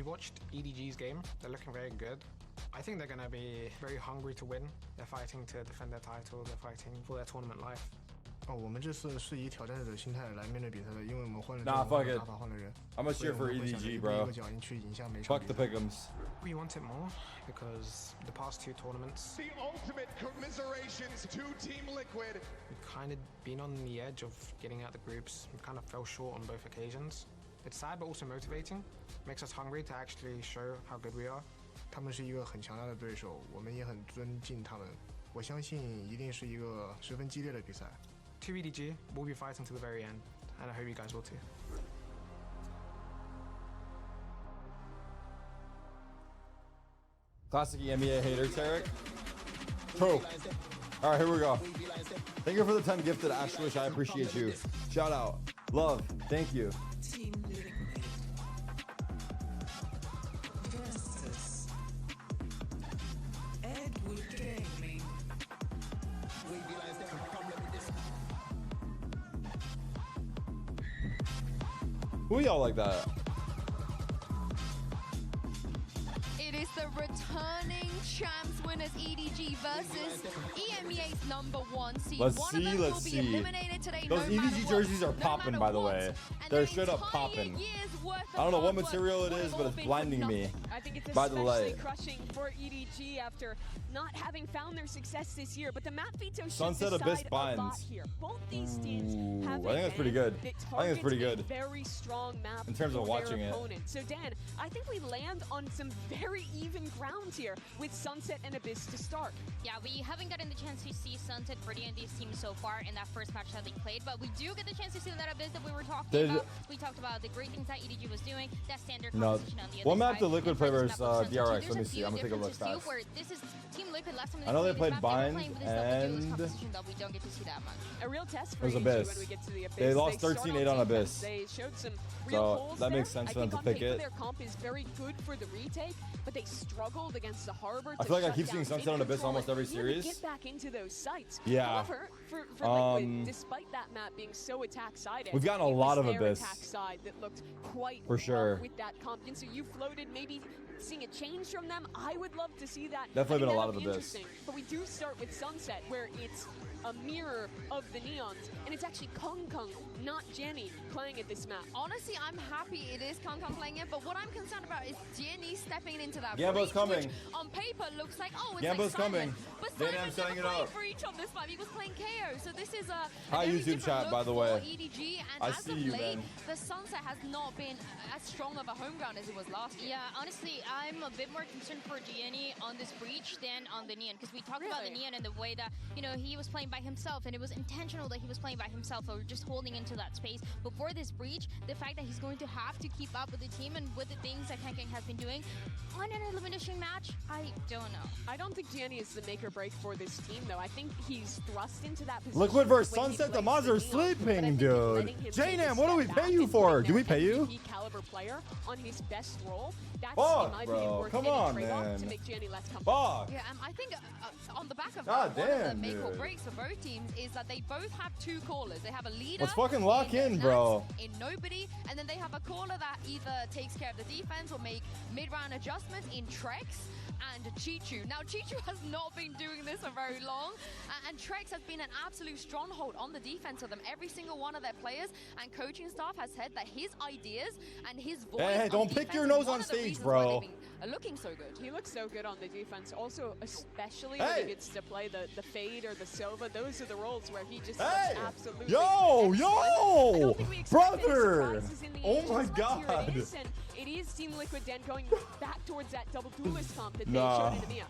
We watched EDG's game. They're looking very good. I think they're going to be very hungry to win. They're fighting to defend their title. They're fighting for their tournament life. 我们这次是以挑战者的心态来面对比赛的，因为我们换了 fuck it. 打法换了人。I'm gonna cheer for EDG, bro. Fuck the pick'ems. We want it more because the past 2 tournaments, The ultimate commiserations to Team Liquid. we've kind of been on the edge of getting out the groups. We kind of fell short on both occasions. It's sad but also motivating. Makes us hungry to actually show how good we are. 他们是一个很强大的对手，我们也很尊敬他们。我相信一定是一个十分激烈的比赛。To EDG, we'll be fighting to the very end, and I hope you guys will too. Classic EMEA hater, Tarek. True. All right, here we go. Thank you for the 10 gifted, Ashwish. I appreciate you. Shout out. Love. Thank you. Who y'all like that? It is the returning champs winners EDG versus EMEA's #1 seed. Let's One see, of them let's will see. be eliminated today, Those no matter EDG what, jerseys are no popping, matter by the what. way. And They're their straight up entire popping. year's worth I don't know of what hard material work it is, would but have it's been for blinding me. nothing. I think it's by the especially light. crushing for EDG after not having found their success this year. But the map veto should Sunset decide Abyss a lot binds. here. Both these teams Ooh, have I think that's pretty good. I think that's pretty good. Very strong map In terms of for watching their it. opponent. So Dan, I think we land on some very even ground here with Sunset and Abyss to start. Yeah, we haven't gotten the chance to see Sunset for the ND's team so far in that first match that they played, but we do get the chance to see that Abyss that we were talking about. We talked about the great things that EDG was doing, that standard composition on the other What map side. did Liquid play versus DRX? There's Let me a see. few I'm gonna take a look differences too, fast. where this is Team Liquid last time I know they this played map, Bind they were playing with this double duelist and- composition that we don't get to see that much. A real test for It was EDG Abyss. when we get to the Abyss. They lost start 13-8 on defense. Abyss. They showed some real So holes that makes there. sense I for them think to on pick paper it. Their comp is very good for the retake, but they struggled against the Harbor. I feel like I keep seeing Sunset on Abyss almost every series. Get back into those sites. Yeah. However, for Liquid, despite that map being so attack-sided, We've gotten a it was lot of their Abyss. attack side that looked quite For sure. rough with that comp. And so you floated, maybe seeing a change from them. I would love to see that. Definitely I think been a lot that'll of be Abyss. interesting. But we do start with Sunset, where it's a mirror of the Neons, and it's actually Kung Kung, not Jenny, playing at this map. Honestly, I'm happy it is Kong Kong playing it, but what I'm concerned about is Jenny stepping into that Gambo's breach, coming. which on paper looks like, oh, it's Gambo's like Simon. coming. But Then Simon I'm setting never it played up. breach on this map. He was playing KO, so this is a Hi, very YouTube different chat, look by the for way. EDG, and I as see of you, late, man. the Sunset has not been as strong of a home ground as it was last year. Yeah, honestly, I'm a bit more concerned for Gianni on this breach than on the Neon, because we talked about the Neon and the way that, you know, he was playing by himself, and it was intentional that he was playing by himself, or just holding into that space. But for this breach, the fact that he's going to have to keep up with the team and with the things that Kang Kang has been doing on an elimination match, I don't know. I don't think Gianni is the make or break for this team, though. I think he's thrust into that position. Liquid versus when he Sunset, the plays mods are Neon, but I sleeping, think dude. letting him take a JNAM, what do we step pay back you and for? putting Do we their pay you? MVP caliber player on his best role, that's, Fuck, in my opinion, bro. worth Come any on, trade-off man. to make Gianni less comfortable. Fuck. Yeah, I think on the back of God that, one of the damn, make or dude. breaks for both teams is that they both have 2 callers. They have a leader. Let's fucking lock in, Nats, bro. In Nobody, and then they have a caller that either takes care of the defense or make mid-round adjustments in Trex and Chichu. Now, Chichu has not been doing this for very long, and Trex has been an absolute stronghold on the defense of them. Every single one of their players and coaching staff has said that his ideas and his voice. Hey, on don't pick defense your is nose one on of the stage, reasons bro. why they've been looking so good. He looks so good on the defense. Also, especially when he gets to play the fade or the Sova. Those are the roles where he just looks absolutely Yo, excellent. I yo, don't think we expect any brother. surprises in the Oh Asian my spots. Here God. it is, and it is Team Liquid Den going back towards that double duelist comp that Nah. they showed in EMEA.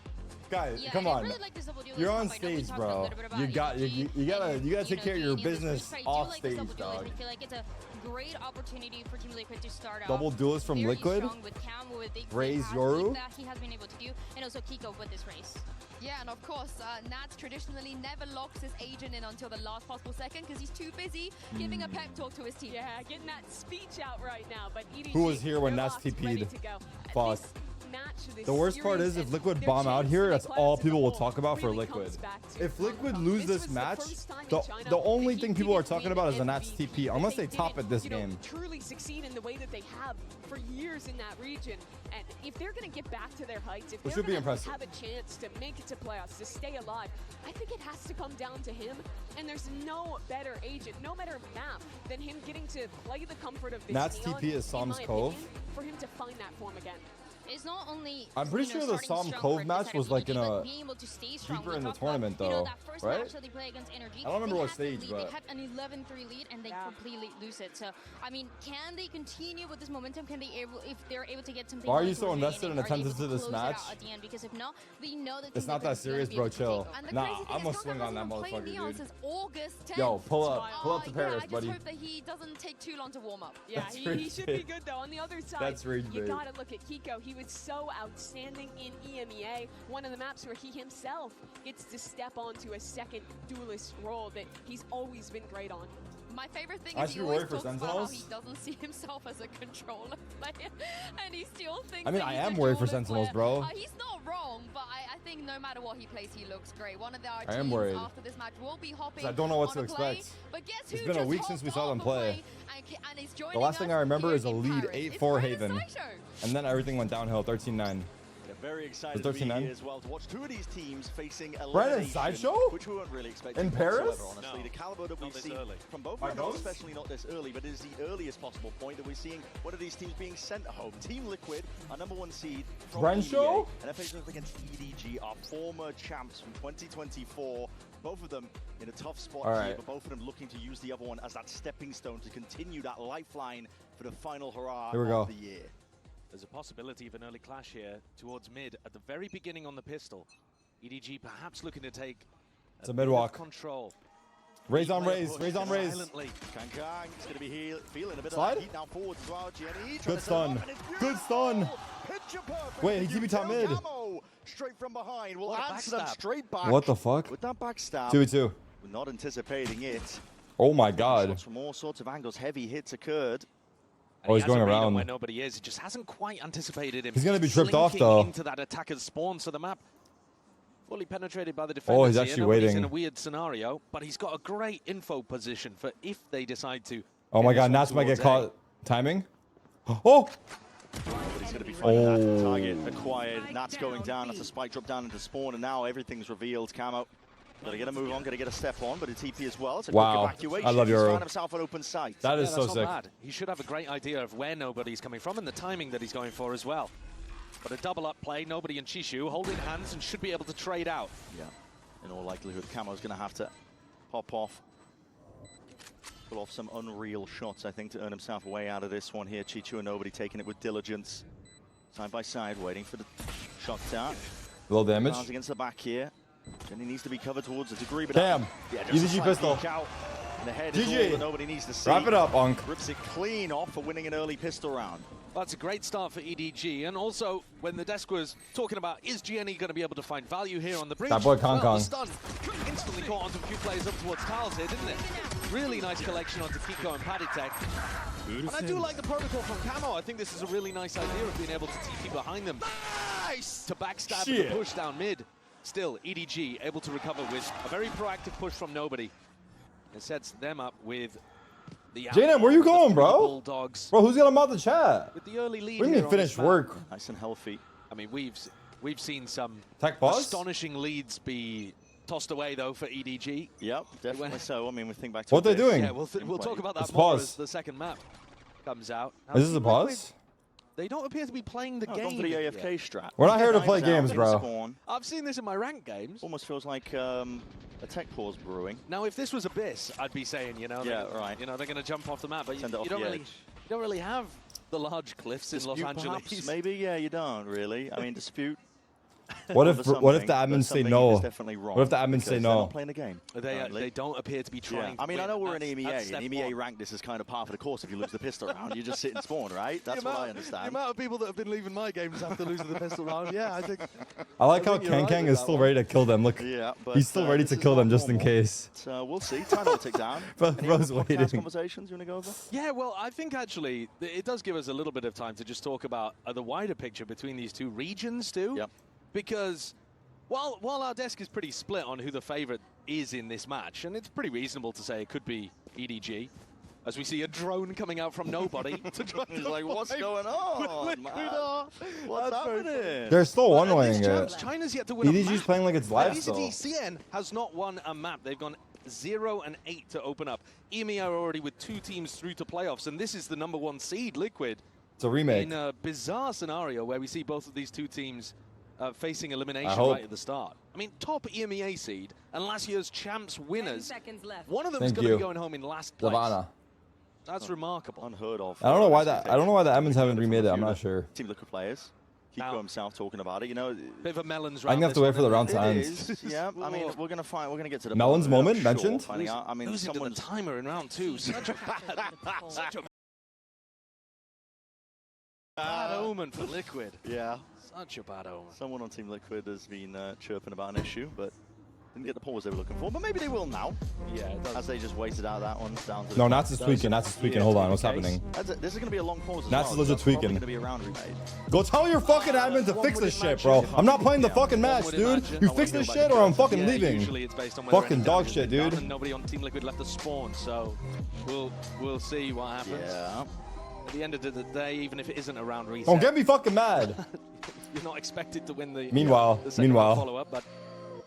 Guys, Yeah, come and I on. really like this double duelist You're on comp. I know we stage, talked a bro. little bit about You got EDG you gotta and, take care of your Gianni in this business breach, but I do off like this stage, double duelist. dog. I feel like it's a great opportunity for Team Liquid to start Double off duelist from very Liquid? strong with Cam, with the Raise fantastic Yoru? that he has been able to do, and also Kiko with this race. Yeah, and of course, Nats traditionally never locks his agent in until the last possible second because he's too busy giving a pep talk to his team. Yeah, getting that speech out right now. But EDG, Who was here when they're Nats locked, ready TP'd? to go. Fuck. This match to this The worst part series is if and Liquid their bomb out chance here, to make that's all playoffs as a people will whole talk about for really Liquid. comes back to If Liquid Hong Kong. lose this was the match, first time in the China only that thing he people are didn't talking win about is the Nats MVP, TP, that unless they didn't, top it this you know, game. truly succeed in the way that they have for years in that region. And if they're going to get back to their heights, if Which they're would be going to impressive. have a chance to make it to playoffs, to stay alive, I think it has to come down to him. And there's no better agent, no better map than him getting to play the comfort of this Nats Neon, TP is in Psalm's my Cove. opinion, for him to find that form again. It's not only I'm pretty sure the starting Psalm strong Cove for match this was side of like in EDG, a but being able to stay strong. deeper We in the talked about, tournament, you know, though, that first right? match that they played against Energy, I don't remember they what had the stage, lead, but- they had an 11-3 lead and they completely lose it. So I mean, can they continue with this momentum? Can they if they're able to get something? Why are like you so towards the invested ending, in are they able attendance to this close it out match? at the end? Because if not, we know that It's Team not that Liquid is gonna serious, be bro. able to Chill. take- And the Nah, crazy thing I'm is gonna Gonga swing on that hasn't been playing motherfucker, Neon dude. since August 10th. Yo, pull up to yeah, Paris, I just buddy. hope that he doesn't take too long to warm up. Yeah, That's he should be rage good though. On the other side, That's rage you bait. gotta look at Kiko. He was so outstanding in EMEA, one of the maps where he himself gets to step onto a second duelist role that he's always been great on. My favorite thing I is should he be always worried for talks about how Sentinels. he doesn't see himself as a controller player, and he still thinks. I mean, that I he's a am worried for duelist Sentinels, player. bro. He's not wrong, but I think no matter what he plays, he looks great. One of our I am teams worried. after this match will be hopping. I don't know what on to a play, expect. But guess It's who been a just week since we hopped saw off them a play. and is The joining last thing us I remember here is a in lead Paris. 8-4 It's Haven. quite a sideshow. And then everything went downhill, 13-9. Yeah, very excited Was to be 13-9? here as well to watch two of these teams facing Right at elimination, Sideshow? which we weren't really expecting In Paris? whatsoever, honestly. No, the caliber that we've not this seen early. from both By rounds, both? especially not this early, but it is the earliest possible point that we're seeing one of these teams being sent home. Team Liquid, our #1 seed from Renshaw? EMEA, and they're facing off against EDG, our former champs from 2024. Both of them in a tough spot All here, right. but both of them looking to use the other one as that stepping stone to continue that lifeline for the final hurrah Here we of go. the year. There's a possibility of an early clash here towards mid at the very beginning on the pistol. EDG perhaps looking to take It's a bit of mid-walk. control. Raise on Player raise, push raise on raise. silently. Kang is going to be feeling a bit Slide? of that heat now forward as well. Jenny trying Good to set it stun. up, and it's Good stun. beautiful. Picture perfect. Wait, he TP top mid. Camo straight from behind. Will What a answer them backstab. straight back. What the fuck? With that backstab, 2v2. we're not anticipating it. Oh my god. Shots from all sorts of angles. Heavy hits occurred. Oh, he's He has going a read on around. where nobody is. He just hasn't quite anticipated him. He's gonna be tripped off, slinking though. into that attacker's spawn, so the map fully penetrated by the defenders. Oh, he's here. actually Nobody's waiting. in a weird scenario, but he's got a great info position for if they decide to. Oh my get this god, one Nats might get towards A. caught. Timing? Oh! But he's going to be finding that Oh. target acquired. Nats going down. That's a spike drop down into spawn, and now everything's revealed. Camo. Gotta get a move on, gotta get a step on, but a TP as well. It's a Wow. quick evacuation. I love He's Euro. found himself an open sight. That Yeah, is so that's not sick. bad. He should have a great idea of where nobody's coming from and the timing that he's going for as well. But a double up play, nobody in Chishu, holding hands and should be able to trade out. Yeah, in all likelihood, Camo's going to have to hop off. Pull off some unreal shots, I think, to earn himself a way out of this one here. Chichu and nobody taking it with diligence. Side by side, waiting for the shot down. Low damage. Bounds against the back here. Jenny needs to be covered towards a degree, but Damn. yeah, just Easy a G slight pistol. peek out. And the head is GG. all that nobody needs to see. Wrap it up, Unk. Rips it clean off for winning an early pistol round. That's a great start for EDG. And also, when the desk was talking about, is GNE going to be able to find value here on the breach? That boy Kong well, Kong. the stun instantly caught onto a few players up towards Tiles here, didn't it? Really nice collection onto Kiko and Paddytech. And I do like the protocol from Camo. I think this is a really nice idea of being able to TP behind them. Nice! To backstab Shit. and push down mid. Still, EDG able to recover with a very proactive push from nobody. It sets them up with the J-Nam, where you outlaw, going, the bro? Bulldogs. Bro, who's gonna mount the chat? With the early lead What do you here mean on finish this map. work? Nice and healthy. I mean, we've seen some Tech pause? astonishing leads be tossed away though for EDG. Yep, definitely so. I mean, we think back to What they this. doing? Yeah, we'll talk about that It's more pause. as the second map comes out. Now, Is this a Team Liquid, pause? They don't appear to be playing the Oh, game. gone for the yet. AFK strat. We're not here to play Dives out, games, getting bro. spawn. I've seen this in my ranked games. Almost feels like a tech pause brewing. Now, if this was Abyss, I'd be saying, you know, Yeah, they're, right. You know, they're going to jump off the map, but Send it off you don't the really, edge. you don't really have the large cliffs in Los Dispute, Angeles. perhaps? Maybe, yeah, you don't really. I mean, Dispute What if for what if the something, but admins say something no? is definitely wrong What if the admins because say they're no? not playing the game. They don't appear to be trying. Yeah. I mean, to I know win. we're in EMEA, That's and step EMEA one. rank this is kind of par for the course. If you lose the pistol round, you just sit and spawn, right? That's what I understand. The amount of people that have been leaving my games after losing the pistol round, yeah, I think. I like how think you're right Kang with is that still one. ready to kill them. Look, Yeah, but he's still ready this to is kill them not just in normal. case. So we'll see. Time will tick down. Bro- Any bro's other podcast waiting. conversations you want to go over? Yeah, well, I think actually it does give us a little bit of time to just talk about the wider picture between these two regions too. Yep. Because while our desk is pretty split on who the favorite is in this match, and it's pretty reasonable to say it could be EDG, as we see a drone coming out from nobody to try He's to like, what's find going on, Liquid man? are. What's That's very happening? They're still But at one-waying this chance, it. China's yet to win a EDG's map. playing like it's live still. CN has not won a map. They've gone 0 and 8 to open up. EMEA are already with 2 teams through to playoffs, and this is the #1 seed, Liquid. It's a remake. In a bizarre scenario where we see both of these two teams facing elimination hope. right at the start. I mean, top EMEA seed and last year's champs winners. 10 seconds left. One of them's Thank going to you. be going home in last place. Savannah. That's remarkable. Unheard of. I don't know why that. I don't know why the admins haven't remade it. I'm not sure. Team Liquid players. Kiko Now- himself talking about it. You know, Bit of a melons I'm round. gonna have to wait for the round it to end. is. Yeah, I mean, we're gonna find. We're gonna get to the Melon's bottom of it, moment I'm sure, mentioned? finding out. I mean, Losing to the someone's timer in round 2. Such a bad omen for Liquid. yeah. Such a bad omen. Someone on Team Liquid has been chirping about an issue, but didn't get the pause they were looking for. But maybe they will now, Yeah, it does. as they just waited out that one down to the No, top. Nats is tweaking. Nats is tweaking. Hold on, what's happening? This is going to be a long pause as Nats well. is legit That's probably tweaking. going to be a round remade. Go tell your fucking admin to fix this shit, bro. I'm not playing the fucking match, would dude. imagine. You I fix wonder this about shit the or I'm curse. fucking Yeah, leaving. Usually it's based on whether Fucking any dog damage has shit, been done dude. And nobody on Team Liquid left the spawn, so we'll see what happens. Yeah. At the end of the day, even if it isn't a round reset, Don't get me fucking mad. you're not expected to win the Meanwhile, the second meanwhile. follow-up, but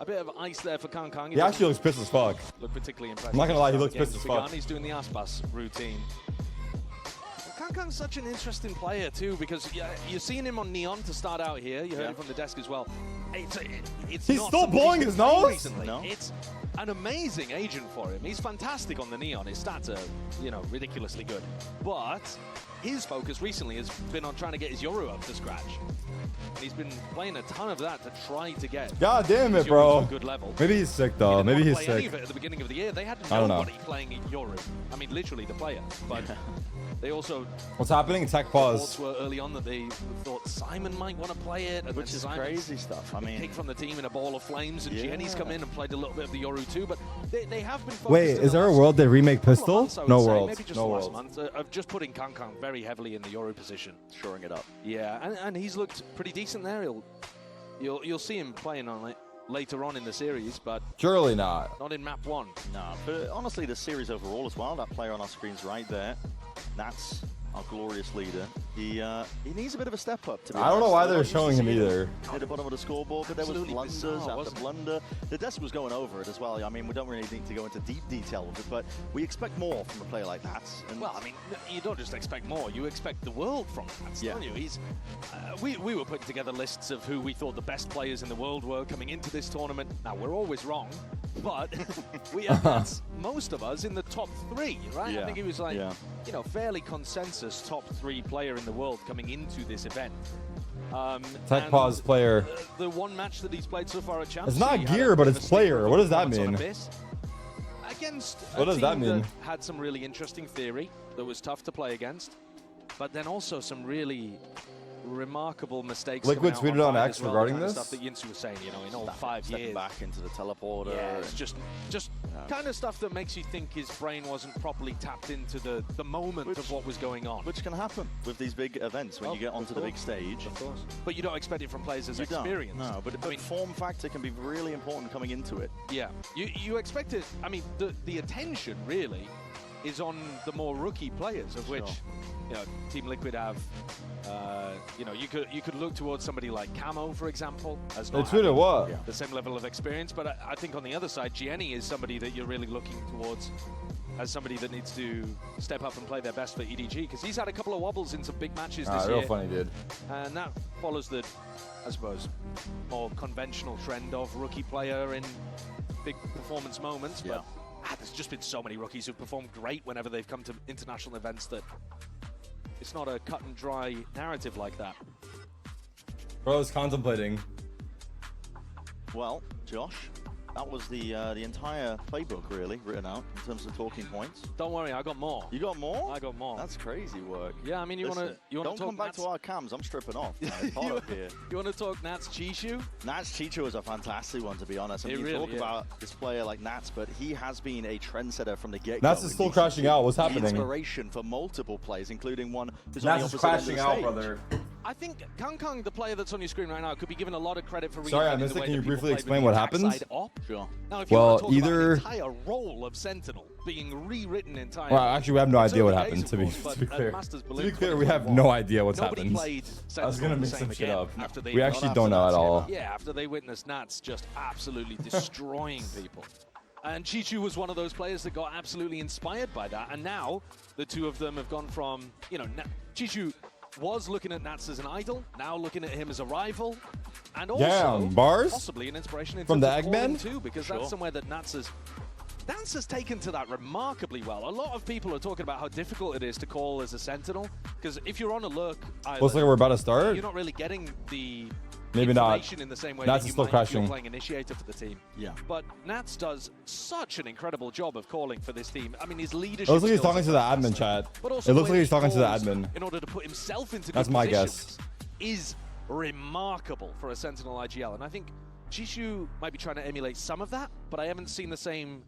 a bit of ice there for Kang Kang. He actually looks pissed as fuck. Look particularly impressive. I'm not gonna lie, he Start looks the game pissed as begun. fuck. He's doing the Aspas routine. Kang Kang's such an interesting player too, because you're seeing him on Neon to start out here. You heard it from the desk as well. It's He's not still somebody blowing who's his played nose? recently. No. It's an amazing agent for him. He's fantastic on the Neon. His stats are, ridiculously good. But his focus recently has been on trying to get his Yoru up to scratch. And he's been playing a ton of that to try to get God damn his it, Yoru to bro. a good level. Maybe he's sick He though. didn't Maybe wanna he's play any sick. of it at the beginning of the year. They had I don't know. nobody playing Yoru. I mean, literally the player. But they also What's happening? Tech thoughts pause. were early on that they thought Simon might want to play it, and Which then is Simon's crazy stuff. I mean, picked from the team in a ball of flames, and Yeah. Gianni's come in and played a little bit of the Yoru too. But they have been. Wait, focused in is the there a last world they remake couple of Pistol? months, I would No say, world. Maybe just No the last world. month of just putting Kang Kang very heavily in the Yoru position. shoring it up. Yeah, and he's looked pretty decent there. You'll see him playing on it later on in the series, but Surely not. not in map 1. No, but honestly, the series overall as well. That player on our screen's right there. That's our glorious leader. He needs a bit of a step up. To be I don't know honest. why We're they're not used to showing him seeing either. At the bottom of the scoreboard, but there was Absolutely blunders bizarre, after wasn't it? blunder. The desk was going over it as well. I mean, we don't really need to go into deep detail with it, but we expect more from a player like that. And Well, I mean, you don't just expect more, you expect the world from that, Yeah. don't you? We were putting together lists of who we thought the best players in the world were coming into this tournament. Now, we're always wrong, but we had most of us in the top 3, right? I Yeah. think he was like, Yeah. fairly consensus top 3 player in the world coming into this event. Tech and pause player. The one match that he's played so far at Champs. It's not he had gear, a but bit of it's a sneaker player. What does that performance on mean? Abyss. Against What a does that team mean? had some really interesting theory that was tough to play against, but then also some really remarkable mistakes. Liquid coming out tweeted on fight X as well, regarding kind of this? stuff that Yinsu was saying, in all 5 stepping years. back into the teleporter. Yeah, it's just kind of stuff that makes you think his brain wasn't properly tapped into the moment of what was going on. Which can happen with these big events when you get onto the big stage. Of course. But you don't expect it from players as You don't. experienced. No, but I mean, form factor can be really important coming into it. yeah, you expect it. I mean, the attention really is on the more rookie players, of which Team Liquid have. You could look towards somebody like Camo, for example, as They not tweeted having what? the same level of experience. But I think on the other side, Gianni is somebody that you're really looking towards as somebody that needs to step up and play their best for EDG, because he's had a couple of wobbles in some big matches this Real year. funny, dude. And that follows the, I suppose, more conventional trend of rookie player in big performance moments. But there's just been so many rookies who've performed great whenever they've come to international events that it's not a cut and dry narrative like that. Bro is contemplating. Well, Josh, that was the entire playbook really written out in terms of talking points. Don't worry, I got more. You got more? I got more. That's crazy work. Yeah, I mean, you want to don't talk come back Nats? to our cams. I'm stripping off. It's hot up here. You want to talk Nats Chishu? Nats Chicho is a fantastic one, to be honest. I mean, you really talk about this player like Nats, but he has been a trendsetter from the get-go. Nats is still crashing out. What's happening? Inspiration for multiple players, including one who's Nats on the is opposite end crashing of the out, stage. brother. I think Kang, the player that's on your screen right now, could be given a lot of credit for Sorry, I reinventing missed the it. way Can you that people briefly play explain with what the happens? backside op. Sure. Now, if you Well, want to talk about either- the entire role of Sentinel being rewritten entirely. Well, actually, we have no it's idea what early happened. days, To be of course, but at clear, Masters to be Berlin clear, we have 2021, no idea what's nobody happened. played I was Sentinel gonna the make same some shit again up. after they We actually don't know at all. Yeah, after they witnessed Nats just absolutely destroying people. And Chichu was one of those players that got absolutely inspired by that. And now the two of them have gone from, you know, Chichu was looking at Nats as an idol, now looking at him as a rival, and also Damn, bars? possibly an inspiration in From terms the of calling Eggman? too, because Sure. that's somewhere that Nats has taken to that remarkably well. A lot of people are talking about how difficult it is to call as a Sentinel, because if you're on a lurk island, Looks like we're about to start. you're not really getting the Maybe not. information in the same way Nats that is you still might if crashing. you're playing Initiator for the team. Yeah. But Nats does such an incredible job of calling for this team. I mean, his leadership It looks like he's skills talking are to the admin fantastic. chat. But also It looks the like way he's talking to the he calls admin. in order to put himself into That's good my positions guess. is remarkable for a Sentinel IGL. And I think Jishu might be trying to emulate some of that, but I haven't seen the same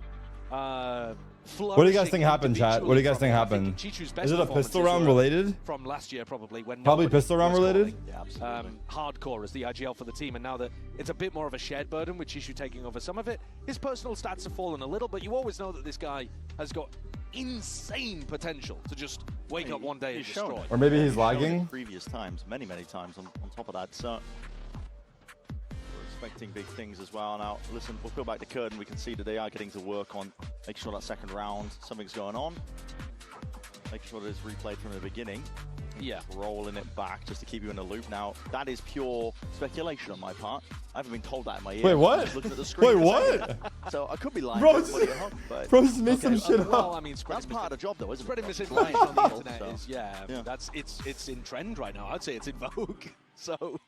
What do you guys think happened, chat? What do you guys think happened? Is it a pistol round related? From last year, probably. When Probably nobody pistol round was related? calling, Yeah, absolutely. hardcore as the IGL for the team, and now that it's a bit more of a shared burden with Chishu taking over some of it, his personal stats have fallen a little, but you always know that this guy has got insane potential to just wake up one day and He's shown destroy. it. Or maybe he's He's shown it lagging? previous times, many times on top of that. So we're expecting big things as well. Now, listen, we'll peel back the curtain. We can see that they are getting to work on making sure that second round, something's going on. Making sure that it's replayed from the beginning. Yeah. Rolling it back just to keep you in the loop. Now, that is pure speculation on my part. I haven't been told that in my ear. Wait, I'm what? just looking at the screen. Wait, what? So I could be lying. Bro, Everybody at home, but Bro, just made some Okay, shit Well, up. I mean, that's part of the job, though, isn't spreading it? misinformation on the People, internet so. is, yeah. That's it's in trend right now. I'd say it's in vogue. So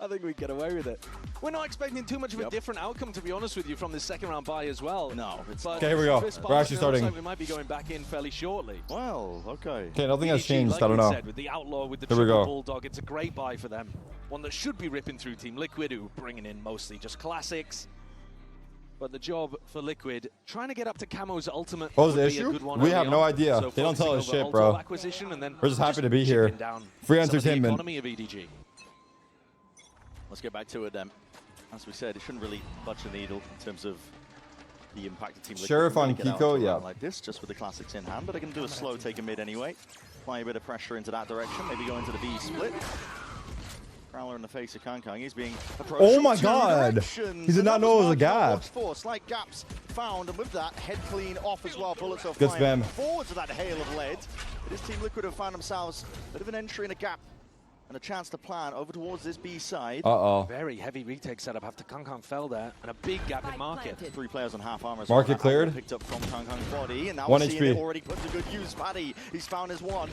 I think we get away with it. We're not expecting too much of a different outcome, to be honest with you, from this second round bye as well. No, it's But Okay, here we go. this We're actually looks starting. Like we might be going back in fairly shortly. Well, okay. Okay, nothing has EDG, changed. like I don't you know. said, with the Outlaw, with the Here we triple go. Bulldog, it's a great buy for them. One that should be ripping through Team Liquid, who are bringing in mostly just classics. But the job for Liquid, trying to get up to Camo's ultimate. What was the would be a issue? good one We early have no on. idea. So They don't tell focusing us over shit, ultimate bro. acquisition and then We're just happy to be here. chipping down Free some of the entertainment. economy of EDG. Let's get back to it then. As we said, it shouldn't really budge the needle in terms of the impact of Team Liquid. Sheriff can really on get out Kiko, to a yeah. round like this, just with the classics in hand, but they can do a slow take a mid anyway. Apply a bit of pressure into that direction, maybe go into the B split. Prowler in the face of Kang. He's being approached Oh from my two God. directions, He did and not that know it was a Mark gap. watched for. Slight gaps found, and with that, head clean off as well. Bullets are Good flying spam. forward to that hail of lead. It is Team Liquid who found themselves a bit of an entry in a gap and a chance to plan over towards this B side. Uh-oh. Very heavy retake setup after Kang fell there, and a big gap in market. 3 players on half armor. Market That arrow cleared. Picked up from Kang Kang's body, and now 1 we're seeing it HP. already put to good use. Paddy, he's found his one.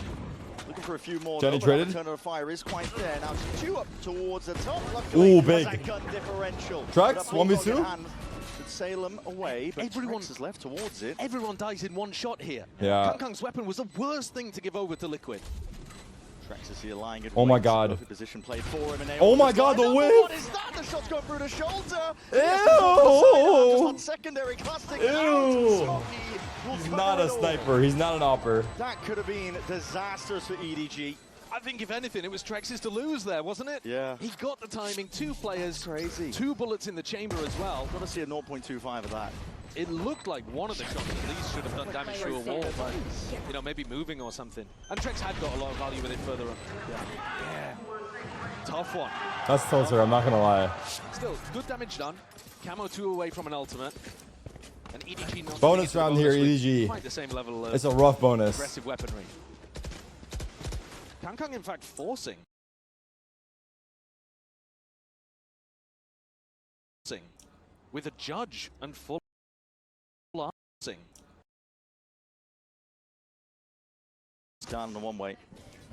Looking for a few more. Jenny though, but that traded. return of the fire is quite there. Now just 2 up towards the top. Luckily, Ooh, there's big. that gun differential. Trex, But that bulldog 1v2? in hand should sail him away, but Everyone- Trex is left towards it. Everyone dies in one shot here. Yeah. Kang Kang's weapon was the worst thing to give over to Liquid. Trex is here lying in Oh my wait. God. Perfect position played for him. And they Oh my almost God, lined the up. whip! What is that? The shot's gone through the shoulder. Ew! Just on secondary classic. Ew! Smokey will He's cover not a it all. sniper. He's not an opper. That could have been disastrous for EDG. I think if anything, it was Trex's to lose there, wasn't it? Yeah. He got the timing, 2 players, Crazy. 2 bullets in the chamber as well. Got to see a 0.25 of that. It looked like one of the shots at least should have done damage to a wall, but, you know, maybe moving or something. And Trex had got a lot of value with it further up. Yeah. Tough one. That's closer, I'm not gonna lie. Still, good damage done. Camo 2 away from an ultimate. And EDG not Bonus getting round the here, bonus with EDG. quite the same level of It's a rough bonus. aggressive weaponry. Kang Kang, in fact, forcing. With a judge and full It's down the one way.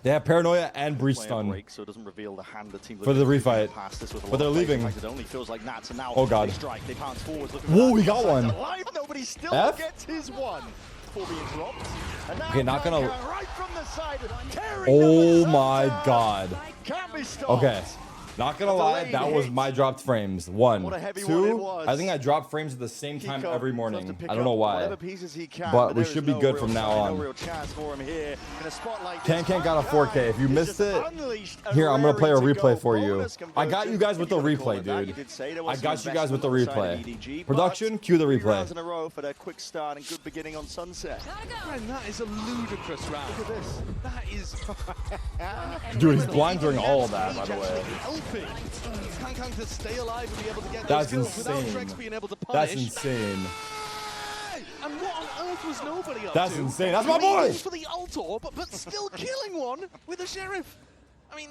They have Paranoia and Breach Play a Stun. break, so it doesn't reveal the hand the team For the Liquid refight. past this with a But lot they're of pace. In leaving. fact, it only feels like Nats, and now Oh, God. they strike, they pounce forwards. Whoa, he got one. Alive, nobody still F? gets his one before being dropped. And now Okay, not gonna- right from the side, Oh my God. Can't be stopped. Okay. Not gonna lie, that was my dropped frames. One. What a heavy one it Two, was. I think I drop frames at the same time Kiko every loves to morning. pick I don't know up why. whatever pieces he can, But we there should is be no good real from now sign, on. No real chance for him here in a spot like this. Can got a 4K. If you He's missed just it, unleashed a here, I'm gonna play a raring to replay go for you. bonus I got you guys with the conversion. If you wanna replay, call it that, dude. you did say there I was got some you guys with the investment on side of replay. EDG, Production, but cue the 3 replay. rounds in a row for their quick start and good beginning on Sunset. Man, that is a ludicrous round. Look at this. That is Dude, he's blind during all of that, by the way. helping Kang to stay alive and be able to get That's those kills without insane. Drex being able to That's punish. insane. And what on earth was nobody up That's to? insane. That's my boy! Leaning for the Altor, but still killing one with a Sheriff. I mean,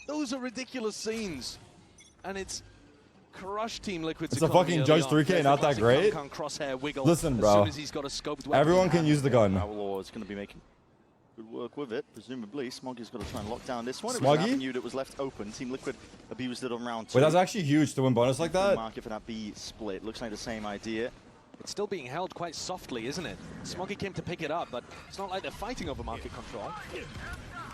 those are ridiculous scenes. And it's crushed Team Liquid's It's a economy fucking early Judge on. 3K, There's not the that classic great. Kang crosshair wiggle Listen, as bro. soon as he's got a scoped weapon. Everyone can use the gun. Outlaw is going to be making good work with it, presumably. Smoggy's got to try and lock down this one. It was Smoggy? an avenue that was left open. Team Liquid abused it on round 2. Wait, that's actually huge to win bonus like that. Market for that B split. Looks like the same idea. It's still being held quite softly, isn't it? Smoggy came to pick it up, but it's not like they're fighting over market control.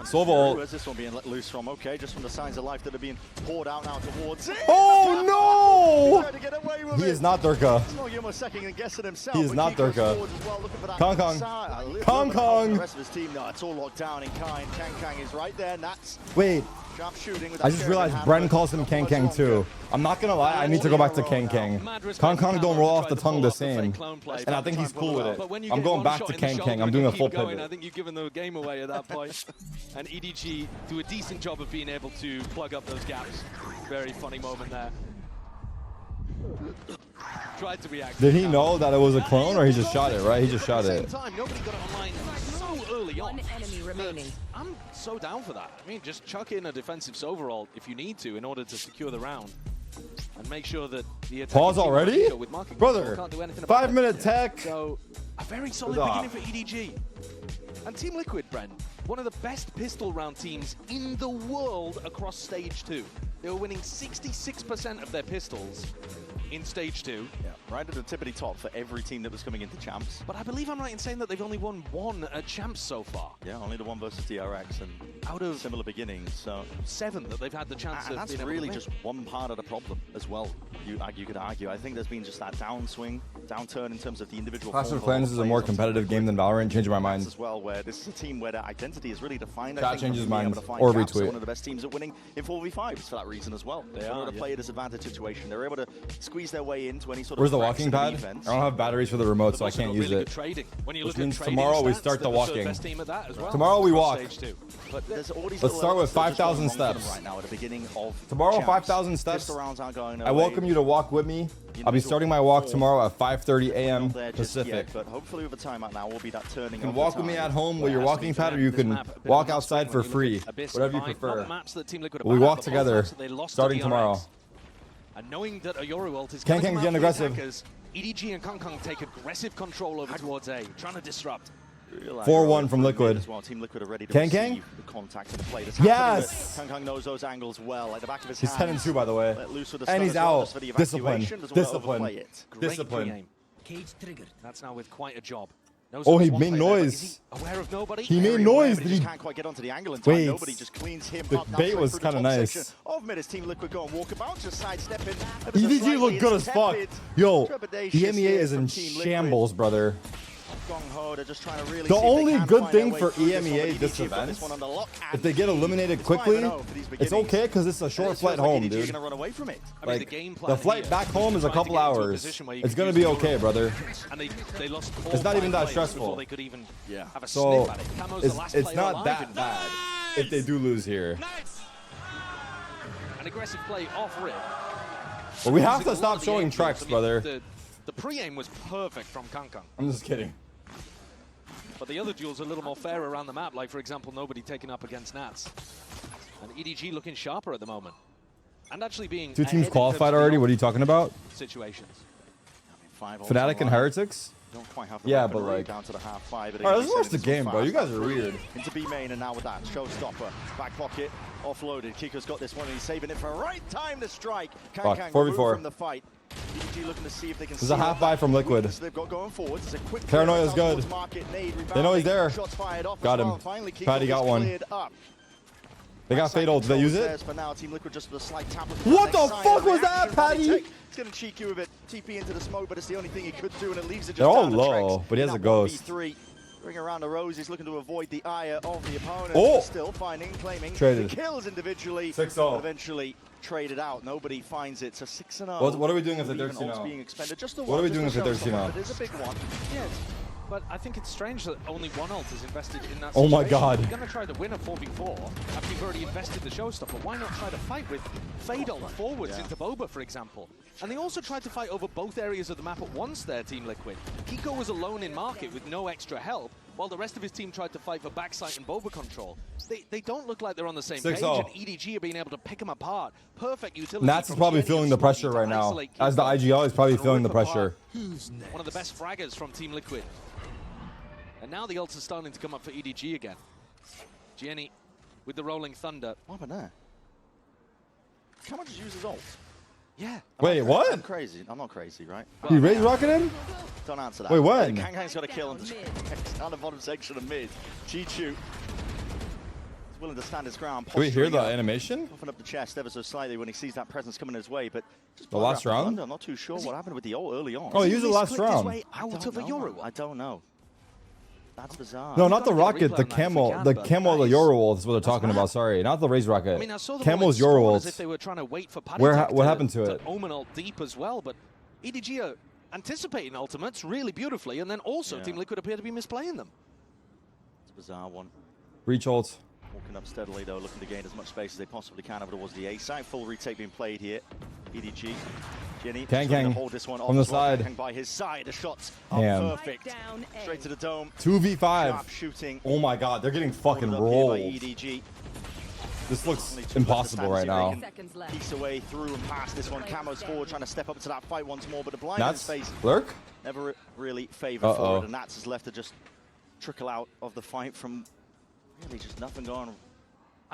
Solvo. Where's this one being let loose from? Okay, just from the signs of life that are being poured out now towards it. Oh Tried to get away no! with He it. is not Durka. Smoggy almost second and guessing himself. He is but not Kiko goes Durka. forward as well, looking for that Kong Kong. side. A little Kong bit of help from Kong. The rest of his team, no, it's all locked down in kind. Kang is right there. Nats Wait, sharp shooting with I that just sheriff realized in hand, Bren but calls him not Kang much Kang longer. too. I'm not gonna lie, I need to go back to Kang Kang. Mad respect Kong to Kong Camo don't who roll off tried the to tongue pull the off fake same. clone play, And I think he's cool with it. But when you I'm get going one back shot to in the Kang shoulder Kang. I'm and doing you a full keep going, I pivot. think you've given the game away at that point. And EDG do a decent job of being able to plug up those gaps. Very funny moment there. Tried to react. Did he know that it was a clone, or he just shot it, right? He just shot At the it. same time, nobody got it online so early on. One enemy remaining. I'm so down for that. I mean, just chuck in a defensive overall if you need to in order to secure the round. And make sure that the attack Pause already? with market Brother, control can't do anything about 5 it. minute tech. So, a very solid Good beginning off. for EDG. And Team Liquid, Bren, one of the best pistol round teams in the world across Stage 2. They were winning 66% of their pistols in Stage 2. Yeah, right at the tippity top for every team that was coming into champs. But I believe I'm right in saying that they've only won one at champs so far. Yeah, only the one versus DRX and Out of similar beginnings. So 7 that they've had the chance and of that's being able to really win. just one part of the problem as well. You could argue. I think there's been just that downswing, downturn in terms of the individual. Clash of form Clans is a players more on Team competitive Liquid. game than Valorant. Changing my mind. As well, where this is a team where their identity is really defined. I Chat think, changes from being able minds to find or gaps. They're retweet. one of the best teams at winning in 4v5s for that reason as well. They're able to play a disadvantage situation. They're able to squeeze their way into any sort of. Where's the cracks walking in the pad? defense. I don't have batteries for the remote, so I They've also can't got use really it. good trading. When you Which look at means trading tomorrow we stats, start the they're third walking. best team at that as well. Tomorrow we across walk. Stage 2. But there's all these Let's little start with elements that are just 5,000 going wrong for them steps. right now at the beginning of Tomorrow, champs. 5,000 steps. Pistol rounds aren't going I welcome you to walk with me. I'll be starting my walk tomorrow at 5:30 a.m. Not there just Pacific. yet, but hopefully with the time out now will be that turning. You can of the walk with me tide. at home with Where your walking pad, or you This can map, a bit of walk a outside must for win when you free. look at Abyss Whatever you Five. prefer. Not maps that Team Liquid We have, walk but both together, maps that they lost to starting DRX. tomorrow. And knowing that a Yoru ult is Kang going Kang's to getting mount for the aggressive. attackers, EDG and Kong Kong take aggressive control over towards A, trying to disrupt. 4-1 from Liquid. As well. Team Liquid are ready to Kang receive Kang? the contact and the play. That's Yes! happening. Kang Kang knows those angles well. At the back of his He's hands. 10-2, by the way. Let loose with the And stun he's as well, out. just for the Discipline. evacuation. Doesn't want to Discipline. overplay it. Great Discipline. pre-aim. Cage triggered. That's now with quite a job. Knows Oh, what he one made play there, but noise. is he aware of nobody? He made Very aware, noise. but Did he he? just can't quite get onto the angle in time. Wait. Nobody just cleans him The up. Now bait straight was through the kinda top nice. section Of mid, as Team Liquid go and walkabout, just sidestepping. EDG looked good as fuck. Yo, Trepidatious the EMEA here is from in Team Liquid. shambles, brother. Gung-ho, they're just trying to really The see if they only can good find thing their for way through this one, EMEA but this EDG have got event, this one on the lock, If and they get eliminated it's quickly, 5-0 for these it's beginnings. okay because it's a And short it flight feels like home, EDG are dude. going to run away from it. I mean, Like, the game the plan flight here back home is a trying to couple get into a hours. position where you It's can gonna use be the okay, Yoru. brother. And they lost four, It's not even that five players stressful. before they could even have a So sniff at it. Camo's the last it's player not alive that in bad if they do lose here. An aggressive play off rip. But we have Using to a lot stop of the showing aim tracks, tools. I mean, brother. The pre-aim was perfect from Kang Kang. I'm just kidding. But the other duels are a little more fair around the map, like, for example, nobody taken up against Nats. And EDG looking sharper at the moment. And actually being Two ahead teams in qualified terms of already. the What are you talking about? situations. Five Fnatic and online. Heretics? Don't quite have the Yeah, weapon but really like, down to the half 5. all right, let's watch the game, bro. You guys are weird. Into B main, and now with that showstopper, back pocket, offloaded. Kiko's got this one, and he's saving it for right time to strike. Fuck, Kang 4v4 from the fight. EDG looking to see if they can. There's a half buy from Liquid. They've got going forward. There's a quick Paranoia's good. They know he's there. Shots fired off Got as him. well. Finally, Kiko Patty got is one. cleared up. They got fatal. Did they use it? For now, Team Liquid just with a slight tap. What the fuck was that, Patty? It's going to cheek you with it. TP into the smoke, but it's the only thing he could do, and it leaves it just They're all down to low, Trex. but he has a That ghost. 1v3. Bring around the rose. He's looking to avoid the ire of the opponent. Oh! Still finding, claiming Traded. the kills individually. 6-0. But eventually traded out. Nobody finds it. So 6-0. What are we doing if they're Even 13-0? ults being expended. Just the What are we one, doing just if the they're showstopper, 13-0? but it is a big one. Yeah, but I think it's strange that only one ult is invested in that Oh situation. my God. You're going to try to win a 4v4 after you've already invested the showstopper. Why not try to fight with Fatal forwards into Boba, for example? And they also tried to fight over both areas of the map at once there, Team Liquid. Kiko was alone in market with no extra help, while the rest of his team tried to fight for backside and Boba control. They don't look like they're on the same page, 6-0. and EDG are being able to pick them apart. Perfect utility. Nats is from probably Jenny feeling and the Smokey pressure to right now. isolate As the Kiko IGL, he's probably and feeling the rip apart pressure. one of the best fraggers from Team Liquid. And now the ults are starting to come up for EDG again. Jenny with the Rolling Thunder. What happened there? Can I just use his ult? Yeah. Wait, what? I'm crazy. I'm not crazy, right? You raise rocket him? Don't answer that. Wait, when? Kang Kang's got a kill on the bottom section of mid. Chi-Chu is willing to stand his ground. Do we hear the posturing up, animation? puffing up the chest ever so slightly when he sees that presence coming his way, but just The blood last out from round? Thunder. I'm not too sure what happened with the ult early on. Oh, he used the last Misclicked his round. way out of the Yoru. I don't know. That's bizarre. No, not the gotta get a rocket, the replay on that if we camo, can, the but camo, the that is- Yoru ult is what they're talking mad. about. Sorry, not the raise rocket. I mean, I saw the Camo's Yoru Yoru as if ults. they were trying to wait for Paddy What Tech happened to it? Omen ult deep as well, but EDG are anticipating ultimates really beautifully, and then also Yeah. Team Liquid appear to be misplaying them. It's a bizarre one. Breach ult. Walking up steadily though, looking to gain as much space as they possibly can over towards the A side. Full retake being played here. EDG. Jenny Kang trying to Kang hold this one from the off as well. side. Kang Kang by his side. The shots are Damn. perfect. Straight to the dome. 2v5. Sharp shooting. Oh my god, they're getting fucking Followed up here by rolled. EDG. This looks Only two left to impossible stand, right see if now. they can piece away through and past this one. Camo's forward, trying to step up into that fight once more, but the blind in his Nats? face Lurk? never really favored Uh-oh. forward, and Nats is left to just trickle out of the fight from really just nothing going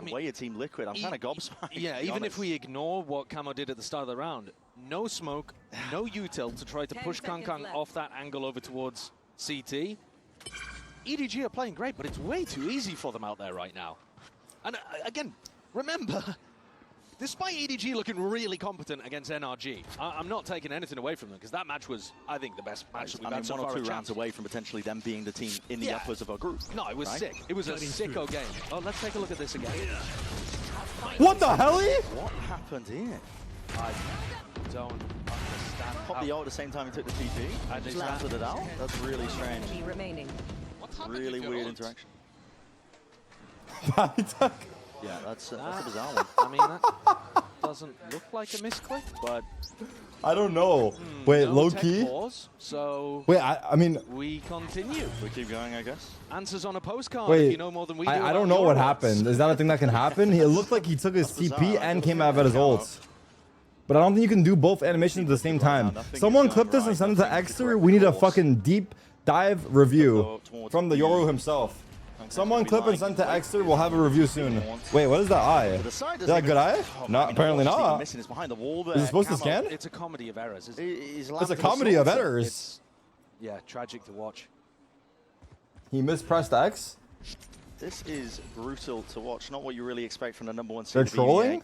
the way of Team Liquid. I'm kind of gobsmacked. Yeah, to be even if honest. we ignore what Camo did at the start of the round, no smoke, no util to try to push Kang Kang off that angle over towards CT. EDG are playing great, but it's way too easy for them out there right now. And again, remember, despite EDG looking really competent against NRG, I'm not taking anything away from them because that match was, I think, the best match that we've had so one far. or at two rounds Champs. away from potentially them being the team in the uppers of our group. No, it was right? sick. It was a sicko game. Oh, let's take a look at this again. What the hell? What happened here? I don't understand. Popped the ult at the same time he took the TP. I And just think answered it out. That's really strange. Remaining. Really weird interaction. Patty Yeah, that's a bizarre one. I mean, that doesn't look like a misclick, but I don't know. Wait, no low tech key? pause, so Wait, I mean, we continue. We keep going, I guess. Answers on a postcard wait. if you know more than we do. I about don't know your what ults. happened. Is that a thing that can happen? It looked like he took his bizarre. TP and came out of his ult. But I don't think you can do both animations at the same time. nothing Someone is clip going this and right. send it to Nothing's the Exter. correct We need a course. fucking deep dive review Go towards from the the- Yoru himself. Someone gonna be clip and lying. send to Exter. We'll have a review soon. Wait, what is that eye? The side Is that a good eye? Oh, No, man, apparently just even not. Missing is behind the wall there. Is it supposed to Camo- scan? It's a comedy of errors. Isn't it? He's It's a comedy of errors. It's, yeah, tragic to watch. He mispressed X. This is brutal to watch. Not what you really expect from the number one seed. They're of EDA. trolling?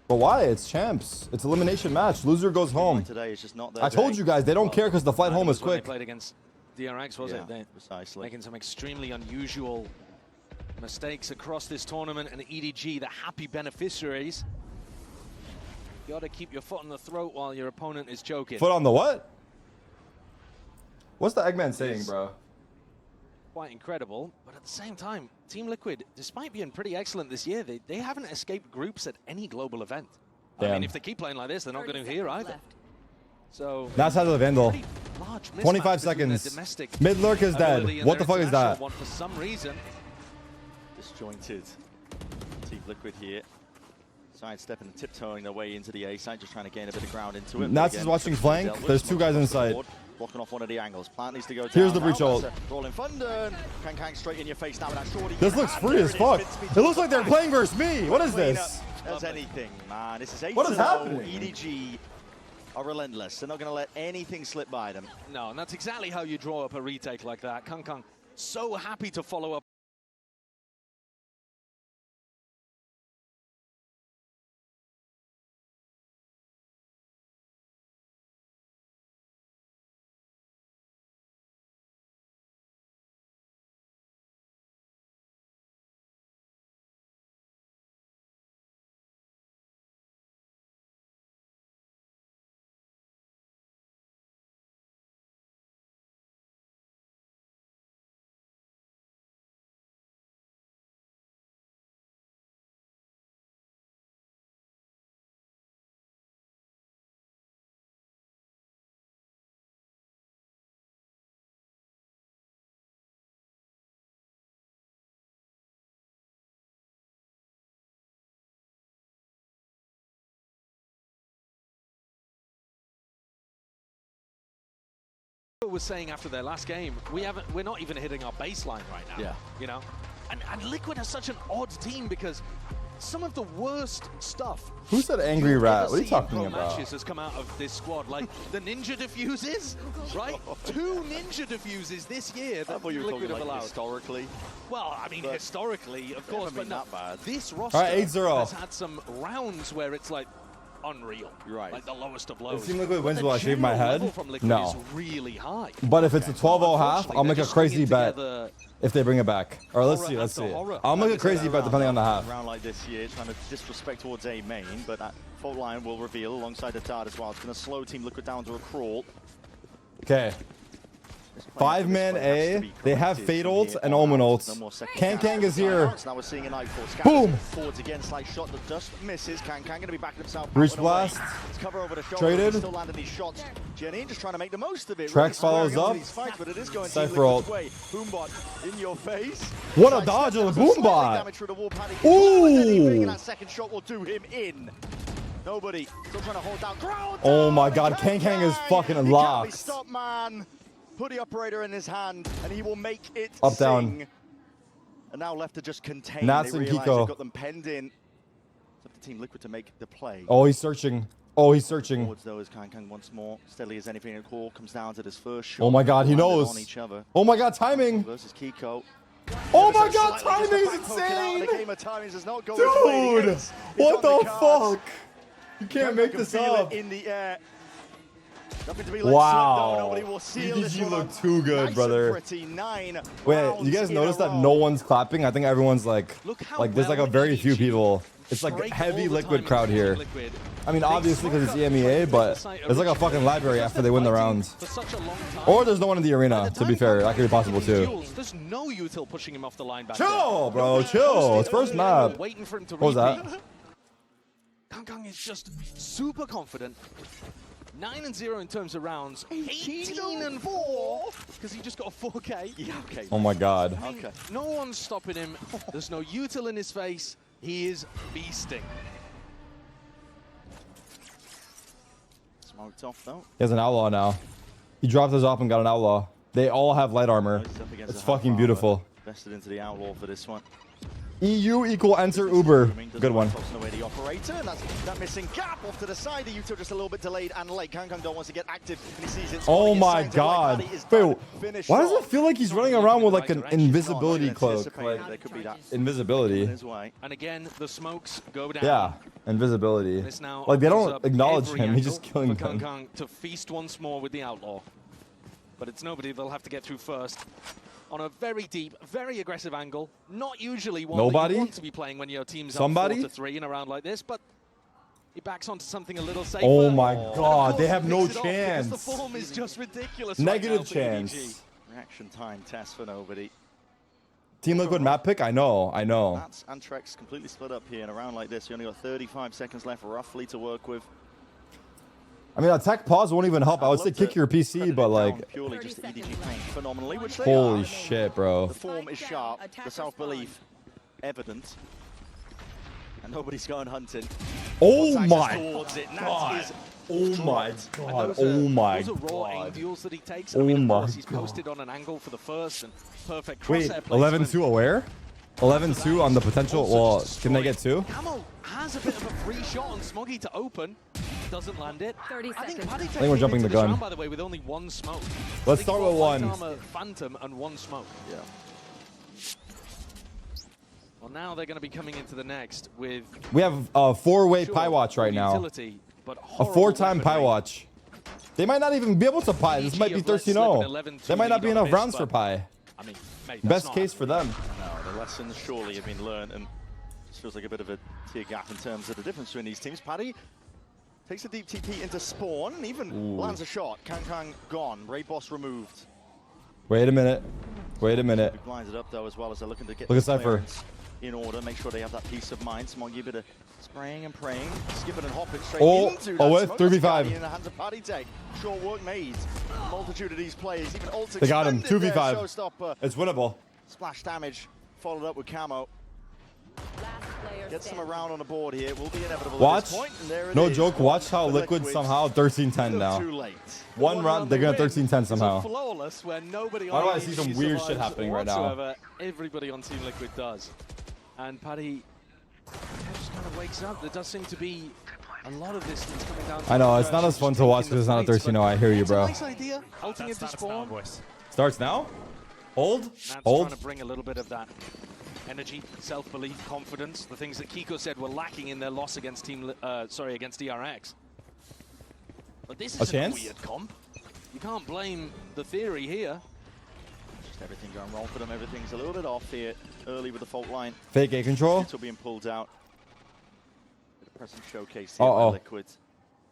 But why? It's champs. It's elimination match. Loser goes home. Today is just not their I told day. you guys, they don't care because the flight home is When they quick. played against DRX, was Yeah, it? They precisely. making some extremely unusual mistakes across this tournament, and EDG, the happy beneficiaries. You gotta keep your foot on the throat while your opponent is choking. Foot on the what? What's the Eggman saying, bro? Quite incredible, but at the same time, Team Liquid, despite being pretty excellent this year, they haven't escaped groups at any global event. I Damn. mean, if they keep playing like this, they're not going to hear either. So That's how the Vandal. pretty large mismatch 25 between their seconds. domestic Mid lurk is dead. ability and What the their fuck is that? international one for some reason. Disjointed. Team Liquid here. Sidestepping and tiptoeing their way into the A side, just trying to gain a bit of ground into it. Nats is watching flank. There's two guys inside. Blocking off one of the angles. Plant needs to go down. Here's the breach ult. Rolling thunder. Kang straight in your face now with that shorty. This looks free as fuck. It looks like they're playing versus me. What is this? As anything, man. This is 8-0. What is happening? EDG are relentless. They're not going to let anything slip by them. No, and that's exactly how you draw up a retake like that. Kang so happy to follow up. Was saying after their last game, we're not even hitting our baseline right now. Yeah. You know? And Liquid are such an odd team because some of the worst stuff. Who said angry rat? What are you talking about? Matches has come out of this squad, like the ninja diffuses, right? 2 ninja diffuses this year that Liquid have allowed. Historically. Well, I mean, historically, of course, but not bad. This roster All right, 8-0. has had some rounds where it's like unreal. Right. Like the lowest of lows. If Team Liquid wins, will I shave my head? No. Is really high. But if it's a 12-0 half, I'll make a crazy bet if they bring it back. Or let's see. I'll make a crazy bet depending on the half. Round like this year, trying to disrespect towards A main, but that fault line will reveal alongside the Tard as well. It's going to slow Team Liquid down to a crawl. Okay. 5-man A. They have Fate ult and Omen ult. Kang is here. Now we're seeing an Boom. Forwards again, slight shot that just misses. Kang going to be backing himself. Breach blast. It's cover over the shoulder. Traded. Still landing these shots. Janine just trying to make the most of it. Trex follows up. Fights, but it is going Cypher ult. Boombot in your face. What a dodge on the Boombot. Ooh. That second shot will do him in. Nobody. Still trying to hold down. Oh my god, Kang is fucking locked. Stop, man. Put the operator in his hand, and he will make it up, sing. down. And now left to just contain. Nats and Kiko. Got them penned in. It's up to Team Liquid to make the play. Oh, he's searching. Oh, he's searching. Forwards, though, as Kang once more, steadily as anything at all, comes down to this first shot. Oh my god, he knows. On each other. Oh my god, timing. Versus Kiko. Oh my god, timing is insane. The game of timings does not go. Dude, what the fuck? You can't make this up. In the air. Wow. EDG look too good, nice brother. Wait, you guys notice that no one's clapping? I think everyone's like there's like a very few people. It's like a heavy Liquid crowd here. I mean, obviously because it's EMEA, but it's like a fucking library after they win the rounds. Or there's no one in the arena, to be fair. That could be possible too. There's no util pushing him off the line back Chill, bro, chill. It's first map. What was that? Kang is just super confident. 9-0 in terms of rounds. 18-4 because he just got a 4K. Yeah, okay. Oh my god. Okay. No one's stopping him. There's no util in his face. He is beasting. Smoked off though. He has an outlaw now. He dropped his off and got an outlaw. They all have light armor. It's fucking beautiful. Vested into the outlaw for this one. EU equal enter Uber. Good one. Away the operator, and that's that missing gap off to the side. The util just a little bit delayed and late. Kang don't wants to get active, and he sees it. Oh my god. Wait, why does it feel like he's running around with like an invisibility cloak? Like, there could be that invisibility. And again, the smokes go down. Yeah, invisibility. Like they don't acknowledge him. He's just killing them. Kang to feast once more with the outlaw. But it's nobody they'll have to get through first. On a very deep, very aggressive angle. Not usually one that you want to be playing when your team's up 4-3 in a round like this, but he backs onto something a little safer. Oh my god, they have no chance. The form is just ridiculous. Negative right chance. Reaction time test for nobody. Team Liquid map pick? I know. Nats and Trex completely split up here in a round like this. You only got 35 seconds left roughly to work with. I mean, a tech pause won't even help. I would say kick your PC, but like... Purely just the EDG playing phenomenally, which they holy are. shit, bro. The form is sharp, the self-belief evident. And nobody's going hunting. Oh Access my towards it, and that God. is Oh my destroyed. God. Oh my Those are raw aim God. duels that he takes. Oh I mean, of my course, he's God. posted on an angle for the first and perfect Wait, crosshair placement. 11-2 aware? 11-2 on the potential. Also Well, just can they get destroyed. 2? Camo has a bit of a free shot on Smoggy to open. Doesn't land it. 30 I think seconds. Paddy I think we're jumping the gun. round, by the way, with only 1 smoke. Let's I think start he with got light 1. armor, Phantom and 1 smoke. Yeah. Well, now they're going to be coming into the next with We have a 4-way sure, pie watch right now. utility, but A horrible 4-time pie weaponry. watch. They might not even be able to pie. This PG might be have let slip 13-0. an 11-2 There might not be lead on enough this, rounds for but, pie. I mean, mate, that's Best not case for them. No, the lessons surely have been learned, and this feels like a bit of a tier gap in terms of the difference between these teams. Paddy takes a deep TP into spawn, even lands a shot. Kang gone. Raid boss removed. Wait a minute. Wait a minute. He blinds it up though as well as they're looking to get Look the at Cypher. clearance in order. Make sure they have that peace of mind. Smoggy a bit of spraying and praying, skipping and hopping straight into that with smoke. 3v5. In the hands of Paddy Tech. Short work made. A multitude of these players, even Ultix. They got him. defended their 2v5. showstopper. It's winnable. Splash damage followed up with Camo. Gets them around on the board here. Will be inevitable Watch. at this point. And there it No is. joke. Watch how The Liquid Liquids somehow 13-10 now. Too late. One round, they're going to 13-10 somehow. Flawless, where nobody Why do I on see some EDG weird shit survives happening right now? whatsoever. Everybody on Team Liquid does. And Paddy just kind of wakes up. There does seem to be a lot of distance coming down. I know, it's not as fun to watch because it's not a 13-0. I hear you, It's a bro. nice idea. Ulting into spawn. Starts now? Hold? That's trying Hold? to bring a little bit of that energy, self-belief, confidence, the things that Kiko said were lacking in their loss against against DRX. But this is a chance? weird comp. You can't blame the theory here. Just everything going wrong for them. Everything's a little bit off here early with the fault line. Fake A control? Still being pulled out. Bit of present showcase here by Uh-oh. Liquid.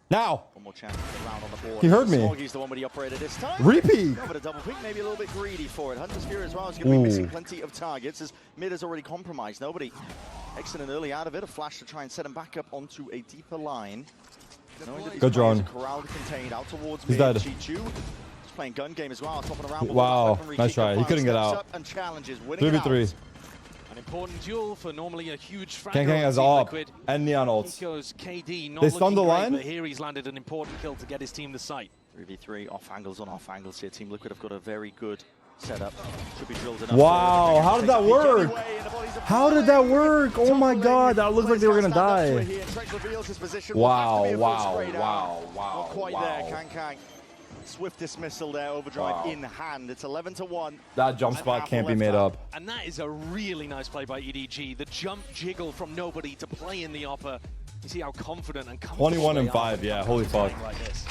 Now! One more chance to get around on the board. He heard me. Smoggy's the one with the operator this time. Repeat! Go for the double pick, maybe a little bit greedy for it. Hunter's Fury as well is going to be missing plenty of targets as mid is already compromised. Nobody exiting early out of it. A flash to try and set him back up onto a deeper line. Knowing that these Good players drone. are corralled contained out towards He's mid. dead. Chichu is playing gun game as well, topping around with Wow, weaponry. nice Kiko try. He finally couldn't get steps out. up and challenges, winning it 3v3. out. An important duel for normally a huge fragger Kang on has Team AWP Liquid. and Neon ults. Kiko's KD not They looking stunned the great, line? but here he's landed an important kill to get his team the site. 3v3 off angles on off angles here. Team Liquid have got a very good setup. Should be drilled enough. Wow, how did that work? How did that work? Oh my god, that looked like they were gonna die. Wow, wow, wow, wow. Not quite wow. there, Kang. Swift dismissal there, overdrive in hand. It's 11-1. That jump spot can't be made up. And that is a really nice play by EDG. The jump jiggle from nobody to play in the upper. You see how confident and comfortable 21 and they are 5, yeah, holy fuck. like this.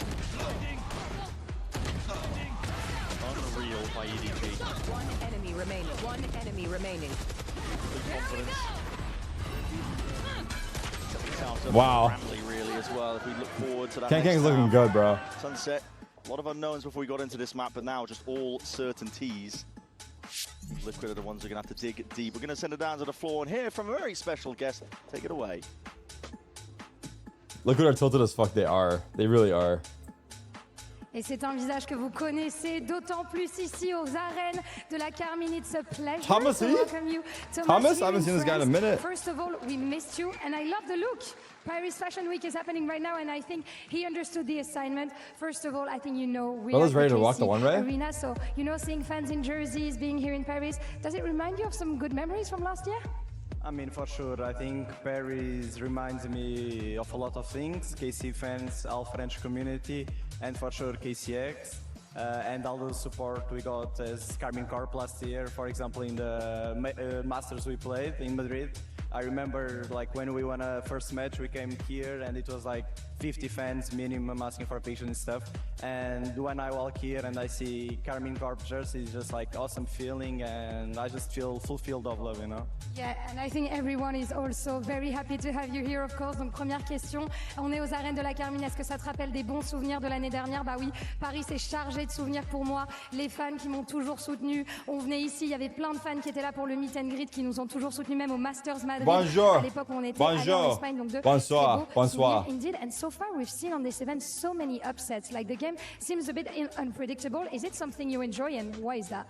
Unreal by EDG. One enemy remaining. One enemy remaining. Good confidence. Wow. Really as well. If we look forward to that Kang's next looking half. good, bro. Sunset. A lot of unknowns before we got into this map, but now just all certainties. Liquid are the ones who are going to have to dig deep. We're going to send it down to the floor and hear from a very special guest. Take it away. Liquid are tilted as fuck, they are. They really are. Et c'est un visage que vous connaissez d'autant plus ici aux arènes de la Carmine. It's a pleasure Thomas, to he? welcome you. Thomas? I haven't here seen this guy in a France. minute. First of all, we missed you, and I love the look. Paris Fashion Week is happening right now, and I think he understood the assignment. First of all, I think you know we Bella's are ready the to walk the KC one way? arena, so you know, seeing fans in jerseys, being here in Paris, does it remind you of some good memories from last year? I mean, for sure. I think Paris reminds me of a lot of things. KC fans, all French community, and for sure KCX. And all the support we got as Carmine Corp last year, for example, in the Masters we played in Madrid. I remember like when we won a first match, we came here and it was like 50 fans minimum asking for pictures and stuff. And when I walk here and I see Carmine Corp jersey, it's just like awesome feeling, and I just feel fulfilled of love, you know? Yeah, and I think everyone is also very happy to have you here, of course. Donc première question, on est aux arènes de la Carmine. Est-ce que ça te rappelle des bons souvenirs de l'année dernière? Bah oui, Paris est chargé de souvenirs pour moi. Les fans qui m'ont toujours soutenu. On venait ici, il y avait plein de fans qui étaient là pour le meet and greet, qui nous ont toujours soutenus, même au Masters Madrid. Bonjour. À l'époque où on était allés en Espagne. Donc de Bonsoir. très beaux Bonsoir. souvenirs, indeed. And so far, we've seen on this event so many upsets. Like the game seems a bit unpredictable. Is it something you enjoy, and why is that?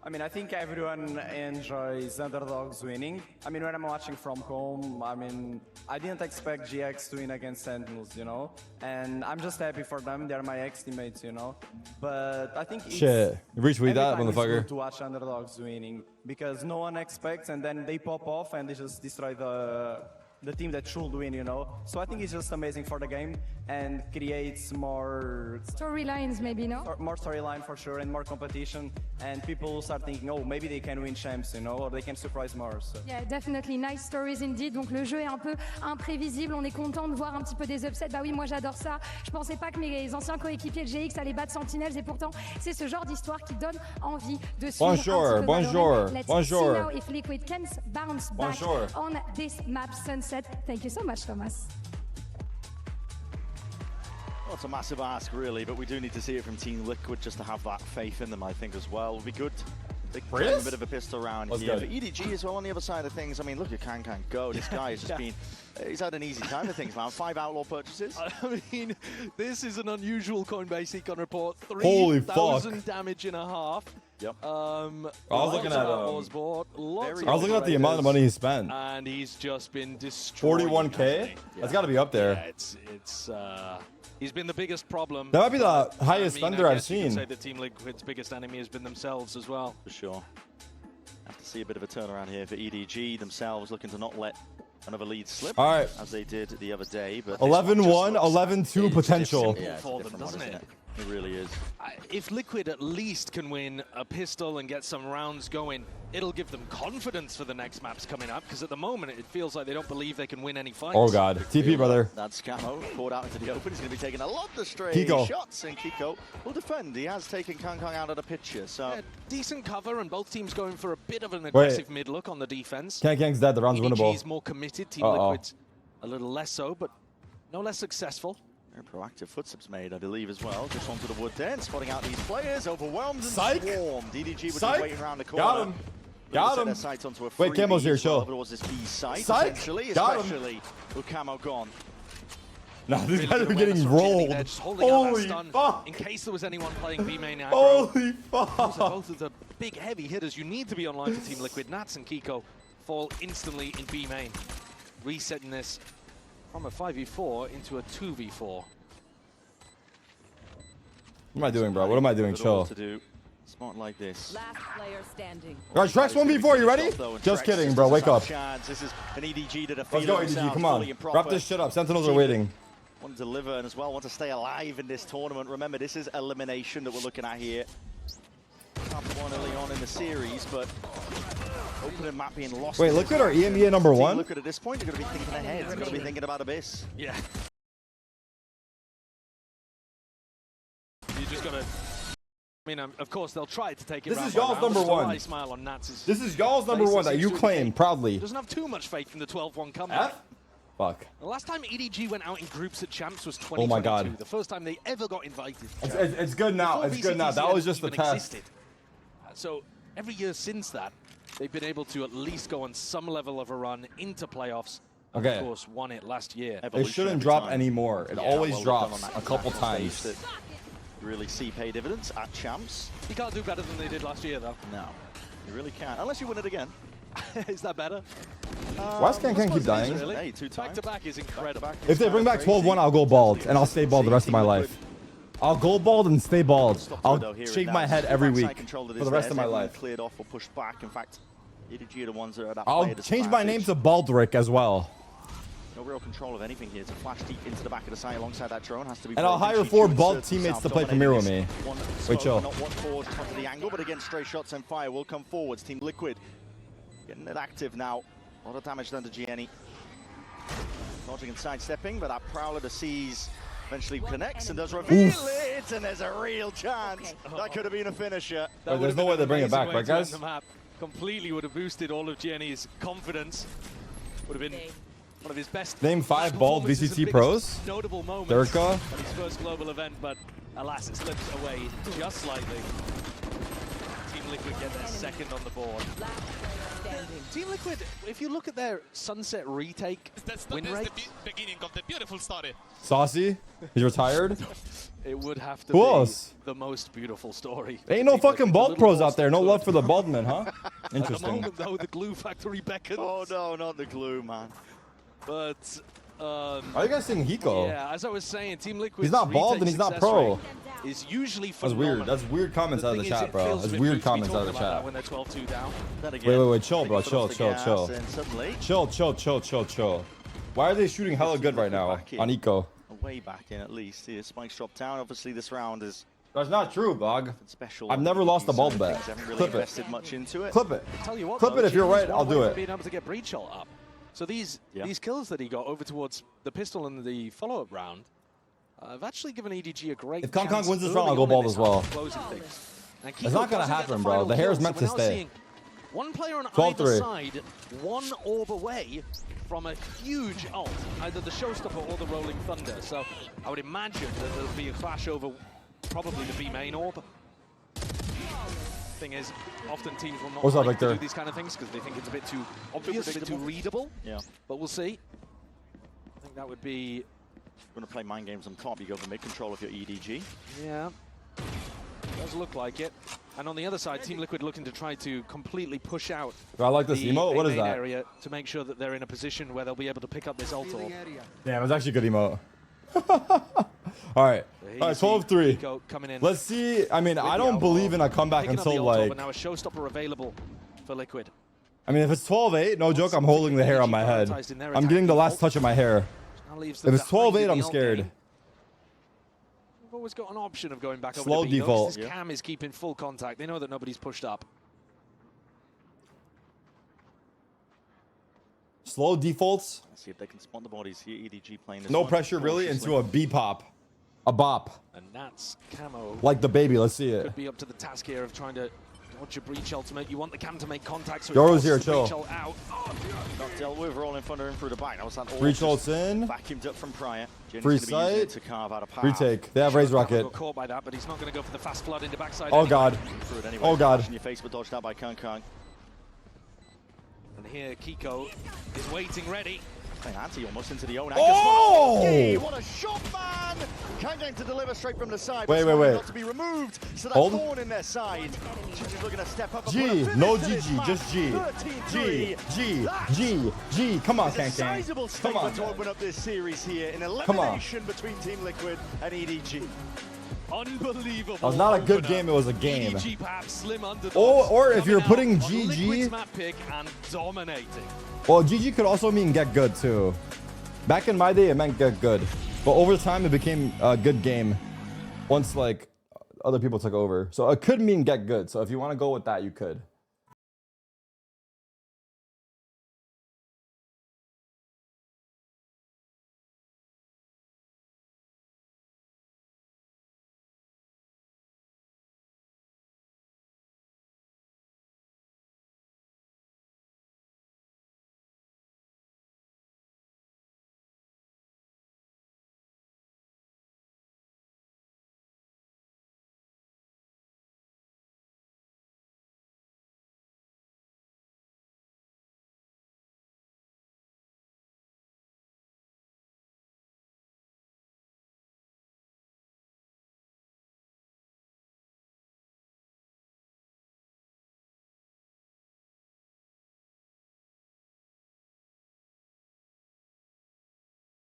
I mean, I think everyone enjoys underdogs winning. I mean, when I'm watching from home, I mean, I didn't expect GX to win against Sentinels, you know? And I'm just happy for them. They're my ex-teammates, you know? But I think it's... Shit. You reach with that, every time it's motherfucker. good to watch underdogs winning because no one expects and then they pop off and they just destroy the team that should win, you know? So I think it's just amazing for the game and creates more... Storylines, maybe, no? More storyline for sure and more competition, and people start thinking, oh, maybe they can win champs, you know, or they can surprise more. So. Yeah, definitely. Nice stories indeed. Donc le jeu est un peu imprévisible. On est content de voir un petit peu des upsets. Bah oui, moi j'adore ça. Je pensais pas que mes anciens coéquipiers de GX allaient battre Sentinels et pourtant c'est ce genre d'histoire qui donne envie de suivre. Bonjour, bonjour, Let's bonjour. see now if Liquid can bounce back Bonjour. on this map Sunset. Thank you so much, Thomas. Well, it's a massive ask, really, but we do need to see it from Team Liquid just to have that faith in them, I think, as well. Would be good. They play a bit of a pistol round here. But EDG as well on the other side of things. I mean, look at Can go. This guy has just been... He's had an easy time of things, man. 5 outlaw purchases. I mean, this is an unusual Coinbase Econ report. Holy fuck. 3,000 damage in a half. Yep. I was looking at I was looking at the amount of money he spent. And he's just been destroyed. 41K? That's got to be up there. Yeah, he's been the biggest problem. That might be the highest spender I've You seen. could say that Team Liquid's biggest enemy has been themselves as well. For sure. Have to see a bit of a turnaround here for EDG themselves, looking to not let another lead slip. All right. As they did the other day. But 11-1, 11-2 potential. Yeah, for them, doesn't it? It really is. If Liquid at least can win a pistol and get some rounds going, it'll give them confidence for the next maps coming up, because at the moment it feels like they don't believe they can win any fights. Oh god, TP brother. That's Camo poured out into the open. He's going to be taking a lot of stray Kiko. shots, and Kiko will defend. He has taken Kang out of the picture, so... Yeah, decent cover, and both teams going for a bit of an aggressive mid-look on the defense. Kang's dead, the round's winnable. EDG's more committed, Team Liquid's a little less so, but no less successful. Very proactive footsteps made, I believe, as well. Just onto the wood then, spotting out these players, overwhelmed and swarmed. DDG was just waiting around the corner. Got him. Got him. Their sights onto a Wait, Camo's here, chill. Towards this B site, Psych. essentially, Got especially with Camo gone. Nah, these guys are getting rolled. Holy fuck. In case there was anyone playing B main aggro. Holy fuck. Those are both of the big heavy hitters you need to be online for Team Liquid. Nats and Kiko fall instantly in B main. Resetting this from a 5v4 into a 2v4. What am I doing, bro? What am I doing? Chill. To do smart like this. Last player standing. Guys, Trex 1v4, you ready? Just kidding, bro. Wake up. This is an EDG to Let's go, EDG. Come on. Wrap this shit up. Sentinels are waiting. Want to deliver and as well want to stay alive in this tournament. Remember, this is elimination that we're looking at here. Top one early on in the series, but opening map being lost. Wait, Liquid or EMEA number one? Liquid at this point, you're going to be thinking ahead. You're going to be thinking about Abyss. Yeah. You just got to... I mean, of course, they'll try to take it. This is y'all's number one. Smile on Nats' This is y'all's number one that you claim proudly. Doesn't have too much faith in the 12-1 comeback. F? Fuck. The last time EDG went out in groups at Champs was 2022. Oh my god. The first time they ever got invited. It's good now. It's good now. That was just the test. Existed. So every year since that, they've been able to at least go on some level of a run into playoffs. Okay. Of course, won it last year. It shouldn't drop anymore. It always drops a couple times. You really see pay dividends at Champs. You can't do better than they did last year, though. No, you really can't. Unless you win it again. Is that better? Why does Can keep dying? Really? Hey, 2 times. Back-to-back is incredible. If they bring back 12-1, I'll go bald, and I'll stay bald the rest of my life. I'll go bald and stay bald. I'll shave my head every week for the rest of my life. Cleared off or pushed back. In fact, EDG are the ones that are at that I'll change my name to Baldrick as well. No real control of anything here. To flash deep into the back of the side alongside that drone has to be. And I'll hire 4 bald teammates to play Premier with me. Wait, chill. Not one forward onto the angle, but again, stray shots and fire will come forwards. Team Liquid getting it active now. A lot of damage done to Gianni. Dodging and sidestepping, but that Prowler to Seas eventually connects and does reveal it, and there's a real chance. That could have been a finisher. Wait, there's no way they bring it back, right, guys? Completely would have boosted all of Gianni's confidence. Would have been one of his best. Name 5 bald VCT pros. Notable moments Durka. at his first global event, but alas, it slips away just slightly. Team Liquid get their second on the board. Team Liquid, if you look at their Sunset retake win rate, the beginning of the beautiful story. Saucy? He's retired? it would have to Who be else? the most beautiful story. Ain't no Team fucking Liquid, bald the little pros out there. No Boston love for the bald men, huh? At the Interesting. moment, though, the glue factory beckons. Oh no, not the glue, man. But Why are you guys saying Hiko? yeah, as I was saying, Team Liquid. He's not bald and he's not pro. Is usually That's phenomenal. weird. That's weird comments out of the thing is, chat, it bro. feels a That's bit weird rude to be comments out of the talking about that chat. when they're 12-2 down. Then again, Wait, chill, bro. put Chill, off the chill, gas chill. and suddenly, Chill. Why are they shooting hella good right now on Eco? way back in at least. Here, Spike's dropped down. Obviously, this round is That's not true, Bog. special. I've never lost a These bald side bet. things haven't really Clip it. invested much into it. Clip it. Tell you what, Clip though, it if you're Jimmy's right. one I'll do way of it. Being able to get breach ult up. So these kills that he got over towards the pistol in the follow-up round have actually given EDG a great If Kong chance wins this early round, I'll go on in bald this as well. half, closing things. And It's Kiko not gonna doesn't get happen, the bro. final The hair is kill, meant so to we're now stay. seeing one player on 12-3. either side, one orb away from a huge ult, either the Showstopper or the Rolling Thunder. So I would imagine that there'll be a clash over probably the B main orb. Thing is, often teams will not What's up, like to Victor? do these kind of things because they think it's a bit too obvious, a bit too readable. Yeah. But we'll see. I think that would be... Going to play mind games on top, you go for mid-control of your EDG. Yeah. Does look like it. And on the other side, Team Liquid looking to try to completely push out I like this the emote. What is main that? area to make sure that they're in a position where they'll be able to pick up this ult orb. Damn, it's actually a good emote. All right. All right, 12-3. Coming in. Let's see. I mean, I don't believe in a comeback Picking up the until ult orb, like... and now a Showstopper available for Liquid. I mean, if it's 12-8, no joke, I'm holding the hair on my head. I'm getting the last touch of my hair. Now leaves If them it's behind in 12-8, the I'm ult scared. game. We've always got an option of going back Slow over to B. default. Notice this cam is keeping full contact. They know that nobody's pushed up. Slow defaults. Let's see if they can spot the bodies here. EDG playing this No one pressure really cautiously. into a B-pop. A bop. And that's Camo. Like the baby. Let's see it. Could be up to the task here of trying to dodge a breach ultimate. You want the cam to make contact, so Yoru's he here, forces the breach chill. ult out. Not dealt with, rolling thunder in through the back. That was that all Breach just ults in. vacuumed up from prior. Jenny's Free gonna be using it sight. to carve out a path. Retake. They have Raise Rocket. Got caught by that, but he's not going to go for the fast flood into backside. Oh anyway. god. Through it anyway. Oh god. In your face, but dodged out by Kung. And here Kiko is waiting ready. Playing anti almost into the own Oh! angle. What a shot, man! Kang to deliver straight from the side. Wait, but wait. Not to be removed. So that's Hold. thorn in their side. She's just looking to step up. And G. put a finish No to this GG. match. Just G. 13-3. G. Come on, It's a Kang. sizable Come on. statement to open up this series here. An Come on. elimination between Team Liquid and EDG. Unbelievable. That was not a good opener. game. It was a game. EDG perhaps slim underdogs. Or if coming you're out putting on GG Liquid's map pick and dominating. Well, GG could also mean get good too. Back in my day, it meant get good. But over time, it became a good game once like other people took over. So it could mean get good. So if you want to go with that, you could.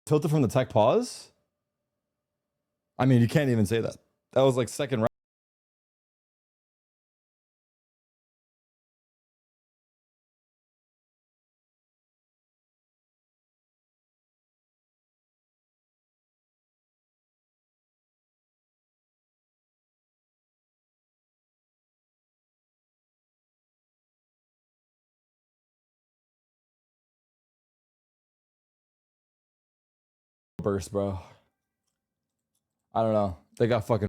Tilted from the tech pause? I mean, you can't even say that. That was like second round. Burst, bro. I don't know. They got fucking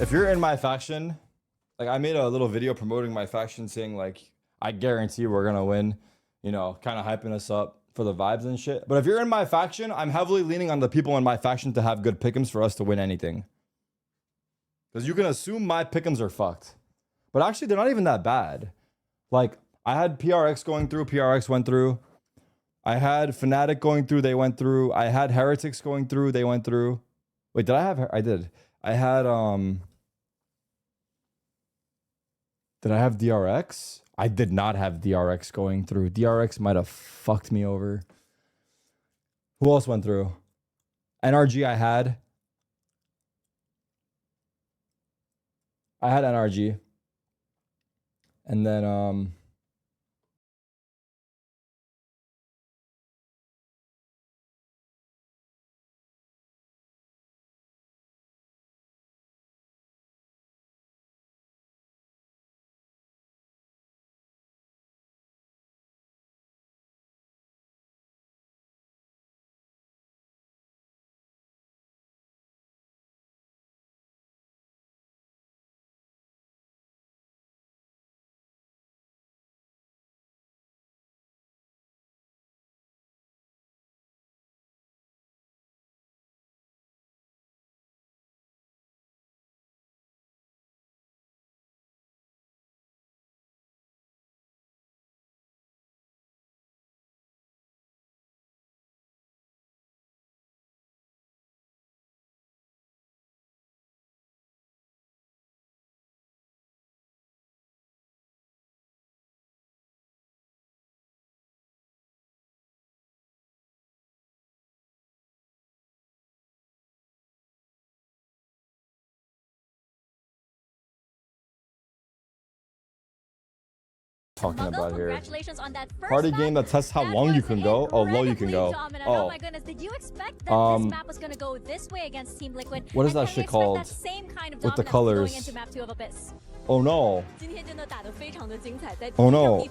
if you're in my faction, like I made a little video promoting my faction saying like, I guarantee we're gonna win, you know, kind of hyping us up for the vibes and shit. But if you're in my faction, I'm heavily leaning on the people in my faction to have good pick'ems for us to win anything. Because you can assume my pick'ems are fucked. But actually, they're not even that bad. Like, I had PRX going through, PRX went through. I had Fnatic going through, they went through. I had Heretics going through, they went through. Wait, did I have... I did. I had... Did I have DRX? I did not have DRX going through. DRX might have fucked me over. Who else went through? NRG I had. I had NRG. And then talking about here. Congratulations on that first Party map. game that tests how long you can go, or low you can go. Dominant. Oh my goodness, did you expect that this map was going to go this way against Team Liquid? What is that shit called? That same kind of with the going colors? into map 2 of Abyss? Oh no. Oh no.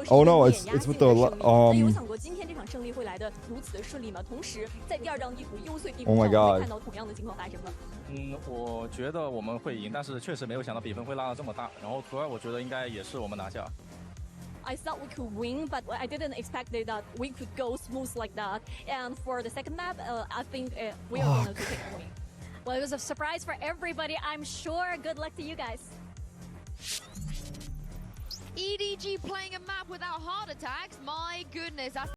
Oh no, it's with the Oh my god. 我觉得我们会赢，但是确实没有想到比分会拉得这么大。然后图二，我觉得应该也是我们拿下。I thought we could win, but I didn't expect that we could go smooth like that. And for the second map, I think we are going to take a win. Well, it was a surprise for everybody, I'm sure. Good luck to you guys. EDG playing a map without heart attacks. My goodness, that's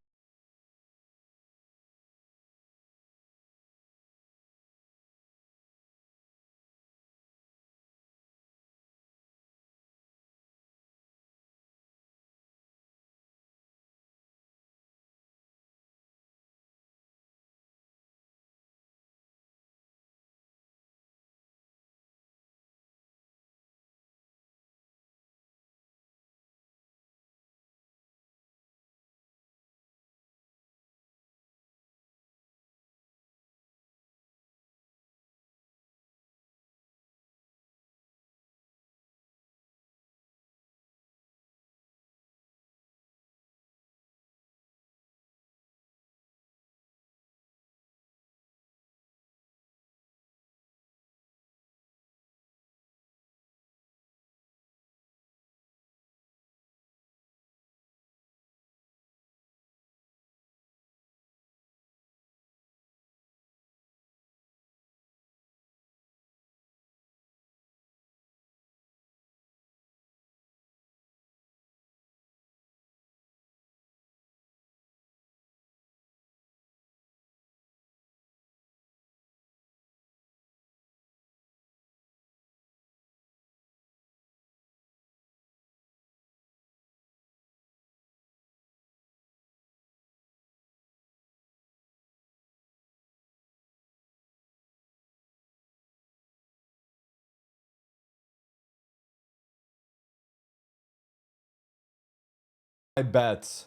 I bet.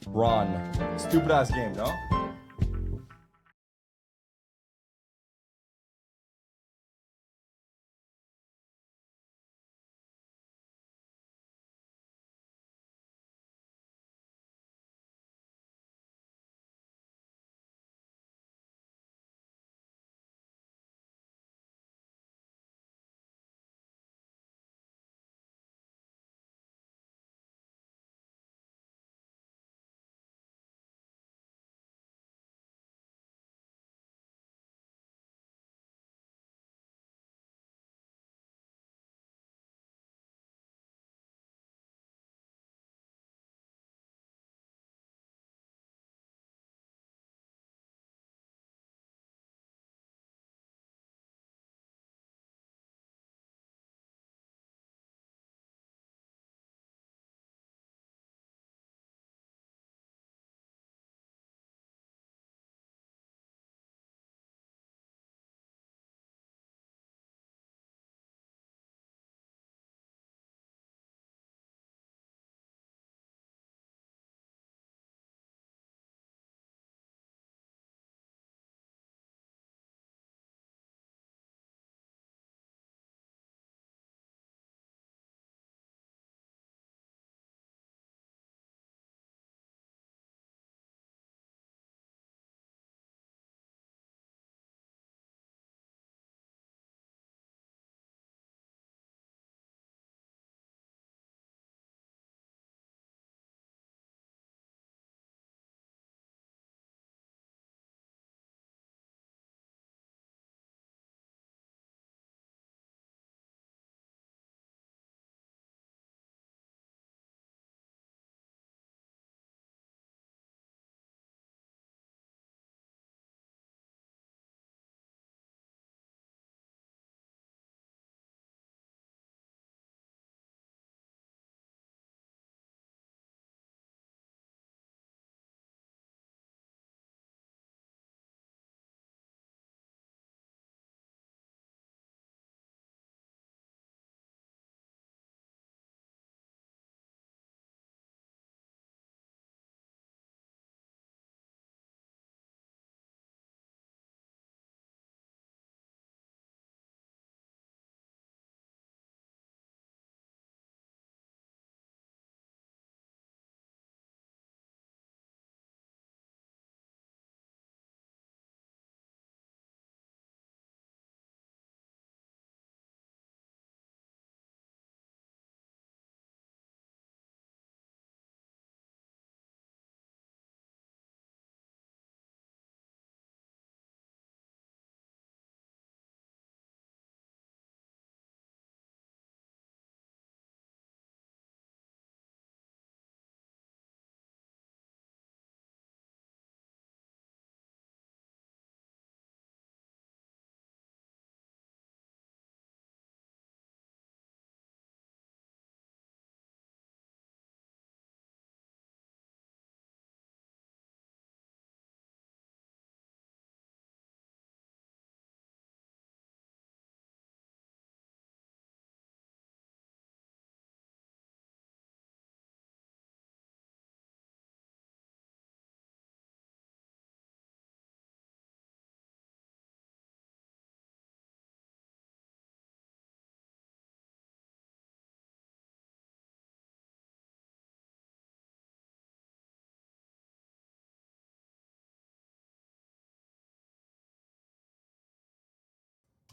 Ron. Stupid ass game, no?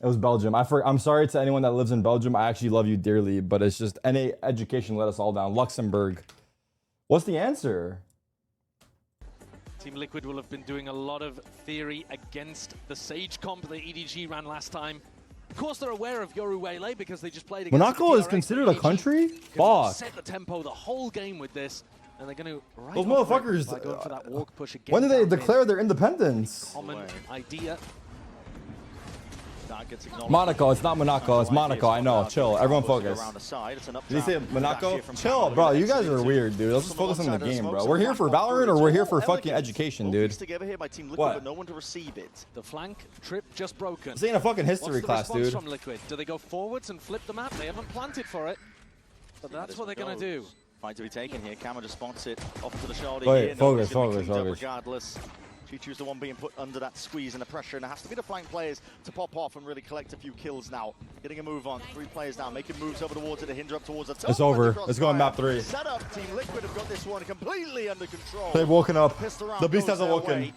It was Belgium. I'm sorry to anyone that lives in Belgium. I actually love you dearly, but it's just NA education let us all down. Luxembourg. What's the answer? Team Liquid will have been doing a lot of theory against the Sage comp that EDG ran last time. Of course, they're aware of Yoru Wele because they just played against Monaco is considered a country? Fuck. Set the tempo the whole game with this, and they're going to Those motherfuckers. by going for that walk push again. When did they declare their independence? Common idea. Monaco. It's not Monaco. It's Monaco. I know. Chill. Everyone focus. Did he say Monaco? Chill, bro. You guys are weird, dude. Let's just focus on the game, bro. We're here for Valorant or we're here for fucking education, dude. What? The flank trip just broken. This ain't a fucking history class, dude. From Liquid? Do they go forwards and flip the map? They haven't planted for it, but that's what they're gonna do. Fight to be taken here. Camo just spots it off to the shoulder. Wait, focus. Regardless. Chichu's the one being put under that squeeze and the pressure, and it has to be the flank players to pop off and really collect a few kills now. Getting a move on, 3 players down, making moves over towards it to hinder up towards the top. It's over. Let's go on map 3. Set up. Team Liquid have got this one completely under control. They've woken up. The beast hasn't woken.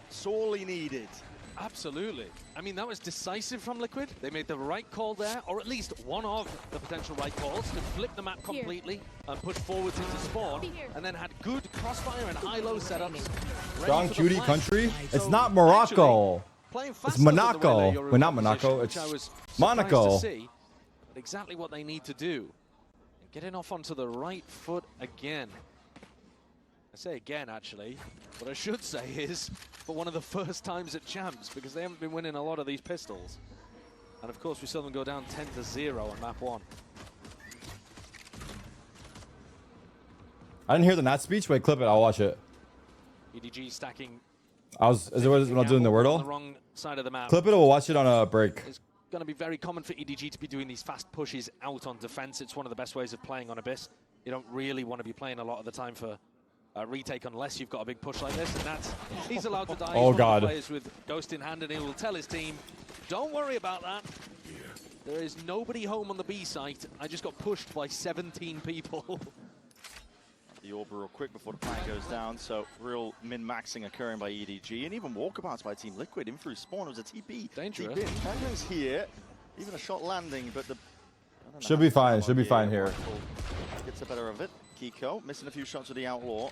Sorely needed. Absolutely. I mean, that was decisive from Liquid. They made the right call there, or at least one of the potential right calls, to flip the map completely and push forwards into spawn, and then had good crossfire and high-low setups. Strong cutie country? It's not Morocco. It's Monaco. Well, not Monaco. It's Monaco. But exactly what they need to do. And getting off onto the right foot again. I say again, actually. What I should say is, for one of the first times at Champs, because they haven't been winning a lot of these pistols. And of course, we saw them go down 10-0 on map 1. I didn't hear the Nat speech. Wait, clip it. I'll watch it. EDG stacking. Is it what I'm doing the Wordle? On the wrong side of the map. Clip it or we'll watch it on a break. It's going to be very common for EDG to be doing these fast pushes out on defense. It's one of the best ways of playing on Abyss. You don't really want to be playing a lot of the time for retake unless you've got a big push like this, and he's allowed to die. Oh God! Players with Ghost in hand, and he will tell his team, "Don't worry about that. There is nobody home on the B site. I just got pushed by 17 people." The orb real quick before the plan goes down, so real min-maxing occurring by EDG, and even walkabouts by Team Liquid in through spawn. It was a TP. Dangerous. Tango's here, even a shot landing, but the should be fine. Should be fine here. Gets the better of it. Kiko missing a few shots with the Outlaw.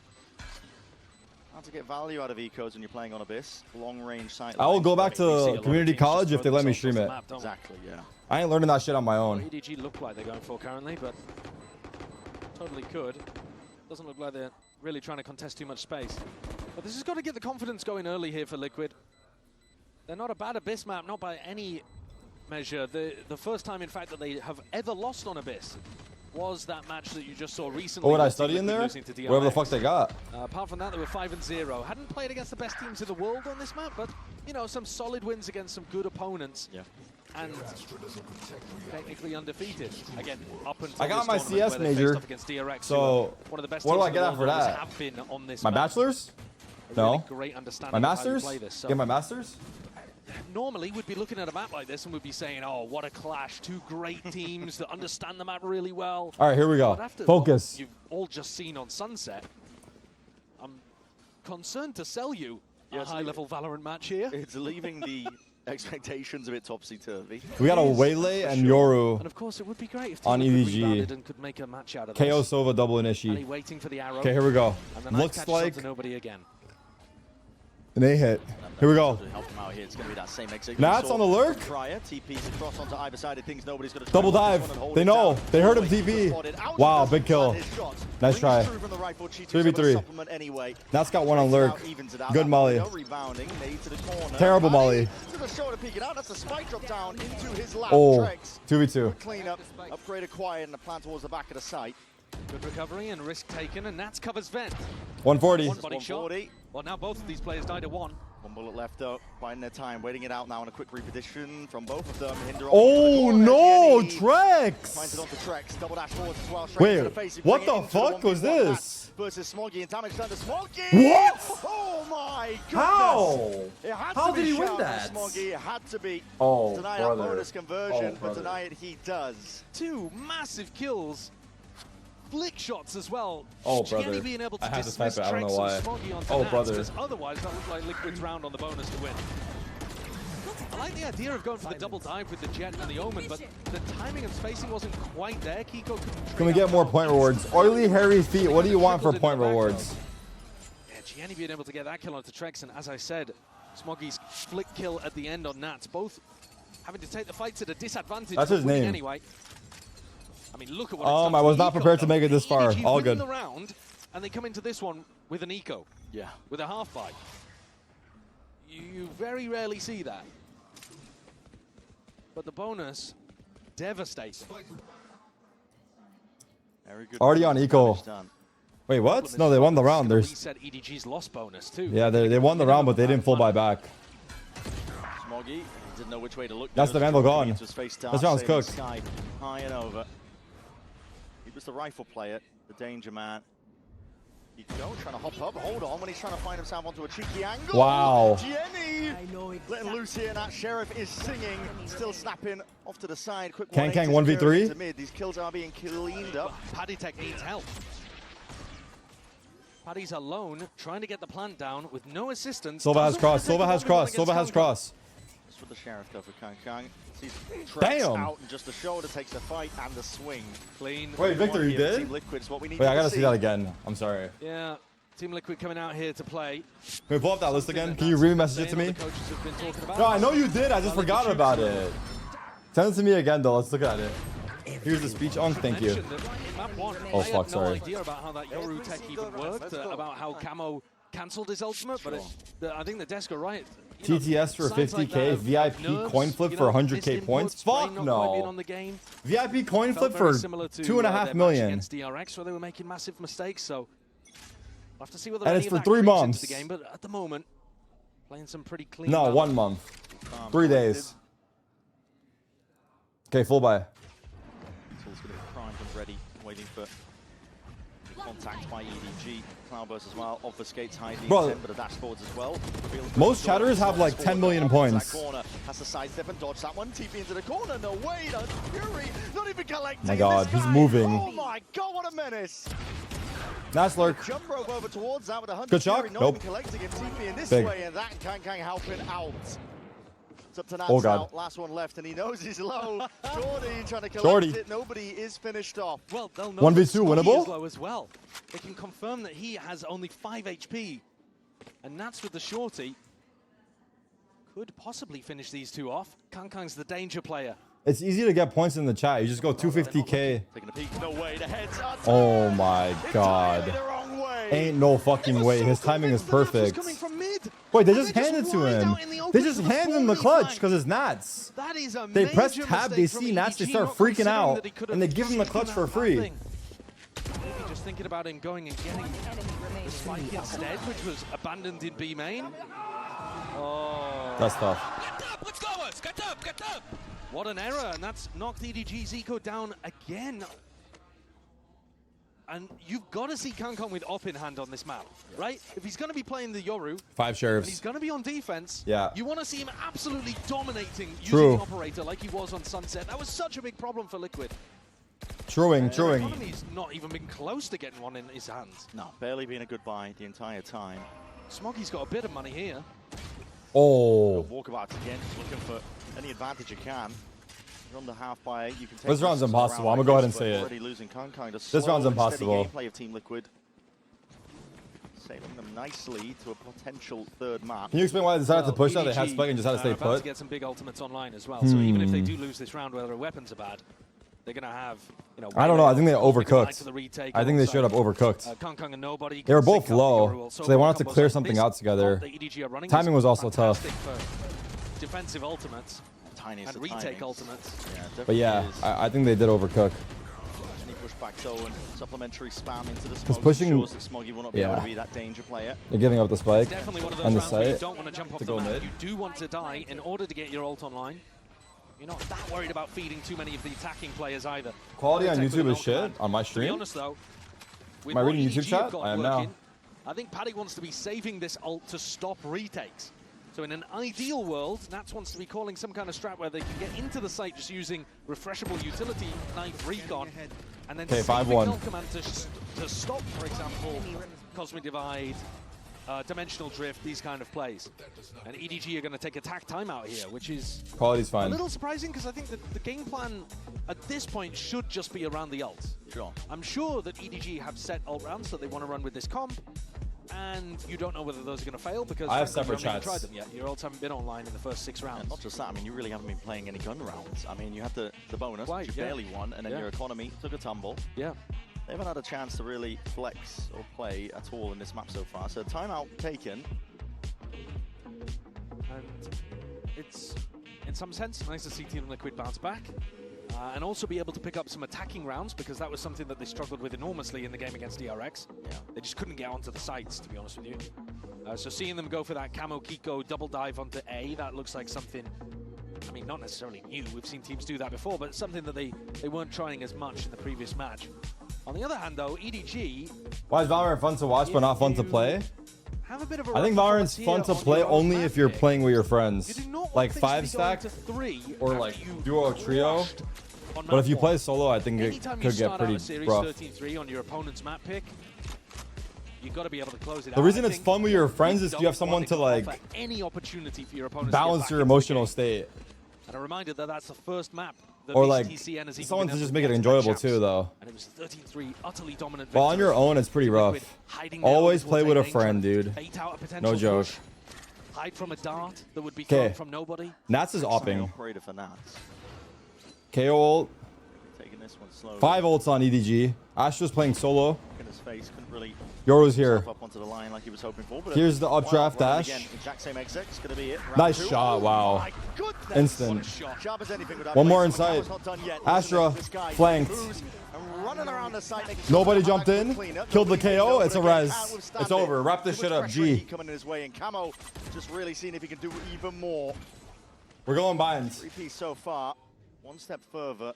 How to get value out of ecos when you're playing on Abyss. Long range sight. I will go back to community college if they let me stream it. Exactly, yeah. I ain't learning that shit on my own. EDG look like they're going for currently, but totally could. Doesn't look like they're really trying to contest too much space. But this has got to get the confidence going early here for Liquid. They're not a bad Abyss map, not by any measure. The first time, in fact, that they have ever lost on Abyss was that match that you just saw recently. What would I study in there? Whatever the fuck they got. Apart from that, they were 5-0. Hadn't played against the best teams in the world on this map, but, you know, some solid wins against some good opponents. Yeah. And technically undefeated. Again, up until I got my CS major, so one of the best what do I teams get in the after world that? have been on this My map. bachelor's? Really No. great understanding My of how you master's? play this, so Get my master's? normally we'd be looking at a map like this and we'd be saying, oh, what a clash. 2 great teams that understand the map really well. All right, here we go. But after Focus. what you've all just seen on Sunset, I'm concerned to sell you a high-level Valorant match here. It's leaving the expectations a bit topsy-turvy. We got a Waylay and Yoru And of course, it would be great if on Team Liquid EDG. rebounded and could make a match out of KO this. Sova double And initi. he waiting for the arrow. Okay, here we go. And the knife Looks catches like onto nobody again. an A hit. Here we go. Help him out here. It's going to be that same exit. Nats on the lurk. Prior, TP's across onto either side of things. Nobody's going to Double dive. They know. They heard him TP. Wow, big kill. Nice try. 3v3. Anyway. Nats got one on lurk. Good molly. Terrible molly. Oh, 2v2. Clean up, upgrade acquired, and a plan towards the back of the site. Good recovery and risk taken, and Nats covers vent. 140. One body shot. Well, now both of these players died at 1. One bullet left up, biding their time, waiting it out now, and a quick repetition from both of them. Hinder Oh no, Trex! Finds it onto Trex, double dash forwards as well. Wait, what the fuck was this? Versus Smoggy, and damage done to Smoggy! What? Oh my goodness! How? It had How to be did he win shout that? from Smoggy, it had to be. Oh, deny brother. that bonus conversion, Oh, but deny it he does. 2 massive kills. Flick shots as well. Oh, Gianni brother. being able to I had to dismiss type it, I don't Trex know and why. Smoggy onto Oh, Nats, brother. because otherwise that looked like Liquid's round on the bonus to win. I like the idea of going for the double dive with the Jet and the Omen, but the timing and spacing wasn't quite there. Kiko Can we get more point rewards? Oily, hairy feet. What do you want for point rewards? Yeah, Gianni being able to get that kill onto Trex, and as I said, Smoggy's flick kill at the end on Nats, both having to take the fights at a disadvantage. That's his name. Anyway. I mean, look at what I was not prepared to make it this far. EDG All win good. the round, and they come into this one with an eco. Yeah. With a half buy. You very rarely see that. But the bonus, devastating. Very good. Already on eco. Wait, what? No, they won the round. There's reset EDG's loss bonus too. Yeah, they won the round, but they didn't full buy back. Smoggy didn't know which way to look. That's the Vandal gone. This round's cooked. Sky, high and over. He was the rifle player, the danger man. Kiko trying to hop up, hold on when he's trying to find himself onto a cheeky angle. Wow. Jenny letting loose here, and that Sheriff is singing, still snapping off to the side. Quick Kang 1v3. 1v3. These kills are being cleaned up. Paddy Tech needs help. Paddy's alone, trying to get the plant down with no assistance. Silva has cross. Silva has cross. Silva has cross. That's what the Sheriff does with Kang. Sees Damn. out and just the shoulder takes the fight and the swing. Clean. Wait, Victor, you did? Team Liquid's what we need Wait, I to gotta see that again. I'm sorry. Yeah, Team Liquid coming out here to play. Can we pull up that list again? Can you re-message it to me? No, I know you did. I just forgot about it. Send it to me again, though. Let's look at it. Here's the speech on. Thank you. Oh, fuck, sorry. I had no idea about how that Yoru tech even worked, about how Camo cancelled his ultimate, but I think the desk are right. TTS for 50k, VIP coin flip for 100k points? Fuck no. VIP coin flip for 2.5 million. Against DRX, where they were making massive mistakes, so we'll have to see whether and any it's of for that 3 creeps months. into the game, but at the moment, playing some pretty clean. No, 1 month. 3 days. Okay, full buy. Tool's going to be primed and ready, waiting for contact by EDG. Cloudburst as well, obfuscates hiding Bro, but a dash forwards as well. most chatterers have like 10 million points. Corner has to sidestep and dodge that one. TP into the corner. No way. Fury not even collecting. My God, he's moving. Oh my God, what a menace. Nice lurk. Jump rope over towards that with 100. Good shot. Fury not Nope. even collecting him. TP in this Big. way, and that Kang helping out. It's up to Nats Oh, God. now. Last one left, and he knows he's low. Jordy trying to collect Shorty. it. Nobody is finished off. Well, they'll know 1v2 that Smoggy winnable? is low as well. They can confirm that he has only 5 HP, and Nats with the shorty could possibly finish these two off. Kang's the danger player. It's easy to get points in the chat. You just go 250k. Taking a peek. No way. The heads are Oh my God. the wrong way. Ain't no fucking way. His timing is perfect. Coming from mid. Wait, they just handed it to him. They just hand him the clutch because it's Nats. That is a They press major tab, they mistake see from Nats, they EDG, start not freaking considering out, that he could and they have give him the taken clutch for that free. thing. Maybe just thinking about him going and getting the spike instead, which was abandoned in B main. Oh. That's tough. Let's go, us. Get up, get up. What an error, and that's knocked EDG's eco down again. And you've got to see Kang with op in hand on this map, right? If he's going to be playing the Yoru, 5 and sheriffs. he's going to be on defense, Yeah. you want to see him absolutely dominating True. using Operator like he was on Sunset. That was such a big problem for Liquid. Truing. Economy's not even been close to getting one in his hands. No, barely been a good buy the entire time. Smoggy's got a bit of money here. Oh. Walkabouts again, just looking for any advantage you can. You're on the half by 8. You can take This round's risks impossible. around I'm gonna go like ahead and this, say but it. already losing Kang. This round's impossible. Gameplay of Team Liquid. Sailing them nicely to a potential third map. Can you explain why they decided to push that? They had EDG spike and just had to stay about put? to get some big ultimates online as well. So even if they do lose this round, where their weapons are bad, they're going to have, you know. I don't know. I think they overcooked. The retake I think they also. straight up overcooked. Kang and Nobody. They were can both sync up low, the Yoru so they wanted to combos clear like something this. out together. The EDG are running Timing was also tough. fantastic for defensive ultimates Tiniest and of retake timings. ultimates. Yeah, But yeah, is. I think they did overcook. Any pushback though and supplementary spam into the Because smoke pushing- ensures that Smoggy will not be able yeah. to be that danger player. They're giving up the spike Definitely one of those and the rounds where you site don't want to jump off to the go map. mid. You do want to die in order to get your ult online. You're not that worried about feeding too many of the attacking players either. Quality on Take with YouTube an is ult shit command. on my To be stream. honest though, with Am I what reading YouTube EDG have chat? got I am now. working, I think Paddy wants to be saving this ult to stop retakes. So in an ideal world, Nats wants to be calling some kind of strat where they can get into the site just using refreshable utility, knife, recon, and then Okay, saving 5-1. ult command to stop, for example, Cosmic Divide, dimensional drift, these kind of plays. And EDG are going to take attack timeout here, which is Quality's fine. a little surprising because I think that the game plan at this point should just be around the ults. Sure. I'm sure that EDG have set ult rounds that they want to run with this comp, and you don't know whether those are going to fail because I have frankly, separate you haven't chats. tried them yet. Your ults haven't been online in the first 6 rounds. And not just that, I mean, you really haven't been playing any gun rounds. I mean, you had the bonus, Quite, which you yeah. barely won, and then Yeah. your economy took a tumble. Yeah. They haven't had a chance to really flex or play at all in this map so far. So timeout taken. And it's, in some sense, nice to see Team Liquid bounce back. And also be able to pick up some attacking rounds, because that was something that they struggled with enormously in the game against DRX. Yeah. They just couldn't get onto the sites, to be honest with you. So seeing them go for that Camo Kiko double dive onto A, that looks like something, I mean, not necessarily new. We've seen teams do that before, but something that they weren't trying as much in the previous match. On the other hand, though, EDG... Why is Valorant fun to watch but not fun to play? Have a bit of a I think Valorant's fun to play only if you're playing with your friends. Like 5-stack or like duo or trio. But if you play solo, I think it could get pretty rough. 13-3 on your opponent's map pick, you've got to be able to close it out. The reason it's fun with your friends is you have someone to like any opportunity for your opponents balance your emotional state. And a reminder that that's the first map that Or like VCTCN has even someone been to able just to make get it to enjoyable matchups. too, though. And it was 13-3, utterly dominant. Well, on your own, it's pretty rough. Always play with a friend, dude. No joke. Hide from a dart that would be thrown Okay. from nobody. Nats is opping. Operator for Nats. KO ult. Taking this one slowly. 5 ults on EDG. Astra's playing solo. Look at his face, couldn't really Yoru's here. step up onto the line like he was hoping for. But Here's the updraft dash. Again, exact same exit. It's going to be it. Round Nice 2. shot, Oh wow. my goodness. Instant. Sharp as anything with that One more placement. inside. Camo's not done yet. Astra This guy flanked. moves and running around the site, making sure Nobody that jumped back in. clean up. Killed the Nobody KO. can It's a go, but res. can't withstand It's it. over. Wrap this Too shit much up. pressure G. coming in his way, and Camo just really seeing if he can do even more. We're going binds. 3-piece so far. One step further.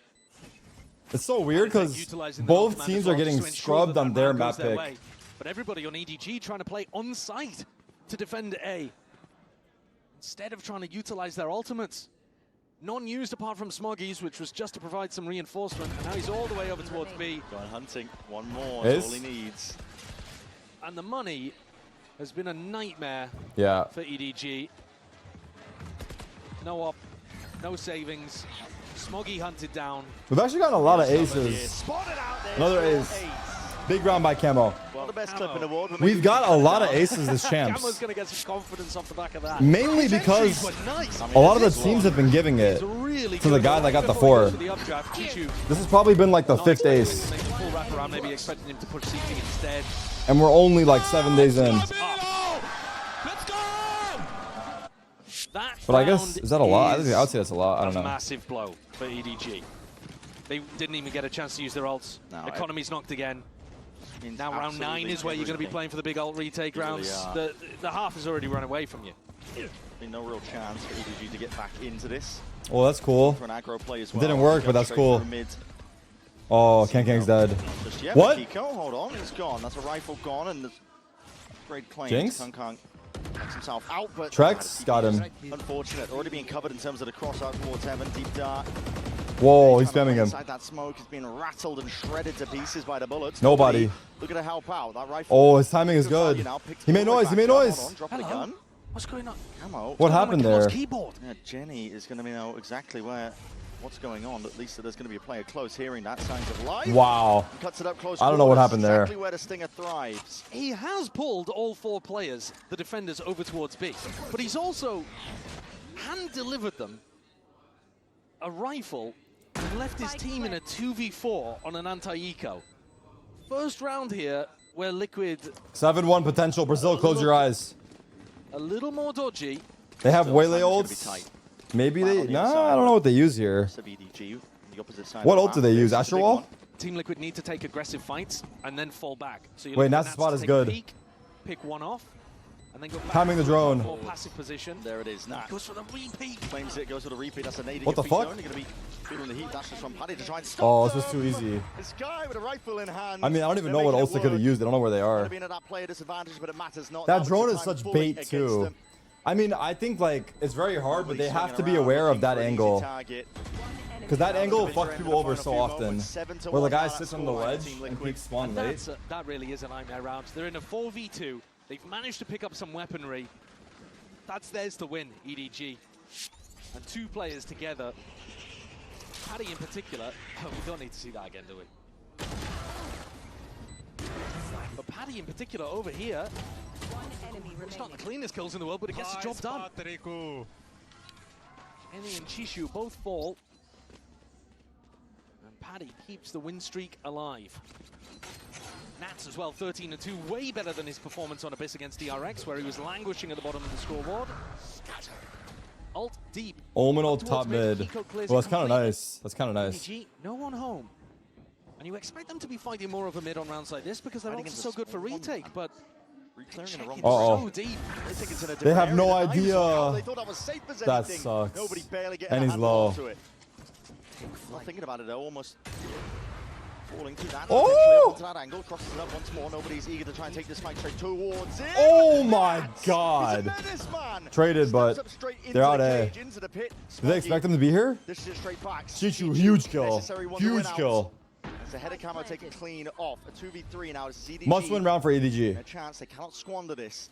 It's so weird because both teams are getting scrubbed on their map pick. But everybody on EDG trying to play on site to defend A, instead of trying to utilize their ultimates. Non-used apart from Smoggies, which was just to provide some reinforcement. And now he's all the way over towards B. Going hunting. One more is all he needs. And the money has been a nightmare for EDG. No op, no savings. Smoggy hunted down. We've actually gotten a lot of aces. Another ace. Big round by Camo. Well, the best clip in the world. We've got a lot of aces as champs. Camo's going to get some confidence off the back of that. Mainly because a lot of the teams have been giving it to the guy that got the 4. This has probably been like the 5th ace. Full wraparound, maybe expecting him to push CT instead. And we're only like 7 days in. But I guess, is that a lot? I would say that's a lot. I don't know. Massive blow for EDG. They didn't even get a chance to use their ults. Economy's knocked again. Now round 9 is where you're going to be playing for the big ult retake rounds. The half has already run away from you. Been no real chance for EDG to get back into this. Well, that's cool. For an aggro play as It well. didn't work, but that's cool. Oh, Kang's dead. Just yet, What? Kiko, hold on, he's gone. That's a rifle gone, and the great claim. Jinx? Kang knocks himself out, but Trex got him. Unfortunate. Already being covered in terms of the cross out towards heaven. Deep dart. Whoa, he's spamming him. Inside that smoke has been rattled and shredded to pieces by the bullets. Nobody. Looking to help out. That rifle. Oh, his timing is good. Picked He made all the way noise. He back made up. noise. Hold on, drop the gun. What's going on? Camo. What happened there? Yeah, Jenny is going to know exactly what's going on. At least there's going to be a player close hearing that signs of life. Wow. Cuts it up close. I don't know what happened there. Exactly where the Stinger thrives. He has pulled all 4 players, the defenders, over towards B. But he's also hand-delivered them a rifle and left his team in a 2v4 on an anti-eco. First round here where Liquid... 7-1 potential. Brazil, close your eyes. A little more dodgy. They have Waylay ults. Maybe they... Nah, I don't know what they use here. What ult do they use? Astro Wall? Team Liquid need to take aggressive fights and then fall back. So Wait, Nat's spot is good. Peek, pick one off, and then go back. Timing the drone. More passive position. There it is. Nat goes for the repeat. Claims it, goes for the repeat. That's a nade. What the fuck? You're going to be feeling the heat dashes from Paddy to try and stop. Oh, this was too easy. This guy with a rifle in hand. I mean, I don't even know what ults they could have used. I don't know where they are. That drone is such bait, too. I mean, I think, like, it's very hard, but they have to be aware of that angle. Because that angle fucks people over so often. Where the guy sits on the ledge and keeps spawn late. That really is a nightmare round. They're in a 4v2. They've managed to pick up some weaponry. That's theirs to win, EDG. And 2 players together. Paddy in particular. Oh, we don't need to see that again, do we? But Paddy in particular over here. It's not the cleanest kills in the world, but it gets the job done. Kenny and Chishu both fall. And Paddy keeps the win streak alive. Nats as well, 13-2, way better than his performance on Abyss against DRX, where he was languishing at the bottom of the scoreboard. Ult deep. Omen ult top mid. Well, that's kind of nice. That's kind of nice. EDG, no one home. And you expect them to be fighting more of a mid on rounds like this because they're also so good for retake, but Uh-oh. They have no idea. That sucks. And he's low. Not thinking about it though, almost falling to that. Oh! To that angle, crosses it up once more. Nobody's eager to try and take this fight straight towards it. Oh my god. Traded, but they're out A. Do they expect them to be here? This is straight back. Chichu, huge kill. Huge kill. As the head of Camo taken clean off. A 2v3 now. It's EDG. Must win round for EDG. A chance. They cannot squander this.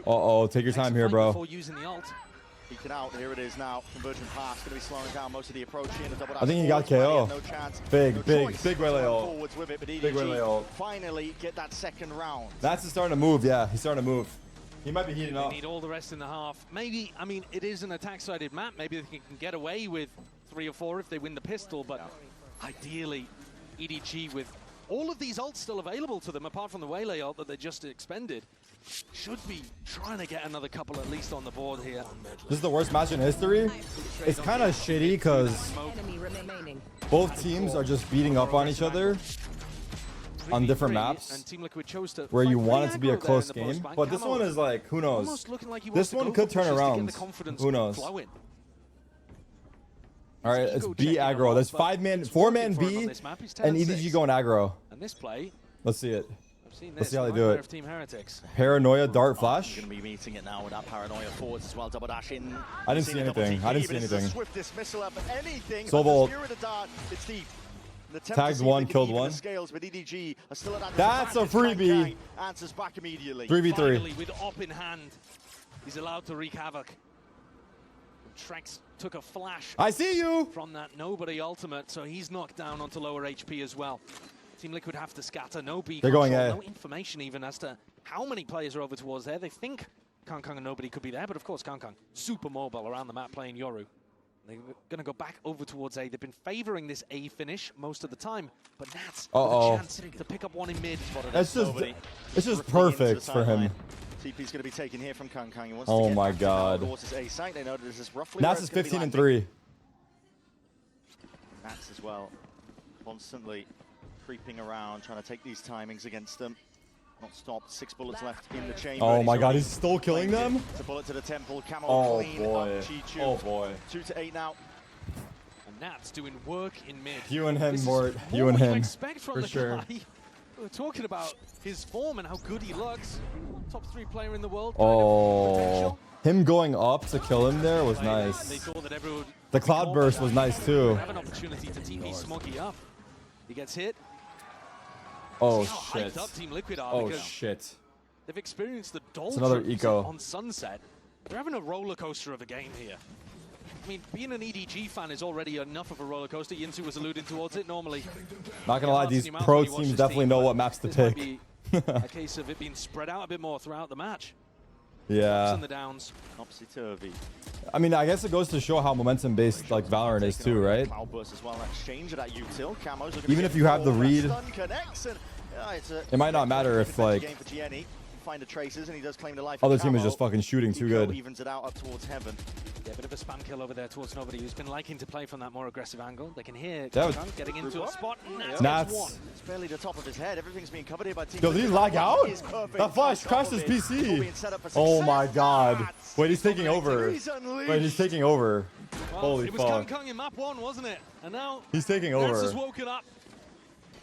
Uh-oh, take your time here, bro. Before using the ult. Peeking out, here it is now. Conversion pass, going to be slowing down most of the approach here. I think he got KO. No chance. Big Rayleigh ult. Forwards with it, but Big Rayleigh ult. Finally get that second round. That's starting to move, yeah. He's starting to move. He might be heating up. They need all the rest in the half. Maybe, I mean, it is an attack-sided map. Maybe they can get away with 3 or 4 if they win the pistol, but ideally, EDG with all of these ults still available to them, apart from the Waylay ult that they just expended, should be trying to get another couple at least on the board here. This is the worst match in history. It's kind of shitty because both teams are just beating up on each other on different maps where you want it to be a close game. But this one is like, who knows? This one could turn around. Who knows? All right, it's B aggro. There's 4-man B, and EDG going aggro. And this play, let's see it. Let's see how they do it. Paranoia, dart, flash. Going to be meeting it now with that paranoia forwards as well. Double dash in. I didn't see anything. I didn't see anything. Swift dismissal of anything. Sobol. It's deep. Tagged one, killed one. That's a freebie. Answers back immediately. 3v3. Finally, with op in hand, he's allowed to wreak havoc. Trex took a flash. I see you from that nobody ultimate, so he's knocked down onto lower HP as well. Team Liquid have to scatter. No B They're control, going A. no information even as to how many players are over towards there. They think Kang and nobody could be there, but of course Kang super mobile around the map playing Yoru. They're going to go back over towards A. They've been favoring this A finish most of the time, but Nats with a chance to pick up one in mid. It's just perfect for him. TP's going to be taken here from Kang. He wants oh to my god. A site. They know this is roughly Nats is 15-3. Nats as well, constantly creeping around, trying to take these timings against them. Not stopped. 6 bullets left in the chamber. Oh my god, he's still killing them? It's a bullet to the temple. Camo clean boy. up Chichu. Oh boy. 2-8 now. And Nats doing work in mid. You and him, This Mort. is You more and what him. Expect from For the sure. guy. We're talking about his form and how good he looks. Top 3 player in the world. Oh. Him going up to kill him there was nice. They thought that everyone The cloud burst was nice too. have an opportunity to TP Smoggy up. He gets hit. Oh See how shit. hyped up Team Liquid are Oh because shit. they've experienced the It's another doldrums eco. on Sunset. They're having a roller coaster of a game here. I mean, being an EDG fan is already enough of a roller coaster. Yinsu was alluding towards it normally. Not gonna lie, these pro teams definitely know what maps to This might pick. be a case of it being spread out a bit more throughout the match. Ups Yeah. and the downs. Topsy-turvy. I mean, I guess it goes to show how momentum-based like Valorant is too, right? Cloud burst as well. Exchange of that util. Camo's looking Even to if you have the get read, stun connects and, it might not matter if like game for GNE. Find the traces and he does claim the life. other of team is Camo. just fucking shooting too good. Evens it out up towards heaven. Yeah, a bit of a spam kill over there towards nobody who's been liking to play from that more aggressive angle. They can hear That was- Kang getting into a spot. Nats Nats. gets one. It's barely the top of his head. Everything's being covered here by Team Yo, did he Liquid. lag out? He is perfect That flash on top crashed of his it. PC. All being set up for Oh success. my god. Nats. Wait, he's taking over. He's unleashed. Wait, he's taking over. Well, Holy it was fuck. Kang in map 1, wasn't it? And now He's taking Nats over. has woken up.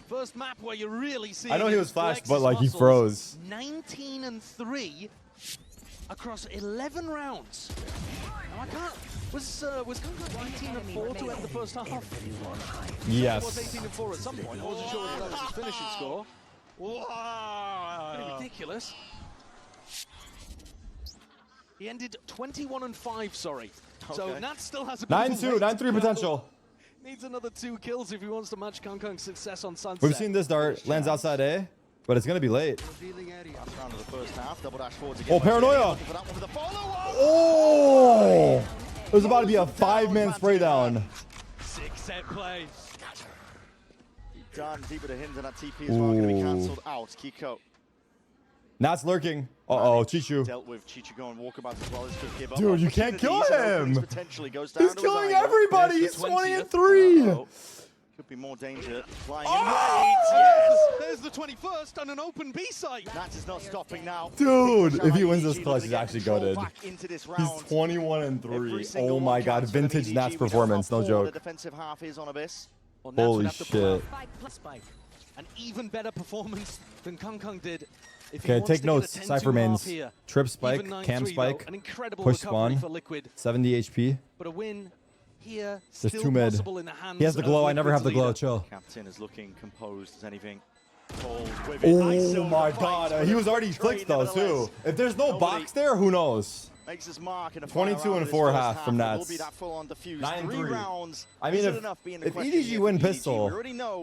First map where you really see. I know he him was flashed, flex but his like he muscles. froze. 19-3 across 11 rounds. Now I can't. Was Kang 19-4 to end the first half? It was Yes. 18-4 at some point. I wasn't sure whether that was his finishing score. Wow. Pretty ridiculous. He ended 21-5, sorry. Okay. So Nats still has a 9-2, 9-3 potential. Needs another 2 kills if he wants to match Kangkang's success on Sunset. We've seen this dart lands outside A, but it's gonna be late. Oh, paranoia! Oh! It was about to be a 5-man spray down. 6-set play. Done deeper to him, and that TP is going to be cancelled out. Kiko. Nats lurking. Uh-oh, Chichu. Dealt with Chichu going walkabout as well. This could give up. Dude, you can't kill him. Potentially goes down. He's killing everybody. He's 20-3. Could be more danger. Flying in yes! There's the 21st on an open B site. Nats is not stopping now. Dude, if he wins this clutch, he's actually goated. He's 21-3. Oh my god, vintage Nats performance, no joke. The defensive half is on Abyss. Holy shit. An even better performance than Kangkang did. Okay, take notes. Cypher mains. Trip spike, cam spike, push spawn, 70 HP. But a win here. There's 2 mid. He has the glow. I never have the glow. Chill. Captain is looking composed as anything. Oh my god. He was already flicked though too. If there's no box there, who knows? Makes his mark in a 22-4 half from Nats. 9-3. I mean, if EDG win pistol,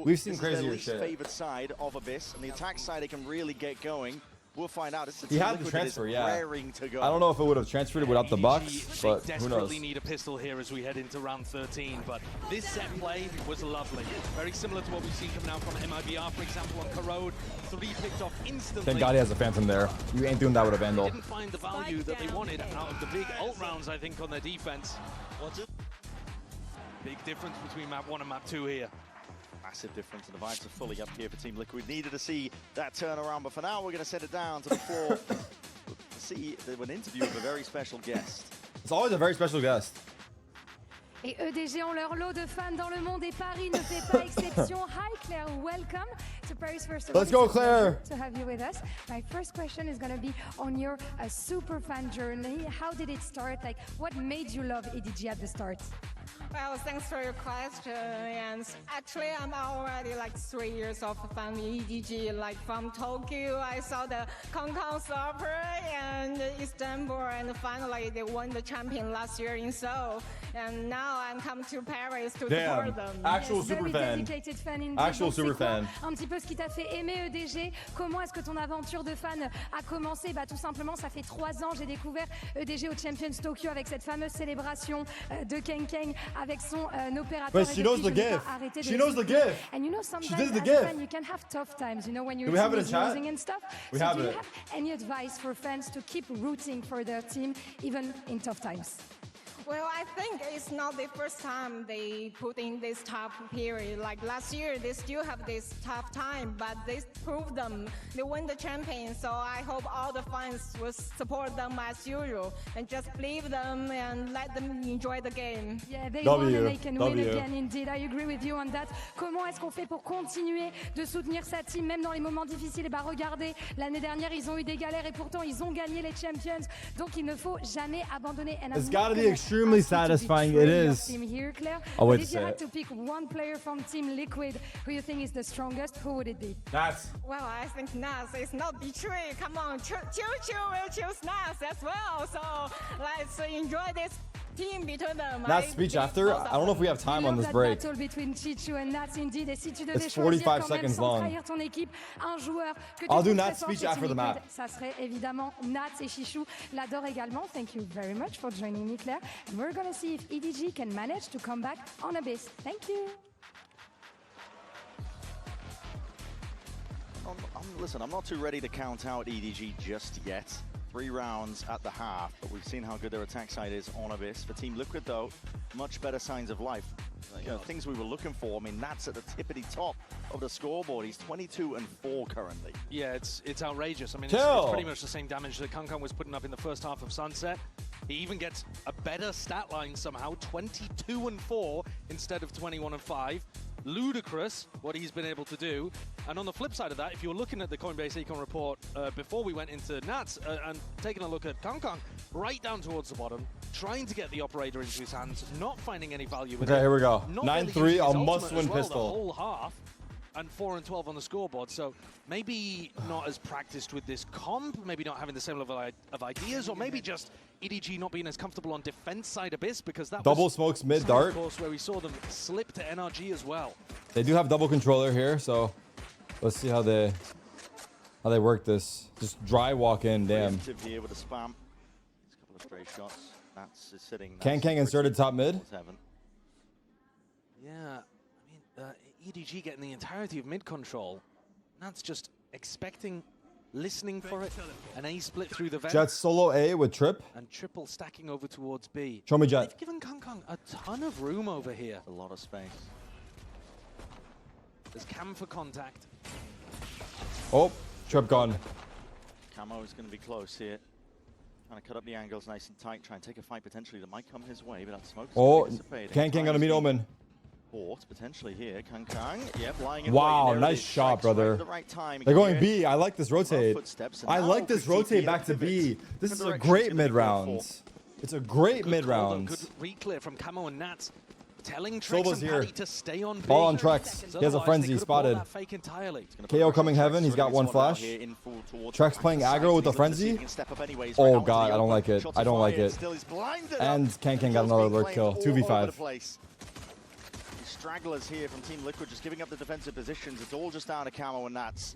we've seen crazier shit. Favored side of Abyss, and the attack side, it can really get going. We'll find out. He had the transfer, yeah. I don't know if it would have transferred without the box, but who knows? Desperately need a pistol here as we head into round 13, but this set play was lovely. Very similar to what we've seen coming out from MIBR, for example, on Corrode. 3 picked off instantly. Thank God he has a Phantom there. You ain't doing that with a Vandal. Didn't find the value that they wanted out of the big ult rounds, I think, on their defense. What's it? Big difference between map 1 and map 2 here. Massive difference, and the vibes are fully up here for Team Liquid. Needed to see that turnaround, but for now we're going to set it down to the floor to see an interview with a very special guest. It's always a very special guest. Et EDG ont leur lot de fans dans le monde et Paris ne fait pas exception. Hi Claire, welcome to Paris first. Let's go Claire. To have you with us. My first question is going to be on your super fan journey. How did it start? Like, what made you love EDG at the start? Well, thanks for your question. And actually, I'm already like 3 years of fan EDG. Like from Tokyo, I saw the Kangkang Supper and Istanbul, and finally they won the champion last year in Seoul. And now I'm come to Paris to support them. Actual super fan. Actual super fan. Un petit peu ce qui t'a fait aimer EDG. Comment est-ce que ton aventure de fan a commencé? Bah tout simplement, ça fait 3 ans, j'ai découvert EDG au Champions Tokyo avec cette fameuse célébration de Kang Kang avec son opérateur. But she knows the gift. She knows the gift. And you know sometimes as a fan, you can have tough times, you know, when you're losing and stuff. We so have do it. you have any advice for fans to keep rooting for their team even in tough times? Well, I think it's not the first time they put in this tough period. Like last year, they still have this tough time, but they proved them. They win the champion, so I hope all the fans will support them as usual and just believe them and let them enjoy the game. Yeah, they won and they can win again. Indeed, I agree with you on that. Comment est-ce qu'on fait pour continuer de soutenir sa team même dans les moments difficiles? Et bah regardez, l'année dernière, ils ont eu des galères et pourtant ils ont gagné les champions. Donc il ne faut jamais abandonner. And it's gotta be extremely satisfying. It is. Here, Claire. I would if say you had to pick one player from Team Liquid who you think is the strongest, who would it be? Nats. Well, I think Nats is not betrayed. Come on, Choo will choose Nats as well. So let's enjoy this team between them. Nats speech after. I don't know if we have time on this break. Battle between Chichu and Nats, indeed. Et si tu devais it's 45 seconds long. Ton équipe, un joueur que I'll do Nats speech after the map. Ça serait évidemment Nats et Chichu l'adore également. Thank you very much for joining me, Claire. And we're gonna see if EDG can manage to come back on Abyss. Thank you. Listen, I'm not too ready to count out EDG just yet. 3 rounds at the half, but we've seen how good their attack side is on Abyss. For Team Liquid, though, much better signs of life. You know, things we were looking for. I mean, Nats at the tippity top of the scoreboard. He's 22-4 currently. Yeah, it's outrageous. I mean, it's pretty much the same damage that Kangkang was putting up in the first half of Sunset. He even gets a better stat line somehow, 22-4 instead of 21-5. Ludicrous what he's been able to do. And on the flip side of that, if you were looking at the Coinbase Econ report before we went into Nats and taking a look at Kangkang, right down towards the bottom, trying to get the operator into his hands, not finding any value with it. Okay, here we go. Not 9-3, really a must-win pistol. The whole half. and 4 and 12 on the scoreboard. So maybe not as practiced with this comp, maybe not having the same level of ideas, or maybe just EDG not being as comfortable on defense side Abyss, because that double was smokes mid dart. Of course, where we saw them slip to NRG as well. They do have double controller here, so let's see how they work this. Just dry walk in, damn. Here with a spam. A couple of stray shots. That's sitting. Kang inserted top mid. Yeah, I mean, EDG getting the entirety of mid control. That's just expecting, listening for it. An A split through the vent. Jet solo A with trip. And triple stacking over towards B. Show me Jet. They've given Kang a ton of room over here. A lot of space. There's Cam for contact. Oh, trip gone. Camo is going to be close here. Trying to cut up the angles nice and tight. Try and take a fight potentially that might come his way, but that smoke's Kang gonna meet Omen. Fought potentially here. Kang, yep, lying in wow, wait. nice shot, brother. They're going B. I like this rotate. I like this rotate back to B. This is a great mid round. It's a great mid round. Good reclear from Camo and Nats. Telling Trex and here. Paddy to stay on B. Ball on Trex. He has a frenzy spotted. KO coming heaven. He's got one flash. Trex playing aggro with the frenzy. Oh god, I don't like it. I don't like it. And Kang got another alert kill. 2v5. Stragglers here from Team Liquid just giving up the defensive positions. It's all just down to Camo and Nats.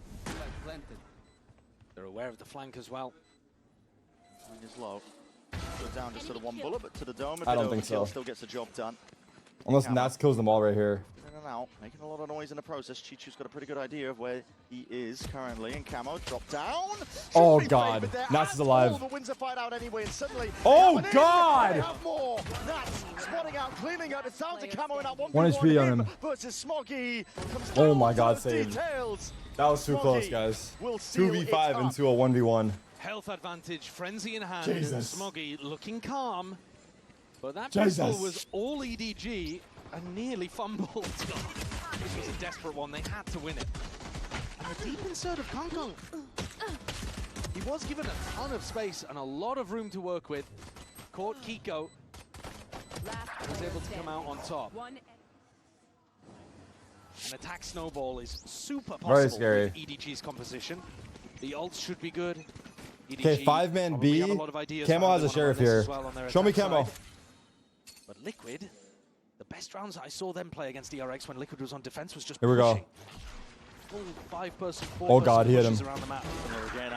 They're aware of the flank as well. Flank is low. Goes down just sort of one bullet, but to the dome. I don't think so. Still gets the job done. Unless Nats kills them all right here. In and out, making a lot of noise in the process. Chichu's got a pretty good idea of where he is currently. And Camo dropped down. Oh god, Nats is alive. The wins a fight out anyway, and suddenly. Oh god! More. Nats spotting out, cleaning up. It's down to Camo in that 1 HP on him. Versus Smoggy. Oh my god, saved. That was too close, guys. 2v5 into a 1v1. Health advantage, frenzy in hand. Jesus. Smoggy looking calm. But that Jesus. pistol was all EDG and nearly fumbled. This was a desperate one. They had to win it. And the deep insert of Kang. He was given a ton of space and a lot of room to work with. Caught Kiko. Was able to come out on top. An attack snowball is super possible Very scary. with EDG's composition. The ults should be good. Okay, 5-man B. Camo has a sheriff here. Show me Camo. But Liquid, the best rounds I saw them play against DRX when Liquid was on defense was just Here we go. Full 5-person, 4-person Oh god, he hit him. around the map.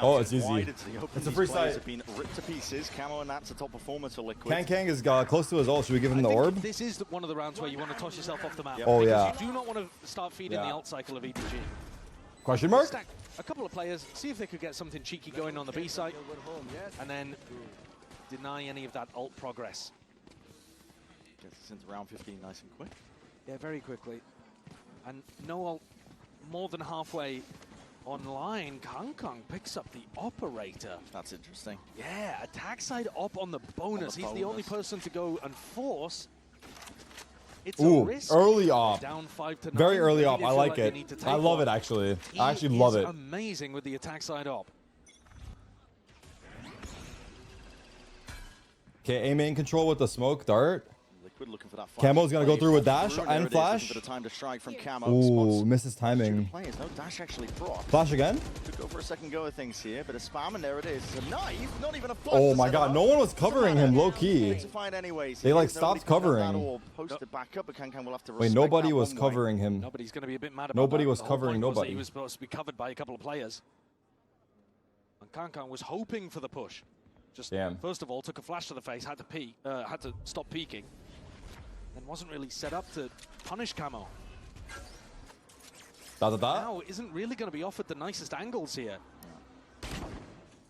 Oh, it's easy. It's a free sight. Have been ripped to pieces. Camo and Nats a top performance for Liquid. Kang is close to his ult. Should we give him the orb? This is one of the rounds where you want to toss yourself off the map. Oh yeah. You do not want to start feeding the ult cycle of EDG. Question mark? Stack a couple of players, see if they could get something cheeky going on the B side, and then deny any of that ult progress. Gets us into round 15 nice and quick. Yeah, very quickly. And no ult more than halfway online. Kang picks up the operator. That's interesting. Yeah, attack side op on the bonus. He's the only person to go and force. It's a risk. Early op. Down 5-9. Very early op. I like they it. need to take I love one. it actually. He I actually love is it. Amazing with the attack side op. Okay, A main control with the smoke dart. Liquid looking for that Camo's gonna go through with dash and flash. For the time to strike from Camo. Ooh, misses timing. Players, no dash actually brought. Flash again? Could go for a second go of things here, but a spam and there it is. It's a knife, not even a flash. Oh my god, no one was covering him low key. They like stopped covering. Posted back up, but Kang will have to Wait, nobody was covering him. Nobody's going to be a bit mad about Nobody that. was The whole covering point was that nobody. He was supposed to be covered by a couple of players. And Kang was hoping for the push. Just first of all, took a flash to the face, had to stop peeking. And wasn't really set up to punish Camo. Now isn't really going to be offered the nicest angles here.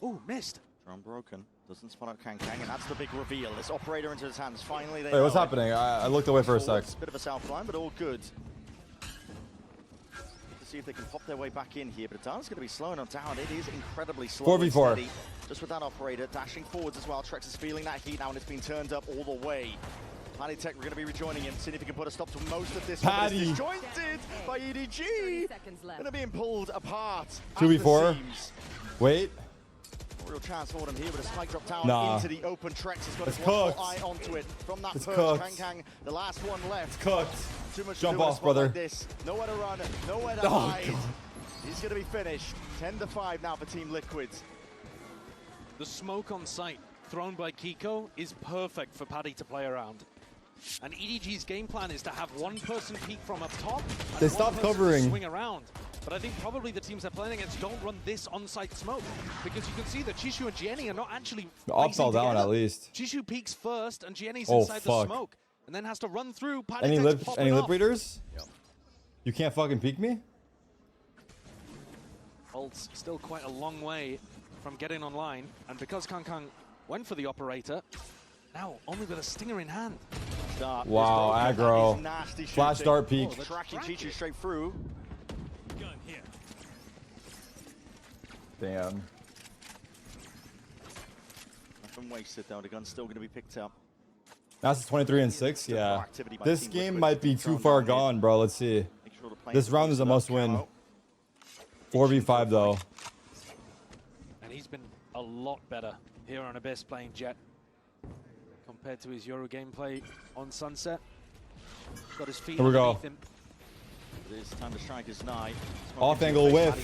Oh, missed. Drone broken. Doesn't spot out Kang, and that's the big reveal. This operator into his hands. Finally, they Wait, what's know it. happening? I looked away for a sec. Bit of a south line, but all good. To see if they can pop their way back in here, but Adana's going to be slowing them down. It is incredibly slow. 4v4. And steady. Just with that operator dashing forwards as well. Trex is feeling that heat now, and it's been turned up all the way. Paddy Tech, we're going to be rejoining him, seeing if he can put a stop to most of this. Paddy. Disjointed by EDG. And they're being pulled apart. 2v4. Wait. Real chance for them here, but a spike drop down Nah. into the open. Trex has got It's his one more cooked. eye onto it from that It's perch. cooked. Kang, the last one left. It's cooked. Too much Jump to do in a off, spot brother. like this. Nowhere to run, nowhere to Oh, hide. God. He's going to be finished. 10-5 now for Team Liquid. The smoke on site thrown by Kiko is perfect for Paddy to play around. And EDG's game plan is to have one person peek from up top and They one stopped person covering. swing around. But I think probably the teams they're playing against don't run this on-site smoke, because you can see that Chishu and Gianni are not actually The up fell racing down together. at least. Chishu peeks first and Gianni's Oh, inside the fuck. smoke and then has to run through. Paddy Any takes lip pop any it lip off. readers? You can't fucking peek me? Ult's still quite a long way from getting online, and because Kang went for the operator, now only with a stinger in hand. Dart is Wow, broken. That aggro. is nasty Flash shooting. dart peek. Oh, tracking Chichu straight through. Damn. Nothing wasted though. The gun's still going to be picked up. That's 23 and 6. Yeah. This game might be too far gone, bro. Let's see. This round is a must win. 4v5 though. And he's been a lot better here on Abyss playing Jet compared to his Euro gameplay on Sunset. Got his feet Here we go. underneath him. It is time to strike his knife. Off angle whiff.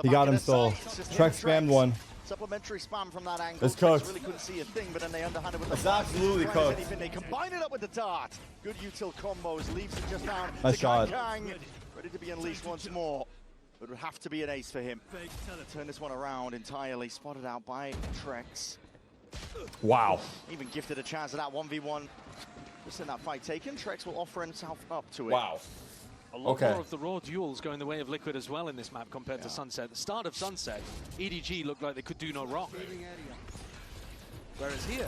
He got him still. Trex spammed one. Supplementary spam from that angle. It's Trex cooked. really couldn't see a thing, but then they underhanded with the It's flash. absolutely Try as cooked. anything, they combine it up with the dart. Good util combos. Leaves it just down. Nice to shot. Kang. Ready to be unleashed once more. It would have to be an ace for him. Turn this one around entirely. Spotted out by Trex. Wow. Even gifted a chance at that 1v1. Just in that fight taken, Trex will offer himself up to it. Wow. A lot Okay. more of the raw duels going the way of Liquid as well in this map compared to Sunset. The start of Sunset, EDG looked like they could do no wrong. Whereas here,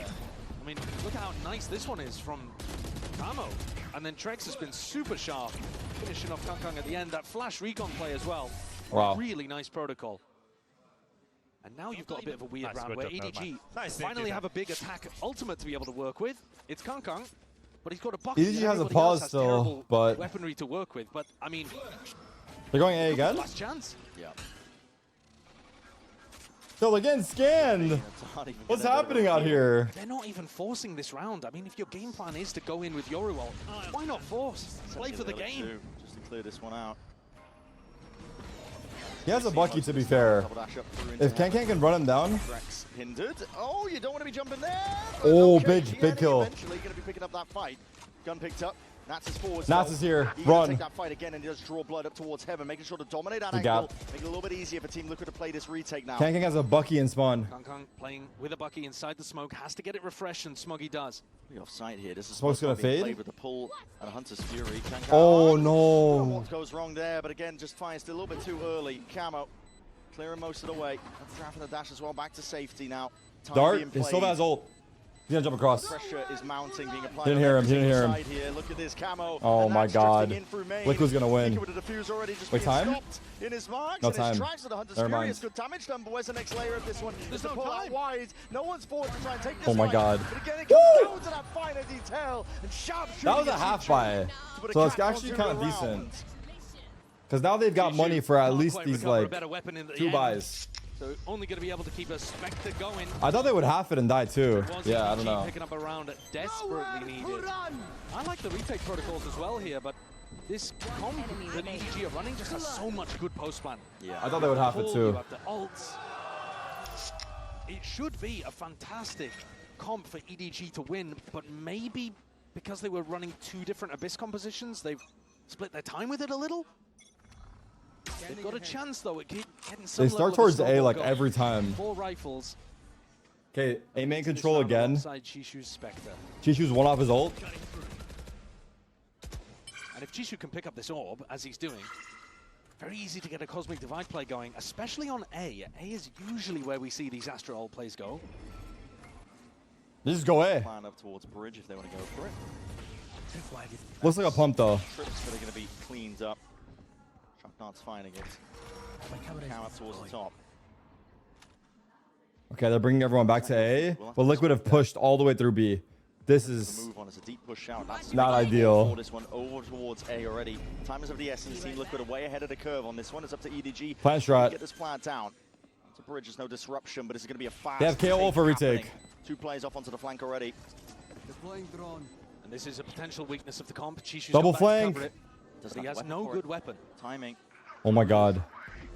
I mean, look at how nice this one is from Camo. And then Trex has been super sharp, finishing off Kang at the end. That flash recon play as well. Wow. Really nice protocol. And now you've got a bit of a weird round where EDG finally have a big attack ultimate to be able to work with. It's Kang, but he's got a bucket. EDG has a Everybody pause else has still, terrible but weaponry to work with. But I mean, they're going A again? last chance. Yeah. Still again scanned. What's happening out here? They're not even forcing this round. I mean, if your game plan is to go in with Yoru ult, why not force? Play for the game. Just to clear this one out. He has a Bucky, to be fair. If Kang can run him down. Trex hindered. Oh, you don't want to be jumping there. Oh, Okay, big Gianni kill. Eventually going to be picking up that fight. Gun picked up. Nats is forward. Nats is here. He's gonna Run. take that fight again and just draw blood up towards heaven, making sure to dominate that Good angle. gap. Make it a little bit easier for Team Liquid to play this retake now. Kang has a Bucky in spawn. Kang playing with a Bucky inside the smoke, has to get it refreshed, and Smoggy does. Pretty offside here. This is Smoke's gonna being fade? played with the pull and a Hunter's Fury. Kang Oh, don't know no. what goes wrong there, but again, just fires a little bit too early. Camo clearing most of the way. Drafting the dash as well, back to safety now. Time Dart, being he still played. has ult. He's gonna jump across. Pressure is mounting, being applied. Didn't on hear him, every didn't hear single him. side here. Look at this Camo. Oh and my that's drifting god. in through main. Liquid's gonna win. Kiko with the diffuse already just Wait, being time? stopped in his marks. No and time. his tracks with the Hunter's Never Fury. mind. It's good damage done, but where's the next layer of this one? There's Just no to pull out time. wide. No one's forward to try and take this Oh my fight. god. But again, it comes down to that finer detail and sharp shooting. That was a as half Chichu buy. to put a So it's cap actually onto kind the of decent. round. Because now they've got money for at Can't least quite these recover a like better weapon in the 2 end. buys. So only going to be able to keep a Spectre going. I thought they would half it and die too. Was Yeah, I EDG don't know. Picking up a round desperately needed. I like the retake protocols as well here, but this comp that EDG are running just has so much good post plan. Yeah. I thought they would half it Pull, too. you have the ults. It should be a fantastic comp for EDG to win, but maybe because they were running 2 different Abyss compositions, they've split their time with it a little. They've got a chance though at getting some They level start of towards A snowball like going. every time. 4 rifles. Okay, A main This control round again. alongside Chishu's Spectre. Chishu's one off his ult. And if Chishu can pick up this orb, as he's doing, very easy to get a Cosmic Divide play going, especially on A. A is usually where we see these Astro ult plays go. They just go A. Plan up towards bridge if they want to go for it. Looks like a pump though. Trips that are going to be cleaned up. Sharknart's finding it. Count towards the top. Okay, they're bringing everyone back to A, but Liquid have pushed all the way through B. This is Move on as a deep push out. That's not ideal. For this one over towards A already. Time is of the essence. Team Liquid are way ahead of the curve on this one. It's up to EDG. Plan strat. Get this plan down. It's a bridge, there's no disruption, but it's going to be a fast. They have KO for retake. Happening. 2 players off onto the flank already. Deploying drone. And this is a potential weakness of the comp. Chishu's Double got back to flank. cover it, but he has no good weapon. Timing. Oh my god.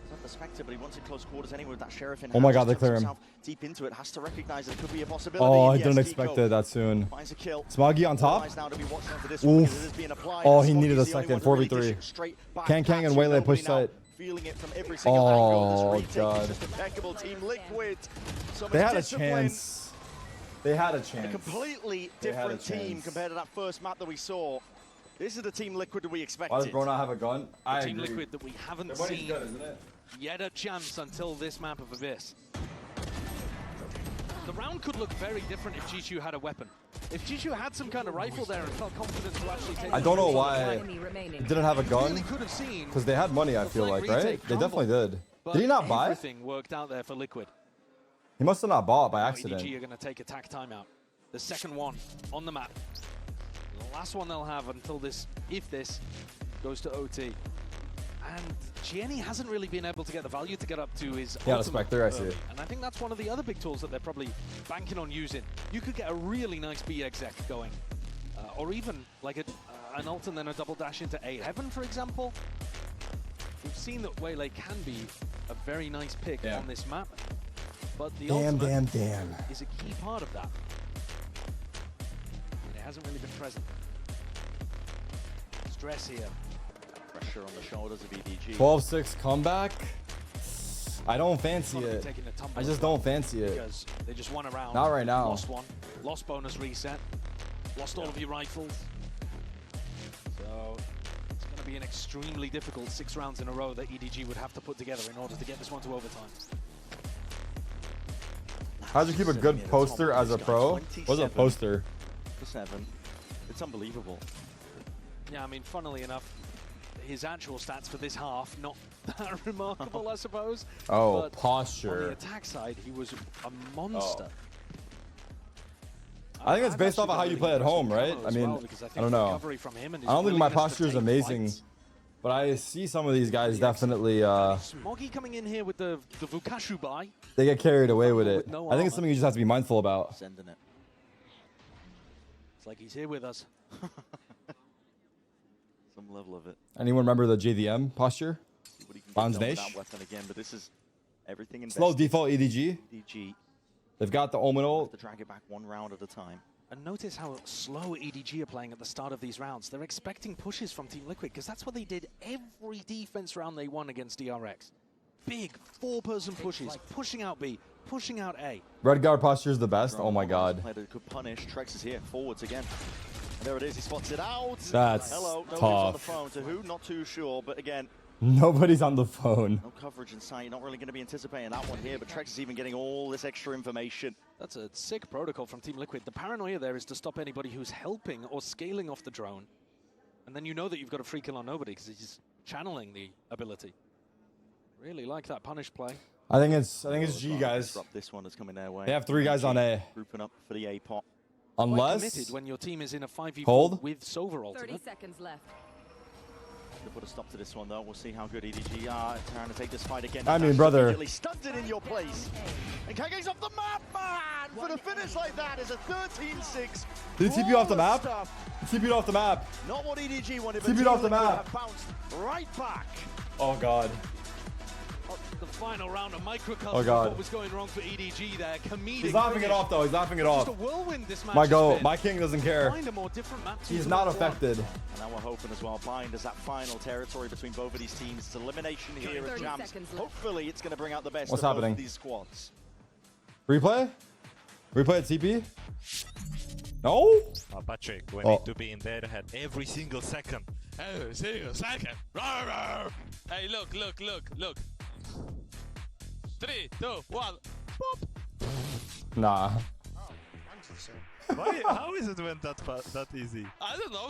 It's not the Spectre, but he wants it close quarters anyway with that Sheriff in Oh my hand. god, they Just clear tucks him. himself deep into it, has to recognize it could be a possibility. Oh, I Yes, didn't Kiko expect it that soon. finds a kill. Smoggy on top. Realize now to be watching out for this one because it is being applied. Oh, he Smoggy's needed a the only second. one to really 4v3. dish it straight back. Kang That's and Waylay nobody push now side. feeling it from every single angle. This retake God. is just impeccable. Team Liquid. So They much had a discipline. chance. They had a A chance. completely They had a different team chance. compared to that first map that we saw. This is the Team Liquid that we expected. Why does Bro not have a gun? I Team agree. Liquid that we haven't Their money's seen good, isn't it? yet a chance until this map of Abyss. The round could look very different if Chishu had a weapon. If Chishu had some kind of rifle there and felt confident to actually take I don't know it why he didn't have a gun. really could have seen Because they had money, I feel like, right? retake They definitely did. but Did he not buy? everything worked out there for Liquid. He must have not bought by Now accident. EDG are going to take attack timeout. The second one on the map. The last one they'll have until this, if this, goes to OT. And Gianni hasn't really been able to get the value to get up to his Yeah, the ultimate Spectre, I see early. it. And I think that's one of the other big tools that they're probably banking on using. You could get a really nice B exec going. Or even like an ult and then a double dash into A Heaven, for example. We've seen that Waylay can be a very nice pick on this map. But the ultimate damn. is a key part of that. And it hasn't really been present. Stress here. Pressure on the shoulders of EDG. 12-6 comeback. I don't fancy Probably it. taking a tumble I as just well, don't fancy it. Because they just won a round. Not right now. Lost one. Lost bonus reset. Lost all of your rifles. So it's going to be an extremely difficult 6 rounds in a row that EDG would have to put together in order to get this one to overtime. How'd you keep a good poster as a pro? What's a poster? 7. It's unbelievable. Yeah, I mean, funnily enough, his actual stats for this half, not that remarkable, I suppose. Oh, but posture. on the attack side, he was a monster. I think it's based off of how you play at home, right? I mean, I don't know. I don't think my posture is amazing, but I see some of these guys definitely, Smoggy coming in here with the Vukashu buy. they get carried away with it. No I think it's something you just have to be mindful about. Sending it. It's like he's here with us. Some level of it. Anyone remember the JVM posture? See what he can Bonds get done with Nation? that weapon again, but this is everything invested. Slow default EDG. EDG. They've got the Omen ult. To drag it back 1 round at a time. And notice how slow EDG are playing at the start of these rounds. They're expecting pushes from Team Liquid because that's what they did every defense round they won against DRX. Big 4-person pushes, pushing out B, pushing out A. Red guard posture is the best. Oh my god. Player that could punish. Trex is here, forwards again. And there it is, he spots it out. That's Hello, nobody's on the tough. phone. To who? Not too sure, but again, Nobody's on the phone. no coverage in sight. You're not really going to be anticipating that one here, but Trex is even getting all this extra information. That's a sick protocol from Team Liquid. The paranoia there is to stop anybody who's helping or scaling off the drone. And then you know that you've got a free kill on nobody because he's channeling the ability. Really like that punish play. I think it's G guys. Disrupt this one that's coming their way. They have 3 guys on A. Grouping up for the A pot. Quite Unless committed when your team is in a 5v4 Hold. with Sova ultimate. 30 seconds left. To put a stop to this one though, we'll see how good EDG are trying to take this fight again. I mean, Dash brother. immediately stunted in your place. And Kange's off the map, man! For the finish like that is a 13-6. Did he TP you off the map? Stuff. TP you off the map. Not what EDG wanted, TP but you off the Team Liquid map. have bounced right back. Oh god. The final round, a microcosm Oh, of God. what was going wrong for EDG there. Comedic He's laughing finish. it off though. He's laughing it Just off. a whirlwind this match My has go. been. My king doesn't care. Find a more different map He's to not move on. affected. And now we're hoping as well, Bind as that final territory between both of these teams. It's elimination here at 30 Jams. seconds left. Hopefully it's going to bring out the best What's of both happening? of these squads. Replay? Replay at TP? No? Oh, Patrick, we Oh. need to be in their head every single second. Every single second. Rawr, rawr. Hey, look, look, look, look. 3, 2, 1. Pop. Nah. Why, how is it went that easy? I don't know.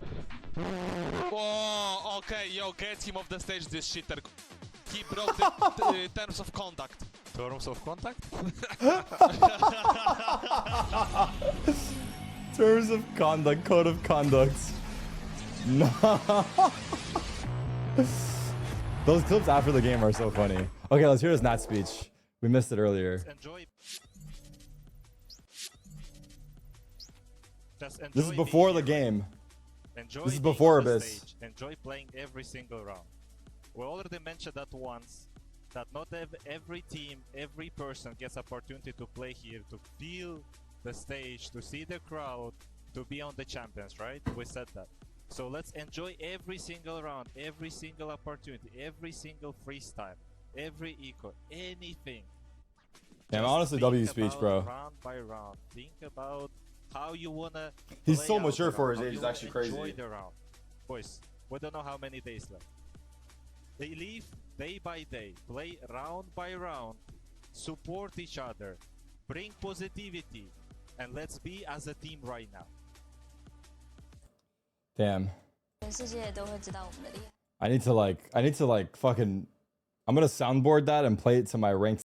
Oh, okay, yo, get him off the stage, this shitter. He broke the terms of contact. Terms of contact? Terms of conduct, code of conduct. No. Those clips after the game are so funny. Okay, let's hear his Nat speech. We missed it earlier. Enjoy. Just enjoy. This is before the here. game. Enjoy this is being before on the Abyss. stage. Enjoy playing every single round. We already mentioned that once, that not every team, every person gets opportunity to play here, to feel the stage, to see the crowd, to be on the champions, right? We said that. So let's enjoy every single round, every single opportunity, every single freestyle, every eco, anything. Yeah, Just honestly, think W speech, about bro. round by round. Think about how you wanna. He's play so out mature the for round, his how age, you it's wanna actually crazy. Enjoy the round, boys. We don't know how many days left. They live day by day, play round by round, support each other, bring positivity, and let's be as a team right now. Damn. I need to like fucking. I'm gonna soundboard that and play it to my ranked.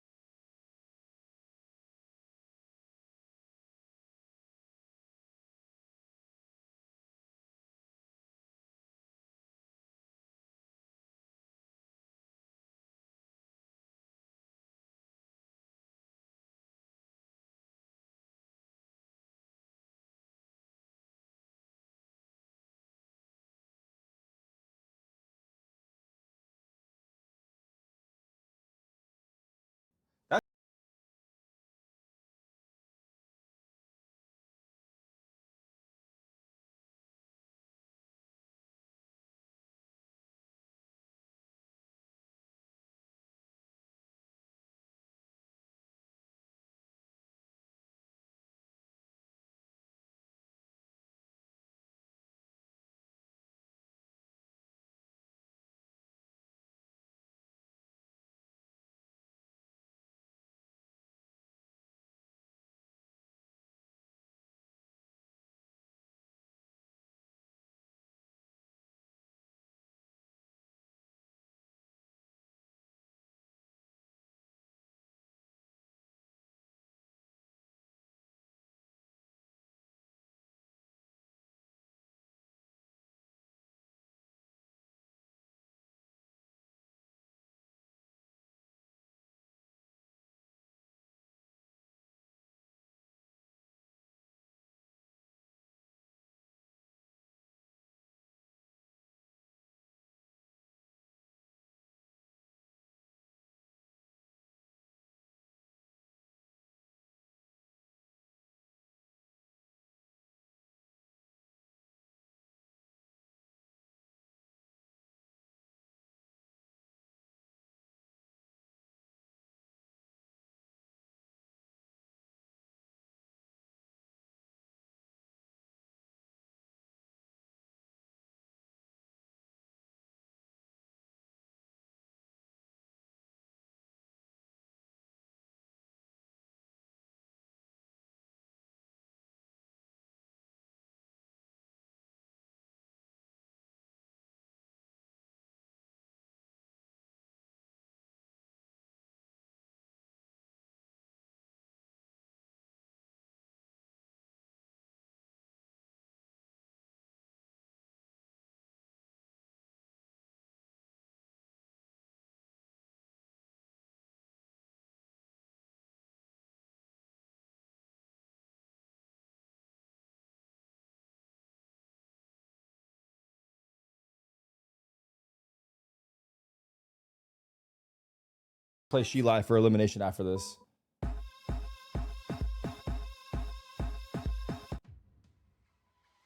Play She Live for elimination after this.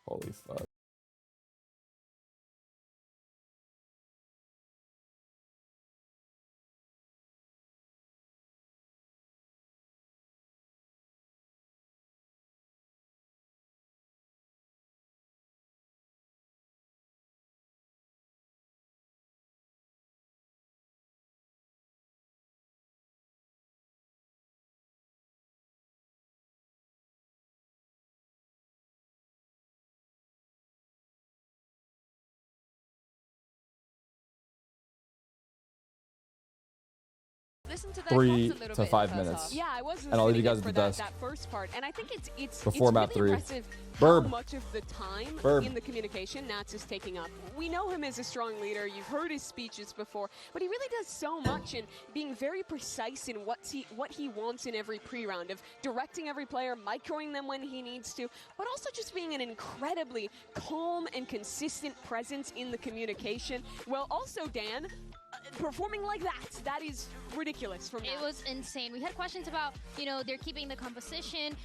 Holy fuck. 3 to 5 minutes. Yeah, I was and I'll leave you guys at the desk. That first part, and I think it's before map really 3. impressive Burb. how much of the time Burb. in the communication Nats is taking up. We know him as a strong leader. You've heard his speeches before, but he really does so much in being very precise in what he wants in every pre-round, of directing every player, microing them when he needs to, but also just being an incredibly calm and consistent presence in the communication. Well, also, Dan, performing like that is ridiculous from It was insane. We had questions about, they're keeping the composition,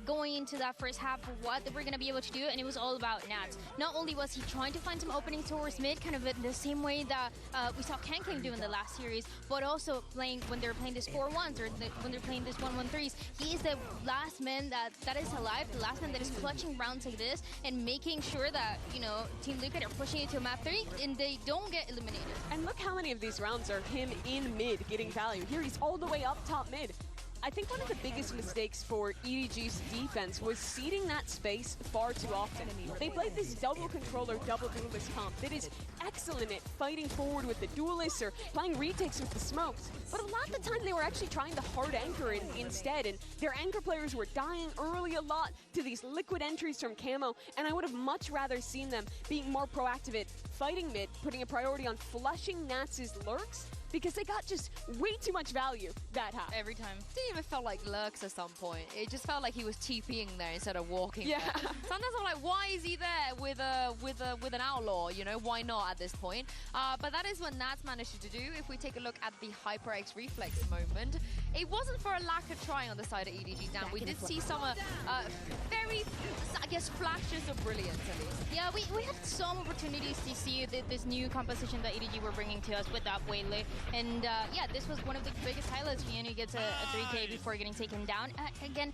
going into that first half, what they were going to be able to do, and it was all about Nats. Not only was he trying to find some openings towards mid, kind of in the same way that we saw Kanking do in the last series, but also playing when they're playing this 4-1s or when they're playing this 1-1-3s. He is the last man that is alive, the last man that is clutching rounds like this and making sure that, Team Liquid are pushing it to map 3 and they don't get eliminated. And look how many of these rounds are him in mid getting value. Here he's all the way up top mid. I think one of the biggest mistakes for EDG's defense was ceding that space far too often. They played this double controller, double duelist comp that is excellent at fighting forward with the duelists or playing retakes with the smokes. But a lot of the time they were actually trying to hard anchor instead, and their anchor players were dying early a lot to these liquid entries from Camo, and I would have much rather seen them being more proactive at fighting mid, putting a priority on flushing Nats' lurks, because they got just way too much value that half. Every time. It didn't even feel like lurks at some point. It just felt like he was TPing there instead of walking there. Sometimes I'm like, why is he there with an outlaw? Why not at this point? But that is what Nats managed to do. If we take a look at the HyperX reflex moment, it wasn't for a lack of trying on the side of EDG. Dan, we did see some very, I guess, flashes of brilliance at least. Yeah, we had some opportunities to see this new composition that EDG were bringing to us with that Waylay. And yeah, this was one of the biggest highlights. Gianni gets a 3K before getting taken down. Again,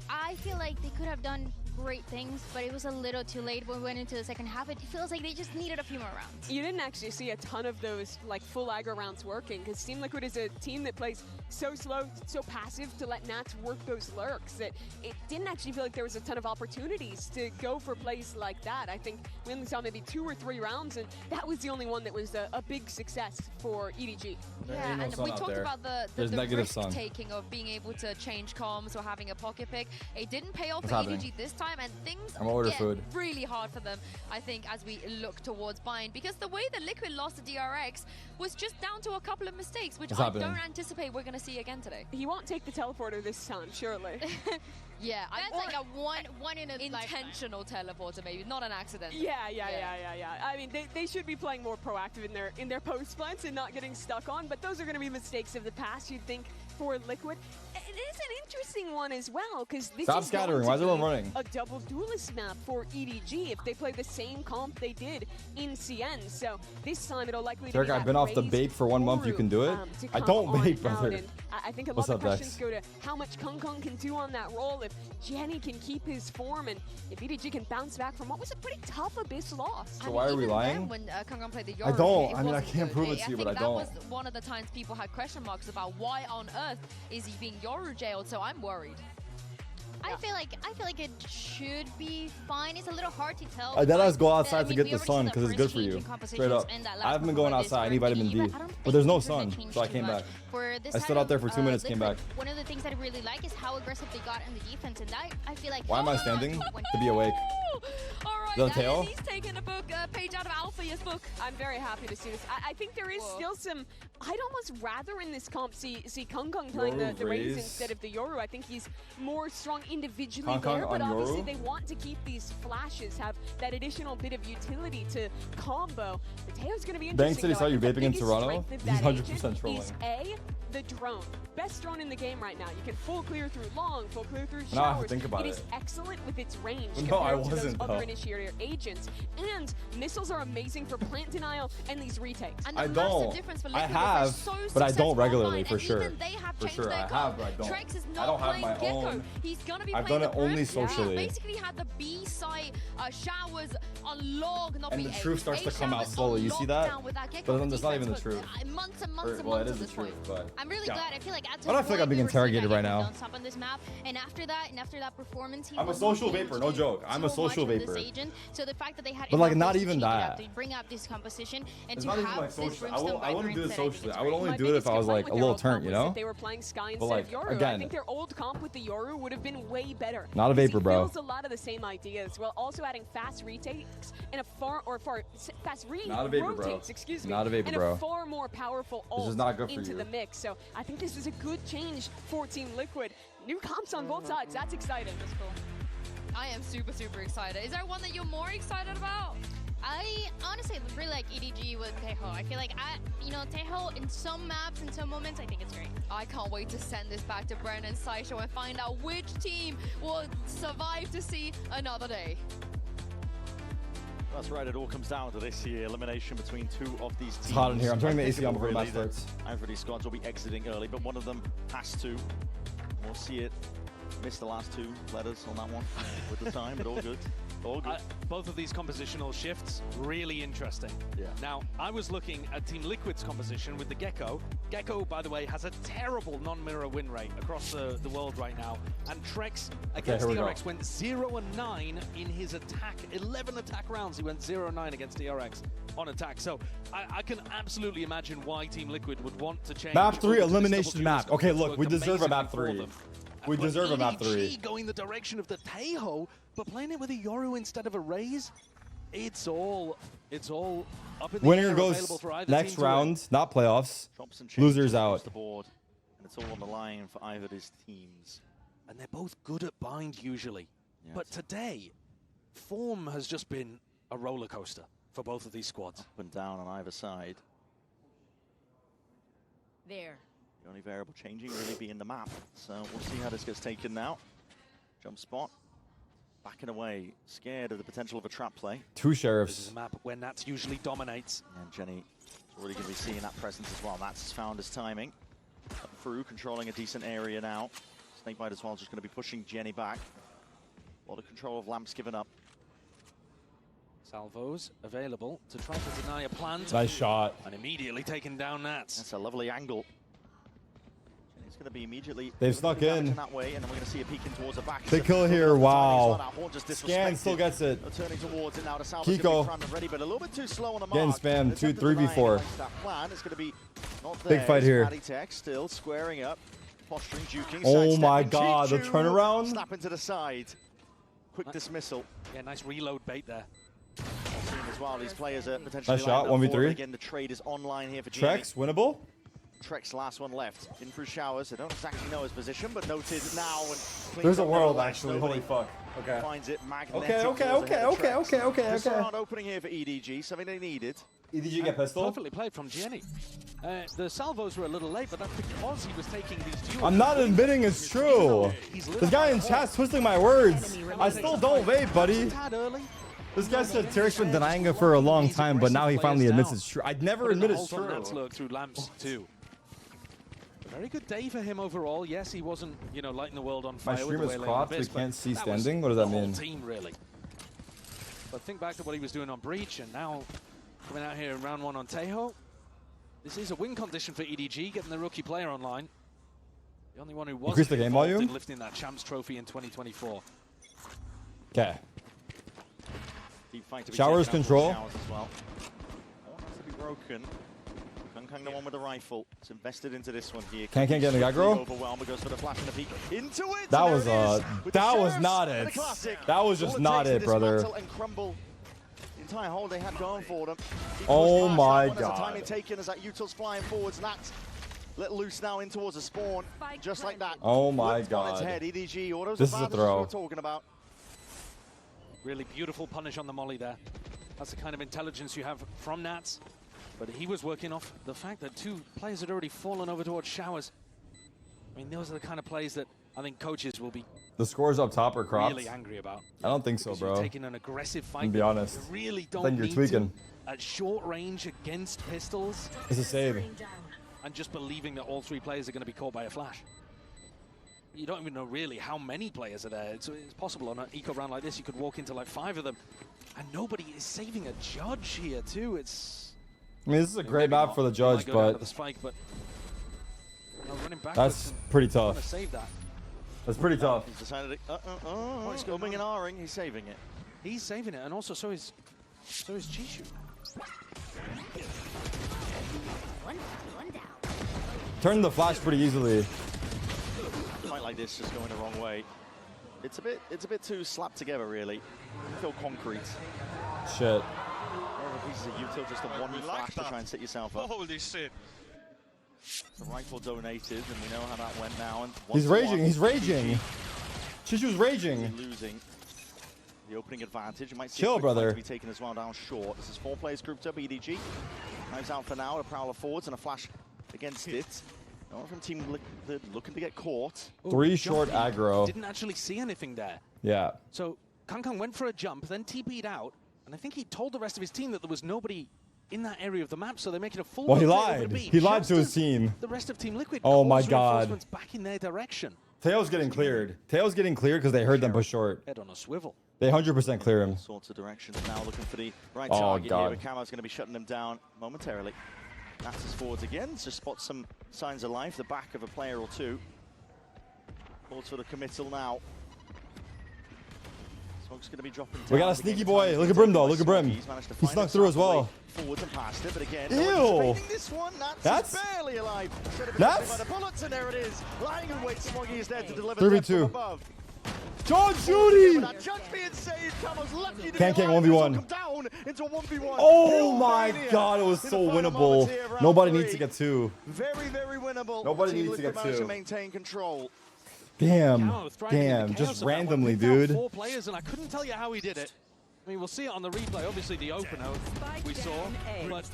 I feel like they could have done great things, but it was a little too late when we went into the second half. It feels like they just needed a few more rounds. You didn't actually see a ton of those full aggro rounds working, because Team Liquid is a team that plays so slow, so passive to let Nats work those lurks that it didn't actually feel like there was a ton of opportunities to go for plays like that. I think we only saw maybe 2 or 3 rounds, and that was the only one that was a big success for EDG. Yeah, and we talked about the risk-taking of being able to change comms or having a pocket pick. It didn't pay off for EDG this time, and things get really hard for them, I think, as we look towards Bind, because the way that Liquid lost to DRX was just down to a couple of mistakes, which I don't anticipate we're going to see again today. He won't take the teleporter this time, surely. Yeah, that's like a one in a intentional teleporter, maybe not an accident. Yeah. I mean, they should be playing more proactive in their post plants and not getting stuck on. But those are going to be mistakes of the past, you'd think, for Liquid. It is an interesting one as well, because this is scattering. Why is everyone running? A double duelist map for EDG if they play the same comp they did in CN. So this time it'll likely Derek, be I've been off the vape for 1 month. You can do it. I don't vape, brother. I think a lot of questions go to how much Kung can do on that role, if Gianni can keep his form, and if EDG can bounce back from what was a pretty tough Abyss loss. So why are we lying? When Kung played the Yoru, I don't. I mean, I can't prove it to you, but I don't. That was one of the times people had question marks about why on earth is he being Yoru jailed, so I'm worried. I feel like it should be fine. It's a little hard to tell. I gotta go outside to get the sun because it's good for you. Straight up. I haven't been going outside. I need vitamin D. But there's no sun, so I came back. I stood out there for 2 minutes, came back. One of the things that I really like is how aggressive they got in the defense, and that I feel like. Why am I standing? To be awake. Alright, tail? he's taking a page out of Alpha's book. I'm very happy to see this. I think there is still some. I'd almost rather in this comp see Kung playing the Raze instead of the Yoru. I think he's more strong individually there, but obviously they want to keep these flashes, have that additional bit of utility to combo. Mateo's going to be interesting. Bank said he saw you vaping in Toronto. He's 100% trolling. Is the drone. Best drone in the game right now. You can full clear through long, full clear through showers. No, I think about it is excellent with its range no, compared to those other initiator agents. And missiles are amazing for plant denial and these retakes. I don't. I have, but I don't regularly, for sure. For sure, I have, but I don't. Trex is not I don't have my own. He's gonna be I've done it only socially. Basically had the B site showers on log, not and the truth starts to come out slowly. You see that? But then that's not even the truth. Months and months and well, months it is the truth, but I'm really glad. I feel like I don't feel like I'm being interrogated right now. On this map, and after that performance, I'm a social vapor, no joke. I'm a social vapor. So the fact that they had But, like, enough not ways to even change it up, that. to bring up this composition and It's to not even have like this social. brimstone I wouldn't do it socially. I would My only do it if biggest I was complaint like with a their little old turnt, comp you was know? that they were playing Sky But, instead like, of Yoru. I again, think their old comp with the Yoru would have been way better. Not a vapor, It bro. feels a lot of the same ideas while also adding fast retakes and a fast Not a vapor, bro. rotates, excuse me, Not a vapor, and bro. a far more powerful This is ult not good for into you. the mix. So I think this is a good change for Team Liquid. New comps on both sides. That's exciting. That's cool. I am super, super excited. Is there one that you're more excited about? I honestly really like EDG with Tejo. I feel like Tejo in some maps, in some moments, I think it's great. I can't wait to send this back to Bren and Saito and find out which team will survive to see another day. That's right, it all comes down to this here. Elimination between two of these teams. It's hot in here. I'm turning the AC on before the match Really, starts. either of these squads will be exiting early, but one of them has to. We'll see it. Missed the last two letters on that one with the time, but all good. All good. Both of these compositional shifts, really interesting. Yeah. Now, I was looking at Team Liquid's composition with the Gecko. Gecko, by the way, has a terrible non-mirror win rate across the world right now. And Trex against DRX went 0-9 in his attack. 11 attack rounds, he went 0-9 against DRX on attack. So I can absolutely imagine why Team Liquid would want to change. Map 3, over to this elimination double map. duo Okay, scope. look, we Worked deserve a map amazingly for 3. them. We But deserve a map EDG 3. going the direction of the Tejo, but playing it with a Yoru instead of a Raze, it's all up in the Winner air, goes available for either next team to win. round, not playoffs. Chops and changes Losers across out. the board, and it's all on the line for either of these teams. And they're both good at bind usually. Yes. But today, form has just been a roller coaster for both of these squads. Up and down on either side. There. The only variable changing really being the map. So we'll see how this gets taken now. Jump spot. Backing away. Scared of the potential of a trap play. Two This is sheriffs. a map where Nats usually dominates. And Jenny is already going to be seeing that presence as well. Nats has found his timing. Up through, controlling a decent area now. Snakebite as well, just going to be pushing Jenny back. A lot of control of Lamps given up. Salvos available to try to deny a plant. Nice shot. And immediately taking down Nats. That's a lovely angle. It's going to be immediately. They've snuck in. That way, and then we're going to see a peeking towards the back. Big kill here. Wow. Scan Scan still gets it. Turning towards it now to Salvos. Kiko. Ready, but a little bit too slow on the Getting mark. spammed. 3v4. It's going to be not Big there. fight here. Patty Tech still squaring up, posturing, juking. Oh my sidestepping. god, the Chichu turnaround. Snapping to the side. Quick dismissal. Yeah, nice reload bait there. As well, these players are potentially Nice shot, lined up 1v3. for it. Again, the trade is online here for Gianni. Trex, winnable? Trek's last one left. In through showers. I don't exactly know his position, but noted now. And There's a cleans up world, nonetheless. actually. Nobody Holy fuck. Okay. Finds it magnetic. Okay. towards the head of Trex. Just okay. around opening here for EDG, something they needed. EDG get pistol? Perfectly played from Gianni. The salvos were a little late, but that's because he was taking these duels. I'm not admitting it's true. This guy in chat's twisting my words. I still don't vape, buddy. This guy said Tarek's been denying it for a long time, but now he finally admits it's true. I'd never admit it's true. Lurk through Lamps too. Very good day for him overall. Yes, he wasn't, lighting the world on fire. My with stream the is way Lane cropped. We Abyss, can't see that standing. was What does that the whole mean? team, really. But think back to what he was doing on Breach, and now coming out here in round 1 on Tejo. This is a win condition for EDG, getting the rookie player online. The only one who was Increase the game involved volume? in lifting that champs trophy in 2024. Okay. Deep fight to be Showers taken out control. for Showers as well. Oh, has to be broken. Kung the one with the rifle. It's invested into this one here. Can't get in the aggro. Overwhelmed, goes for the flash and the peek into it. That and was there it is, with the that was Sheriffs not and it. the classic. That was just All not takes it, to brother. dismantle and crumble the entire hole they had going for them. He Oh pushed my past that one as the God. timing taken as that Util's flying forwards. Nats let loose now in towards the spawn, just like that. Oh my Flipped on its God. head. EDG, all those This is a advantages throw. we were talking about. Really beautiful punish on the molly there. That's the kind of intelligence you have from Nats. But he was working off the fact that 2 players had already fallen over towards Showers. I mean, those are the kind of plays that I think coaches will be The scores up top are cropped. really angry about. I don't think so, Because bro. you're taking an aggressive fight. To be that honest. You really I don't think you're need tweaking. to at short range against pistols. It's a save. And just believing that all 3 players are going to be caught by a flash. You don't even know really how many players are there. It's possible on an eco round like this, you could walk into like 5 of them. And nobody is saving a judge here too. I mean, this is a great map for the judge, but the spike, but running that's pretty trying tough. to save that. That's pretty tough. He's decided to, he's going and R-ing, he's saving it. He's saving it, and also so is Chishu. Turn the flash pretty easily. A fight like this just going the wrong way. It's a bit too slapped together, really. I feel concrete. Shit. Pieces of util, just a one flash to try and set yourself up. Holy shit. The rifle donated, and we know how that went now. And He's raging. He's raging. Chishu's raging. Losing the opening advantage. You might see Chill, brother. to be taken as well down short. This is 4 players grouped up. EDG knives out for now. A prowler forwards and a flash against it. No one from Team Liquid looking to get caught. 3 short aggro. Didn't actually see anything there. Yeah. So Kangkang went for a jump, then TP'd out, and I think he told the rest of his team that there was nobody in that area of the map, so they're making a full. Well, he lied. He lied to his team. The rest of Team Liquid. Oh my God. Back in their direction. Teo's getting cleared. Teo's getting cleared because they heard them push short. Head on a swivel. They 100% clear him. All sorts of directions now, looking for the right Oh, target God. here. Camo's going to be shutting them down momentarily. Nats is forwards again. Just spots some signs of life. The back of a player or two. Forwards for the committal now. Smoke's going to be dropping down. We got a sneaky boy. Look at Brim though. Look at Brim. He snuck through as well. Forwards and past it, but again, Ew. this one. That's is barely alive. That's by the bullets, and there it is. Lying in wait, Smoggy is there to deliver 3v2. above. John Judy! Can't 1v1. Down into a 1v1. Oh my God, it was so winnable. Nobody needs to get 2. Very, very winnable. Nobody needs to get 2. Maintain control. Damn. Damn. Just randomly, dude. 4 players, and I couldn't tell you how he did it. I mean, we'll see it on the replay. Obviously, the opener we saw, but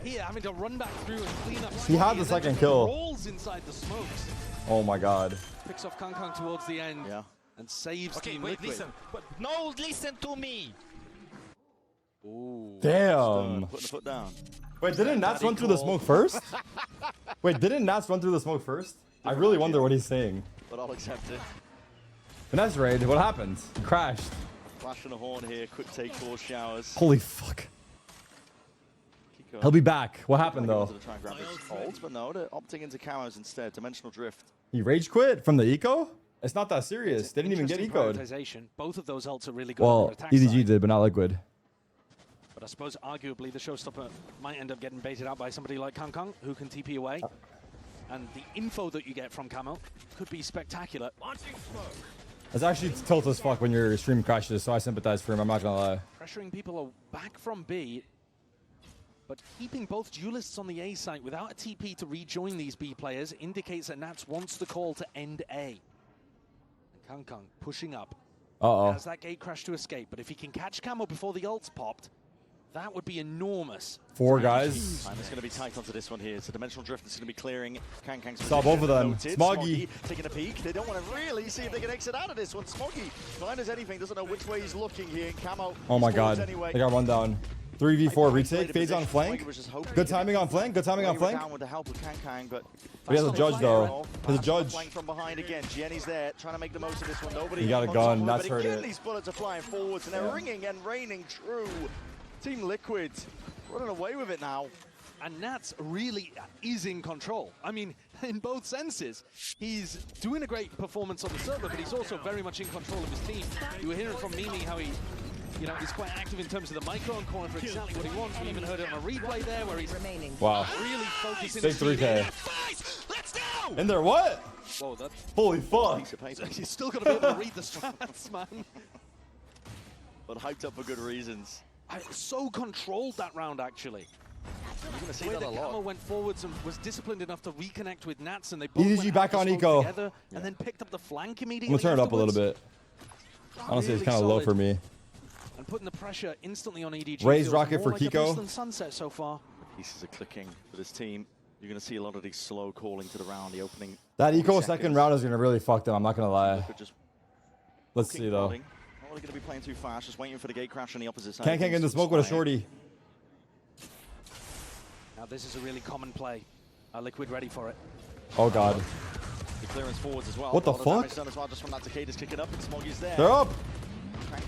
here having to run back through and clean up. He had the second kill. Rolls inside the smokes. Oh my God. Picks off Kangkang towards the end. Yeah. And saves Team wait, Liquid. listen. But no, listen to me. Ooh. Damn. Putting the foot down. Wait, didn't Nats run through the smoke first? Wait, didn't Nats run through the smoke first? I really wonder what he's saying. But I'll accept it. The Nats raid, what happened? He crashed. Flash and a horn here. Quick take 4 showers. Holy fuck. He'll be back. What happened though? To try and grab his ult, but no, they're opting into camos instead. Dimensional drift. He rage quit from the eco? It's not that serious. They didn't even get eco'd. Both of those ults are really good. Well, on their attack EDG side. did, but not Liquid. But I suppose arguably the showstopper might end up getting baited out by somebody like Kangkang, who can TP away. And the info that you get from Camo could be spectacular. It's actually tilt as fuck when your stream crashes, so I sympathize for him, I'm not gonna lie. Pressuring people back from B, but keeping both duelists on the A site without a TP to rejoin these B players indicates that Nats wants the call to end A. And Kangkang pushing up. Uh-oh. Has that gate crash to escape, but if he can catch Camo before the ult's popped, that would be enormous. 4 guys. And it's going to be tight onto this one here. It's a dimensional drift that's going to be clearing Kangkang's Saw both of them. Noted. Smoggy. Taking a peek. They don't want to really see if they can exit out of this one. Smoggy, blind as anything, doesn't know which way he's looking here. Camo. Oh my God. Anyway. They got run down. 3v4 retake. Fades on flank. Good timing on flank. Good timing on flank. Down with the help of Kangkang, but he has a judge though. There's a judge. From behind again. Jenny's there trying to make the most of this one. Nobody. He got a gun. That's hurt it. These bullets are flying forwards and they're ringing and raining true. Team Liquid running away with it now. And Nats really is in control. I mean, in both senses. He's doing a great performance on the server, but he's also very much in control of his team. You were hearing from Mimi how he, you know, he's quite active in terms of the micro and calling for exactly what he wants. We even heard it on a replay there where he's wow. really focusing. Big 3K. Let's go! And they're what? Whoa, that. Holy fuck. He's still got to be able to read the strats, man. But hyped up for good reasons. I so controlled that round, actually. You're going to see the way that a lot. Camo went forwards and was disciplined enough to reconnect with Nats, and they both EDG went back on eco. together, and then picked up the flank I'm immediately. gonna turn it up a little bit. Honestly, it's kind of low for me. And putting the pressure instantly on EDG. Raise feels rocket more for like a Kiko. beast than Sunset so far. Pieces are clicking for this team. You're going to see a lot of these slow calling to the round, the opening. That eco second round is gonna really fuck them. I'm not gonna lie. Let's see though. Not really going to be playing too fast, just waiting for the gate crash on the opposite side. Can't get the smoke with a shorty. Now this is a really common play. Liquid ready for it. Oh God. The clearance forwards as well. What the A lot of fuck? damage done as well, just from that Takeda's kicking up, and Smoggy's there. They're up.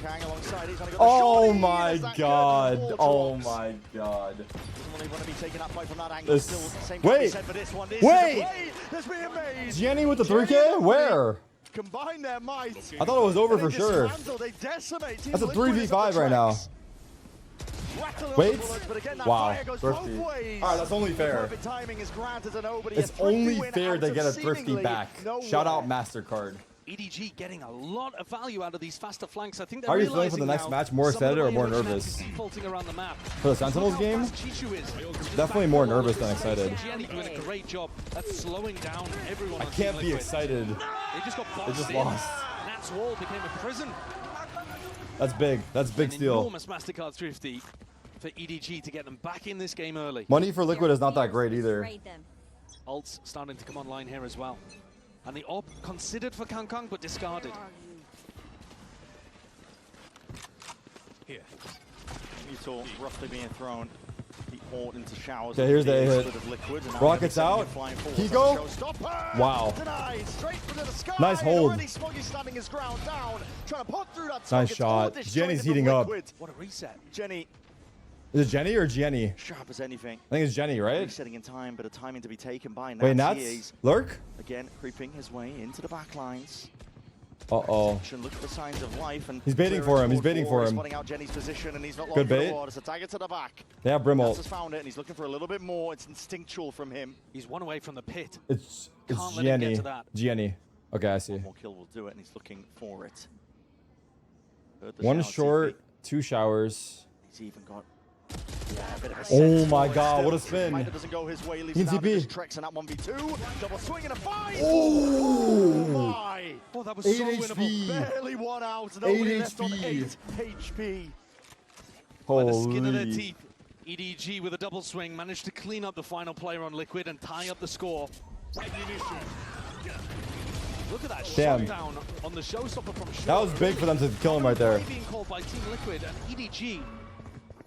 Kang alongside, he's trying to go Oh shorty. my Is that God. good? Oh my God. Doesn't really want to be taken up by from that angle. This- Still, same can be Wait. said for this one. This Wait. is a play that's being made. Jenny with the 3K? Where? combined their might. I thought it was over for sure. They decimate Team That's a Liquid as 3v5 right now. Wait. Wow. Thrifty. Alright, that's only fair. It's only fair to get a Thrifty back. Shout out MasterCard. EDG getting a lot of value out of these faster flanks. I think How are you feeling for the next match? More excited or more nervous? Around the map. For the Sentinels game? Definitely more nervous than excited. Gianni doing a great job at slowing down everyone. I can't be excited. They just got They just in. lost. Nat's wall became a prison. That's big. That's big steal. Enormous MasterCard Thrifty for EDG to get them back in this game early. Money for Liquid is not that great either. Ults starting to come online here as well. And the AWP considered for Kangkang, but discarded. Here. Mutor roughly being thrown. The Ort into showers. Okay, here's the hit. Rockets out. Kiko. Wow. Nice hold. Nice shot. Jenny's heating up. What a reset. Jenny. Is it Jenny or Gianni? Sharp as anything. I think it's Jenny, right? Resetting in time, but a timing to be taken by Nats. Wait, Nats? Lurk? Again, creeping his way into the back lines. Uh-oh. Look for signs of life, and He's baiting for him. He's baiting for him. Spotting out Jenny's position, and he's not Good bait. it's a dagger to the back. They have Brim ult. Nats has found it, and he's looking for a little bit more. It's instinctual from him. He's one away from the pit. It's Can't let him get Gianni. to that. Gianni. Okay, I see. One more kill will do it, and he's looking for it. One short, two showers. He's even got. Oh my god, what a spin. Doesn't go his way, He can TP. Treks in that 1v2. Double swing and a 5. Oh my. Oh, that was 8 so HP. winnable. Barely one out. Nobody 8 left on HP. 8 HP. By the skin of their Holy. teeth, EDG with a double swing managed to clean up the final player on Liquid and tie up the score. Look at that Damn. shutdown on the showstopper from Shaw. That was big for them to kill him right there. Being called by Team Liquid and EDG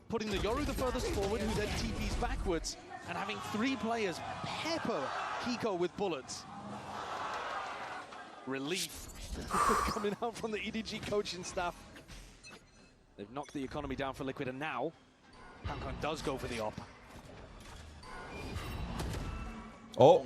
putting the Yoru the furthest forward, who then TPs backwards, and having 3 players pepper Kiko with bullets. Relief coming out from the EDG coaching staff. They've knocked the economy down for Liquid, and now Kangkang does go for the op. Oh,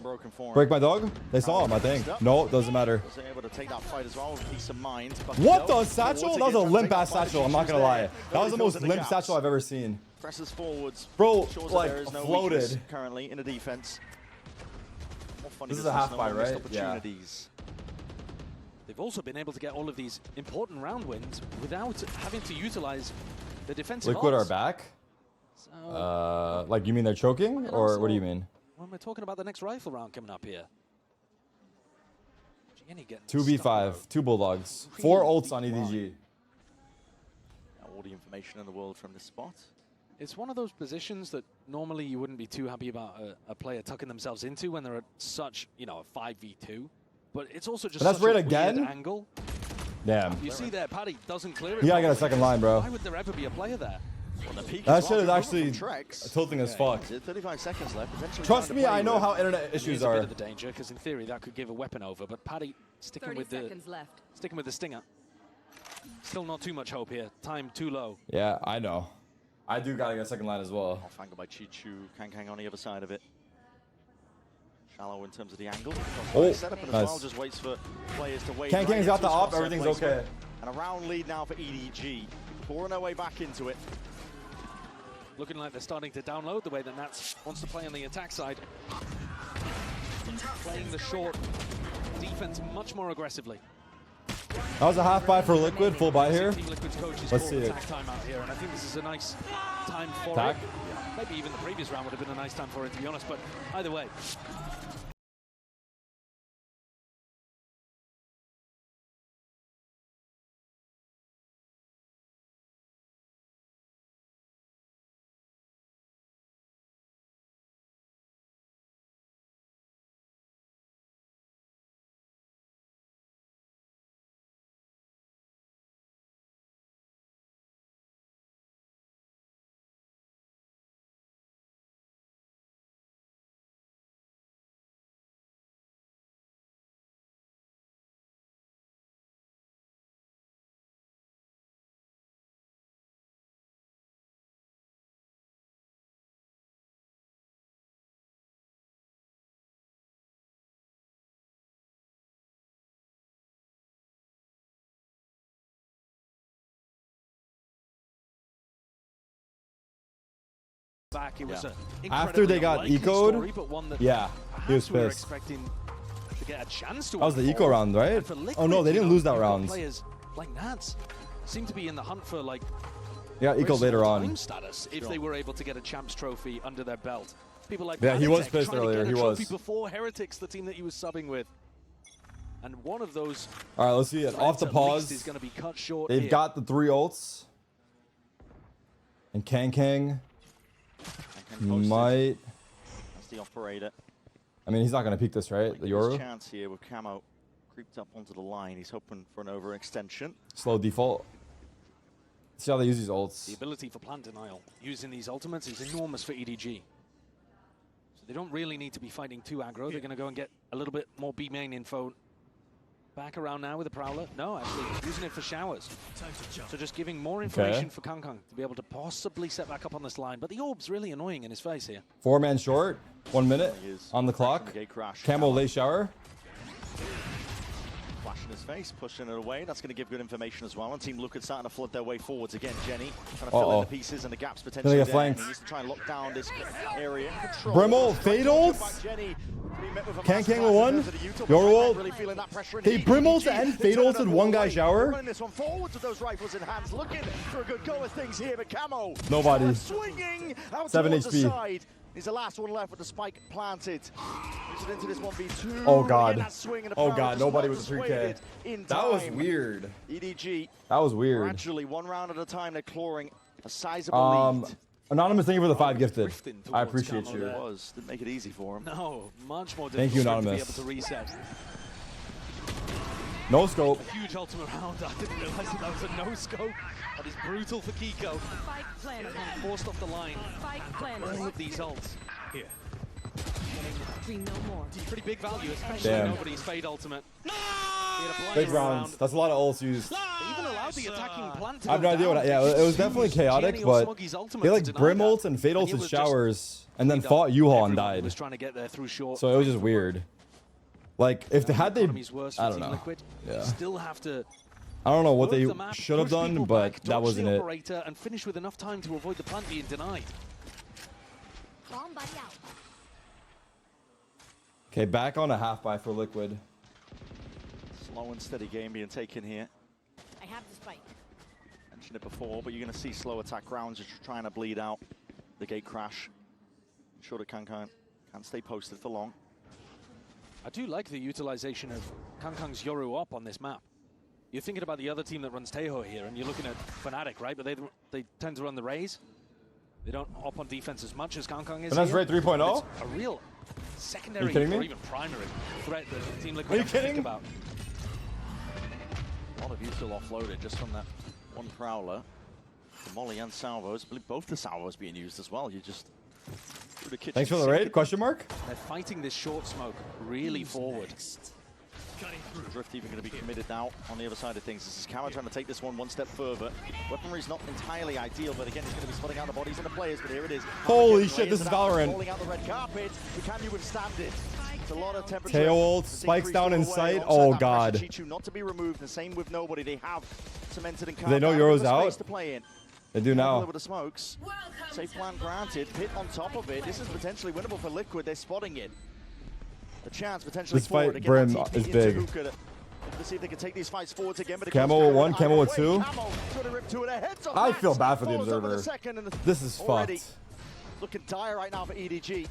break my dog? They saw him, I think. No, doesn't matter. Was able to take that fight as well with peace of mind. What the satchel? That was a limp ass satchel, I'm not gonna lie. That was the most limp satchel I've ever seen. Presses forwards. Bro, Shows like, there is no floated. weakness currently in the defense. This is a half fight, right? Yeah. They've also been able to get all of these important round wins without having to utilize the defensive Liquid are odds. back? So, Like, you mean they're choking? Or what do you mean? when we're talking about the next rifle round coming up here. Gianni getting 2v5, 2 Bulldogs. 4 ults on EDG. All the information in the world from this spot. It's one of those positions that normally you wouldn't be too happy about a player tucking themselves into when they're at such, you know, a 5v2. But it's also just And that's such a right again? weird angle. Damn. You see there, Paddy doesn't clear it. You gotta get a second line, bro. Why would there ever be a player there? That shit is actually tilting as fuck. 35 seconds left. Trust me, I know how internet issues Here's a are. bit of the danger, because in theory that could give a weapon over. But Paddy sticking 30 with the seconds left. sticking with the stinger. Still not too much hope here. Time too low. Yeah, I know. I do gotta get a second line as well. Off angle by Chichu. Kangkang on the other side of it. Shallow in terms of the angle. Oh, Setup as nice. well, just waits for players to wait. Kangkang's got the into his op, crosshair everything's placement. okay. And a round lead now for EDG. Pouring their way back into it. Looking like they're starting to download the way that Nats wants to play on the attack side. Playing the short defense much more aggressively. That was a half buy for Liquid, full buy here. Team Liquid's coach is Let's called see it. attack time out here, and I think this is a nice time for Attack? it. Maybe even the previous round would have been a nice time for it, to be honest, but either way, Back, it was an After they got ecoed, story, but one that yeah, he was we were pissed. expecting to get a chance to That was the unfold. eco round, right? And for Liquid, Oh no, they didn't lose that round. Players like Nats seem to be in the hunt for like Yeah, eco later on. time status if they were able to get a champs trophy under their belt. People like Yeah, he was Panitek pissed trying to earlier, get a he trophy was. before Heretics, the team that he was subbing with. And one of those All right, let's see it. Off the at pause. least is going to be cut short. They've here. got the 3 ults. And Kang might. That's the operator. I mean, he's not going to peek this, right? The His Yoru. chance here with Camo creeped up onto the line. He's hoping for an overextension. Slow default. See how they use these The ults. ability for plant denial using these ultimates is enormous for EDG. So they don't really need to be fighting too aggro. They're going to go and get a little bit more B main info. Back around now with the Prowler. No, actually using it for showers. So just giving more information for Kang to be able to possibly set back up on this line. But the orb's really annoying in his face here. 4-man short. 1 minute on the clock. Camo late shower. Flash in his face, pushing it away. That's going to give good information as well. And Team Liquid starting to flood their way forwards again. Jenny trying to fill in the pieces and the gaps potentially Gonna get there. flanked. He needs to try and lock down this area. Control. Brimble, fade ults. Kang with 1. Yoru ult. Hey, Brimble to end fade ults in 1 guy shower. Running this one forwards with those rifles in hands, looking for a good go of things here, but Camo Nobody. swinging out 7 towards the HP. side. He's the last one left with the spike planted. Moves it into this 1v2. Oh Again, God. that swing and the Oh Prowler God, just nobody not was a 3K. persuaded in That was time. weird. EDG. That was weird. Gradually, 1 round at a time, they're clawing a sizable lead. Anonymous, thank you for the 5 gifted. I appreciate Camo you. there. Didn't make it easy for him. No, much more Thank difficult you, for him to be Anonymous. able to reset. No scope. A huge ultimate round. I didn't realize that was a no scope. That is brutal for Kiko. Forced off the line. All of these ults. Here. No more. Pretty big value, especially Damn. nobody's fade ultimate. Big rounds. That's a lot of ults used. They even allowed the attacking plant to I have go no idea what. down. Yeah, it was definitely chaotic, Jenny or but Smoggy's ultimate they to like deny Brim that. ults and fade And ults it and was just showers, and then cleaned up fought Yuha and everyone who died. was trying to get there through short. So it was just weird. Like if they had they, Economy's worse for I don't Team know. Liquid. Yeah. Still have to I don't know what work they the map, should have push done, people but back, that dodge wasn't the it. operator, and finish with enough time to avoid the plant being denied. Okay, back on a half buy for Liquid. Slow and steady game being taken here. I have the spike. Mentioned it before, but you're going to see slow attack rounds just trying to bleed out the gate crash. Sure that can't stay posted for long. I do like the utilization of Kang's Yoru up on this map. You're thinking about the other team that runs Teho here, and you're looking at Fnatic, right? But they tend to run the Raze. They don't op on defense as much as Kang is. And that's here. Raid 3.0? It's a real secondary kidding or me? even primary threat that Team Liquid Are you have to think kidding? about. A lot of you still offloaded just from that one Prowler. The Molly and salvos. I believe both the salvos being used as well. You just through the kitchen. Thanks for the raid? Question mark? They're fighting this short smoke really forward. Drift even going to be committed now on the other side of things. This is Camo trying to take this one step further. Weaponry's not entirely ideal, but again, he's going to be spotting out the bodies and the players, but here it is. Holy shit, this is Valorant. Rolling out the red carpet. Can you withstand it? It's a lot of temperature. Teo ult, spikes down in sight. Oh God. Chichu not to be removed. The same with nobody. They have cemented and They know Euro's out? to play in. They do now. With the smokes. Safe plan granted. Pit on top of it. This is potentially winnable for Liquid. They're spotting it. The chance potentially This forward. fight, Again, Brim, that TP is into big. Hookah. Let's see if they can take these fights forwards again. But it Camo comes with 1, either Camo with way. 2. Camo trying to rip two of their heads off. I Max feel bad for the follows up with a observer. second, and This is already fucked. looking dire right now for EDG.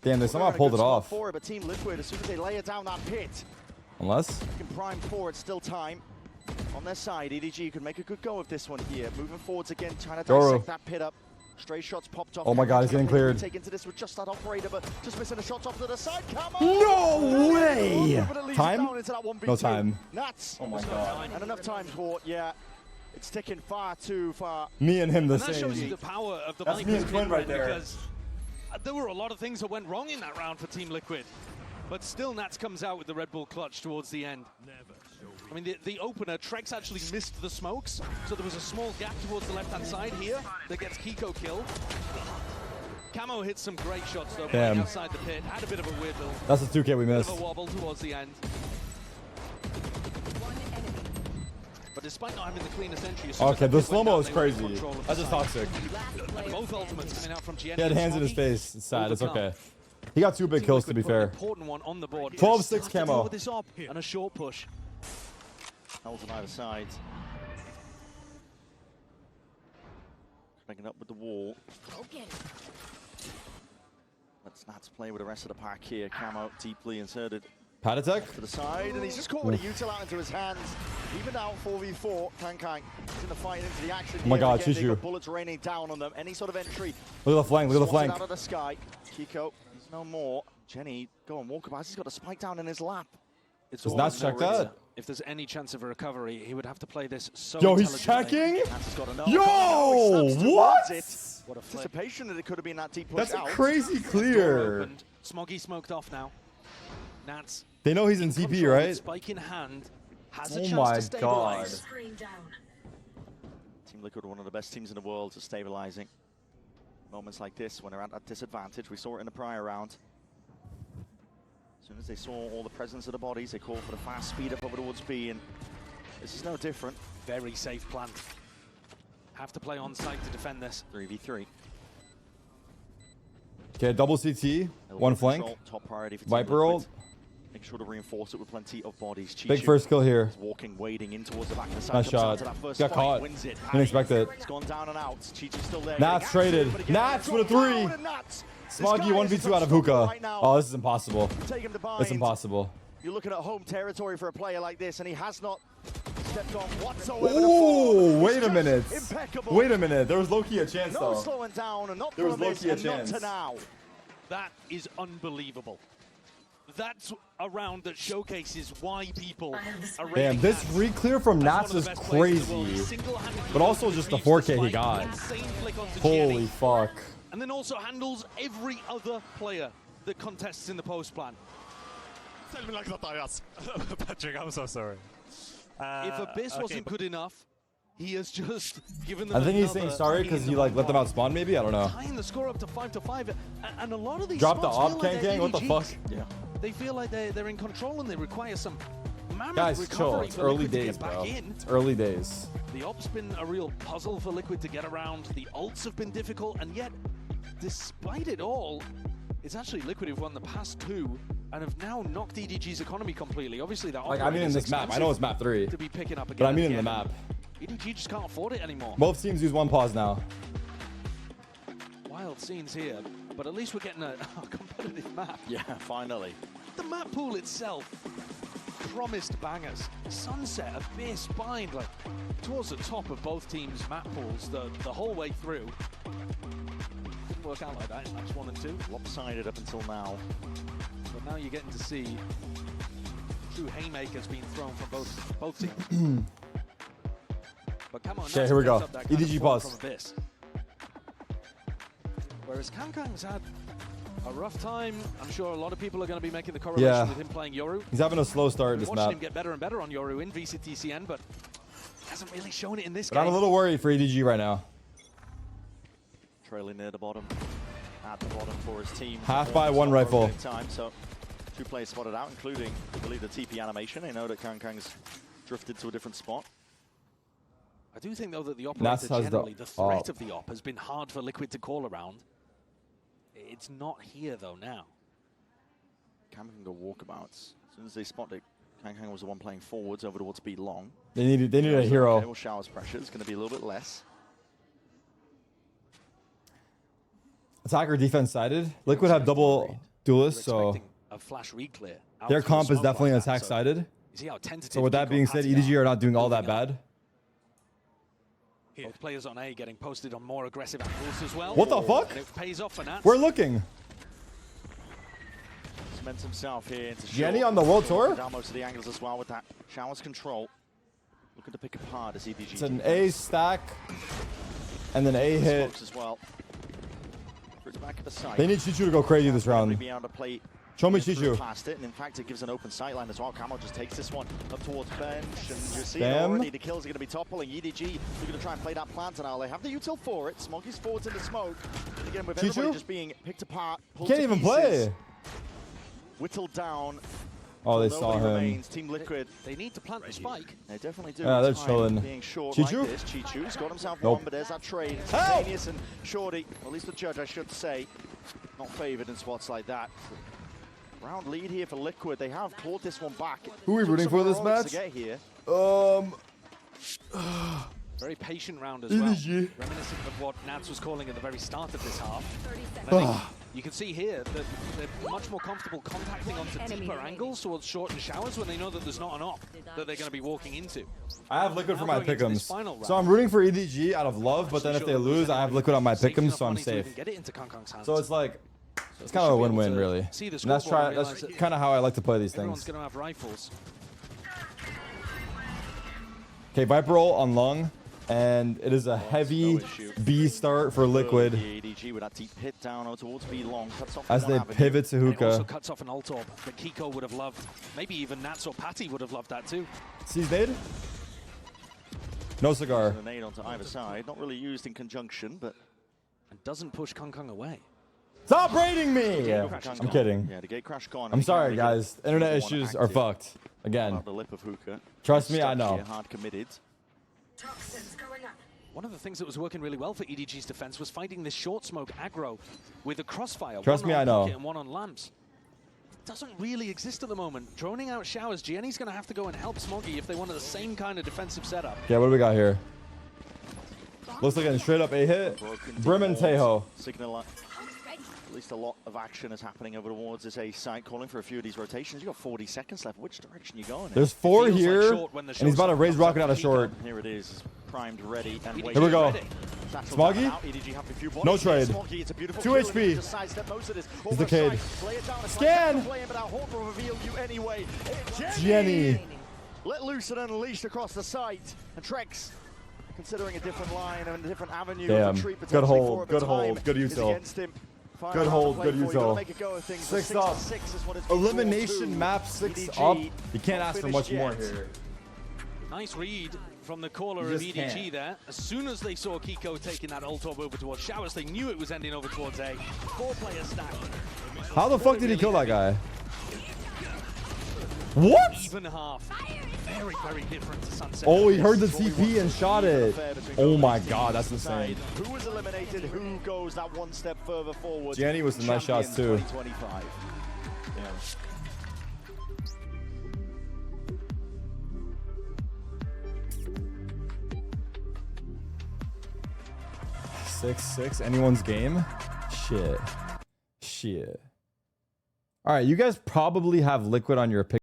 Damn, they somehow pulled it off. For it, but Team Liquid, as soon as they lay it down that pit, Unless. looking prime forward, still time on their side. EDG could make a good go of this one here. Moving forwards again, trying to Yoru. dissect that pit up. Stray shots popped off. Oh my God, he's getting cleared. Take into this with just that operator, but just missing a shot off to the side. Camo! No way! Time? Down into that 1v2. No time. Nuts. Oh my God. And enough time for, yeah. It's ticking far too far. Me and him the And that same. shows you the power of the That's me and Vikings Twin right mid-range, there. because there were a lot of things that went wrong in that round for Team Liquid. But still, Nats comes out with the Red Bull clutch towards the end. I mean, the opener, Trex actually missed the smokes, so there was a small gap towards the left-hand side here that gets Kiko killed. Camo hit some great shots, though, playing Damn. outside the pit. Had a bit of a weird little That's the 2K we bit missed. of a wobble towards the end. But despite not having the cleanest entry. Okay, the slow-mo is crazy. That's just toxic. Both ultimates coming out from GN. He had hands in his face. It's sad. It's okay. He got 2 big kills, to be fair. Important one on the board. 12-6 camo. With this op and a short push. Holds on either side. Bringing up with the wall. Let's Nats play with the rest of the pack here. Camo deeply inserted. Pad attack? To the side, and he's just caught with a util out into his hands. Even out 4v4, Kang is in the fight into the action. Oh my god, Again, Chichu. bullets raining down on them. Any sort of entry. Look at the flank, look at the flank. Out of the sky. Kiko, he's no more. Jenny, go on, walkabout. He's got a spike down in his lap. It's Does Nats check that? If there's any chance of a recovery, he would have to play this so Yo, he's checking? Got Yo, what? What a flip. Anticipation that it could have been that deep push That's out. a crazy clear. Smoggy smoked off now. Nats. They know he's in TP, right? Spike in hand. Has a Oh chance my to stabilize. Team Liquid are one of the best teams in the world at stabilizing. Moments like this when they're at a disadvantage. We saw it in the prior round. As soon as they saw all the presence of the bodies, they called for the fast speed up over towards B, and this is no different. Very safe plan. Have to play on site to defend this. 3v3. Okay, double CT, one flank. Top priority for Viper ult. Make sure to reinforce it with plenty of bodies. Big first kill here. Walking, wading in towards the back of the side. Nice shot. Got caught. Didn't expect it. It's gone down and out. Chichi's still there. Nats traded. Nats with a 3. Smoggy 1v2 out of hookah. Oh, this is impossible. It's impossible. You're looking at home territory for a player like this, and he has not stepped on whatsoever. Oh, wait a minute. Impeccable. Wait a minute. There was low-key a chance, No though. slowing down, and not There was from this, low-key a and not chance. to now. That is unbelievable. That's a round that showcases why people are Damn, this re-clear from Nats is crazy. But also just the 4K he got. Holy fuck. And then also handles every other player that contests in the post plan. Tell me like that, yes. Patrick, I'm so sorry. If Abyss wasn't good enough, he has just given them I think he's saying sorry because he like let them outspawn maybe? I don't know. Tying the score up to 5-5, and a lot of these Drop the spots op, feel like Kang. What the fuck? Yeah. They feel like they're in control and they require some mammoth Guys, chill. recovery It's for early Liquid to days, get back bro. in. It's early days. The op's been a real puzzle for Liquid to get around. The ults have been difficult, and yet, despite it all, it's actually Liquid who've won the past 2 and have now knocked EDG's economy completely. Obviously, that Like, I mean in this map. I know it's map 3. to be picking up again. But I mean and in the again. map. EDG just can't afford it anymore. Both teams use 1 pause now. Wild scenes here, but at least we're getting a competitive map. Yeah, finally. The map pool itself promised bangers. Sunset, Abyss, Bind, like towards the top of both teams' map pools the whole way through. Didn't work out like that in match 1 and 2. Lopsided up until now. But now you're getting to see true haymakers being thrown from both teams. But come on, Okay, here we go. EDG pause. Whereas Kang's had a rough time. I'm sure a lot of people are going to be making the correlation with him playing Yoru. He's having a slow start We've this watched map. him get better and better on Yoru in VCTCN, but hasn't really shown it in this But game. I'm a little worried for EDG right now. Trailing near the bottom. At the bottom for his team. Half by 1 rifle. Time, so 2 players spotted out, including, I believe, the TP animation. They know that Kang's drifted to a different spot. I do think, though, that the Nats operator has generally, the threat op. of the op has been hard for Liquid to call around. It's not here, though, now. Cam can go walkabouts. As soon as they spot it, Kang was the one playing forwards over towards B long. They need a hero. Okay, well, Shower's pressure is going to be a little bit less. Attacker defense sided. Liquid have double duelists, so A flash reclear out their through comp the is smoke definitely like that, attack so sided. you see how tentative So with that Kiko being and said, Patty EDG are are not doing all building that up. bad. Both players on A getting posted on more aggressive angles as well. What the fuck? And it pays off for Nats. We're looking. Cements himself here into Jenny short. on the world tour? Down most of the angles as well with that Shower's control. Looking to pick apart as EDG. It's an A stack and then A hit. Smokes as well. For its back of the site. They need Chichu to go crazy this round. Be able to play Show me through Chichu. past it, and in fact it gives an open sightline as well. Camo just takes this one up towards bench, and you're seeing Damn. already the kills are going to be toppling. EDG, they're going to try and play that plant now. They have the util for it. Smoggy's forwards in the smoke. And again, with everybody Chichu? just being picked apart, He pulled can't to even pieces, play. whittled down. Oh, they So saw nobody him. remains. Team Liquid. They need to plant the spike. They definitely do. Yeah, they're Time chilling. Being short Chichu? like this. Chichu's got himself Nope. one, but there's that trade. Instantaneous and Shorty, or at least the judge, I should say, not favoured in spots like that. Round lead here for Liquid. They have clawed this one back. Who are we rooting for this match? To get here. Very patient round as well. EDG. Reminiscent of what Nats was calling at the very start of this half. And I Ah. think you can see here that they're much more comfortable contacting onto deeper angles towards short and showers when they know that there's not an op that they're going to be walking into. I have Liquid for my Now going into this pick'ems. final So round. I'm rooting for EDG out of love, but then if they lose, I have Liquid on my pick'ems, so I'm Money to even safe. get it into Kangkang's hands. So it's like, it's they kind of a should be able win-win, to really. see the And that's scoreboard and realize that's that kind of how I like to play these everyone's things. going to have rifles. Okay, Viper roll on Lung, and it is a heavy B start for Liquid The ADG with that deep hit down over towards B long. Cuts off as one they avenue. pivot to And it also hookah. cuts off an ult orb that Kiko would have loved. Maybe even Nats or Patty would have loved that too. Sees nade? No cigar. The nade onto either side. Not really used in conjunction, but And doesn't push Kangkang away. Stop raiding me! I'm kidding. yeah, the gate crash gone. I'm sorry, They can't really guys. get Internet either one issues are active. fucked. Again. About the lip of hookah. Trust me, I Stuck know. here, hard committed. One of the things that was working really well for EDG's defense was finding this short smoke aggro with a crossfire. Trust one me, on I know. Pocket and one on lamps. Doesn't really exist at the moment. Droning out showers, Gianni's going to have to go and help Smoggy if they wanted the same kind of defensive setup. Yeah, what do we got here? Looks like a straight up A hit. Brim and Tejo. Signal. At least a lot of action is happening over towards this A site, calling for a few of these rotations. You've got 40 seconds left. Which direction you going? There's 4 here, and he's about to raise rocket out of short. Here it is, primed, ready, and Here we go. Smoggy? No trade. 2 HP. He's the kid. Scan! Jenny. Let loose and unleashed across the site. And Trex, considering a different line and a different avenue Damn. of retreat Good potentially for hold. at the Good time hold. Good is util. against him. Final Good round to hold. play Good for. You gotta util. make a go of things. 6 6 up. to 6 is what it's been. Elimination 4-2. map 6 EDG up. You can't not ask for finished much more yet. here. Nice read from the caller You of just EDG can't. there. As soon as they saw Kiko taking that ult orb over towards showers, they knew it was ending over towards A. 4-player stack. How the fuck did he kill that guy? What? Even half. Very, very different to Sunset. Oh, he heard the TP and shot it. Oh my god, that's insane. Who was eliminated? Who goes that one step further forward? Gianni with some nice shots too. 2025. Yeah. 6-6. Anyone's game? Shit. Shit. All right, you guys probably have Liquid on your pick.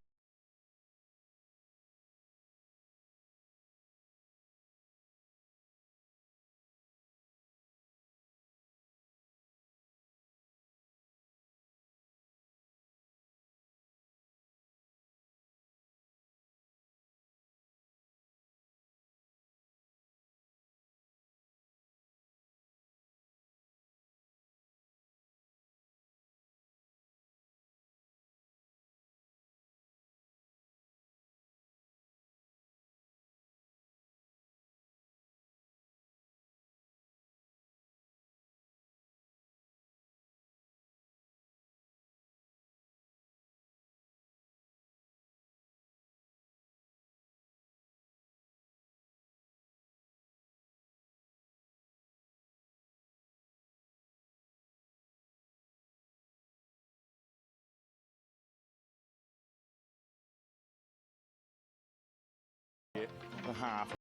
The half.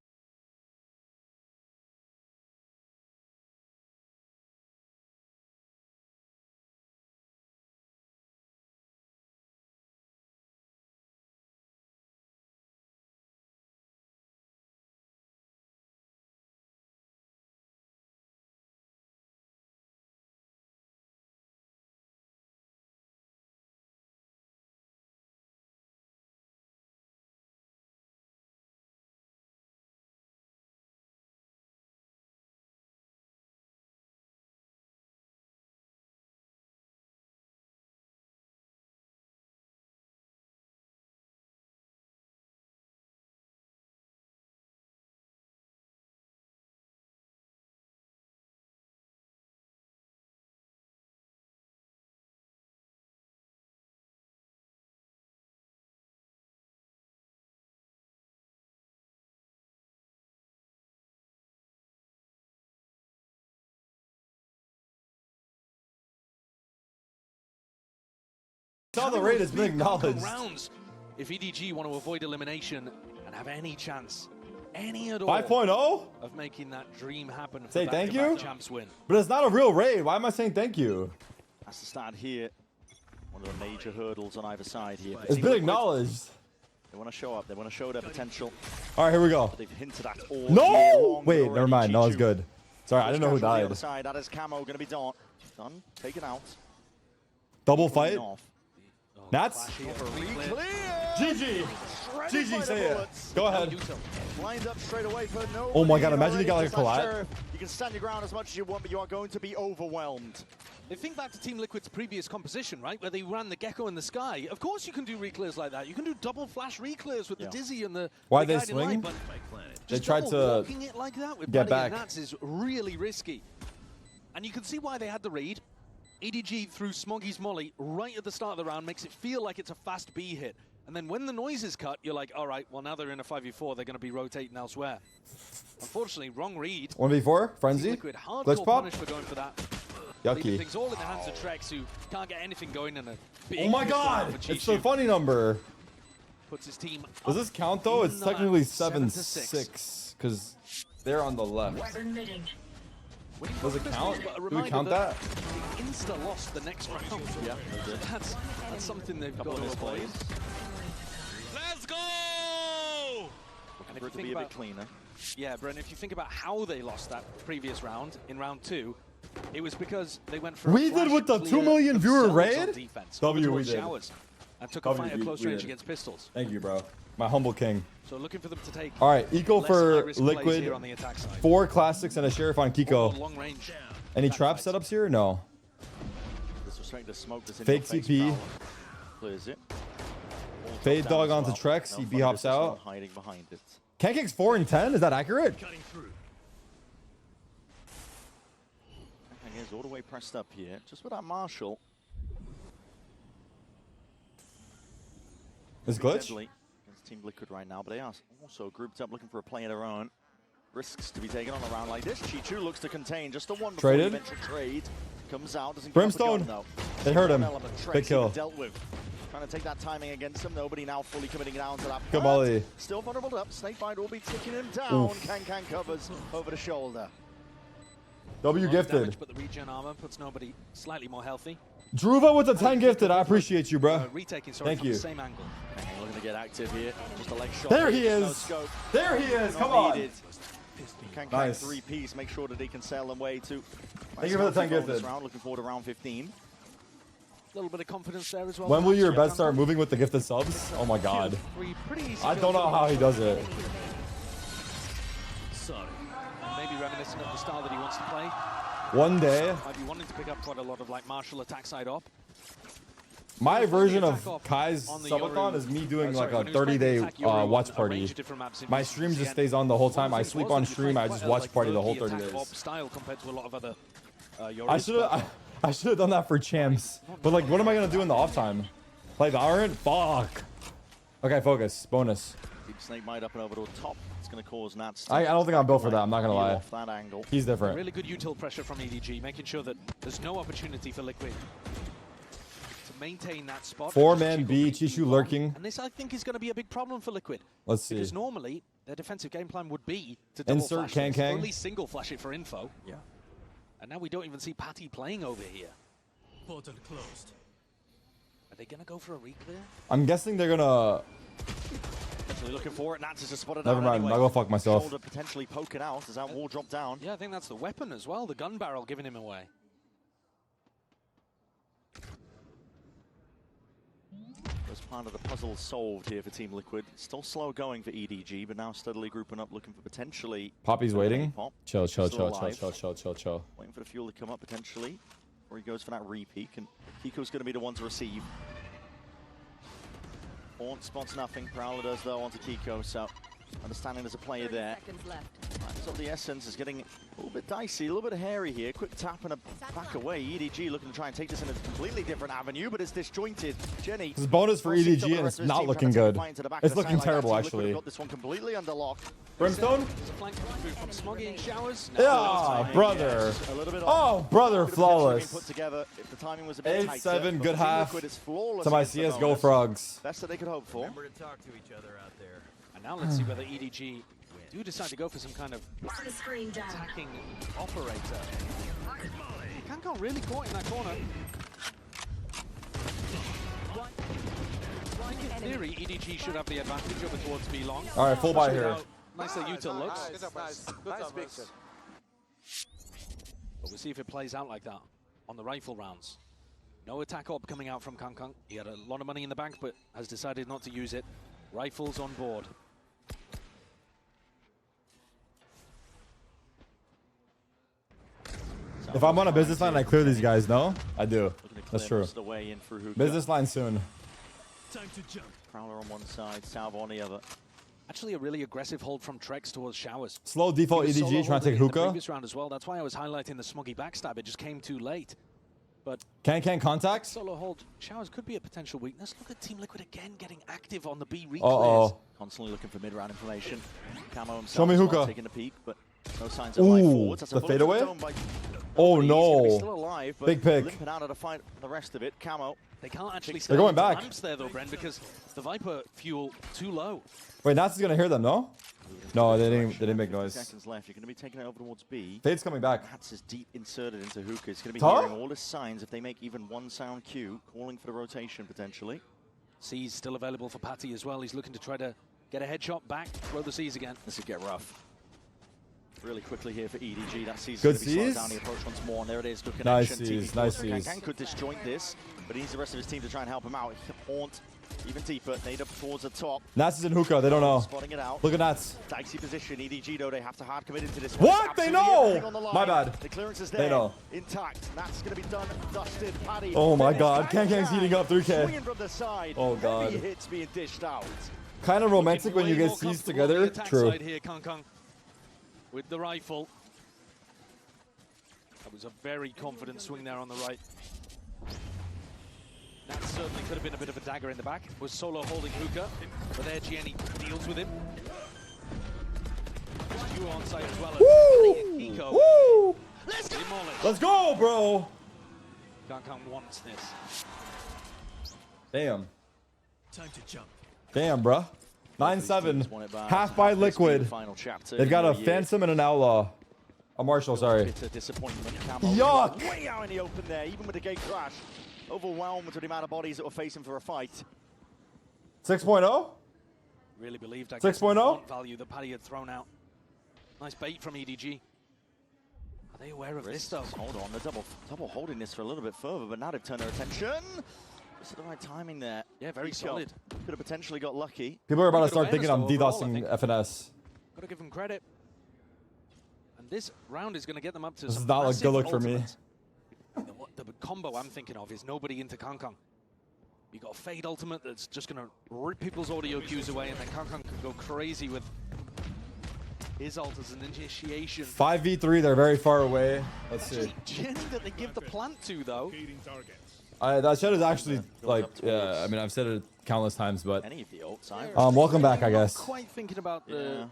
Saw the raid has been acknowledged. Rounds if EDG want to avoid elimination and have any chance, any at all, 5.0 of making that dream happen. Say for thank back-to-back you. Champs win. But it's not a real raid. Why am I saying thank you? That's the start here. One of the major hurdles on either side here. It's been acknowledged. They want to show up. They want to show their potential. All right, here we go. They've hinted at all. No! Wait, never mind. No, it's good. Sorry, I didn't know who On the other died. side, that is Camo going to be done. Taken out. Double fight. Off. Nats? GG. GG, say it. Go ahead. Lined up straight away for no. Oh my god, imagine he got like a collide. You can stand your ground as much as you want, but you are going to be overwhelmed. If think back to Team Liquid's previous composition, right, where they ran the Gecko in the sky, of course you can do reclears like that. You can do double flash reclears with the Dizzy and the Why the they guiding light, swing? but They just tried to walking it like that with get Paddy and back. Nats is really risky. And you can see why they had the read. EDG threw Smoggy's molly right at the start of the round, makes it feel like it's a fast B hit. And then when the noise is cut, you're like, all right, well, now they're in a 5v4, they're going to be rotating elsewhere. Unfortunately, wrong read. 1v4, frenzy, Liquid hardcore glitch pop. punished for going for that. Leaving Yucky. things all in the hands of Trex, who can't get anything going in a big Oh my pistol god, for it's the Chishu. funny number. Puts his team Does this count though? in It's the technically lap, 7-6. 7-6 because they're on the left. Does it count? But a Do we reminder count that? They insta-lost the next round. Yeah, they did. That's something they've got Couple to of avoid. misplays. Let's go! And if For you it to think be a about, bit cleaner. yeah, Bren, if you think about how they lost that previous round, in round 2, it was because they went for We a flash did with the clear 2 million viewer themselves on raid? defense, W, over we towards did. Showers, and took a fight at close we range did. against pistols. Thank you, bro. My humble king. So looking for them to take. All right, eco less for high-risk plays Liquid. here on the attack side. 4 classics and a sheriff on Or Kiko. long range. Any trap setups here? No. This was trying to smoke this in Fake your face, TP. Prowler. Clears it. All Fade top dog down as onto well. Trex. No He fun B hops business, no out. hiding behind it. Cankic's 4 and 10. Is that accurate? Thing is all the way pressed up here. Just without Marshall. Is Pretty glitch? deadly against Team Liquid right now, but they are also grouped up looking for a play of their own. Risks to be taken on a round like this. Chichu looks to contain just a one before Traded. the eventual trade. Comes out, doesn't Brimstone. Give up a gun, though. They hurt him. One element, Trex Big kill. even dealt with. Trying to take that timing against him. Nobody now fully committing down to that. Good But molly. Still vulnerable up. Snakebite will be taking him down. Oof. Can covers over the shoulder. W A lot of damage, gifted. but the regen armor puts nobody slightly more healthy. Druva with the 10 gifted. I appreciate you, bro. Retaking, sorry, Thank from you. the same angle. Looking to get active here. Just a leg shot. There he No is. scope. There he is. Not Come on. needed. Can Nice. 3-piece, make sure that he can sail them way to. Thank you for the 10 bonus gifted. round. Looking forward to round 15. A little bit of confidence there as well. When will your Perhaps, bets start moving with the gifted subs? Oh my god. 3 pretty easy I don't know how he does it. Sorry. Maybe reminiscent of the style that he wants to play. One day, Might be wanting to pick up quite a lot of like martial attack side op. my version attack of op Kai's on the subathon Yoru. is me doing Sorry, like a when he was playing the 30-day attack Yoru watch on a party. range of different maps in My Beast stream Wars just again. stays on the whole One time. of I the things sleep was on that you stream. played I quite just a, watch like, party the whole lurky 30 attack op days. style compared to a lot of other I Yoru should have done that for champs. But like, what am I gonna do in the off time? Play Valorant? Fuck. Okay, focus. Bonus. Keep Snakebite up and over to the top. It's going to cause Nats. I don't think I'm built for that. I'm not gonna Peel lie. off that angle. He's different. Really good util pressure from EDG, making sure that there's no opportunity for Liquid to maintain that spot. 4-man B, Chishu lurking. And this, I think, is going to be a big problem for Liquid. Let's see. Because normally, their defensive game plan would be to double Insert flash this, Kang. or at least single flash it for info. Yeah. And now we don't even see Patty playing over here. Portal closed. Are they going to go for a reclear? I'm guessing they're gonna. Actually looking for it. Nats is just spotted Never out mind. anyway. I'll go fuck myself. Shoulder potentially poking out as that wall dropped down. Yeah, I think that's the weapon as well. The gun barrel giving him away. First part of the puzzle solved here for Team Liquid. Still slow going for EDG, but now steadily grouping up, looking for potentially. Poppy's waiting. Pop. Chill, chill, Still chill, alive. chill, chill, chill, chill. Waiting for the fuel to come up potentially. Or he goes for that re-peak, and Kiko's going to be the one to receive. Haunt spots nothing. Prowler does though onto Kiko, so understanding there's a player there. Seconds left. Right, So the essence is getting a little bit dicey, a little bit hairy here. Quick tap and a back away. EDG looking to try and take this in a completely different avenue, but it's disjointed. Jenny. This is bonus for EDG, and it's not looking good. It's looking terrible, actually. Got this one completely under lock. Brimstone? There's a flank move from Smoggy and Showers. Yeah, brother. Oh, brother, flawless. Put together. If the timing was a bit 8-7, good half to my CSGO frogs. Best that they could hope for. Remember to talk to each other out there. And now let's see whether EDG do decide to go for some kind of attacking operator. Kankan really caught in that corner. Like in theory, EDG should have the advantage over towards B long. All right, full buy here. Nice that Utah looks. Nice picture. But we'll see if it plays out like that on the rifle rounds. No attack op coming out from Kankan. He had a lot of money in the bank, but has decided not to use it. Rifles on board. If I'm on a business line, I clear these guys, no? I do. That's true. Business line soon. Time to jump. Prowler on one side, Salvo on the other. Actually, a really aggressive hold from Trex towards Showers. Slow default EDG trying to take hookah. Previous round as well. That's why I was highlighting the Smoggy backstab. It just came too late. But can contact. Solo hold. Showers could be a potential weakness. Look at Team Liquid again getting active on the B reclears. Uh-oh. Constantly looking for mid-round information. Camo himself Show me hookah. taking a peek, but no signs of life forwards. That's the a fadeaway? Still Oh no. alive, but Big pick. limping out of the fight the rest of it. Camo. They can't actually They're going back. Lamps there though, Bren, because the Viper fuel too low. Wait, Nats is gonna hear them, no? No, they didn't make noise. Seconds left. You're going to be taking it over towards B. Fade's coming back. Nats is deep inserted into hookah. It's going to be Huh? hearing all the signs if they make even one sound cue, calling for the rotation potentially. C's still available for Patty as well. He's looking to try to get a headshot back, throw the C's again. This could get rough. Really quickly here for EDG. That C's Good going to be slowed C's. down the approach once more, and there it is. Good Nice connection. C's, nice C's. Kankan could disjoint this, but he needs the rest of his team to try and help him out. Haunt even deeper. Nade up towards the top. Nats is in hookah. They don't know. Spotting it out. Look at Nats. Dicey position. EDG though, they have to hard commit into this one. What? They know. My bad. The clearance is They there. know. Intact. That's going to be done. Dusted. Paddy. Oh my God. Kankang's heating up 3K. Swinging from the side. Oh God. Heavy hits being dished out. Kind of romantic when you get C's together. True. Side here, Kankan with the rifle. That was a very confident swing there on the right. That certainly could have been a bit of a dagger in the back. Was Solo holding hookah, but there Gianni deals with him. You on site as well as Eco. Woo! Demolished. Let's go, bro. Kankan wants this. Damn. Time to jump. Damn, bruh. 9-7. Half by Liquid. They've got a Phantom and an Outlaw. A Marshall, sorry. Bitter disappointment. Camo Yuck! way out in the open there, even with the gate crash. Overwhelmed with the amount of bodies that were facing for a fight. 6.0? Really believed I 6.0? value that Paddy had thrown out. Nice bait from EDG. Are they aware of this though? Hold on, they're double holding this for a little bit further, but now they've turned their attention. Just at the right timing there. Yeah, very solid. Could have potentially got lucky. People are about to start Good thinking I'm awareness, though, DDoSing FNS. Gotta give them credit. And this round is going to get them up to This some is not a massive good look for me. ultimates. The combo I'm thinking of is nobody into Kankan. You got a Fade ultimate that's just going to rip people's audio cues away, and then Kankan can go crazy with his ult as an initiation. 5v3, they're very far away. Let's see. Actually, Jenny that they give the plant to, though. That shit is actually, like, yeah, I mean, I've said it countless times, but... Any of the ults, welcome back, I guess. Not quite thinking about the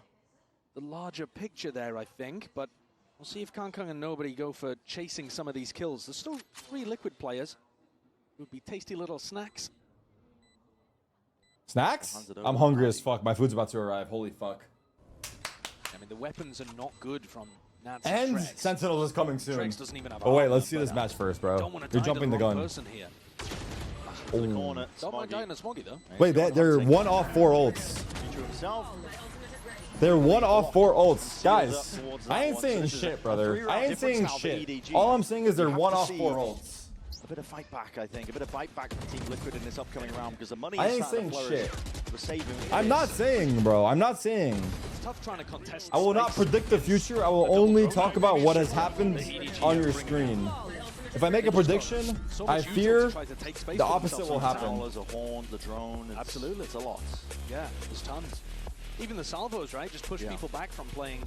larger picture there, I think, but we'll see if Kankan and nobody go for chasing some of these kills. There's still 3 Liquid players. It would be tasty little snacks. Snacks? I'm hungry as fuck. My food's about to arrive. Holy fuck. I mean, the weapons are not good from Nats And Trex. Sentinels is coming soon. Trex doesn't even have Oh wait, armor, let's see but, this match first, bro. don't wanna You're die to jumping the wrong gun. person here. Ooh. Don't mind dying to Smoggy, though. Wait, they're 1 off 4 ults. They're 1 off 4 ults. Guys, I ain't saying shit, brother. I ain't saying shit. All I'm saying is they're 1 off 4 ults. A bit of fight back, I think. A bit of fight back from Team Liquid in this upcoming round because the money I is ain't starting to saying flourish. shit. We're saving I'm not saying, bro. I'm not saying. It's tough trying to contest. I will not predict the future. I will only talk about what has happened on your screen. If I make a prediction, I fear the opposite will happen. There's a horn, the drone. Absolutely. It's a lot. Yeah, there's tons. Even the salvos, right? Just push people back from playing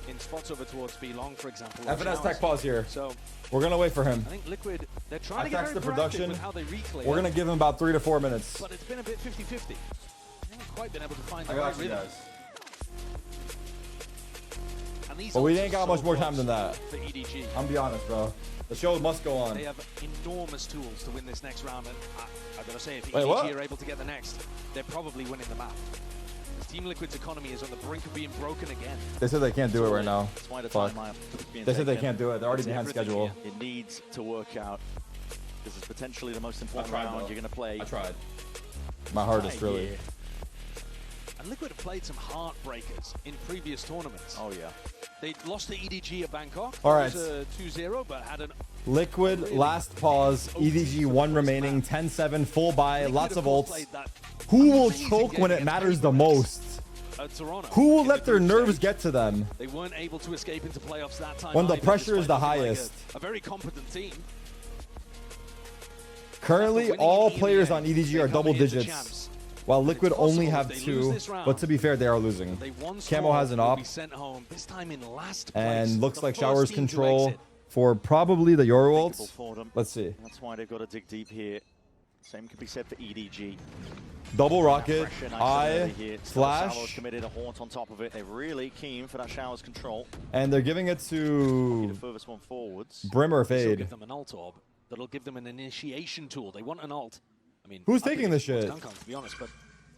in spots over towards B long, for example. FNS Tech pause here. So we're gonna wait for him. I think Liquid, they're trying I to get text very the production. with how they reclear. We're gonna give him about 3 to 4 minutes. But it's been a bit 50-50. They haven't quite been able to find the I right got you rhythm. guys. And these But we ults ain't are got so much more time close than that. for EDG. I'm be honest, bro. The show must go on. They have enormous tools to win this next round, and I've got to say, if Wait, EDG what? are able to get the next, they're probably winning the map. Team Liquid's economy is on the brink of being broken again. They said they can't do it right now. That's why the Fuck. timeline is being They said they taken. can't do it. They're already It's behind everything schedule. here. It needs to work out. This is potentially the most important tried, round though. you're going to play. I tried. My hardest, really. Yeah. And Liquid have played some heartbreakers in previous tournaments. Oh, yeah. They lost to EDG at Bangkok. All It right. was a 2-0, but had an Liquid, last pause. EDG 1 remaining. 10-7, full buy, lots of ults. Who will choke when it matters the most? Toronto. Who will let their nerves get to them? They weren't able to escape into playoffs that time. When the either, pressure is despite the looking like highest. a very competent team. Currently, all players on EDG are double here's the digits, champs. while Liquid only possible have if they lose 2. this round, But to be fair, they are losing. They won Camo has an will op, be sent home, this time in last place. and looks The like first Showers team to control exit. for probably the Euro Thinkable ults. for them. Let's see. That's why they've got to dig deep here. Same can be said for EDG. Double rocket, Pressure nice and eye, early here. Still flash, Salvo's committed a haunt on top of it. They're really keen for that Showers control. and they're giving it Be to the furthest one forwards. Brimmer This will Fade. give them an ult orb. That'll give them an initiation tool. They want an ult. I mean, Who's I think taking this it's shit? Kankan, to be honest, but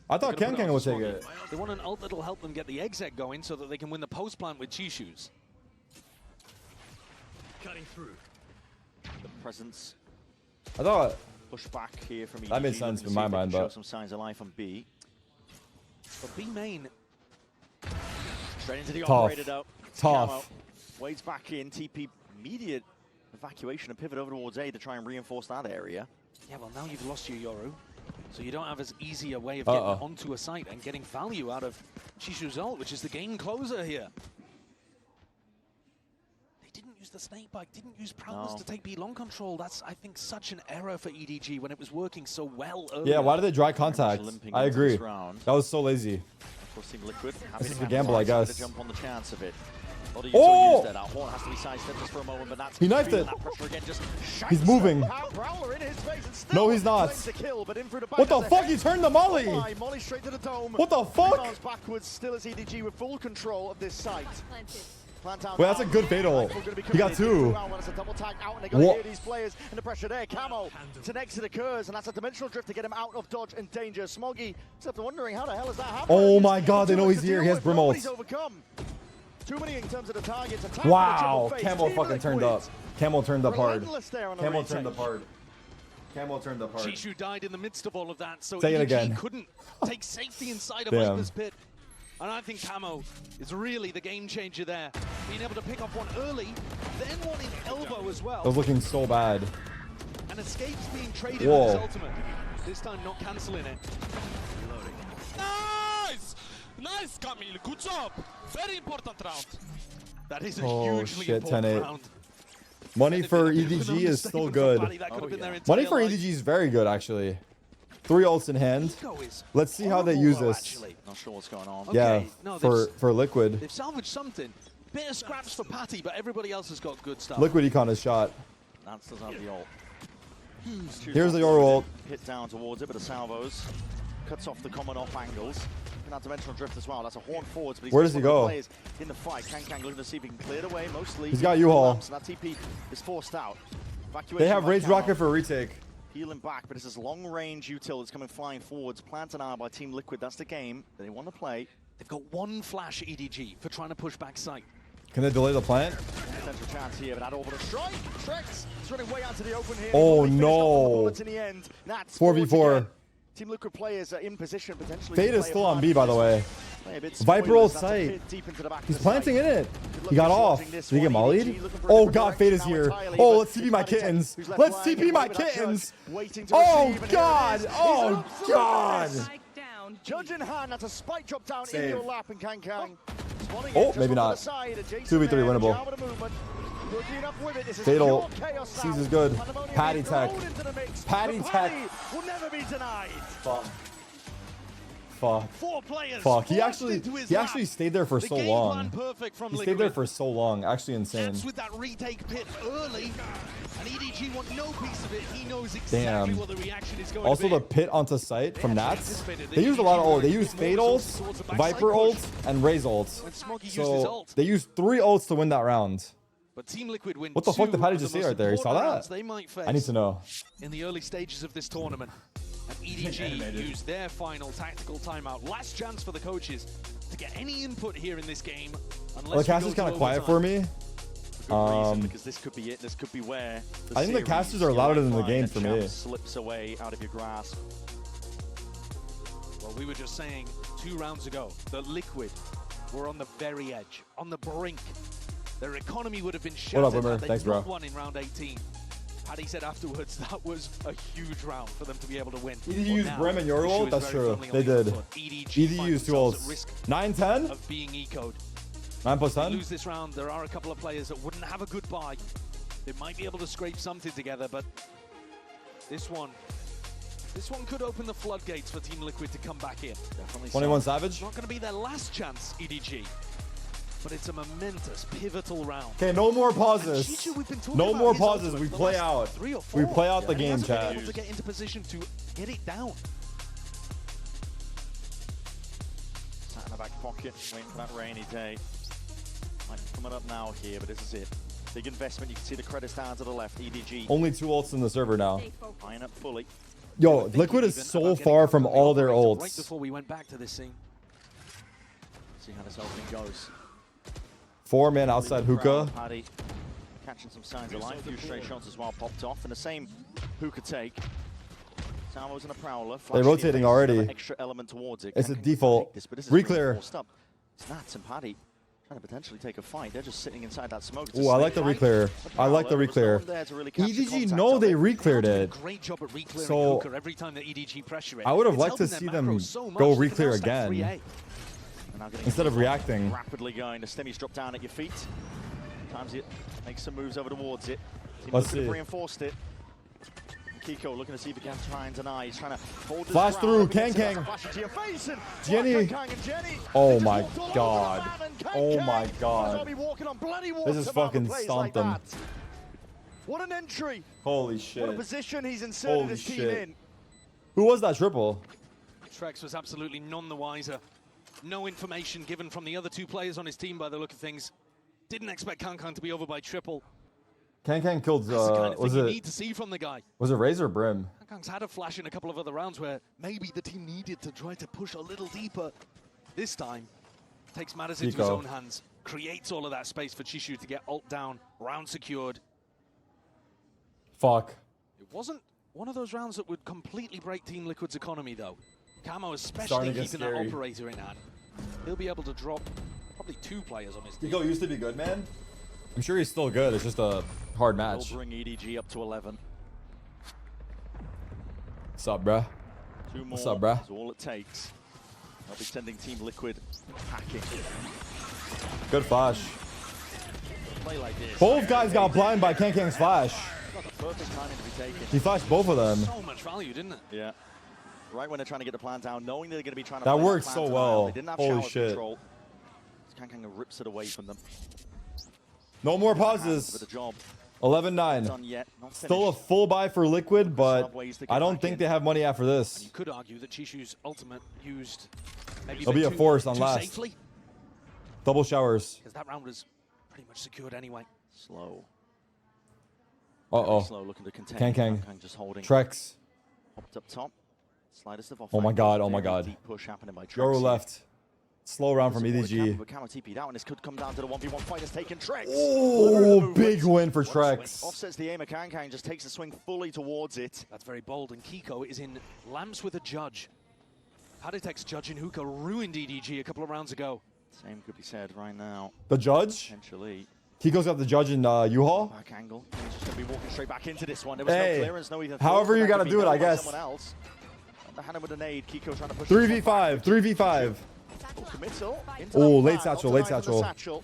I thought they're gonna put Kankan on would to take Smoggy. it. They want an ult that'll help them get the exec going so that they can win the post plant with Chishu's. Cutting through. The presence I thought push back here from EDG. That made sense looking to in see my if they mind, can show but- some signs of life on B. But B main, Straight into the Tough. operator though. Tough. Camo wades back in. TP immediate evacuation and pivot over towards A to try and reinforce that area. yeah, well, now you've lost your Yoru. So you don't have as easy a way of getting Uh-oh. onto a site and getting value out of Chishu's ult, which is the game closer here. They didn't use the snake bike, didn't use Prowlers No. to take B long control. That's, I think, such an error for EDG when it was working so well earlier. Yeah, why did they dry contact? limping I into agree. this round. That was so lazy. Of course, Team Liquid. This is the gamble, I guess. To jump on the chance of it. Oh! That Horn has to be sidestepped just for a moment, but that's He knifed feeling it. that pressure again, just He's moving. Prowler in his face and still No, he's not. claims the kill, but in through the back What the of fuck? head. He turned the molly. Oh my, Molly straight to the dome. What the fuck? Rebounds backwards, still as EDG with full control of this site. Plant out Wait, that's a now. good fatal. Rifle gonna be He got coming in. 2. Wow, when it's a double tag out, and they gotta What? hear these players and the pressure there. Camo to next it occurs, and that's a dimensional drift to get him out of dodge and danger. Smoggy, except wondering how the hell is that happening? Oh my god, they know he's here. He has Brim Nobody's ults. overcome. Too many in terms of the targets. Attack Wow, for the triple Camo face. fucking Team turned up. Liquid. Camo turned up hard. Relentless there on the Camo retake. turned up hard. Camo turned up hard. Chishu died in the midst of all of that, so Say it EDG again. couldn't take safety inside of Damn. Viper's pit. And I think Camo is really the game changer there. Being able to pick up one early, then one in elbow as well. That was looking so bad. And escapes being traded Whoa. with his ultimate. This time not cancelling it. Nice! Nice, Camille. Good job. Very important round. That is a Oh hugely shit, important 10-8. round. Money for Anything that EDG could have is still been good. somebody that could have been their Money entire for life. EDG is very good, actually. 3 ults in hand. Let's see how they use Horrible, this. actually. Not sure what's going on. Yeah, Okay, no, for Liquid. They've salvaged something. Bit of scraps for Patty, but everybody else has got good stuff. Liquid Econ is shot. That's doesn't have the ult. Here's the Yoru ult. Hit down towards it, but the salvos cuts off the common off angles. And that dimensional drift as well. That's a horn forwards, but he's Where just does he one of the go? players in the fight. Kang looking to see if he can clear it away. Mostly He's got U-Haul. And that TP is forced out. They have by Rage Camo. Rocket for a retake. Healing back, but this is long range util that's coming flying forwards. Planted out by Team Liquid. That's the game that they want to play. They've got one flash EDG for trying to push back site. Can they delay the plant? Potential chance here, but that orbital strike. Trex is running way out to the open here. Oh, Probably finished off no. with the bullets in the end. That's 4v4. again. Team Liquid players are in position potentially. Fade to is play a still on part B, in by the this way. one. Play a bit Viper spoilers. ult That's a site. bit deep into the back of He's the planting site. in it. Good He got luck off. watching this Did he get one. mollied? EDG looking for a Oh different god, Fade is direction now here. entirely, Oh, but let's TP my Patty Tech, kittens. who's left Let's lying TP in the my way, but that kittens. judge waiting to Oh receive, and here it god. is. He's Oh up for god. this. Judge in hand, that's a spike drop down in Save. your lap, and Kang. Spotting Oh, it just maybe over the not. side, adjacent 2v3 there, winnable. Java the movement. Good enough with it. This is Fatal. pure chaos Sees now. is good. Pandemonium Patty being Tech. thrown into the mix, Patty but Tech. Patty will never be denied. Fuck. Fuck. 4 players. Fuck. He forced into his lap. actually stayed there for The so game long. plan perfect from He stayed Liquid. there for so long. Actually insane. Ants with that retake pit early, and EDG want no piece of it. He knows exactly Damn. what the reaction is going Also to be. the pit onto sight from Nats. They used a lot of ult. They used Fade ults, Viper ults, and Raze ults. So they used 3 ults to win that round. But Team Liquid win What the fuck did 2 Patty of just the say most right there? You saw important that? rounds they might face I need to know. in the early stages of this tournament. And EDG used their final tactical timeout. Last chance for the coaches to get any input here in this game. Well, the cast is kind of quiet for me. Because this could be it. This could be where I think the casters are louder than the game for me. Slips away out of your grasp. Well, we were just saying 2 rounds ago that Liquid were on the very edge, on the brink. Their economy would have been shattered What up, Wimmer? had they Thanks, not bro. won in round 18. Paddy said afterwards that was a huge round for them to be able to win. EDG used Brim and your ult? That's true. They did. EDG used 2 ults. 9-10? Of being ecoed. 9 plus If they 10? lose this round, there are a couple of players that wouldn't have a good buy. They might be able to scrape something together, but this one could open the floodgates for Team Liquid to come back in. Definitely 21 so. Savage? It's not going to be their last chance, EDG. But it's a momentous, pivotal round. Okay, no more pauses. Chichu, we've been talking No about more his pauses. ultimate We for the play last out. 3 or 4. We play out the And he game, hasn't been chat. able to get into position to get it down. Sat in the back pocket, waiting for that rainy day. Might be coming up now here, but this is it. Big investment. You can see the credits down to the left. EDG. Only 2 ults in the server now. Buying up fully. Yo, Liquid is so far from all their Right ults. before we went back to this scene. See how this opening goes. 4 man outside hookah. Paddy catching some signs of life. A few straight shots as well popped off. And the same hookah take. Salvo's in a prowler. They're rotating already. Extra element towards it. It's a Can take default. this, but this is really Reclear. forced up. It's Nats and Paddy trying to potentially take a fight. They're just sitting inside that smoke. Ooh, I like the reclear. I like the reclear. EDG, no, they recleared it. Great job at reclearing So hookah every time that EDG pressure it. I would have It's liked to helping see their them macros so much. go They can reclear now stack again 3A. instead of reacting. Rapidly going. The Stimmy's dropped down at your feet. Sometimes it makes some moves over towards it. Team Let's Liquid see. have reinforced it. And Kiko looking to see if he can try and deny. He's trying to hold this Flash ground through, up against Kang it. Kang. Flash into your face and Jenny. Kang and Jenny. Oh They just my walked all over god. the map, and Kang Oh Kang my might as god. well be walking on bloody This water is about the fucking plays stomped like them. that. What an entry. Holy What a shit. position he's inserted Holy his team shit. in. Who was that triple? Trex was absolutely none the wiser. No information given from the other 2 players on his team by the look of things. Didn't expect Kankan to be over by triple. Kang killed, That's the kind of was thing you it need to see from the guy. Razor or Brim? Kankang's had a flash in a couple of other rounds where maybe the team needed to try to push a little deeper. This time, takes matters into his Kiko. own hands. Creates all of that space for Chishu to get ult down, round secured. Fuck. It wasn't one of those rounds that would completely break Team Liquid's economy, though. Camo Starting especially to get keeping that scary. operator in hand. He'll be able to drop probably 2 players on his team. Kiko used to be good, man. I'm sure he's still good. It's just a hard match. He'll bring EDG up to 11. What's up, bruh? 2 more. What's up, bruh? That's all it takes. They'll be sending Team Liquid packing. Good flash. Play like this. Both guys got blind by Kang's flash. Not the perfect timing to be taken. He flashed both of them. So much value, didn't it? Yeah. Right when they're trying to get the plan down, knowing they're going to be trying to That play worked plan so to well. They didn't have Holy shower shit. control. Kang rips it away from them. No more With pauses. the job. 11-9. Done yet. Not Still a finished. full buy for Liquid, but Subways to get I don't back think in. they have money after this. You could argue that Chishu's ultimate used maybe It'll be a force on too last. safely, Double showers. because that round was pretty much secured anyway. Slow. Uh-oh. Slow looking to contain. Kang. Just holding. Trex. Popped up top. Slightest of off. Oh my god, oh my god. Deep push happening by Trex Yoru here. left. Slow round from EDG. But Camo TP'd out, and this could come down to the 1v1 fight has taken Trex. Oh, big win for Trex. Offsets the aim of Kang, just takes the swing fully towards it. That's very bold, and Kiko is in lamps with a judge. Haditek's judge in Hookah ruined EDG a couple of rounds ago. Same could be said right now. The judge? Potentially. Kiko's got the judge in U-Haul. Back angle. He's just going to be walking straight back into this one. There was Hey, no clearance, no even however thought you that gotta could be do it, done I by guess. someone else. Underhanded with a nade. Kiko trying to push 3v5. 3v5. Committal. Oh, late satchel. Late satchel.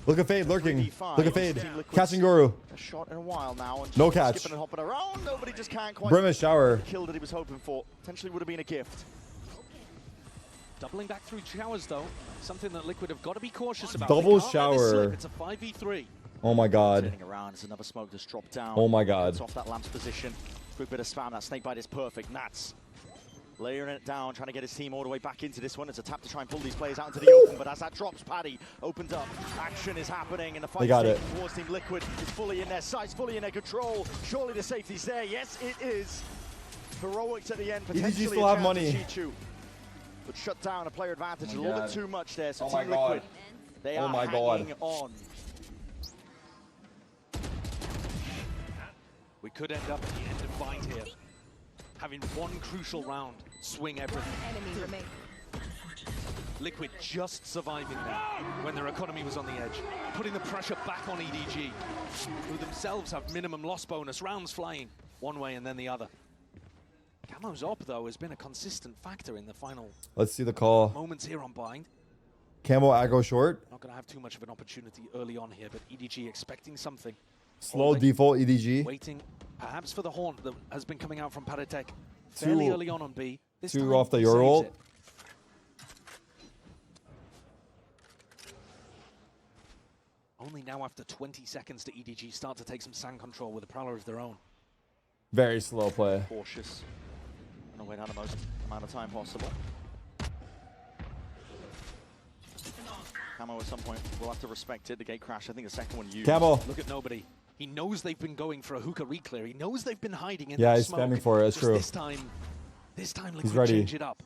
Look at Fade lurking. Look at Fade. Catching Yoru. A shot in a while now. And No just catch. Skipping and hopping around. Nobody just can't quite. Brim is shower. The kill that he was hoping for. Potentially would have been a gift. Doubling back through showers, though. Something that Liquid have got to be cautious about. Double They can't let this shower. slip. It's a 5v3. Oh my god. Turning around, it's another smoke just dropped down. Oh my god. It's off that Lamp's position. Quick bit of spam. That snake bite is perfect. Nats layering it down, trying to get his team all the way back into this one. It's a tap to try and pull these players out into the open, but as that drops, Paddy opens up. Action is happening, and the fight towards Team Liquid is fully in their sights, fully in their control. Surely the safety's there. Yes, it is. Heroics at the end, potentially still have money. Chichu, but shut down a player advantage a little bit too much there. So Team god. Liquid, they are hanging on. We could end up at the end of Bind here, having one crucial round swing everything. Enemy remain. Liquid just surviving there when their economy was on the edge, putting the pressure back on EDG, who themselves have minimum loss bonus, rounds flying one way and then the other. Camo's op, though, has been a consistent factor in the final Let's see the call. moments here on Bind. Camo aggro short. Not going to have too much of an opportunity early on here, but EDG expecting something. Slow default EDG. Waiting perhaps for the haunt that has been coming out from Padatek fairly early on B. This time Two off the he saves Euro. it. Only now after 20 seconds to EDG start to take some sand control with a Prowler of their own. Very slow play. Cautious. Gonna wait out the most amount of time possible. Camo at some point will have to respect it. The gate crash, I think the second one used. Camo. Look at nobody. He knows they've been going for a hookah reclear. He knows they've been hiding in Yeah, the he's smoke. spamming for it. That's Just true. This time He's Liquid ready. change it up.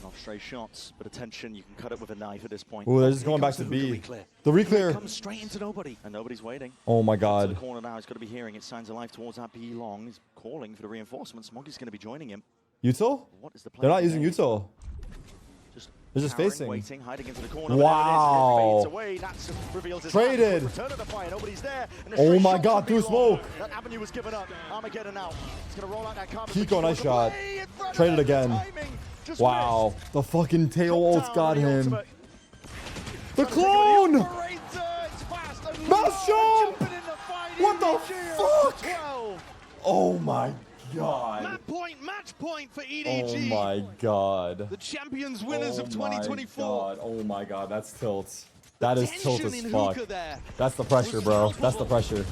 Off stray shots, but attention, you can cut it with a knife at this point. Ooh, they're just going back to B. The reclear. Comes straight into nobody. And nobody's waiting. Oh my To god. the corner now, he's got to be hearing it. Signs of life towards that B long. He's calling for the reinforcements. Smoggy's going to be joining him. Util? What is the They're not plan using there? Util. They're just Cowering, facing. waiting, hiding into the corner. Wow. But then it is. It fades away. That's reveals his Traded. return of the fire. Nobody's there. And a Oh straight my shot god, from through B-long. smoke. That avenue was given up. Armageddon now. It's going to roll out that carbon. Kiko, nice shot. Traded again. Wow. The fucking tail ult got him. The clone! Mouse jump! What the fuck? Oh my god. Match point for Oh EDG. my god. The champions winners of Oh my 2024. god. Oh my god, that's tilt. That is tilt as Tension in fuck. hookah there. That's the pressure, bro. That's the pressure.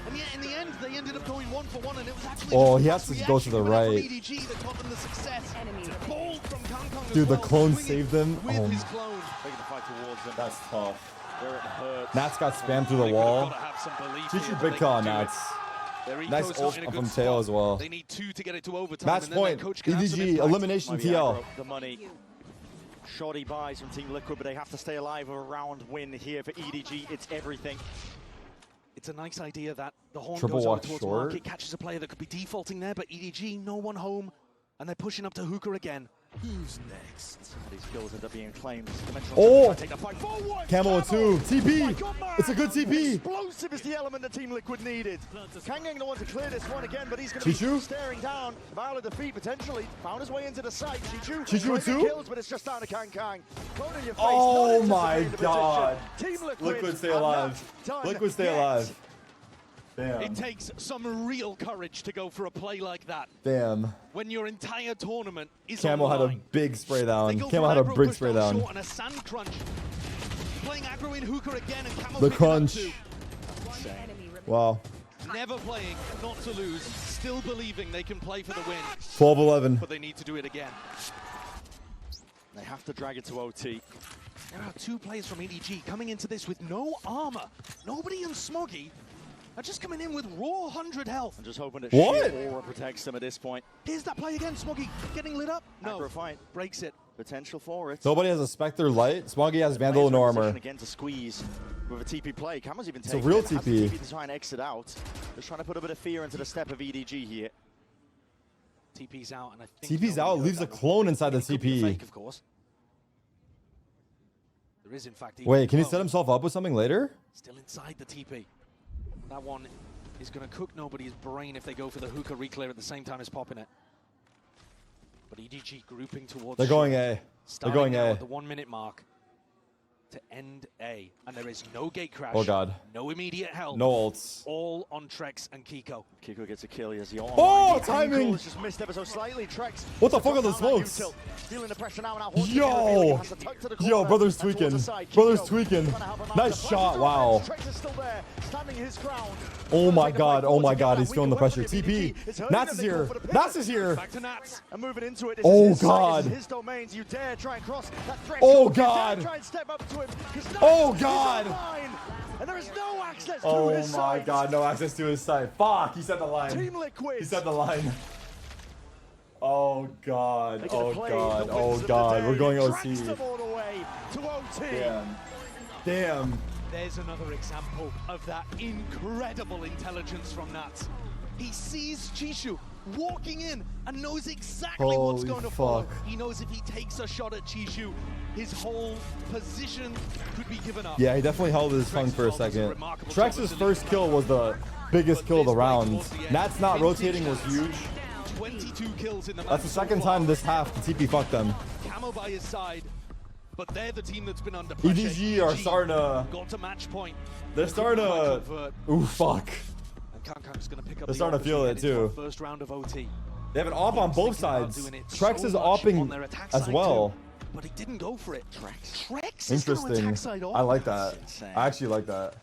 And yet in the end, they ended up going 1-for-1, and it was actually Oh, just he a has to fast go to the reaction right. from EDG that got them the success. Bold from Kang Kang as Dude, the well, clone swinging saved them. with Oh, his clone. Taking the fight towards him. that's tough. Where it hurts. Nats got spammed through the Liquid have wall. gotta have some belief Teach here you that big they call, can do it. Nats. Their Nice eco's ult not in a from good tail spot. as well. They need 2 to get it to overtime, Match and then their point. coach can have some EDG, impact. elimination Might be TL. aggro, the money. Shoddy buys from Team Liquid, but they have to stay alive. A round win here for EDG. It's everything. It's a nice idea that the horn Triple goes over walk towards short. market, catches a player that could be defaulting there, but EDG, no one home, and they're pushing up to hookah again. Who's next? These kills end up being claimed. Oh! Take the fight forward. Camo 2. TP. My God, man. It's a good TP. Explosive is the element that Team Liquid needed. Kang the one to clear this one again, but he's going to be Chichu? staring down. Valor defeat potentially. Found his way into the site. Chichu Chichu trying to too? get kills, but it's just down to Kang. Clone in your face. Oh not my anticipating the god. position. Team Liquid stay are alive. not done Liquid stay yet. alive. Damn. It takes some real courage to go for a play like that. Damn. When your entire tournament is Camo on the had a line. big spray They down. go Camo for had a aggro big push spray down down. short and a sand crunch. Playing aggro in hookah again, and Camo The picking up crunch. 2. Wow. Never playing, not to lose, still believing they can play for the win. 12-11. But they need to do it again. They have to drag it to OT. There are 2 players from EDG coming into this with no armor. Nobody and Smoggy are just coming in with raw 100 health. I'm just hoping that What? sheer aura protects them at this point. Here's that play again, Smoggy getting lit up. No, Aggro fight. breaks it. Potential for it. Nobody has a Spectre light. Smoggy has Vandal and Players are in armor. position again to squeeze with a TP play. Camo's even It's a taking real it. Has the TP. TP to try and exit out. Just trying to put a bit of fear into the step of EDG here. TP's out, and I think TP's out. Leaves a clone inside the Could be a TP. fake, of course. There is, in fact, even Wait, a can he clone set himself up with something later? still inside the TP. That one is going to cook nobody's brain if they go for the hookah reclear at the same time as popping it. But EDG grouping towards. They're going short, A. They're starting going now A. at the 1 minute mark. to end A, and there is no gate crash. Oh god. No immediate help. No ults. All on Trex and Kiko. Kiko gets a kill as he Oh, timing! Just missed ever so slightly. Trex. What the fuck are the smokes? Feeling the pressure now. Yo! Yo, brother's tweaking. Brother's tweaking. Nice shot. Wow. Trex is still there, standing his ground. Oh my god. Oh my god. He's feeling the pressure. TP. Nats is here. Nats is here. Back to Nats. And moving into it. Oh god. His domains. You dare try and cross that threshold. Oh god. Try and step up to him. Oh god. And there is no access to Oh his my side. god. No access to his side. Fuck. He said the line. Team Liquid. He said the line. Oh god. Oh god. Oh god. We're going OT. Damn. Damn. There's another example of that incredible intelligence from Nats. He sees Chishu walking in and knows exactly what's going to follow. He knows if he takes a shot at Chishu, his whole position could be given up. Yeah, he definitely held his tongue for a second. Trex's first kill was the biggest kill of the round. Nats not rotating was huge. 22 kills in the That's the second time this half the TP fucked them. Camo by his side, but they're the team that's been under pressure. EDG are starting to... Got to match point. They're starting to... Ooh, fuck. Gonna pick up They're starting to feel it too. First round of OT. They have an op on both sides. Trex is opping as well. But he didn't go for it. Trex Interesting. I like that. I actually like that.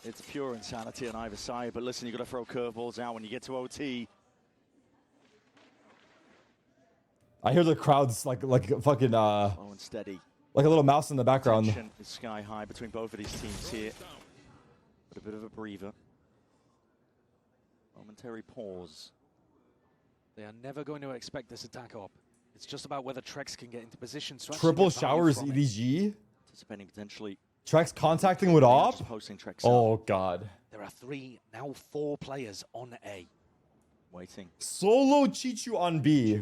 It's pure insanity on either side, but listen, you got to throw curveballs out when you get to OT. I hear the crowds like fucking Slow and steady. like a little mouse in the background. Tension is sky high between both of these teams here. But a bit of a breather. Momentary pause. They are never going to expect this attack op. It's just about whether Trex can get into position. Triple showers EDG. Anticipating potentially. Trex contacting with op. Trex oh god. There are 3, now 4 players on A. Waiting. Solo Chichu on B.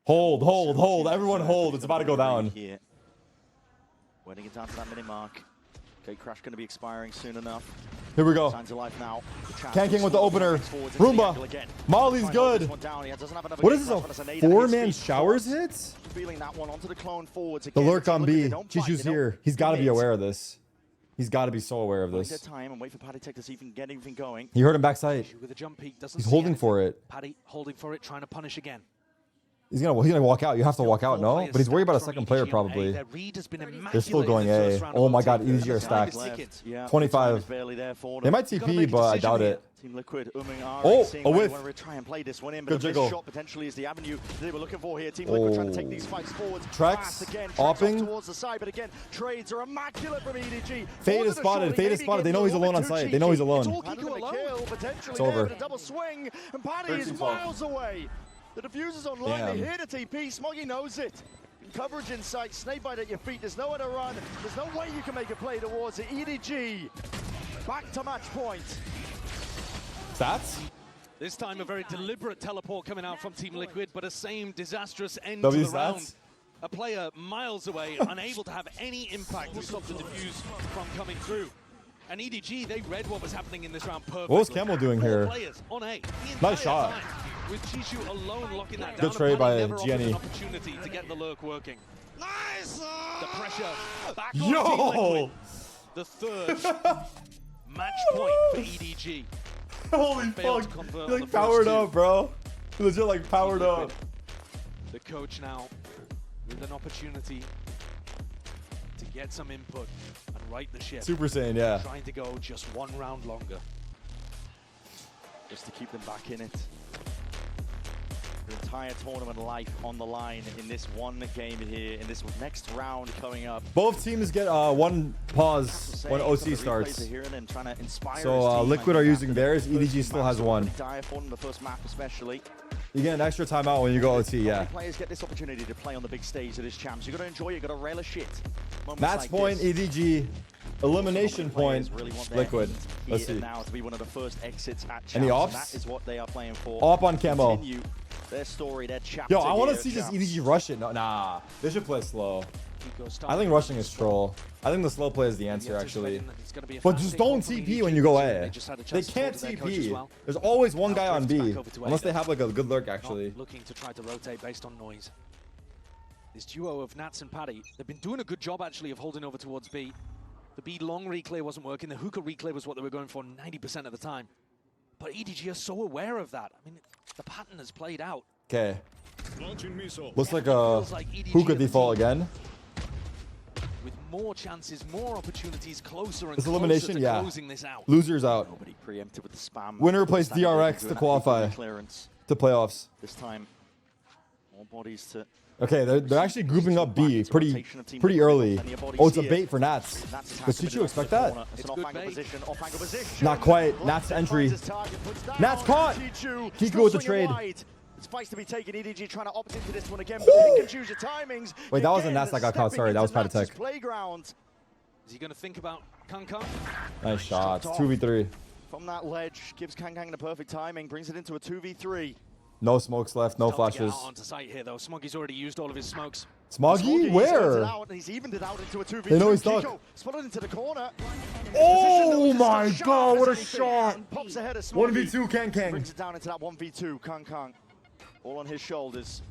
Hold. Everyone hold. It's about to go down. Here. Waiting it down to that minute mark. Okay, Crash going to be expiring soon enough. Here we go. Signs of life now. Kanking with the opener. Roomba. Molly's good. What is this, a 4-man showers hits? Feeling that one onto the clone forwards The lurk on B. Chichu's here. He's got to be aware of this. He's got to be so aware of this. Time and wait for Paddy Tech to see if he can get anything going. He heard him backside. With a jump peak, doesn't He's holding for it. Paddy holding for it, trying to punish again. He's gonna walk out. You have to walk out, no? But he's worried about a second player probably. They're still going A. Oh my god, EDG are stacked. 25. They might TP, but I doubt it. Team Liquid, oh, a whiff. Want to try and play this one in, good but a jiggle. shot potentially is the avenue they were looking for here. Team Liquid trying to take these fights forward. Trex, again, opping. towards the side, but again, trades are immaculate from EDG. Fade is spotted. Fade is spotted. They know he's alone on site. They know he's alone. It's over. Double swing, and Paddy is miles away. The diffuser's online. They hear the TP. Smoggy knows it. Coverage in sight. Snakebite at your feet. There's nowhere to run. There's no way you can make a play towards it. EDG back to match point. Stats? This time a very deliberate teleport coming out from Team Liquid, but a same disastrous end W to the round. stats? A player miles away, unable to have any impact to stop the diffuse from coming through. And EDG, they read what was happening in this round perfectly. What was Camel doing here? Players on A. Nice shot. With Chishu alone locking that Good down. trade by Gianni. Gianni. Opportunity to get the lurk working. Nice! The pressure back on Yo! Team Liquid. The third match point for EDG. Holy fuck. You're like powered up, bro. You're legit like powered up. The coach now with an opportunity to get some input and right the ship. Super Saiyan, yeah. Trying to go just one round longer. Just to keep them back in it. The entire tournament life on the line in this one game here, in this next round coming up. Both teams get one pause when OC starts. So Liquid are using theirs. EDG still has one. The first map especially. You get an extra timeout when you go OT, yeah. Players get this opportunity to play on the big stage of this champs. You got to enjoy it. You got to relish it. Match point, EDG. Elimination point, Liquid. Let's see. Now to be one of the first exits at champs. Any ops? That is what they are playing for. Op on camo. Their story, their chapter. Yo, I want to see this EDG rush it. No, nah, they should play slow. I think rushing is troll. I think the slow play is the answer, actually. But just don't TP when you go A. They can't TP. There's always one guy on B, unless they have like a good lurk, actually. Looking to try to rotate based on noise. This duo of Nats and Paddy, they've been doing a good job actually of holding over towards B. The B long reclear wasn't working. The hookah reclear was what they were going for 90% of the time. But EDG are so aware of that. I mean, the pattern has played out. Okay. Looks like a hookah default again. With more chances, more opportunities, closer and This closer elimination, to yeah. closing this out. Losers out. Nobody preempted with the spam. Winner plays DRX to qualify to playoffs. This time, more bodies to. Okay, they're actually grouping up B pretty early. Oh, it's a bait for Nats. Does Chichu expect that? It's an off-angle position, off-angle position. Not quite. Nats entry. Nats caught. Kiko with the trade. It's fights to be taken. EDG trying to opt into this one again, but pick and choose your timings. Wait, that wasn't Nats that got caught. Sorry, that was Patatek. Playground. Is he going to think about Kang? Nice shots. 2v3. From that ledge, gives Kang the perfect timing, brings it into a 2v3. No smokes left, no flashes. Onto sight here though. Smoggy's already used all of his smokes. Smoggy? Where? He's evened it out into a 2v2. They know he's stuck. Kiko spotted into the corner. Oh my god, what a shot! Pops ahead of Smoggy. 1v2 Kang. Brings it down into that 1v2. Kang. All on his shoulders.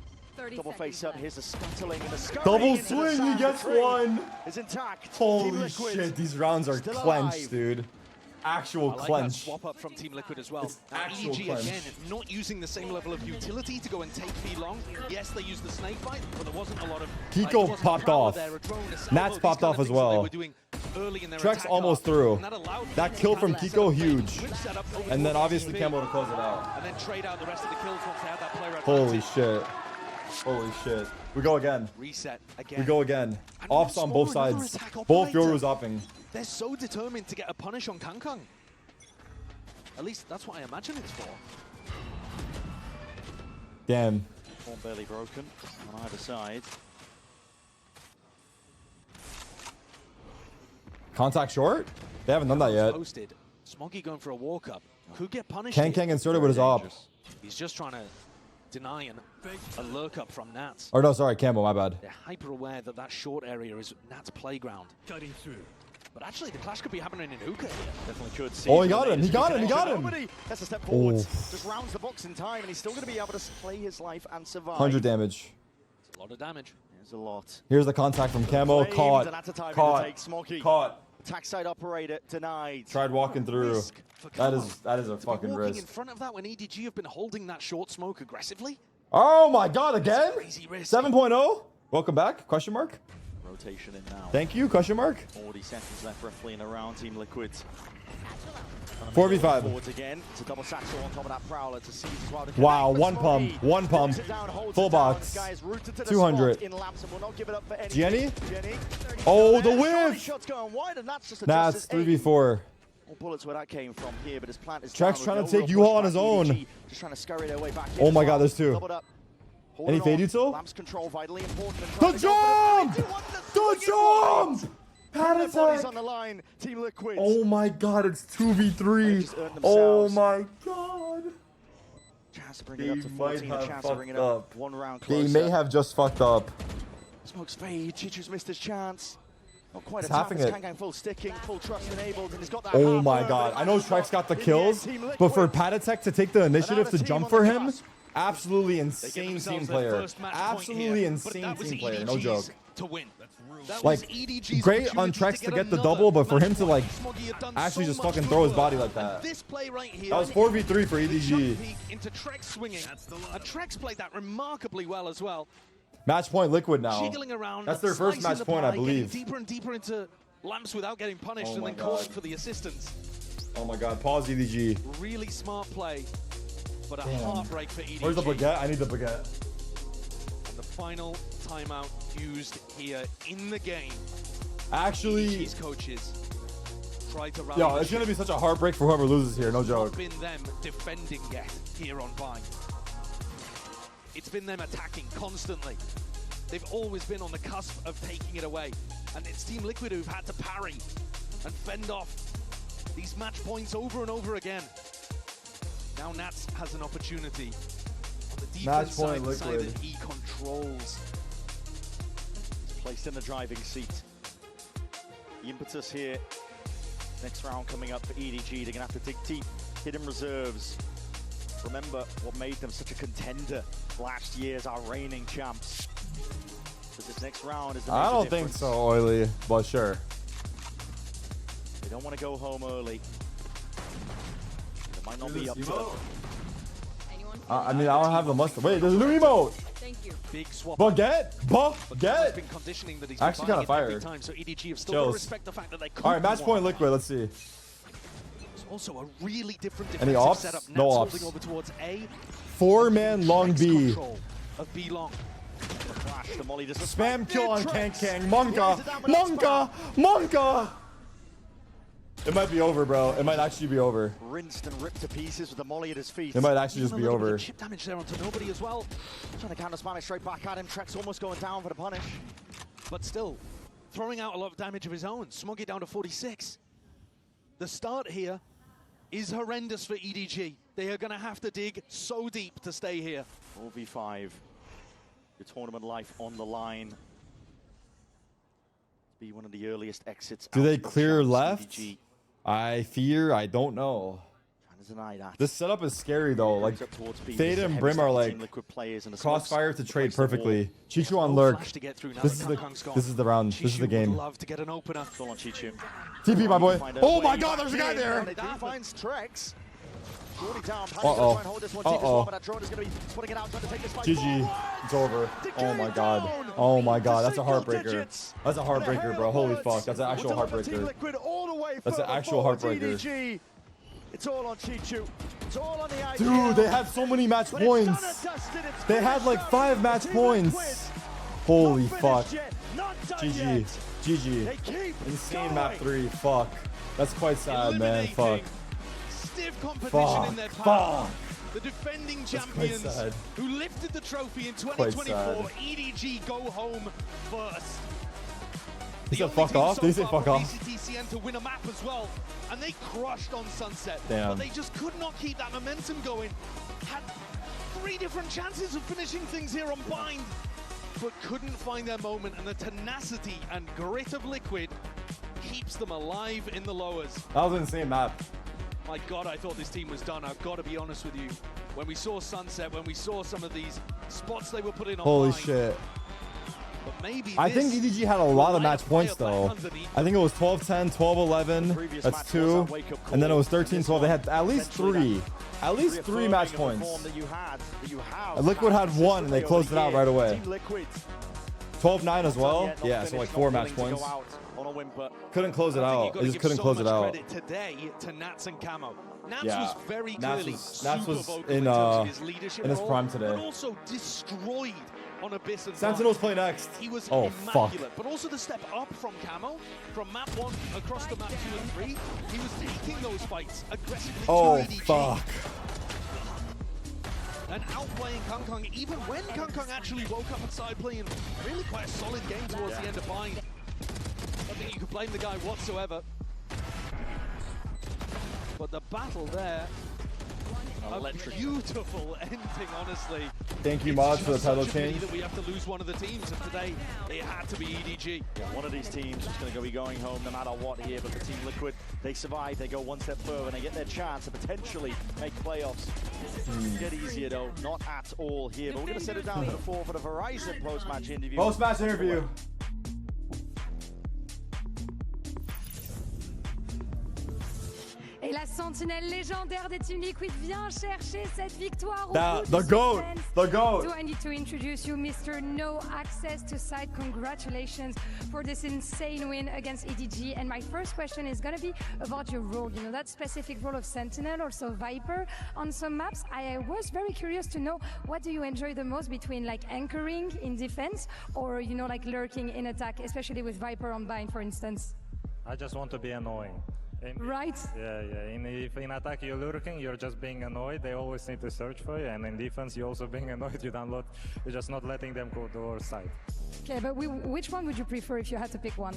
Double face up. Here's the scuttling and the scurry. Double swing, he gets one. Is intact. Holy shit, these rounds are clenched, dude. Actual I like clench. that swap up from Team Liquid as well. Actual EDG clench. again, not using the same level of utility to go and take B long. Yes, they used the snake bite, but there wasn't a lot of. Kiko popped off. Nats popped off as well. Trex almost through. That kill from Kiko, huge. And then obviously Campbell to close it out. And then trade out the rest of the kills once they had that player Holy shit. Holy shit. We go again. Reset again. We go again. Ops on both sides. Both Yoru's opping. They're so determined to get a punish on Kang. At least that's what I imagine it's for. Damn. Form barely broken on either side. Contact short? They haven't done that yet. Posted. Smoggy going for a walk up. Could get punished. Kang inserted with his op. He's just trying to deny a lurk up from Nats. Or no, sorry, Campbell, my bad. They're hyper aware that that short area is Nats' playground. Cutting through. But actually, the clash could be happening in hookah here. Definitely could see. Oh, he got him. He got him. He got him. Nobody has to step forward. Oh. Just rounds the box in time, and he's still going to be able to play his life and survive. 100 damage. It's a lot of damage. There's a lot. Here's the contact from Camo. Caught. Caught. Attack side operator denied. Tried walking through. That is a fucking risk. In front of that when EDG have been holding that short smoke aggressively. Oh my god, again? 7.0? Welcome back? Question mark? Rotation in now. Thank you, question mark? 40 seconds left roughly in a round. Team Liquid. 4v5. Forwards again. It's a double satchel on top of that prowler to seize as well. Wow, one pump. Full box. 200. Jenny? Oh, the whiff! Nats 3v4. All bullets where that came from here, but his plant is Trex trying to take U-Haul on his own. Just trying to scurry their way back. Oh my god, there's two. Any fade util? Lamps control vitally important. The jump! The jump! Bodies on the line, Team Liquid. Oh my god, it's 2v3. Oh my god. Chance to bring it up to 14, a chance to bring it up one round They closer. may have just fucked up. Smokes fade, Chichu's missed his chance. Not quite He's a tap, halving it's it. Kang full sticking, full trust enabled, and he's got that Oh half my burn, god. but I know Trex got the kills, but for Patatek to take the initiative to jump for him, absolutely insane team player. Absolutely insane team player, no joke. To win. Like, great on Trex to get the double, but for him to like actually just fucking throw his body like that. This play right here, That was 4v3 for EDG. into Trex swinging. And Trex played that remarkably well as well. Match point Liquid now. Jiggling around. That's their first match slicing the point, pie, I getting believe. Deeper and deeper into Lamps without getting punished, Oh and my then calling God. for the assistance. Oh my god, pause EDG. Really smart play, but a Damn. heartbreak for EDG. Where's the baguette? I need the baguette. And the final timeout used here in the game. Actually, EDG's coaches try to rally. yo, the it's gonna ship. be such a heartbreak for whoever loses here, no It's not joke. been them defending yet here on Vine. It's been them attacking constantly. They've always been on the cusp of taking it away. And it's Team Liquid who've had to parry and fend off these match points over and over again. Now Nats has an opportunity. On the Match defense point side, the side Liquid. that he controls. He's placed in the driving seat. The impetus here. Next round coming up for EDG. They're gonna have to dig deep. Hidden reserves. Remember what made them such a contender last year as our reigning champs. But this next round is I don't think so, Oily, but sure. They don't want to go home early. It might not be up to. I mean, I don't have the mustard. Wait, there's a new emote. Thank you. Big swap. Baguette. Baguette. Been conditioning that he's Actually kind of fire. every time, so EDG have still got to respect the fact that they All right, match point Liquid. Let's see. It's also a really different Any defensive ops? setup. No Nats ops. holding over towards A. 4-man long B. Control of B long. Flash, the molly Spam kill on Kang. Monka. It might be over, bro. It might actually be over. Rinsed and ripped to pieces with the molly at his feet. It might actually just be over. Chip damage there onto nobody as well. Trying to counter Spanish straight back at him. Trek's almost going down for the punish. But still, throwing out a lot of damage of his own. Smoggy down to 46. The start here is horrendous for EDG. They are going to have to dig so deep to stay here. 4v5. The tournament life on the line. Be one of the earliest exits. Do out they of clear champs, left? EDG. I don't know. Trying to deny that. This setup is scary though. Like towards B. Fade This is and a Brim are heavy like Team Liquid players and the crossfire to smokes trade replace the wall. perfectly. Chichu on lurk. Flash to get through now This that is Kangkang's gone. the round. This is the game. Would love to get an opener. Still on Chichu. TP, my boy. Find a Oh way my God, back there's a guy in, there. and they do find Trex. Shorty down. Uh-oh. Uh-oh. But that drone is going to be putting it out, trying to take this fight GG. forward. It's over. Oh my God. Oh my God. That's a heartbreaker. That's a heartbreaker, bro. Holy fuck. That's an actual heartbreaker. That's an actual heartbreaker. It's all on Chichu. It's all on the IPL. Dude, they had so many match points. They had like 5 match points. Holy fuck. GG. GG. Insane map 3. Fuck. That's quite sad, man. Fuck. Stiff competition in their path. The defending champions sad. who lifted the trophy in Quite 2024, EDG go home first. He said fuck off? Did he say fuck off? BCTCN to win a map as well, and they crushed on Sunset. Damn. But they just could not keep that momentum going. Had 3 different chances of finishing things here on Bind, but couldn't find their moment, and the tenacity and grit of Liquid keeps them alive in the lowers. That was an insane map. My God, I thought this team was done. I've got to be honest with you. When we saw Sunset, when we saw some of these spots they were putting on Holy Bind, shit. but maybe I think this EDG had a lot of match points player though. underneath I think it was 12-10, 12-11. That's 2. And then it was 13-12. They had at least 3. At least 3 match points. And Liquid had 1 and they closed it out right away. 12-9 as well. Yeah, so like 4 match points. Couldn't close it out. They just couldn't close it out. Credit today to Nats and Camo. Nats Yeah. was very Nats clearly was super vocal in, terms of his leadership in his role, prime today. but also destroyed on Abyss and Sentinels Blind. play next. He was Oh, immaculate, fuck. but also the step up from Camo, from map 1 across to map 2 and 3. He was taking those fights aggressively Oh, to EDG. fuck. And outplaying Kangkang, even when Kangkang actually woke up and started playing really quite a solid game towards the end of Bind. I don't think you could blame the guy whatsoever. But the battle there, a beautiful ending, honestly. Thank you, It's Mods, for the just title such a pity change. that we have to lose one of the teams, and today it had to be EDG. Yeah, one of these teams is going to be going home no matter what here, but the Team Liquid, they survive, they go one step further, and they get their chance to potentially make playoffs. Get easier though, not at all here, but we're going to set it down to the floor for the Verizon post-match interview. Post-match interview. Et la sentinelle légendaire des Team Liquid vient chercher cette victoire. The GOAT. The GOAT. Do I need to introduce you, Mr. No Access to Site? Congratulations for this insane win against EDG. And my first question is going to be about your role. You know, that specific role of Sentinel, also Viper on some maps. I was very curious to know, what do you enjoy the most between like anchoring in defense or, you know, like lurking in attack, especially with Viper on Bind, for instance? I just want to be annoying. Right? Yeah. If in attack you're lurking, you're just being annoyed. They always need to search for you, and in defense you're also being annoyed. You're just not letting them go to our side. Okay, but which one would you prefer if you had to pick one?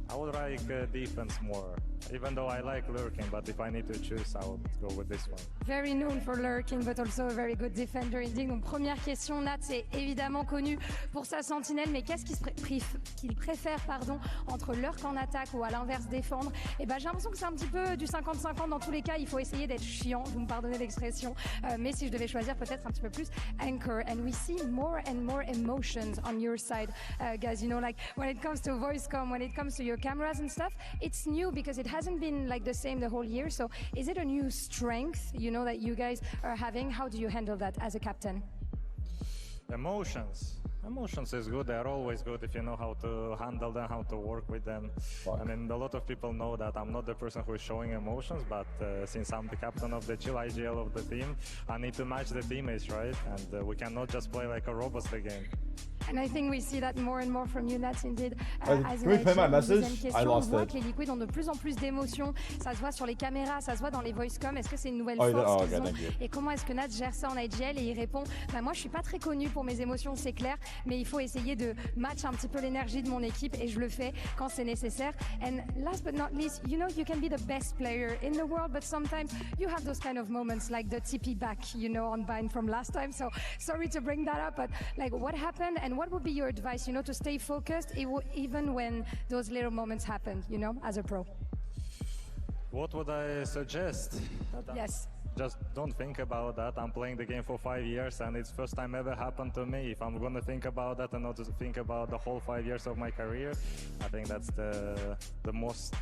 I would like defense more. Even though I like lurking, but if I need to choose, I would go with this one. Very known for lurking, but also a very good defender indeed. Donc première question, Nat, c'est évidemment connu pour sa sentinelle, mais qu'est-ce qu'il préfère entre lurk en attaque ou à l'inverse défendre? Et ben j'ai l'impression que c'est un petit peu du 50-50 dans tous les cas. Il faut essayer d'être chiant, vous me pardonnez l'expression, mais si je devais choisir peut-être un petit peu plus anchor. And we see more and more emotions on your side, guys. You know, like when it comes to voice comm, when it comes to your cameras and stuff, it's new because it hasn't been like the same the whole year. So is it a new strength, you know, that you guys are having? How do you handle that as a captain? Emotions. Emotions is good. They're always good if you know how to handle them, how to work with them. I mean, a lot of people know that I'm not the person who is showing emotions, but since I'm the captain of the chill IGL of the team, I need to match the teammates, right? And we cannot just play like a robust game. And I think we see that more and more from you, Nats, indeed. Can we play my message? I lost on voit it. que les Liquids ont de plus en plus d'émotions. Ça se voit sur les caméras, ça se voit dans les voice comm. Est-ce que c'est une nouvelle force qu'ils ont? Et comment est-ce que Nats gère ça en IGL? Et il répond, bah, moi je suis pas très connu pour mes émotions, c'est clair, mais il faut essayer de match un petit peu l'énergie de mon équipe et je le fais quand c'est nécessaire. And last but not least, you know, you can be the best player in the world, but sometimes you have those kind of moments like the TP back, you know, on Bind from last time. So sorry to bring that up, but like what happened and what would be your advice, you know, to stay focused even when those little moments happen, you know, as a pro? What would I suggest? Yes. Just don't think about that. I'm playing the game for 5 years and it's first time ever happened to me. If I'm gonna think about that and not to think about the whole 5 years of my career, I think that's the most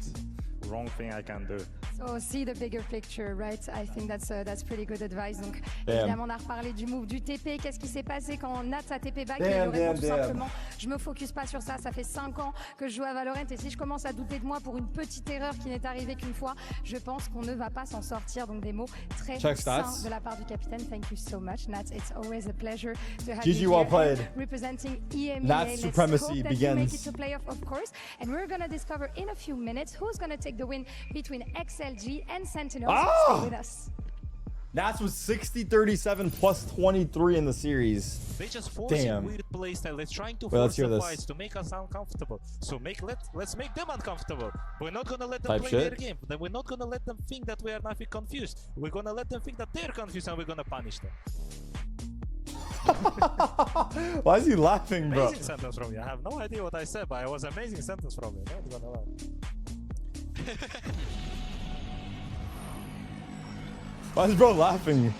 wrong thing I can do. So see the bigger picture, right? I think that's pretty good advice. Donc évidemment on a reparlé du move du TP. Qu'est-ce qui s'est passé quand Nat a TP back? Il répond tout simplement, je me focus pas sur ça. Ça fait 5 ans que je joue à Valorant et si je commence à douter de moi pour une petite erreur qui n'est arrivée qu'une fois, je pense qu'on ne va pas s'en sortir. Donc des mots très sains de la part du capitaine. Thank you so much, Nat. It's always a pleasure to have you well here played. Representing EMEA. Nat's supremacy Let's hope that begins. you make it to playoff, of course. And we're gonna discover in a few minutes who's gonna take the win between XLG and Sentinels. Stay with us. Nats was 60-37 plus 23 in the series. They just forcing weird playstyle. They're trying to force the fights to make us uncomfortable. So let's make them uncomfortable. We're not gonna let them play their game. Then we're not gonna let them think that we are nothing confused. We're gonna let them think that they're confused and we're gonna punish them. Why is he laughing, bro? Amazing sentence from you. I have no idea what I said, but it was an amazing sentence from you. Not gonna lie. Why is bro laughing?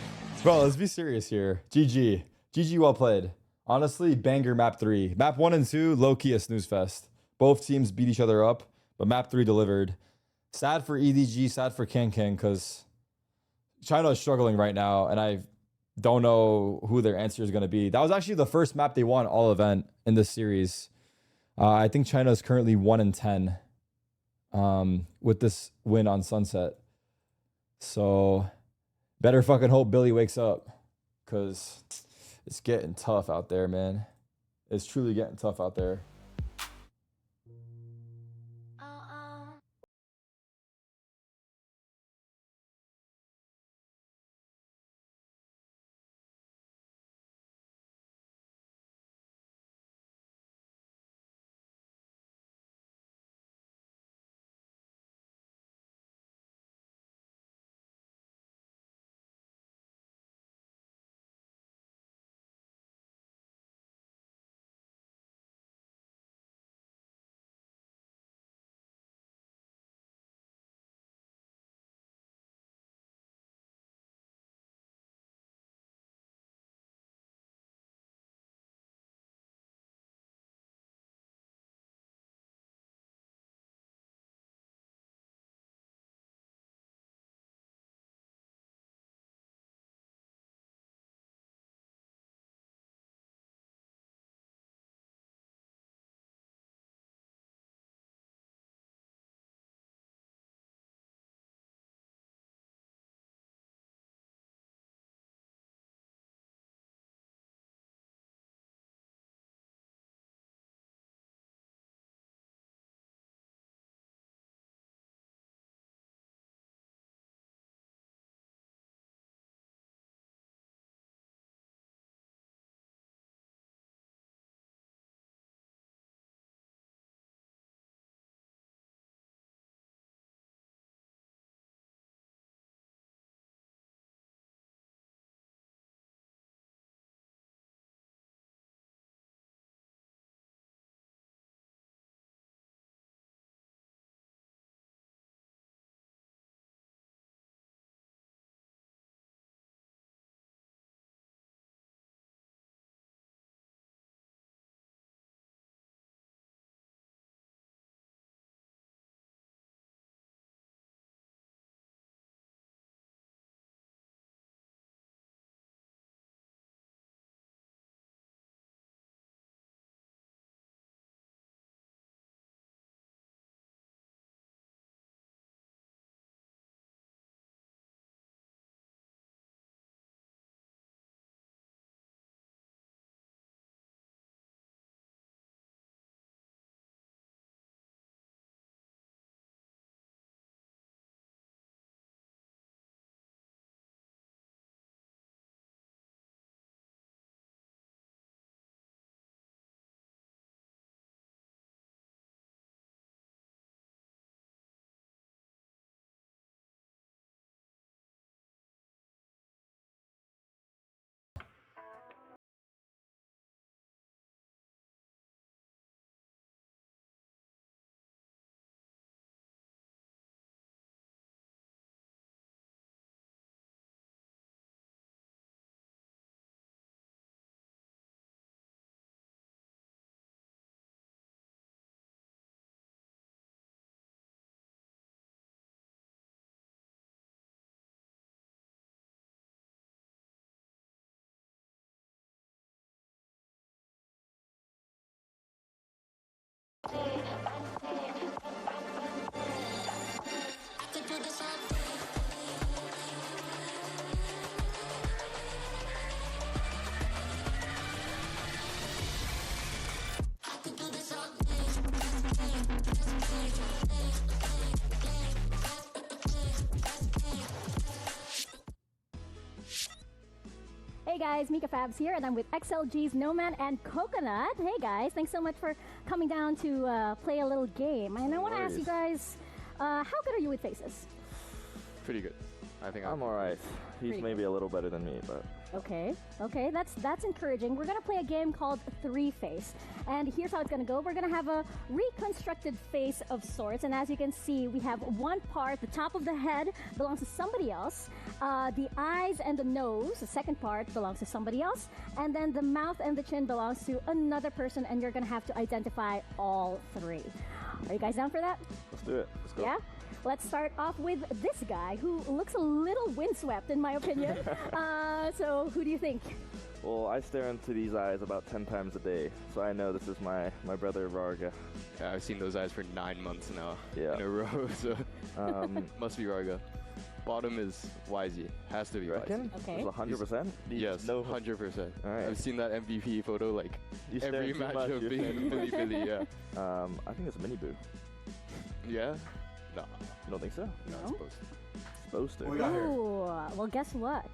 Bro, let's be serious here. GG. GG well played. Honestly, banger map 3. Map 1 and 2, low-key a snooze fest. Both teams beat each other up, but map 3 delivered. Sad for EDG, sad for King because China is struggling right now, and I don't know who their answer is going to be. That was actually the first map they won all event in this series. I think China is currently 1-10 with this win on Sunset. So better fucking hope Billy wakes up because it's getting tough out there, man. It's truly getting tough out there. Hey guys, Mika Fabs here, and I'm with XLG's Nomad and Coconut. Hey guys, thanks so much for coming down to play a little game. And I want to ask you guys, how good are you with faces? Pretty good. I think I'm alright. He's maybe a little better than me, but... Okay, that's encouraging. We're going to play a game called Three Face. And here's how it's going to go. We're going to have a reconstructed face of sorts. And as you can see, we have one part, the top of the head, belongs to somebody else. The eyes and the nose, the second part, belongs to somebody else. And then the mouth and the chin belongs to another person. And you're going to have to identify all three. Are you guys down for that? Let's do it. Let's go. Yeah? Let's start off with this guy who looks a little windswept, in my opinion. So who do you think? Well, I stare into these eyes about 10 times a day, so I know this is my brother Varga. Yeah, I've seen those eyes for 9 months now in a row, so must be Varga. Bottom is YZ. Has to be YZ. Okay. 100%? Yes, 100%. All right. I've seen that MVP photo like You stare every too match much, of you're being saying. Billy, yeah. I think it's Mini Boo. Yeah? No. You don't think so? No, it's supposed to. Supposed to. Ooh, well, guess what?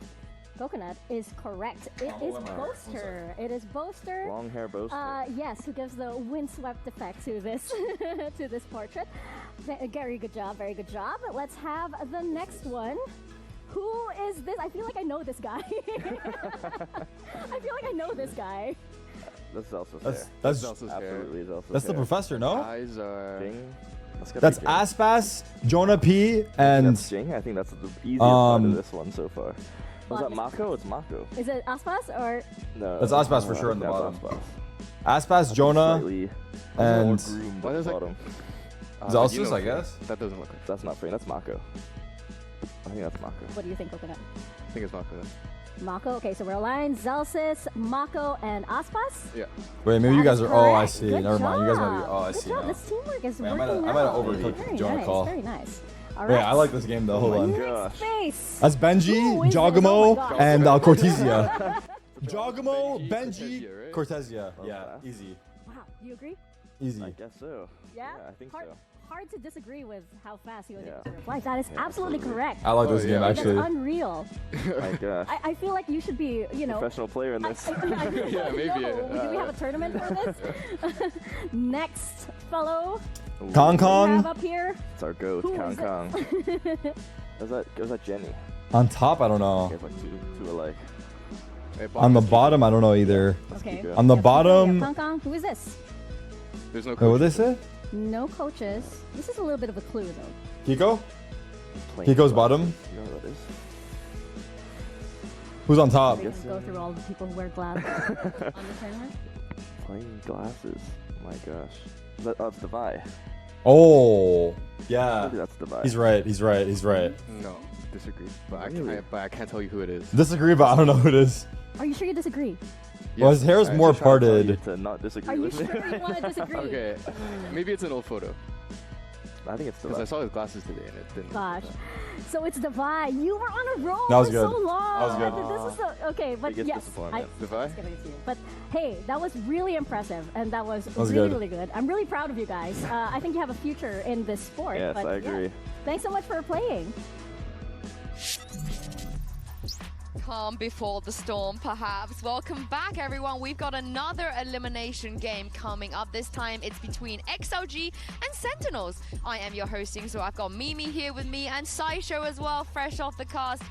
Coconut is correct. It is Boaster. It is Boaster. Long hair Boaster. Yes, who gives the windswept effect to this to this portrait. Gary, good job. Very good job. Let's have the next one. Who is this? I feel like I know this guy. I feel like I know this guy. That's Zelsa's That's- hair. that's- absolutely Zelsa's That's the hair. professor, no? Eyes are... Jing. That's Aspas, Jonah P, and That's Jing. I think that's the easiest part of this one so far. Was that Mako? It's Mako. Is it Aspas or? No. That's Aspas for sure on the That's bottom. Aspas. Aspas, Jonah, and What is bottom? Zelsus, I guess. That doesn't look like. That's not Frame. That's Mako. I think that's Mako. What do you think, Coconut? I think it's Mako then. Mako. Okay, so we're aligned. Zelsis, Mako, and Aspas. Yeah. Wait, maybe you That guys is are. Oh, I correct. see. Good Never mind. You guys might be. job. Oh, I Good see job. now. This teamwork is Wait, I working might have out. overcooked Very Jonah nice. call. Very nice. All Wait, right. I like this game though. Hold on. Next face. That's Benji, Who is it? Jogamo, Oh my God. and Cortesia. Jogamo, Benji, Cortesia. Yeah, easy. Wow, you agree? Easy. I guess so. Yeah? I think hard, so. Hard to disagree with how fast he was able to reply. That is absolutely correct. I like this game actually. That's unreal. My gosh. I feel like you should be, you know. Professional player in this. Yeah, maybe. Do we have a tournament for this? Next fellow. Kong we Kong. have up here. It's our goat, Who Kong is it? Kong. Was that Jenny? On top, I don't know. There's like two alike. On the bottom, I don't know either. Okay. On the We have bottom. Kong Kong. Who is this? There's no Wait, what did they say? No coaches. This is a little bit of a clue, though. Kiko? Kiko's bottom. You know what that is? Who's on top? We can go through all the people who wear glasses on the tournament. Plain glasses. My gosh. That's Devi. Oh, yeah. Maybe that's Devi. He's right. He's right. He's right. No, disagree. But Really? I can't tell you who it is. Disagree, but I don't know who it is. Are you sure you disagree? Well, his hair is more parted. To not disagree Are you with sure me. you want to disagree? Okay, maybe it's an old photo. I think it's Because I Devi. saw his glasses today and it didn't. Gosh. So it's Devi. You were on a roll That was for good. so long. That was good. This is so, okay, but Biggest yes. disappointment. Devi? Let's give it to you. But hey, that was really impressive, and that was was really, good. really good. I'm really proud of you guys. I think you have a future in this sport. Yes, but I agree. Yeah. Thanks so much for playing. Calm before the storm, perhaps. Welcome back, everyone. We've got another elimination game coming up. This time it's between XLG and Sentinels. I am your hosting, so I've got Mimi here with me and Saisho as well, fresh off the cast.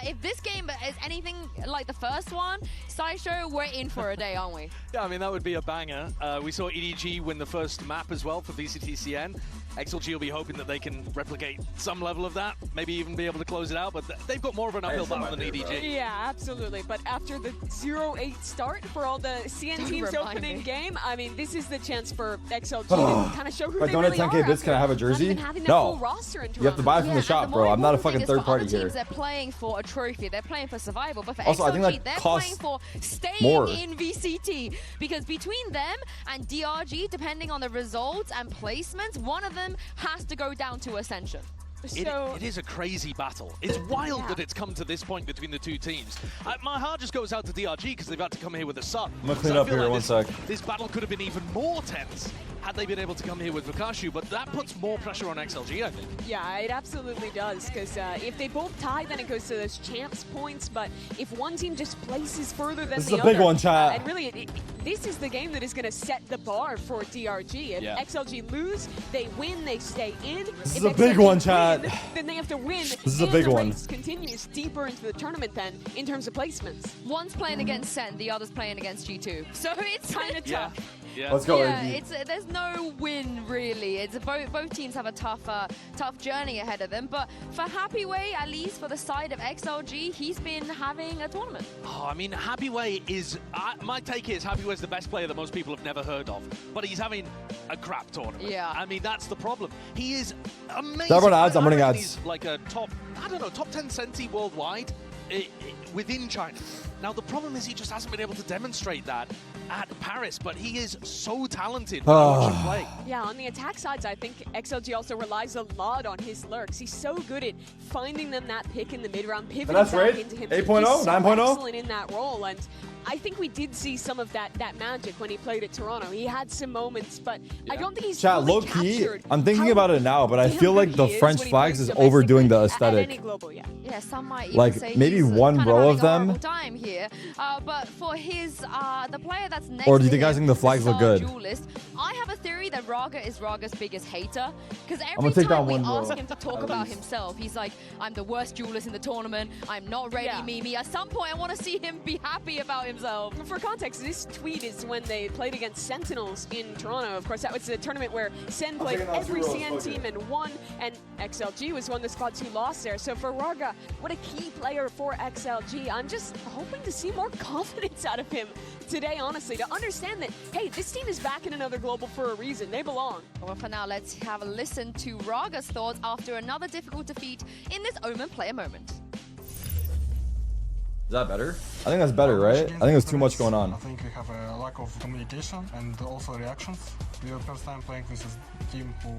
If this game is anything like the first one, Saisho, we're in for a day, aren't we? Yeah, I mean, that would be a banger. We saw EDG win the first map as well for VCTCN. XLG will be hoping that they can replicate some level of that, maybe even be able to close it out, but they've got more of an uphill battle than EDG. Yeah, absolutely. But after the 0-8 start for all the CN teams opening game, I mean, this is the chance for XLG to kind of show who If I they donate really 10K are. bits, can I have a jersey? Not even having that No. full roster in You have to buy it from the shop, and bro. I'm not a more fucking important thing is third party for other here. teams, they're playing for a trophy. They're playing for survival. But for Also, I think XLG, that they're costs playing for staying more. in VCT. Because between them and DRG, depending on the results and placements, one of them has to go down to Ascension. It is a crazy battle. It's wild that it's come to this point between the two teams. My heart just goes out to DRG because they've had to come here with a sub. I'm gonna clean So I up feel here, like one sec. This battle could have been even more tense. had they been able to come here with Vakashu, but that puts more pressure on XLG, I think. Yeah, it absolutely does, because if they both tie, then it goes to those champs points, but if one team just places further than this the is a other, big one, chat. and really, this is the game that is going to set the bar for DRG. If XLG lose, they win, they stay in. This if is a big one, chat. Then they have to win. This is a big one. The race continues deeper into the tournament then, in terms of placements. One's playing against Sen, the other's playing against G2. So it's kind of tough. Yeah. Let's go, yeah, there's no win really. It's both teams have a tough journey ahead of them. But for Happyway, at least for the side of XLG, he's been having a tournament. Oh, I mean, Happyway is my take is Happyway's the best player that most people have never heard of, but he's having a crap tournament. Yeah. I mean, that's the problem. He is amazing. Did I run ads? I'm running ads. He's like a top 10 centi worldwide within China. Now, the problem is he just hasn't been able to demonstrate that at Paris, but he is so talented when I watch him play. Yeah, on the attack sides, I think XLG also relies a lot on his lurks. He's so good at finding them that pick in the mid-round, pivoting back right. into him. 8.0, He's so 9.0? excellent in that role, and I think we did see some of that magic when he played at Toronto. He had some moments, but I don't think he's Chat, fully low-key, captured I'm thinking how about it now, but I damn feel good like the he is French when he flags plays is overdoing the domestically at any aesthetic. global, yeah. Yeah, some might even Like, say maybe he's, one kind row of of them. having a horrible time here. But for his the player that's next Or do you to think guys him, think the flags look star good? Duelist, I have a theory that Raga is Raga's biggest hater, because gonna every take time down we one row, ask him to talk at about least. himself, he's like, I'm the worst duelist in the tournament, I'm not ready, Mimi. At some point, I want to see him be happy about himself. For context, this tweet is when they played against Sentinels in Toronto. Of course, that was a tournament where Sen played every CN team and won, and XLG was one of the spots who lost there. So for Raga, what a key player for XLG. I'm just hoping to see more confidence out of him today, honestly, to understand that, hey, this team is back in another global for a reason. They belong. Well, for now, let's have a listen to Raga's thoughts after another difficult defeat in this Omen player moment. Is that better? I think that's better, right? I think there's too much going on. I think we have a lack of communication and also reactions. We were first time playing with a team who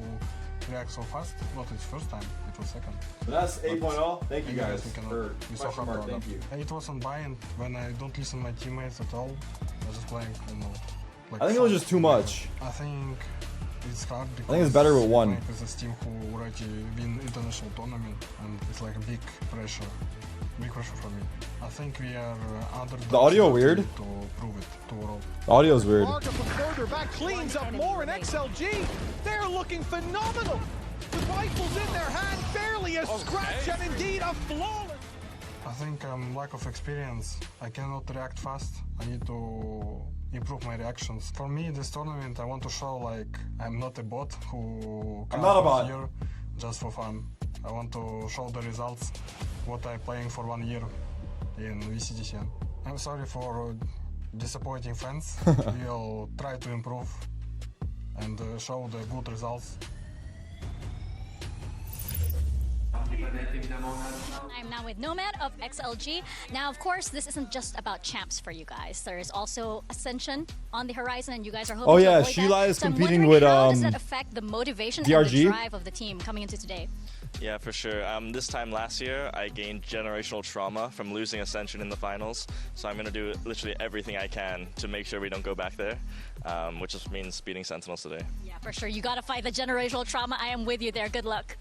reacts so fast. Not its first time, it was second. But that's 8.0. Thank you guys for so question mark. Thank you. It wasn't buy-in when I don't listen to my teammates at all. I was just playing, like I think it was just too much. I think it's hard because I think it's better with one. With this team who already win international tournament, and it's like a big pressure for me. I think we are under The audio weird. to prove it to the world. The audio's weird. Raga from further back cleans up more, and XLG, they're looking phenomenal. With rifles in their hand, barely a scratch, and indeed a flawless. I think lack of experience. I cannot react fast. I need to improve my reactions. For me, this tournament, I want to show like I'm not a bot who I'm not a bot. here just for fun. I want to show the results, what I'm playing for 1 year in VCDCN. I'm sorry for disappointing fans. We'll try to improve and show the good results. I'm now with Nomad of XLG. Now, of course, this isn't just about champs for you guys. There is also Ascension on the horizon, and you guys are hoping to avoid Sheila that. is So I'm competing wondering, with how does that affect the motivation and DRG? the drive of the team coming into today? Yeah, for sure. This time last year, I gained generational trauma from losing Ascension in the finals. So I'm going to do literally everything I can to make sure we don't go back there, which just means beating Sentinels today. Yeah, for sure. You got to fight the generational trauma. I am with you there. Good luck.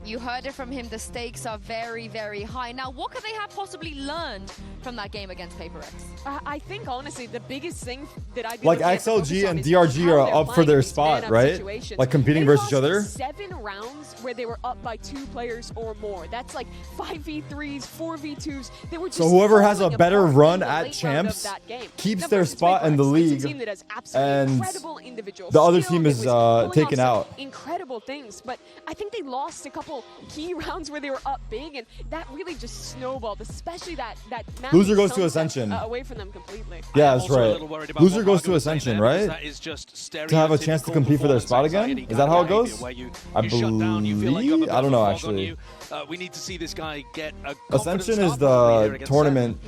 You heard it from him, the stakes are very, very high. Now, what could they have possibly learned from that game against Paper X? I think, honestly, the biggest thing that I'd be Like looking at to focus XLG on and is DRG how are they're up for playing their these spot, man-up right? situations. Like competing They versus each lost other. 7 rounds where they were up by 2 players or more. That's like 5v3s, 4v2s. They were just So whoever has a falling better apart run in the at late round of champs that game. keeps Now, their versus spot in the Paper X, league, it's a team that has absolutely and incredible individual the other skill, team that is was pulling taken off some out. incredible things, but I think they lost a couple key rounds where they were up big, and that really just snowballed, especially that map Loser goes to sunset, Ascension. away from them completely. Yeah, that's right. Loser goes to Ascension, right? That is just To have a chance to compete for their spot again? Is that how it goes? I believe. I don't know actually. We need to see this guy get a Ascension is the tournament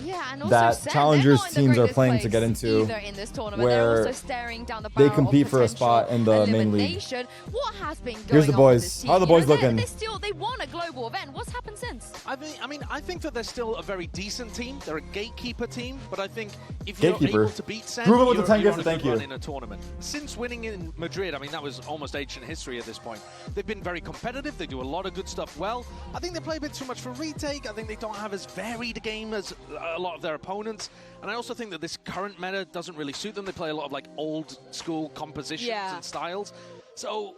that challengers teams are playing to get into, in this tournament. where also staring down the they barrel compete of for a spot in the main league. elimination. What has been going Here's the on with boys. this How are the team? boys looking? They won a global event. What's happened since? games. I think that they're still a very decent team. They're a gatekeeper team, but I think if you're able to beat Sen, Prove it with the 10 you're gift, on a thank good run you. in a tournament. Since winning in Madrid, I mean, that was almost ancient history at this point. They've been very competitive. They do a lot of good stuff well. I think they play a bit too much for retake. I think they don't have as varied a game as a lot of their opponents. And I also think that this current meta doesn't really suit them. They play a lot of like old school compositions and styles. So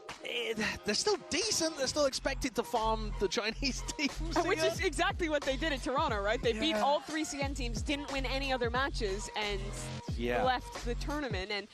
they're still decent. They're still expected to farm the Chinese teams. Which is exactly what they did in Toronto, right? They beat all 3 CN teams, didn't win any other matches, and left the tournament. And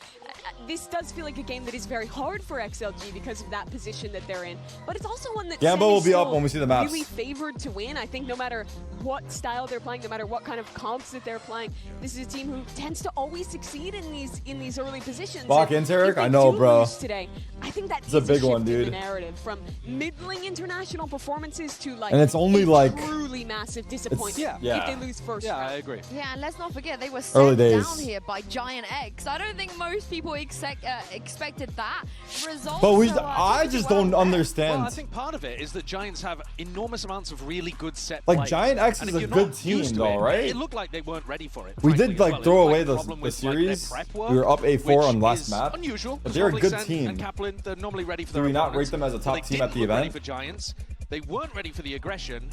this does feel like a game that is very hard for XLG because of that position that they're in. But it's also one that Gamble will be up when we see the maps. Really favored to win. I think no matter what style they're playing, no matter what kind of comps that they're playing, this is a team who tends to always succeed in these early positions. Lock in, Tarek? I know, bro. Today, I think that it's a big one, in dude. the narrative from middling international performances to like, and it's only like truly massive disappointment if they lose first round. I agree. Yeah, and let's not forget they were Early sent days. down here by Giant X. I don't think most people expected that result. But I just don't understand. Well, I think part of it is that Giants have enormous amounts of really good set Like players. Giant X And is if a you're good not team, used to though, right? It looked like they weren't ready for it. We frankly, did as like well. throw It was away like a the problem with, series. like, their prep work, We were up 8-4 on which last is map. unusual. But they're a good Sen team. And Kaplan, they're normally ready for Do their we not opponents, rate them as a top but team they at the didn't look ready event? for Giants. They weren't ready for the aggression.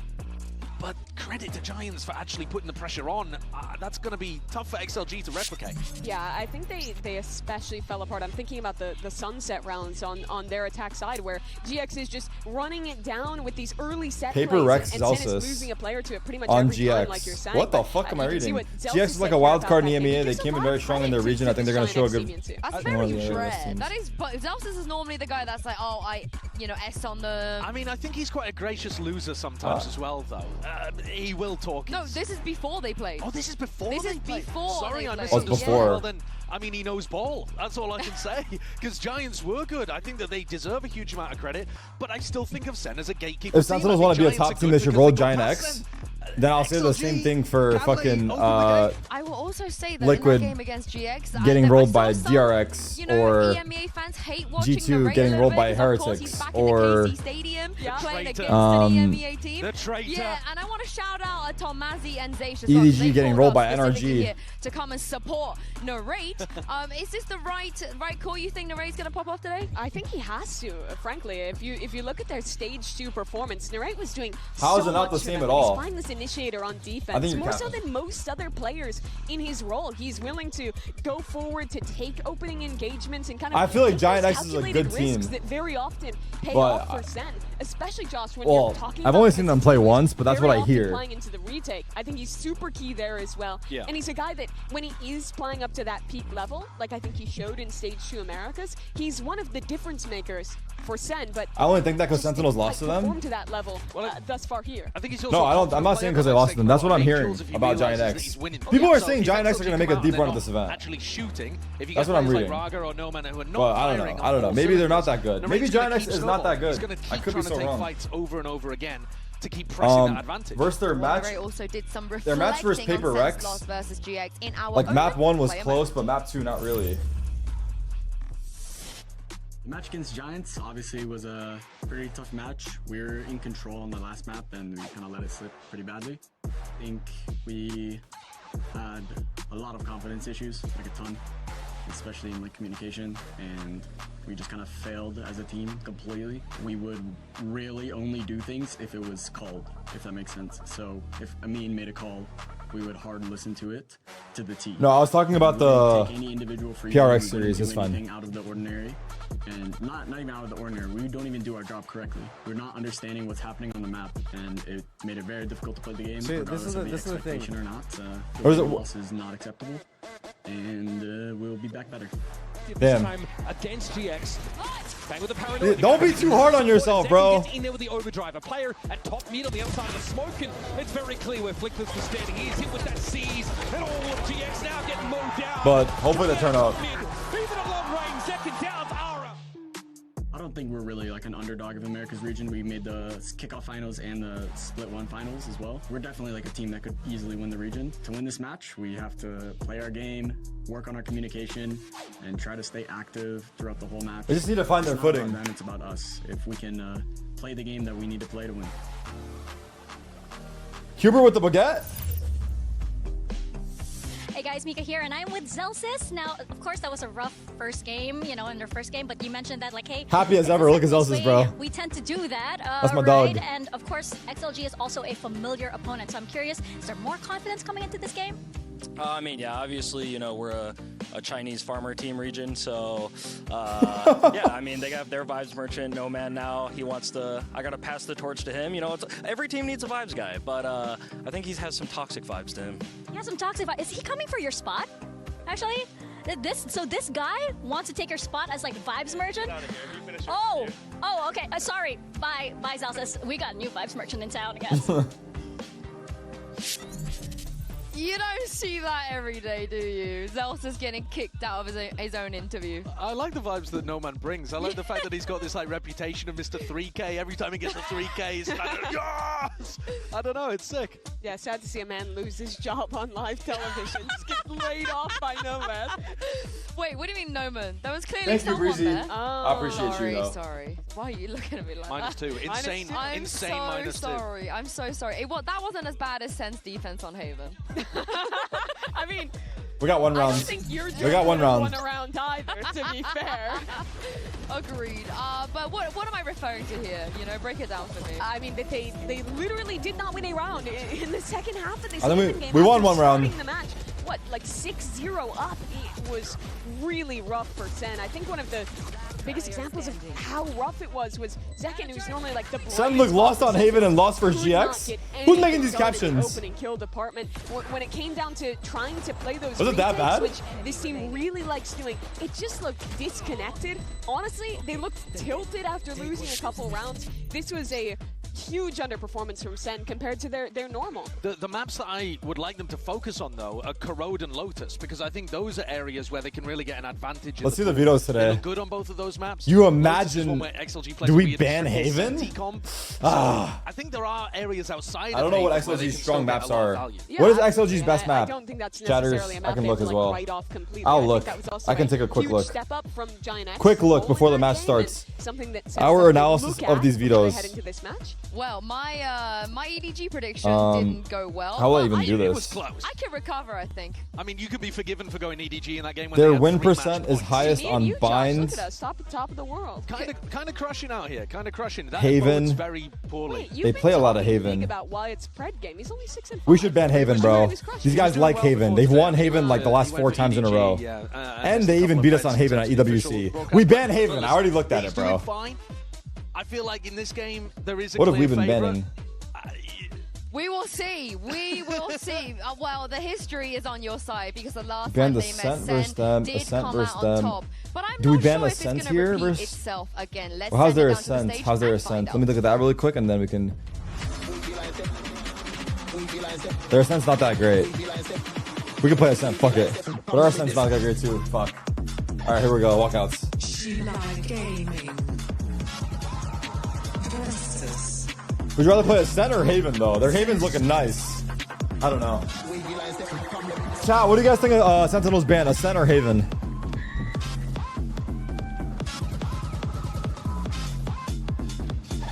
But credit to Giants for actually putting the pressure on. That's going to be tough for XLG to replicate. Yeah, I think they especially fell apart. I'm thinking about the sunset rounds on their attack side where GX is just running it down with these early set Paper plays, Rex and Zelsis Sen is losing a player to it pretty much on every GX. time, like you're saying. What the fuck am I reading? GX is like a wild card in the EMEA. They came in very strong in their region. I think they're going to show a good. That's very rare. That is, but Zelsis is normally the guy that's like, oh, S on the. I mean, I think he's quite a gracious loser sometimes as well, though. He will talk. No, this is before they played. Oh, this is before This they is played. before Sorry, they I played. misunderstood. before. Well, then, I mean, he knows ball. That's all I can say. Because Giants were good. I think that they deserve a huge amount of credit, but I still think of Sen as a gatekeeper. If Sentinels want to be a top team, they should roll Giant X. Then I'll say the same thing for fucking I will also say that Liquid in that game against GX, getting rolled by some, DRX or or EMEA fans hate watching G2 getting rolled by Heretics or Stadium playing against an EMEA team. The traitor. Yeah, and I want to shout out Tomazi and Zaysh as EDG well, getting rolled by NRG here to come and support Narrate. Is this the right call? You think Narrate's gonna pop off today? I think he has to. Frankly, if you look at their stage 2 performance, Narrate was doing How is so it not the much for same them. at all? He's playing this initiator on I defense think more so than most other players in his role. He's willing to go forward to take opening engagements and kind of. I feel like take Giant those X is a good calculated risks team. that very often pay But off for Sen, especially Josh when Well, you're talking. I've about only seen them play once, but that's very what I often hear. Playing into the retake, I think he's super key there as well. Yeah. And he's a guy that when he is playing up to that peak level, like I think he showed in Stage 2 Americas, he's one of the difference makers for Sen. But I only think that because Sentinels lost to them. performed to that level thus far here. I think he's also No, I don't. I'm not saying because they lost to them. That's what I'm hearing about Giant realizes that X. he's winning. People are So saying if Giant X are XLG going to make come a out deep and run they're at this not event. Actually shooting. If you That's get what I'm players reading. like Raga or Nomad who are not But I don't firing know. on I don't know. all Maybe they're not cylinders, that good. Narrate's Maybe gonna Giant X keep is not that snowballing. He's good. going to I keep could be trying to so take wrong. fights over and over again to keep pressing that advantage. Versus their match. Narrate also did some Their match versus reflecting Paper on Rex. Sen's loss versus GX in our Like own map 1 was player close, match. but map 2 not really. The match against Giants obviously was a pretty tough match. We were in control on the last map and we kind of let it slip pretty badly. I think we had a lot of confidence issues, like a ton, especially in like communication, and we just kind of failed as a team completely. We would really only do things if it was called, if that makes sense. So if Amin made a call, we would hard listen to it to the T. No, I was talking about the Take any individual free PRX we series. wouldn't It's do fine. anything out of the ordinary, and not even out of the ordinary. We don't even do our job correctly. We're not understanding what's happening on the map, and it made it very difficult to play the game. See, regardless this of is the thing. expectation or not. Or is it- loss is not acceptable, and we'll be back better. Damn. This time against GX. Bang with the Yeah, paranoid. don't be too hard on yourself, bro. Gets in there with the overdrive. A player at top mid on the outside of the smoke, and it's very clear where Flickers was standing. He is hit with that seize, and all of GX now getting mowed down. But hopefully they turn up. Even at long range, second down to Ara. I don't think we're really like an underdog of America's region. We made the kickoff finals and the split 1 finals as well. We're definitely like a team that could easily win the region. To win this match, we have to play our game, work on our communication, and try to stay active throughout the whole match. They just need to find their It's not footing. about them, it's about us. If we can play the game that we need to play to win. Huber with the baguette. Hey guys, Mika here, and I'm with Zelsis. Now, of course, that was a rough first game, you know, in their first game, but you mentioned that, like, hey, Happy as ever. Look at Zelsis, bro. we tend to do that. That's my right? dog. And of course, XLG is also a familiar opponent. So I'm curious, is there more confidence coming into this game? I mean, yeah, obviously, you know, we're a Chinese farmer team region, so yeah, I mean, they have their vibes merchant, No Man now. He wants to, I gotta pass the torch to him. You know, every team needs a vibes guy, but I think he has some toxic vibes to him. He has some toxic vibes. Is he coming for your spot? Actually, this guy wants to take your spot as like vibes merchant. Oh, okay. Sorry. Bye, Zelsis. We got a new vibes merchant in town, I guess. You don't see that every day, do you? Zelsis getting kicked out of his own interview. I like the vibes that No Man brings. I like the fact that he's got this like reputation of Mr. 3K. Every time he gets a 3K, he's kind of, yes! I don't know, it's sick. Yeah, sad to see a man lose his job on live television. Just get laid off by No Man. Wait, what do you mean No Man? There was clearly Thanks, someone Breezy. there. I appreciate you, though. Sorry. Why are you looking at me like -2. that? Insane, insane I'm -2. sorry. I'm so sorry. That wasn't as bad as Sen's defense on Haven. I mean, We got one I round. don't think you're We got one round. one around either, to be fair. Agreed. But what am I referring to here? You know, break it down for me. I mean, they literally did not win a round in the second half of this I think Haven game. we won After one round. starting the match, what, like 6-0 up? It was really rough for Sen. I think one of the biggest examples of how rough it was Zekken, who's normally like the Sen looked lost on Haven and lost for GX. Who's making these captions? Opening kill department. When it came down to trying to play those Was it that retakes, bad? which this team really likes doing, it just looked disconnected. Honestly, they looked tilted after losing a couple rounds. This was a huge underperformance from Sen compared to their normal. The maps that I would like them to focus on, though, are Corrode and Lotus, because I think those are areas where they can really get an advantage. Let's see the pool. videos They today. look good on both of those maps. You Lotus is imagine? one where XLG plays Do a we weird ban triple Haven? Senti comp. Ah. I think there are areas outside. I don't of know what Haven where they XLG's can strong still get maps a lot of are. value. What is XLG's best I map? don't think that's Chatters, necessarily a map I can they look would, as like, well. write off completely. I'll I think look. that was also I can take a quick huge look. Step up from Giant X Quick look role before in the that match game, starts. and something that Sen Our said analysis look of at these before they videos. head into this match. Well, my EDG prediction didn't go well. How will I but even do It was this? close. I can recover, I think. I mean, you could be forgiven for going EDG in that game. When Their they had win 3 match percent is points. highest Me and on you, Josh, binds. look at us, top of the world. Kind of crushing out here. Kind of crushing. That Haven. bodes very poorly. You've They been play a lot of talking big Haven. about why it's Pred game. He's only 6-5. We should ban Haven, bro. These guys like Haven. They've won Haven like the last He went 4 for times in a EDG, row. yeah, And just they a even couple beat of us on Preds Haven at since the official EWC. broadcast. We banned Haven. Fellas, I already looked at he's it, bro. doing fine. I feel like in this game there is a What have clear we been favorite. banning? We will see. We will see. Well, the history is on your side because the last Ban time the they met, Ascent versus Sen them, did Ascent come versus out on them. top. But I'm Do we not ban sure if Ascent it's going here to repeat versus- itself again. Let's Well, how's send their it down to the Ascent? stage How's their and find Ascent? Let me out. look at that really quick and then we can... Their Ascent's not that great. We can play Ascent, fuck it. But our Ascent's not that great too, fuck. Alright, here we go, walkouts. Would you rather play Ascent or Haven though? Their Haven's looking nice. I don't know. Chat, what do you guys think of Sentinel's ban? Ascent or Haven?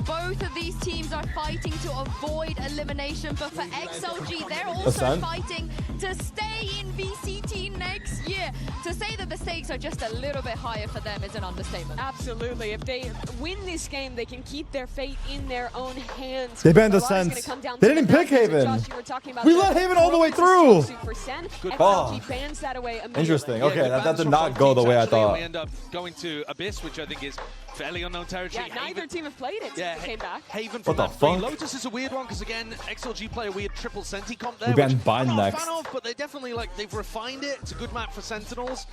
Both of these teams are fighting to avoid elimination, but for XLG, they're also Ascent? fighting to stay in VCT next year. To say that the stakes are just a little bit higher for them is an understatement. Absolutely. If they win this game, they can keep their fate in their own hands. They banned A lot is Ascent. gonna come down They to didn't the pick numbers that Haven. Josh, you were talking about We the let Haven all the way Rogue through. suit for Sen. Good XLG Oh. bans that away immediately. Interesting. Yeah, Okay, good that bans did from not both go the teams, way I actually, and thought. We end up going to Abyss, which I think is fairly unknown territory. Yeah, neither team have played it since they came back. Haven What from the that free. fuck? Lotus is a weird one because again, XLG play a weird triple Senti comp there. We banned which Bind I'm not next. a fan of, but they definitely they've refined it. It's a good map for Sentinels.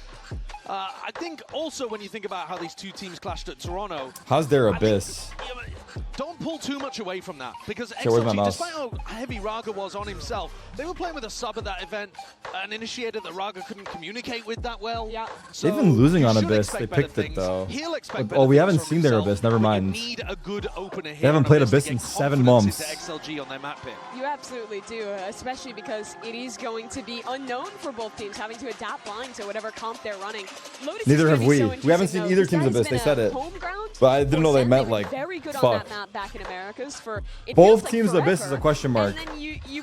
I think also when you think about how these two teams clashed at Toronto, How's their Abyss? don't pull too much away from that because Okay, where's my XLG, mouse? despite how heavy Raga was on himself, they were playing with a sub at that event, an initiator that Raga couldn't communicate with that well. Yeah. So They've been losing you on should Abyss. They expect better picked it things. though. He'll expect Oh, we better haven't things seen from their himself, Abyss. Never but mind. You need a good opener here. They haven't on played Abyss to Abyss get in 7 confidence months. into XLG on their map pick. You absolutely do, especially because it is going to be unknown for both teams, having to adapt blind to whatever comp they're running. Lotus Neither is have gonna be we. so We haven't interesting, seen though. either This team's guy's Abyss. They been said a it. home ground But I didn't for know they Sen. meant They were like very good on fuck. that map back in Americas for it Both feels like teams' Abyss is forever. a question mark. And then you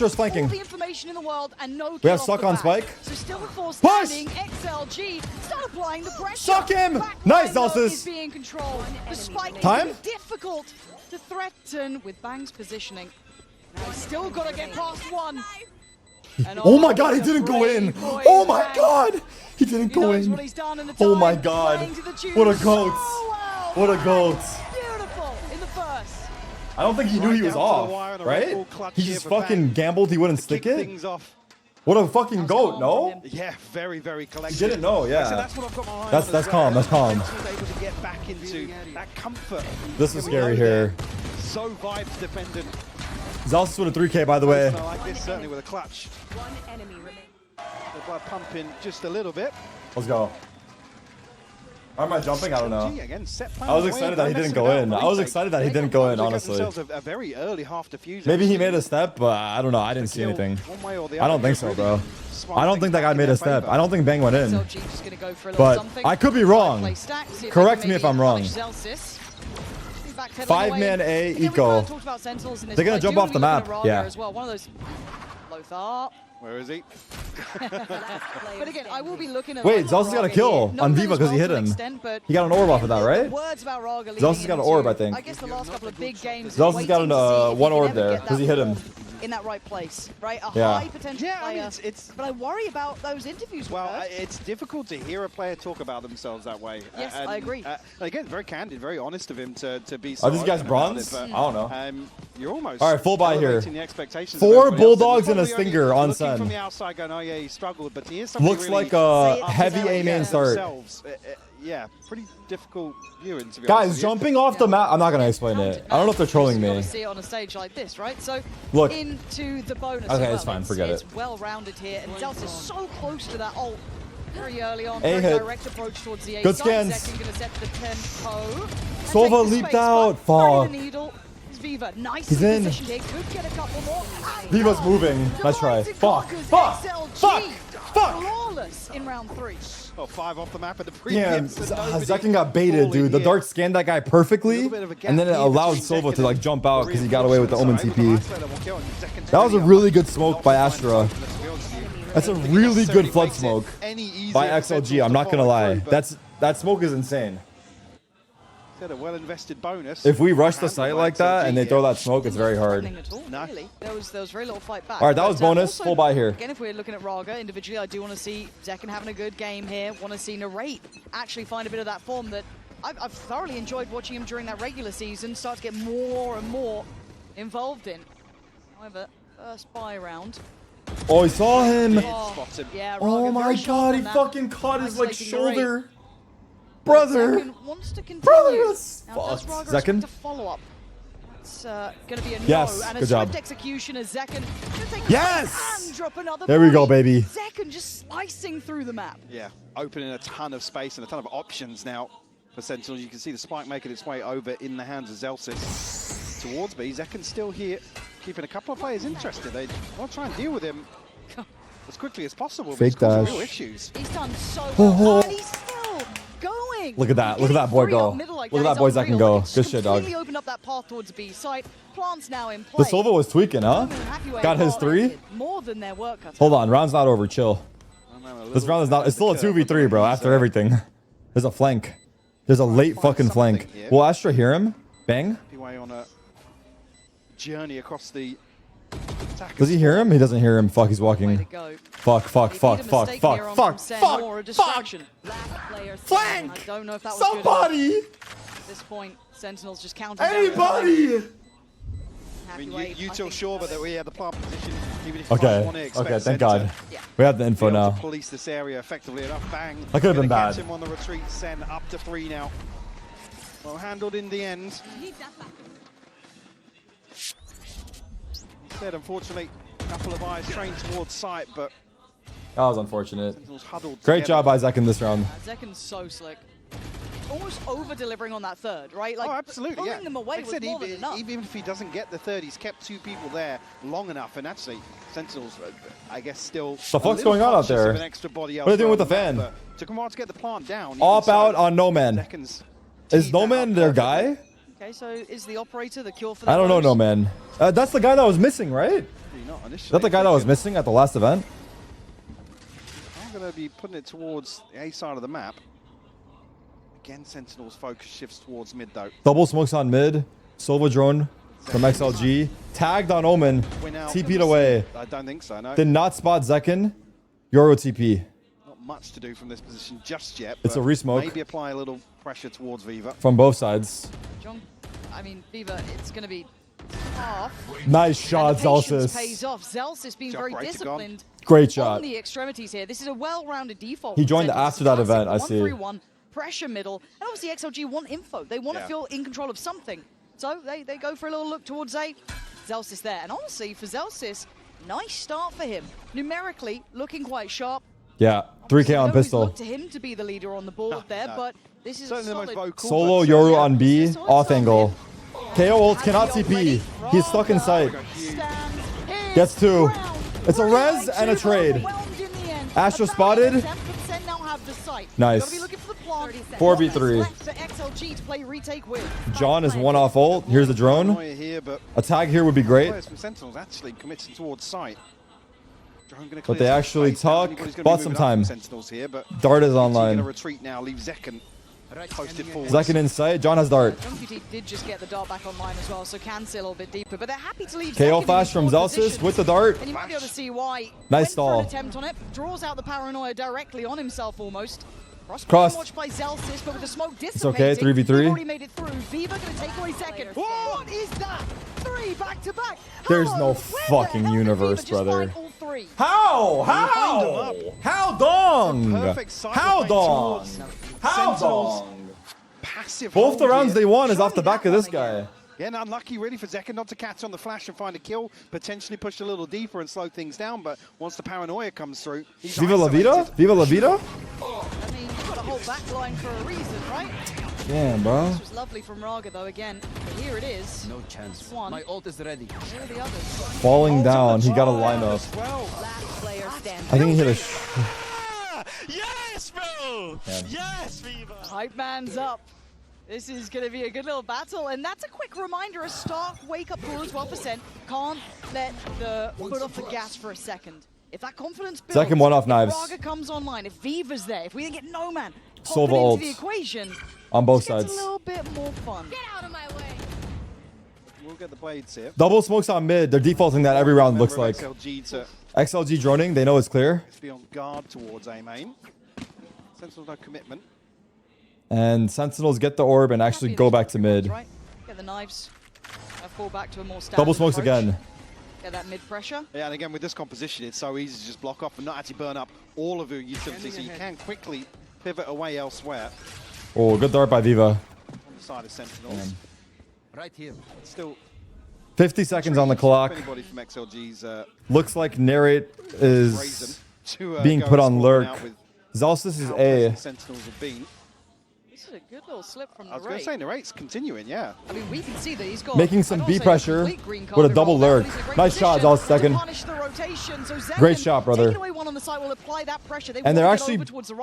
Astro's flanking. All the information situation in the world and no We have kill off Suck the on bat. Spike. So still the force Push! standing. XLG start applying the pressure. Suck him! Backline, Nice, though, Zelsis. is being controlled. The Spike Time? is difficult to threaten with Bang's positioning. Now he's still got to get past one. And Oh my god, he didn't go in. Oh my god, he didn't go in. Oh my god, what a goat. What a goat. Beautiful in the first. I don't think he knew he was off, right? He just fucking gambled he wouldn't stick it. What a fucking goat, no? Yeah, very, very collected. He didn't know, yeah. So that's what I've got my eye on That's as calm, well. that's calm. Was able to get back into that comfort. This is scary here. So vibes dependent. Zelsis with a 3K, by the way. I like this, certainly with a clutch. One enemy remains. The blood pumping just a little bit. Let's go. Or am I jumping? I don't know. Again, set I was excited that he didn't go in. I was excited that he didn't go in, honestly. A very early half diffuser. Maybe he made a step, but I don't know. I didn't see anything. I don't think so, bro. I don't think that guy made a step. I don't think Bang went in. But I could be wrong. Correct me if I'm wrong. 5-man A eco. They're gonna jump off the map. Yeah. Where is he? But again, I will be looking at. Wait, Zelsis got a kill on Viva because he hit him. He got an orb off of that, right? Zelsis got an orb, I think. I guess the last couple of big games. Zelsis got an one orb there because he hit him. In that right place, right? A Yeah. high potential player. I mean, but I worry about those interviews. Well, it's difficult to hear a player talk about themselves that way. Yes, I agree. Again, very candid, very honest of him to be. Are these guys bronze? I don't know. You're almost. All right, full buy here. The expectations 4 bulldogs and a stinger on Sun. From the outside, going, oh yeah, he struggled, but he is Looks really like a heavy A main start. Yeah, pretty difficult viewing, to be honest Guys, with you. jumping off the map. I'm not gonna explain it. I don't know if they're trolling You me. gotta see it on a stage like this, right? So Look. into the bonus. Okay, as well. it's fine, forget it's it. well rounded here, and Zelsis is so close to that ult very early on. A Very hit. direct approach towards the A Good side. scans. Zekin gonna set the tempo. Sova leaped out. Fuck. Fuck. It's Viva. Nice He's in. position here. Could get a couple more. Viva's moving. Nice try. Fuck. Fuck. Fuck. Fuck. Flawless in round 3. Oh, 5 off the map at the Yeah, previous. Zekin got baited, dude. The dart scanned that guy perfectly, and then it allowed Sova to like jump out because he got away with the Omen TP. That was a really good smoke by Astra. That's a really good flood smoke by XLG. I'm not gonna lie. That smoke is insane. A well-invested bonus. If we rush the site like that and they throw that smoke, it's very hard. No. Really. There was very little fight back. All right, that was bonus. Also, Full buy here. Again, if we're looking at Raga individually, I do want to see Zekin having a good game here. Want to see Narrate actually find a bit of that form that I've thoroughly enjoyed watching him during that regular season start to get more and more involved in. However, first buy round. Oh, he saw him. Yeah, Raga, Oh my very sharp god, on he that. fucking caught his like Isolating Narrate. shoulder. Brother. Zekin wants to continue. Brother, that's Now, does fucked. Raga Zekin? expect a follow-up? It's going to be a Yes, no. And good a job. swift execution as Zekin just take Yes! and drop another There we go, body. baby. Zekin just slicing through the map. Yeah, opening a ton of space and a ton of options now for Sentinels. You can see the spike making its way over in the hands of Zelsis towards B. Zekin's still here, keeping a couple of players interested. They want to try and deal with him as quickly as possible. Fake but it's causing dash. real issues. He's done so Oh, well. oh. And he's still going. Look at that. Look at that boy go. Look at that boy Zekin go. Good shit, dog. Completely opened up that path towards B site. Plants now in play. The Sova was tweaking, huh? Got his 3. More than their work cut. Hold on, round's not over. Chill. This round is not. It's still a 2v3, bro. After everything, there's a flank. There's a late fucking flank. Will Astra hear him? Bang. Way on a journey across the. Does he hear him? He doesn't hear him. Fuck, he's walking. Fuck, fuck, fuck, fuck, fuck, fuck, Or a fuck, fuck. distraction. Flank! I don't know if that was Somebody! good enough. At this point, Sentinels just counting. Anybody! I mean, you tell Shorba that we had the plant position, even if Okay, you want to expect okay, thank Sentinel God. We have the info to be able now. to police this area effectively enough. Bang. That could have been Gonna bad. catch him on the retreat. Sen up to 3 now. Well handled in the end. Instead, unfortunately, a couple of eyes trained towards sight, but That was unfortunate. Sentinels huddled Great together. job by Zekin this round. Zekin's so slick. Almost over-delivering on that third, right? Like, oh, absolutely, pulling yeah. them away Like I was said, more than enough. even if he doesn't get the third, he's kept 2 people there long enough, and actually, Sentinels, I guess, still. The fuck's going on out there? An extra body What are they doing with the elsewhere on fan? map, but took him a while to get the plant down. Op out on No Man. Seconds. Is No Man their guy? Okay, so is the operator the cure for the I don't know, blows? No Man. That's the guy that was missing, right? not initially. Is that the guy that was missing at the last event? I'm going to be putting it towards the A side of the map. Again, Sentinel's focus shifts towards mid, though. Double smokes on mid. Silva drone from XLG. Tagged on Omen. TP'd away. I don't think so, no. Did not spot Zekin. Euro TP. Not much to do from this position just yet. It's but a resmoke. Maybe apply a little pressure towards Viva. From both sides. John, I mean, Viva, it's going to be tough. Nice shot, Patience Zelsis. pays off. Zelsis being very disciplined. Great shot. On the extremities here. This is a well-rounded default. He joined after that event, I see. 1-3-1, pressure middle. And obviously XLG want info. They want to feel in control of something. So they go for a little look towards A. Zelsis there. And honestly, for Zelsis, nice start for him. Numerically, looking quite sharp. Yeah, 3K on pistol. Look to him to be the leader on the board there, but this is a solid. Solo Yoru on B, off angle. KO ult cannot TP. He's stuck in sight. Gets 2. It's a res and a trade. Astro spotted. Nice. 4v3. John is 1 off ult. Here's the drone. A tag here would be great. Sentinels actually committing towards sight. But they actually talk. Bought some time. Dart is online. Retreat now. Leave Zekin posted forward. Zekin in sight. John has Dart. JunQT did just get the Dart back online as well, so can see a little bit deeper. But they're happy to leave KO Zekin flash from Zelsis with the Dart. And you might be able to see why. Nice stall. Attempt on it, draws out the paranoia directly on himself almost. Crossed. Watched by Zelsis, but with the smoke It's okay. 3v3. They've already made it through. Viva going to take away second. What is that? 3 back to back. There's no fucking universe, brother. How? How dong? How dong? How dong? Passive. Both the rounds they won is Surely off the back of this guy. Yeah, and unlucky really for Zekin not to catch on the flash and find a kill, potentially push a little deeper and slow things down, but once the paranoia comes through, he's Viva la vida? Viva la vida? I mean, you've got a whole back line for a reason, right? Damn, bro. This was lovely from Raga, though, again. But here it is. No chance. One. My ult is ready. Here are the others. Falling down. He got a lineup. I think he hit a... Yes, bro! Yeah. Yes, Viva! Hype man's up. This is going to be a good little battle, and that's a quick reminder, a Stark wake-up call as well for Sen. Can't let the foot off the gas for a second. If that confidence builds, Second one off knives. If Raga comes online, if Viva's there, if we can get No Man Silva into ult the equation, on both it gets sides. a little bit more fun. Get out of my way. We'll get the blades here. Double smokes on mid. They're defaulting that every round, looks like. XLG droning. They know it's clear. Be on guard towards A main. Sentinel's no commitment. And Sentinels get the orb and actually go back to mid. Right. Get the knives. Fall back to a more standard Double smokes approach. again. Get that mid pressure. Yeah, and again with this composition, it's so easy to just block off and not actually burn up all of your utilities, so you can quickly pivot away elsewhere. Oh, good dart by Viva. On the side of Sentinels. Damn. Right here. Still 50 seconds on the clock. Anybody from XLG's Looks like Narrate is being put on lurk. Zelsis is A. Sentinels have been. This is a good little slip from I was going to say, Narrate's continuing, yeah. I mean, we can see that he's got Making some B pressure with a double lurk. Nice shot, Zelsis second. Great shot, brother. And they're actually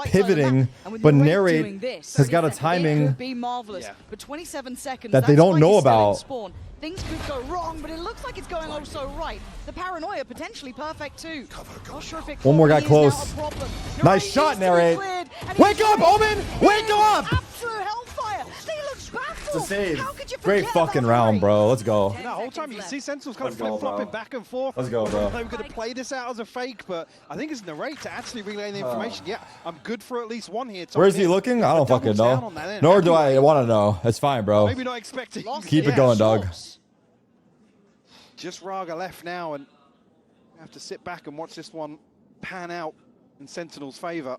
pivoting, but Narrate has got a timing be marvelous. But 27 seconds, that they don't know about. Things could go wrong, but it looks like it's going also right. The paranoia potentially perfect too. Not sure if it One more guy clearly is close. now a problem. Nice shot, Narrate. Wake up, Omen! Wake up! Absolute hellfire. They look baffled. It's a save. How could you Great forget fucking that round, rate? bro. Let's go. The whole time you see Sentinels kind of Let's go, flip-flopping bro. back and forth. Let's go, bro. They were going to play this out as a fake, but I think it's Narrate to actually relay the information. Yeah, I'm good for at least one here. Where's he looking? I don't fucking know. Nor do I want to know. It's fine, bro. Maybe not expecting. Keep it going, dog. Just Raga left now, and we have to sit back and watch this one pan out in Sentinel's favor.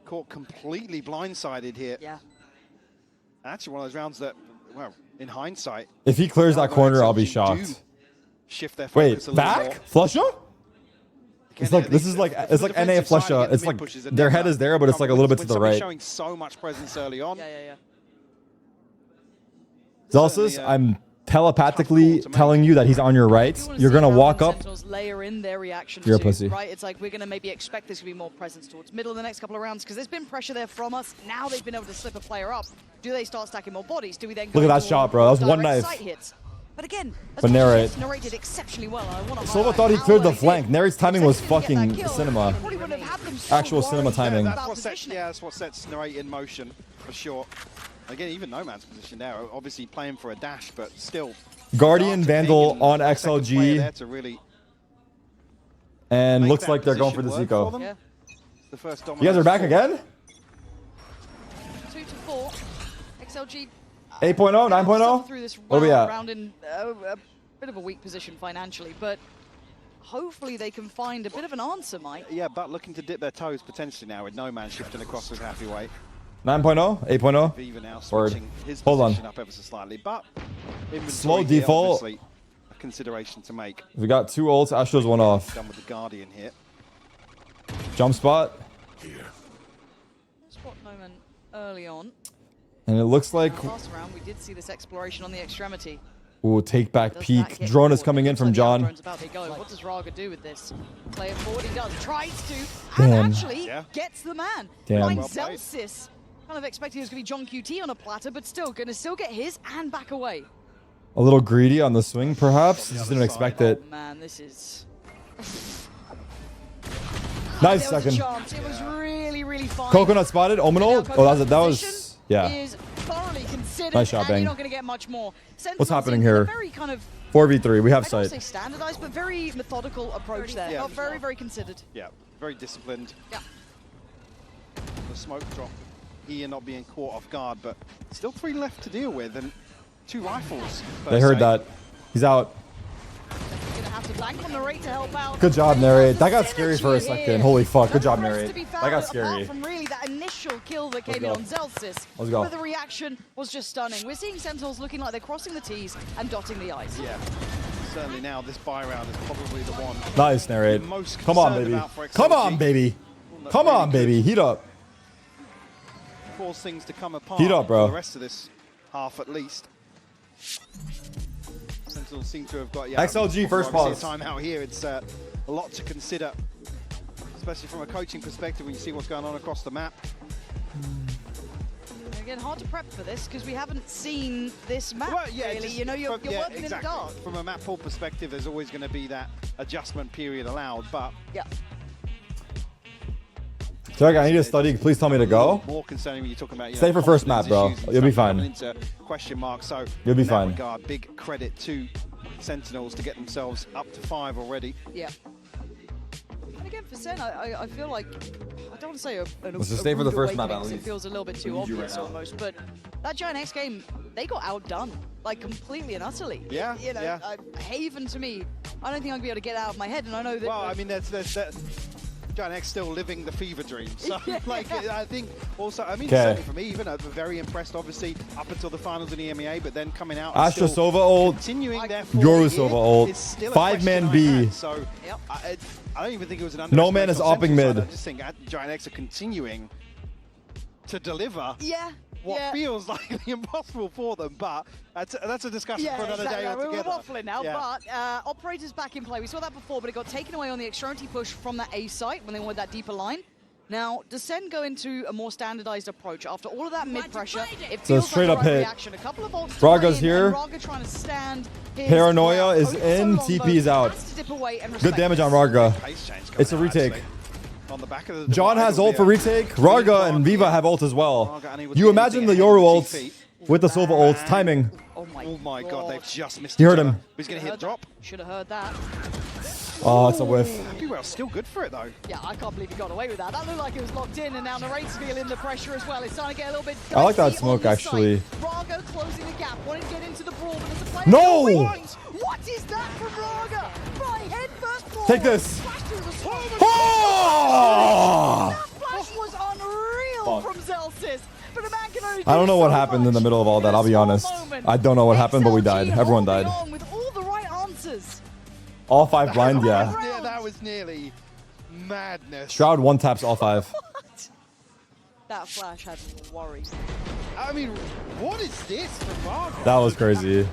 Caught completely blindsided here. Yeah. Actually, one of those rounds that, well, in hindsight. If he clears that corner, I'll be shocked. Shift their Wait, focus a little more. back? Flusha? It's like this is like it's like NA Flusha. It's like their head is there, but it's like a little bit to the right. Showing so much presence early on. Yeah. Zelsis, I'm telepathically telling you that he's on your right. You're gonna walk up. Sentinels layer in their reaction You're a too, pussy. right? It's like we're gonna maybe expect this to be more presence towards middle in the next couple of rounds because there's been pressure there from us. Now they've been able to slip a player up. Do they start stacking more bodies? Do we then go Look at that for shot, bro. That was one direct knife. sight hits? But again, But Narrate. Narrate did exceptionally well. I want to Silva thought he cleared the flank. Narrate's timing was fucking cinema. Actual cinema timing. That's what sets Narrate in motion, for sure. Again, even No Man's position there, obviously playing for a dash, but still. Guardian Vandal on XLG. To really and looks like they're going for the Zico. Yeah. The first You guys are back again? 2-4. XLG 8.0, 9.0? through this What are we at? round in a bit of a weak position financially, but hopefully they can find a bit of an answer, Mike. Yeah, but looking to dip their toes potentially now with No Man shifting across with Happy Way. 9.0, 8.0. Viva now Word. switching his Hold on. position up ever so slightly, but Slow here, default. obviously a consideration to make. We got 2 ults. Astro's 1 off. Done with the Guardian here. Jump spot. Spot moment early on. And it looks like... Last round, we did see this exploration on the extremity. Ooh, take back peek. Drone is coming in from John. About they go. What does Raga do with this? Play it forward, he does. Tries to, Damn. and actually gets the man. Damn. Ryan Well Zelsis. Kind of expecting it was going to be John QT on a platter, but still going to get his and back away. A little greedy on the swing, perhaps. Just didn't expect it. Oh, man, this is... Nice There was a second. chance. It was really, really fine. Coconut spotted. Ominol. Oh, that was... Yeah. Is thoroughly considered, Nice shot, and Bang. you're not going to get much more. What's happening Sentinels in here? a very kind of 4v3. We have I don't sight. say standardized, but very methodical approach there. Yeah. Not very, very considered. Yeah, very disciplined. Yeah. The smoke drop here not being caught off guard, but still 3 left to deal with and 2 rifles. They heard that. He's out. Gonna have to blank on the rate to help out. Good job, Narrate. That got scary for a Synergy second. here. Holy fuck. Good job, None Narrate. to be That found got apart scary. from really that initial kill that came go. in on Zelsis. Let's go. Where the reaction was just stunning. We're seeing Sentinels looking like they're crossing the T's and dotting the I's. Yeah, certainly now this buy round is probably the one. Nice, Narrate. Most Come on, concerned baby. about for Come on, XLG. baby. Well, Come really on, baby. Heat up. Cause things to come apart. Heat up, bro. For the rest of this half at least. Sentinels seem to have got XLG first obviously pause. a timeout here. It's a lot to consider, especially from a coaching perspective when you see what's going on across the map. Again, hard to prep for this because we haven't seen this map Well, yeah, really. just You know, you're from- working in the exactly. dark. From a map pool perspective, there's always going to be that adjustment period allowed, but yeah. Jack, I need to study. Please tell me to go. More concerning when you're talking about Stay for first map, bro. issues and You'll be stuff coming fine. into question mark. So You'll be in that fine. regard, big credit to Sentinels to get themselves up to 5 already. Yeah. And again, for Sen, I feel like, I don't want to say a Let's just stay for the rude first map, awakening, 'cause at it least. feels a little bit We too need you obvious right now. almost, but that Giant X game, they got outdone, like completely and utterly. Yeah, You know, yeah. Haven to me, I don't think I'm going to be able to get it out of my head, and I know that... Well, I mean, there's Giant X still living the fever dream. So, like, I think also, I mean, certainly for me, even very impressed, obviously, up until the finals in the EMEA, but then coming out. and Astra still Sova ult. Continuing their Yoru Sova ult. 5-man B. So, I don't even think it was an No man is underestimate opping on Central side. mid. I just think Giant X are continuing to deliver. Yeah. What feels like the impossible for them, but that's a discussion for another day We're altogether. waffling now, Yeah. but Operators back in play. We saw that before, but it got taken away on the extremity push from that A site when they wanted that deeper line. Now, does Sen go into a more standardized approach after all of that mid pressure? It So feels straight like up the right hit. reaction. A couple of ults Raga's to play in, here. and Raga trying to stand his Paranoia ground. is Oh, in. so long, TP though. is out. Has to dip away and Good respect damage this. on Raga. Pace change coming It's a out, retake. actually. On the back of the John divide has will ult be for a retake. Raga and Viva have ult as well. Raga unable to You do imagine the anything Yoru ahead of ults TP. with the Silva ults. Timing. Oh my god, they've just missed You each heard other. him. He's going to hit the drop. Should have heard that. Oh, it's a whiff. Happy well, still good for it though. Yeah, I can't believe he got away with that. That looked like it was locked in, and now Narrate's feeling the pressure as well. It's starting to get a little bit I like that dicey smoke, on the actually. site. Raga closing the gap, wanting to get into the brawl, but there's a player... No! What is that from Raga? Right, head first forward. Take this. Flash through the smoke. Oh! That flash was unreal from Zelsis. But a man can only I don't know do what so happened in the much middle of all that. I'll be honest. I don't know what happened, but we died. Everyone died. On with all the right answers. All 5 blind, yeah. Yeah, that was nearly madness. Shroud 1 taps all 5. That flash had me worried. I mean, what is this from Raga? That was crazy.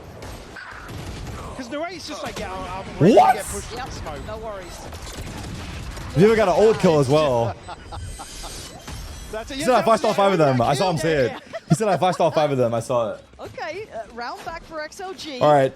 Because Narrate's just like, yeah, I'm ready What? to get pushed Yep, to smoke. no worries. Viva got an ult kill as well. That's it. He said I flashed all 5 of them. I saw him say it. He said I flashed all 5 of them. I saw it. Okay, round back for XLG. All right.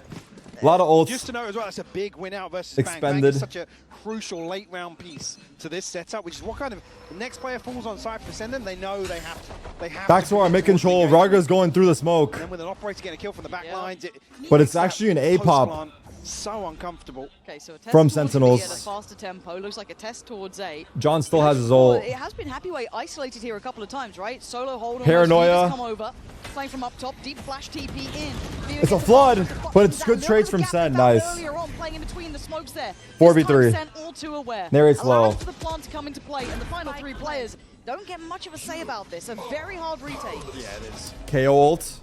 A lot of ults. Just to know as well, that's a big win out versus Expended. Bang. Bang is such a crucial late round piece to this setup, which is what kind of the next player falls on side for Sendem. They know they have to. Back to our mid control. Rarga's going through the smoke. And then with an operator getting a kill from the back lines, But it's actually an A pop. So uncomfortable. Okay, so a test From towards B Sentinels. at a faster tempo. Looks like a test towards A. John still has his Well, ult. it has been Happy Way isolated here a couple of times, right? Solo hold. Paranoia. Come over, playing from up top. Deep flash TP in. It's a flood, but it's good trades from Sen. Nice. Earlier on, playing in between the smokes there. 4v3. Sen all too aware. Narrate's Allows low. for the plant to come into play, and the final three players don't get much of a say about this. A very hard retake. Yeah, it is. KO ult.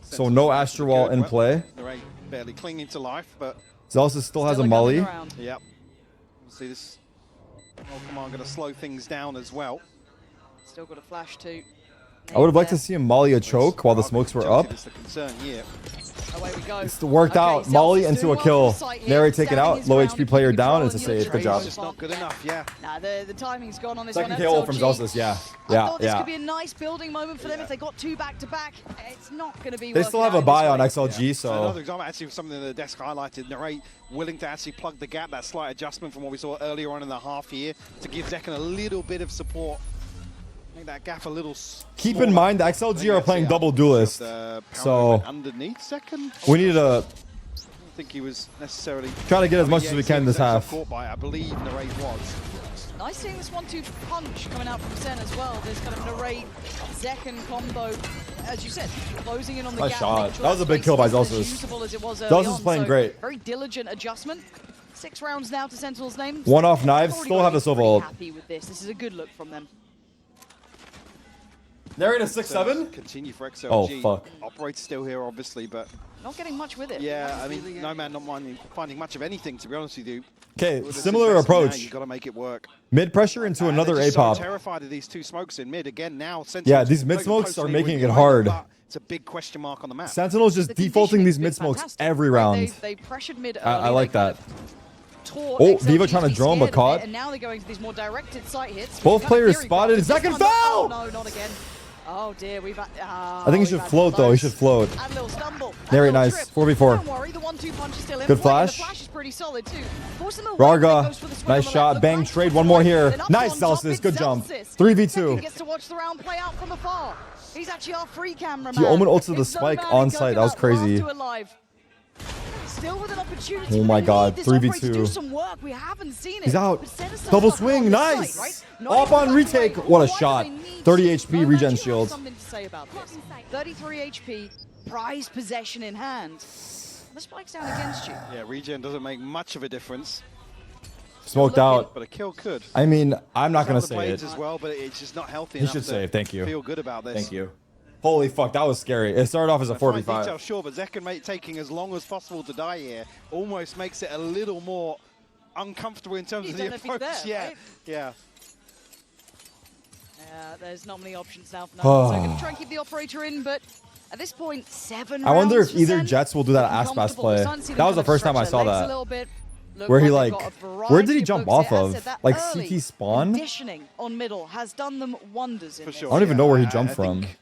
So no Astro Wall in play. They're barely clinging to life, but Zelsis still has a molly. Yep. See this. Oh, come on, going to slow things down as well. Still got a flash too. I would have liked to see him molly a choke while the smokes were up. That's the concern here. Away we go. It's worked out. Molly into a kill. Narrate taken out. Low HP player down. It's a save. Good job. It's not good enough, yeah. Nah, the timing's gone on this Second one. KO from Zelsis. Yeah. Yeah. This Yeah. could be a nice building moment for them if they got two back to back. It's not going to be. They still have a buy on XLG, Another so example, actually, something that the desk highlighted. Narrate willing to actually plug the gap, that slight adjustment from what we saw earlier on in the half here to give Zekken a little bit of support. Make that gap a little keep in mind the XLG are playing double duelist. So underneath Zekken. we need to I don't think he was necessarily try to get as much as we can this half. Caught by, I believe Narrate was. Nice seeing this 1-2 punch coming out from Sen as well. This kind of Narrate Zekken combo, as you said, closing in on the Nice gap. shot. making sure That was a that big kill by space is Zelsis. as usable as it was early Zelsis on, playing so great. Very diligent adjustment. 6 rounds now to Sentinel's name. One off knives, Already still got have the me silver pretty ult. happy with this. This is a good look from them. Narrate a 6-7. Continue for XLG. Oh, fuck. Operator still here, obviously, but Not getting much with it. yeah, I mean, no man not finding much of anything, to be honest with you. Okay, With this similar investment now, approach. You got to make it work. Mid pressure into another They're A just pop. So terrified of these two smokes in mid again now. Yeah, these mid smokes are making it hard. It's a big question mark on the map. Sentinel's just defaulting these mid smokes every round. They pressured mid early. I like that. Taught Oh, XLG Viva to trying to be drone, but scared of it, caught. And now they're going to these more directed sight hits. Both Kind of players theory spotted. craft. This Second one- foul! Oh, no, not again. Oh dear, we've had. I think he should we've had float though. He close. should float. Had a little stumble. Very a little nice. trip. 4v4. Don't worry, the 1-2 punch is still in Good play, and flash. The flash is pretty solid too. Force them away, then Rarga, goes for the swing nice on the shot. left. Bang Look, trade. One more here. then up Nice, on top, Zelsis. it's Good jump. Zelsis. 3v2. He gets to watch the round play out from afar. He's actually our free cameraman. He omen ulted the His zone spike man on and site. That was Coconut last crazy. to alive. Still with an opportunity. Oh my We God, need this operator to 3v2. do some work. We haven't seen it. He's out. But set aside Double the swing. on this Nice. site, right? Not Up even on back retake. away. What a Why do shot. they need 30 to? HP Well, regen Nigel shield. has something to say about this. 33 HP, prize possession in hand. The spike's down against you. Yeah, regen doesn't make much of a difference. Smoked out. But a kill could. I mean, I'm not going to Some say of the it. blades as well, but it's just not healthy He enough should to save. Thank you. feel good about this. Thank you. Holy fuck, that was scary. It started off as a Fine detail, 4v5. sure, but Zekken taking as long as possible to die here almost makes it a little more uncomfortable in terms You of don't the know if he's approach. there, Yeah, right? yeah. There's not many options now for Nigel. So going to try and keep the operator in, but at this point, 7 I wonder rounds if for either Zen. Jets will do that ass pass Uncomfortable. play. Starting to see them That was kind the of first time I stretch saw their legs a that. little bit. Look Where he they've like, got a where did he variety of jump looks off here. As I of? said, that Like early CT spawn? conditioning on middle has done them wonders in For this. sure. I don't even know where he jumped I from. think-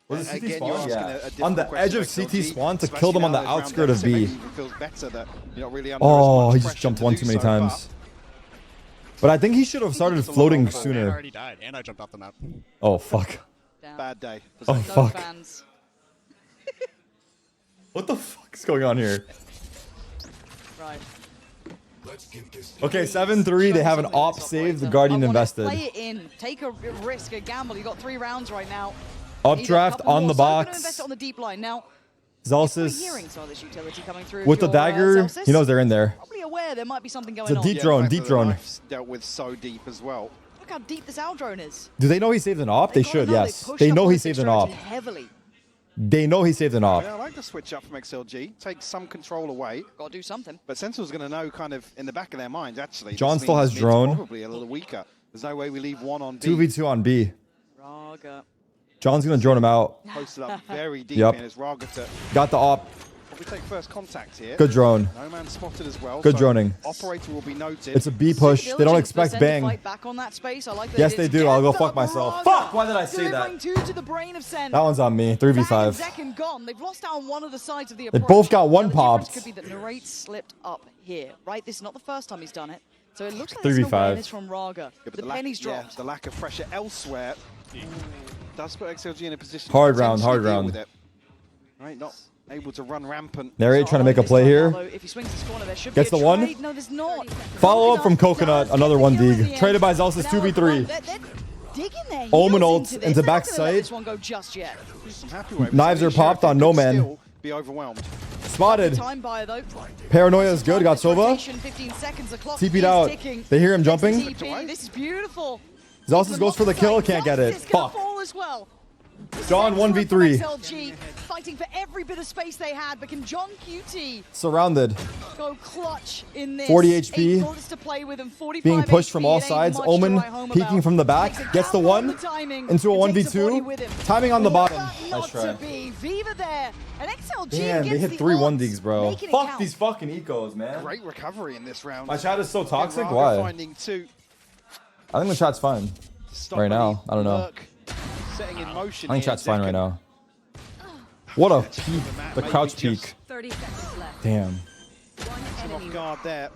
Was it CT Again, you're spawn? asking Yeah. a difficult On the question edge of for CT XLG, spawn to especially kill them on now the those round outskirt of deficit, maybe B. even feels better that you're not really under Oh, as he much just pressure jumped to one do too many so, but times. But I think he should have started it's a lot floating more I sooner. already died, and I jumped off the map. Oh, fuck. Bad day. for Oh, Zekken. fuck. Fans. What the fuck is going on here? Right. Okay, 7-3. They have an op save. The Guardian I wanna invested. Play it in. Take a risk, a gamble. You got 3 rounds right now. Updraft on the So I'm gonna box. invest it on the deep line now. We're Zelsis hearing some of this utility coming through. with the if you're, dagger. Zelsis. He knows they're in there. Probably aware there might be something going It's a on. deep drone, the fact deep that the drone. knife's dealt with so deep as well. Look how deep this Al drone is. Do they know he saved an op? They gotta should, know, yes. pushed They up know on he this saved an extremity op. heavily. They know he saved an op. Yeah, I like the switch up from XLG. Take some control away. Got to do something. But Sentinel's going to know kind of in the back of their minds, actually. John this still means has mid's drone. Probably a little weaker. There's no way we leave one on B. 2v2 on B. Raga. John's going to drone him out. Posted up very deep Yep. in his Raga to Got the op. We take first contact here. Good drone. No man spotted as well. Good so droning. Operator will be noted. It's a B push. They don't expect bang. Back on that space. I like that. Yes, they do. I'll go fuck myself. Fuck! Why did I say that? Two to the brain of Sen. That one's on me. 3v5. Second gone. They've lost out on one of the sides of the They approach. both got one The popped. difference could be that Narrate slipped up here, right? This is not the first time he's done it. So it looks like 3v5. there's an awareness from Raga. Yeah, but the penny's dropped. Yeah, the lack of pressure elsewhere does put XLG in a position Hard to round, hard potentially deal round. with it. Right, not able to run rampant. Narrate trying to make a play here. If he swings this corner, there should Gets be a the one. trade. No, there's not. Follow up from Coconut. Another one dig. Traded by Zelsis 2v3. Digging their Omen heels ult into into this. back They're not gonna let sight. this one go just yet. Knives are popped on No Man. Be overwhelmed. Spotted. Time buyer though. Paranoia is good. Got Sova. Rotation, 15 seconds. The clock TP'd is out. ticking. They hear him jumping. TP. This is beautiful. Zelsis goes for the kill. Can't get it. It's gonna Fuck. fall as well. John 1v3. XLG fighting for every bit of space they had, but can John QT Surrounded. go clutch in this? 40 HP. 8 bullets to play with and 45 Being pushed from HP. all It ain't sides. much to Omen write home peeking about. from the back. Takes a Gets the gamble on one. the timing Into a and takes the body 1v2. with him. Timing on the bottom. Not Nice to try. be. Viva there. And XLG Damn, they gets hit the 3 odds, 1-digs, bro. making it Fuck count. these fucking ecos, man. Great recovery in this round. My chat is so toxic. Raga Why? Finding two. I think the chat's fine. Right now. I don't know. Lurk setting in motion I think here. chat's fine right Zekken now. What a peek. The Maybe crouch just peek. 30 seconds left. Damn. off guard there.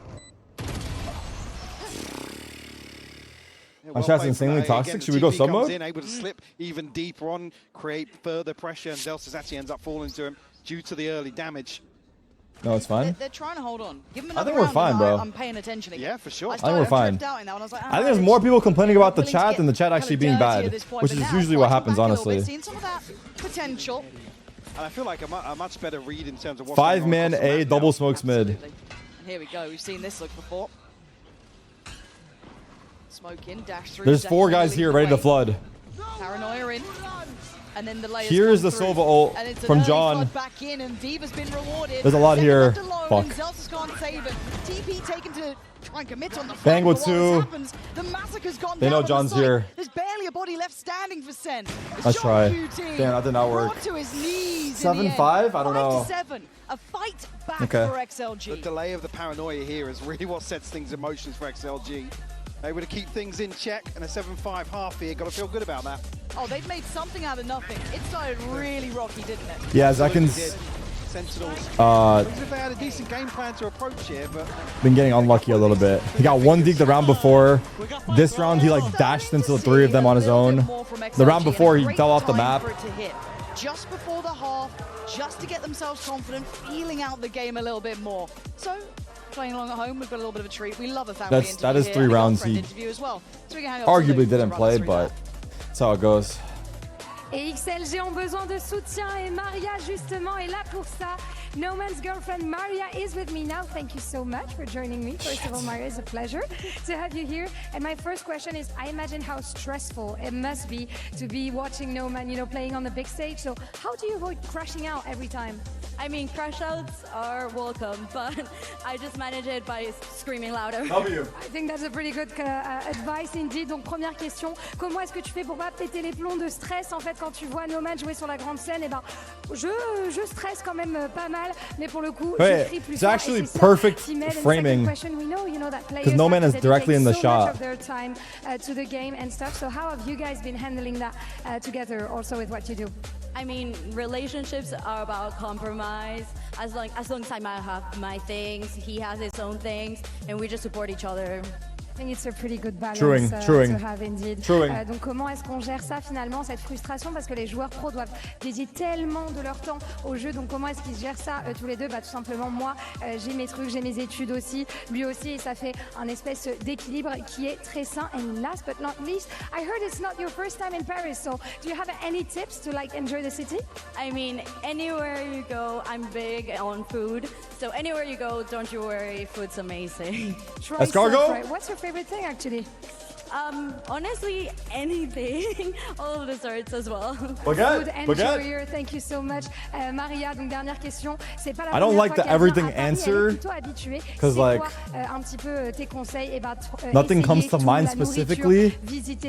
My chat's insanely toxic. Should we go sub mode? Able to slip even deeper on, create further pressure, and Zelsis actually ends up falling to him due to the early damage. No, it's fine. They're trying to hold on. Give them I another think we're round fine, and bro. I'm paying attention again. Yeah, for sure. I think we're fine. I was like, I think there's more people complaining about the willing to chat get than the chat actually being dirty at bad, this point, which but is now usually what fighting happens, back a little bit, honestly. seeing some of that potential. And I feel like a much better read in terms of what's 5-man going on across the A, map double now. smokes mid. And here we go. We've seen this look before. Smoke in, dash through. There's Zach 4 guys leading here the ready to way. flood. Paranoia in. And then the layers Here's come the through. Sova ult And it's an from early John. flood back in, and Viva's been rewarded. There's a lot Second here. left alone, Fuck. and Zelsis can't save it. TP taken to try and commit on the Bang flank, with but while this 2. happens, the massacre's gone They down know on the John's site. here. There's barely a body left standing for Sen. It's Let's John try. QT Damn, that did not work. brought to his knees 7-5? I don't know. 5-7. A fight back Okay. for XLG. The delay of the paranoia here is really what sets things in motion for XLG. Able to keep things in check, and a 7-5 half here. Got to feel good about that. Oh, they've made something out of nothing. It started really rocky, didn't it? Yeah, Absolutely Zekken's did. Sentinels. uh, If they had a decent game plan to approach here, but been getting unlucky a little bit. He got 1 dig the round before. This round, he like dashed into the 3 of them on his own. The round before, he fell off the map. For it to hit just before the half, just to get themselves confident, feeling out the game a little bit more. So, playing along at home, we've got a little bit of a treat. We love a family interview That is here 3 and a rounds girlfriend he interview as well. So we can hang up some arguably news didn't and run play, through but that's how it goes. Et XLG ont besoin de soutien et Maria justement est là pour ça. No Man's girlfriend Maria is with me now. Thank you so much for joining me. First of all, Maria, it's a pleasure to have you here. And my first question is, I imagine how stressful it must be to be watching No Man, playing on the big stage. So how do you avoid crashing out every time? I mean, crash outs are welcome, but I just manage it by screaming louder. I think that's a pretty good advice indeed. Donc première question, comment est-ce que tu fais pour pas péter les plombs de stress en fait quand tu vois No Man jouer sur la grande scène? Et ben je stresse quand même pas mal, mais pour le coup je crie plus It's fort. actually perfect framing because No Man is directly in the shot. Of their time to the game and stuff. So how have you guys been handling that together also with what you do? I mean, relationships are about compromise. As long as I might have my things, he has his own things, and we just support each other. I think it's a pretty good balance Truing. to have indeed. Donc comment est-ce qu'on gère ça finalement, cette frustration, parce que les joueurs pros doivent dédier tellement de leur temps au jeu, donc comment est-ce qu'ils gèrent ça tous les deux? Tout simplement moi j'ai mes trucs, j'ai mes études aussi, lui aussi, et ça fait un espèce d'équilibre qui est très sain. And last but not least, I heard it's not your first time in Paris, so do you have any tips to enjoy the city? I mean, anywhere you go, I'm big on food, so anywhere you go, don't you worry, food's amazing. Escargot? What's your favorite thing actually? Honestly, anything. All of the sorts as well. Food enjoyer, thank you so much. Maria, donc dernière question. C'est pas la I don't like the everything answer because un petit peu tes conseils, nothing comes to mind specifically,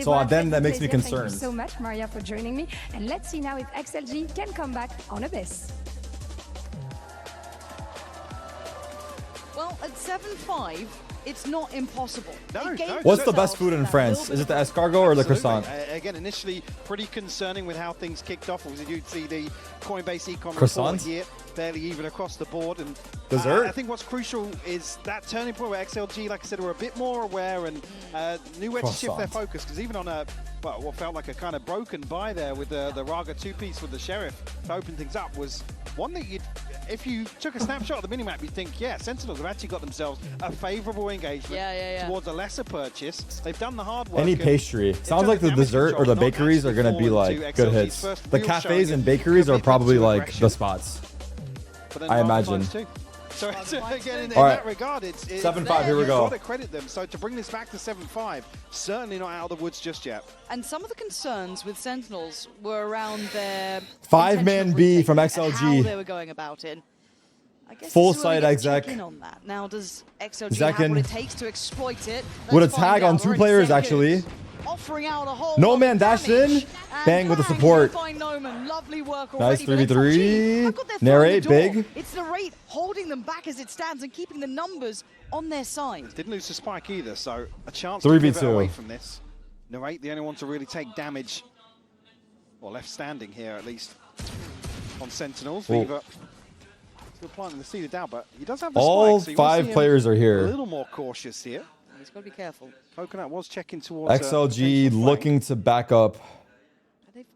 so then that makes me concerned. Thank you so much, Maria, for joining me. And let's see now if XLG can come back on Abyss. at 7-5, it's not impossible. No. What's the best food in France? Is it the escargot or the croissant? Again, initially pretty concerning with how things kicked off. Obviously, you'd see the Coinbase econ Croissant? report here, fairly even across the board. And Dessert? I think what's crucial is that turning point where XLG, like I said, were a bit more aware and knew where to shift their focus. Because even on what felt like a kind of broken buy there with the Raga two-piece with the Sheriff to open things up was one that if you took a snapshot of the minimap, you'd think, yeah, Sentinels have actually got themselves a favourable engagement towards a lesser purchase. They've done the hard work. Any pastry. Sounds like the dessert or the bakeries are going to be like good hits. The cafes and bakeries are probably like the spots. I imagine. So again, in All right. that regard, it's 7-5, here we go. You've got to credit them. So to bring this back to 7-5, certainly not out of the woods just yet. And some of the concerns with Sentinels were around their 5-man B from how XLG. they were going about it. I guess Full this is where side we get to exec. check in on that. Now, does XLG have what it takes to exploit it? With a Let's find tag on out. 2 Already players, seconds. actually. Offering out a whole No lot man of dashed damage. in. Bang with the support. By Noman. Lovely work Nice already, but XLG 3v3. have got their foot in the Narrate, door. big. It's the rate holding them back as it stands and keeping the numbers on their side. Didn't lose the spike either, so a chance to give it 3v2. away from this. Narrate, the only one to really take damage, or left standing here at least, on Sentinels. Ooh. Viva still planting the seed of doubt, but he does have the All spike, so you want to 5 see him players are here. a little more cautious here. He's got to be careful. Coconut was checking towards XLG potential looking to back up.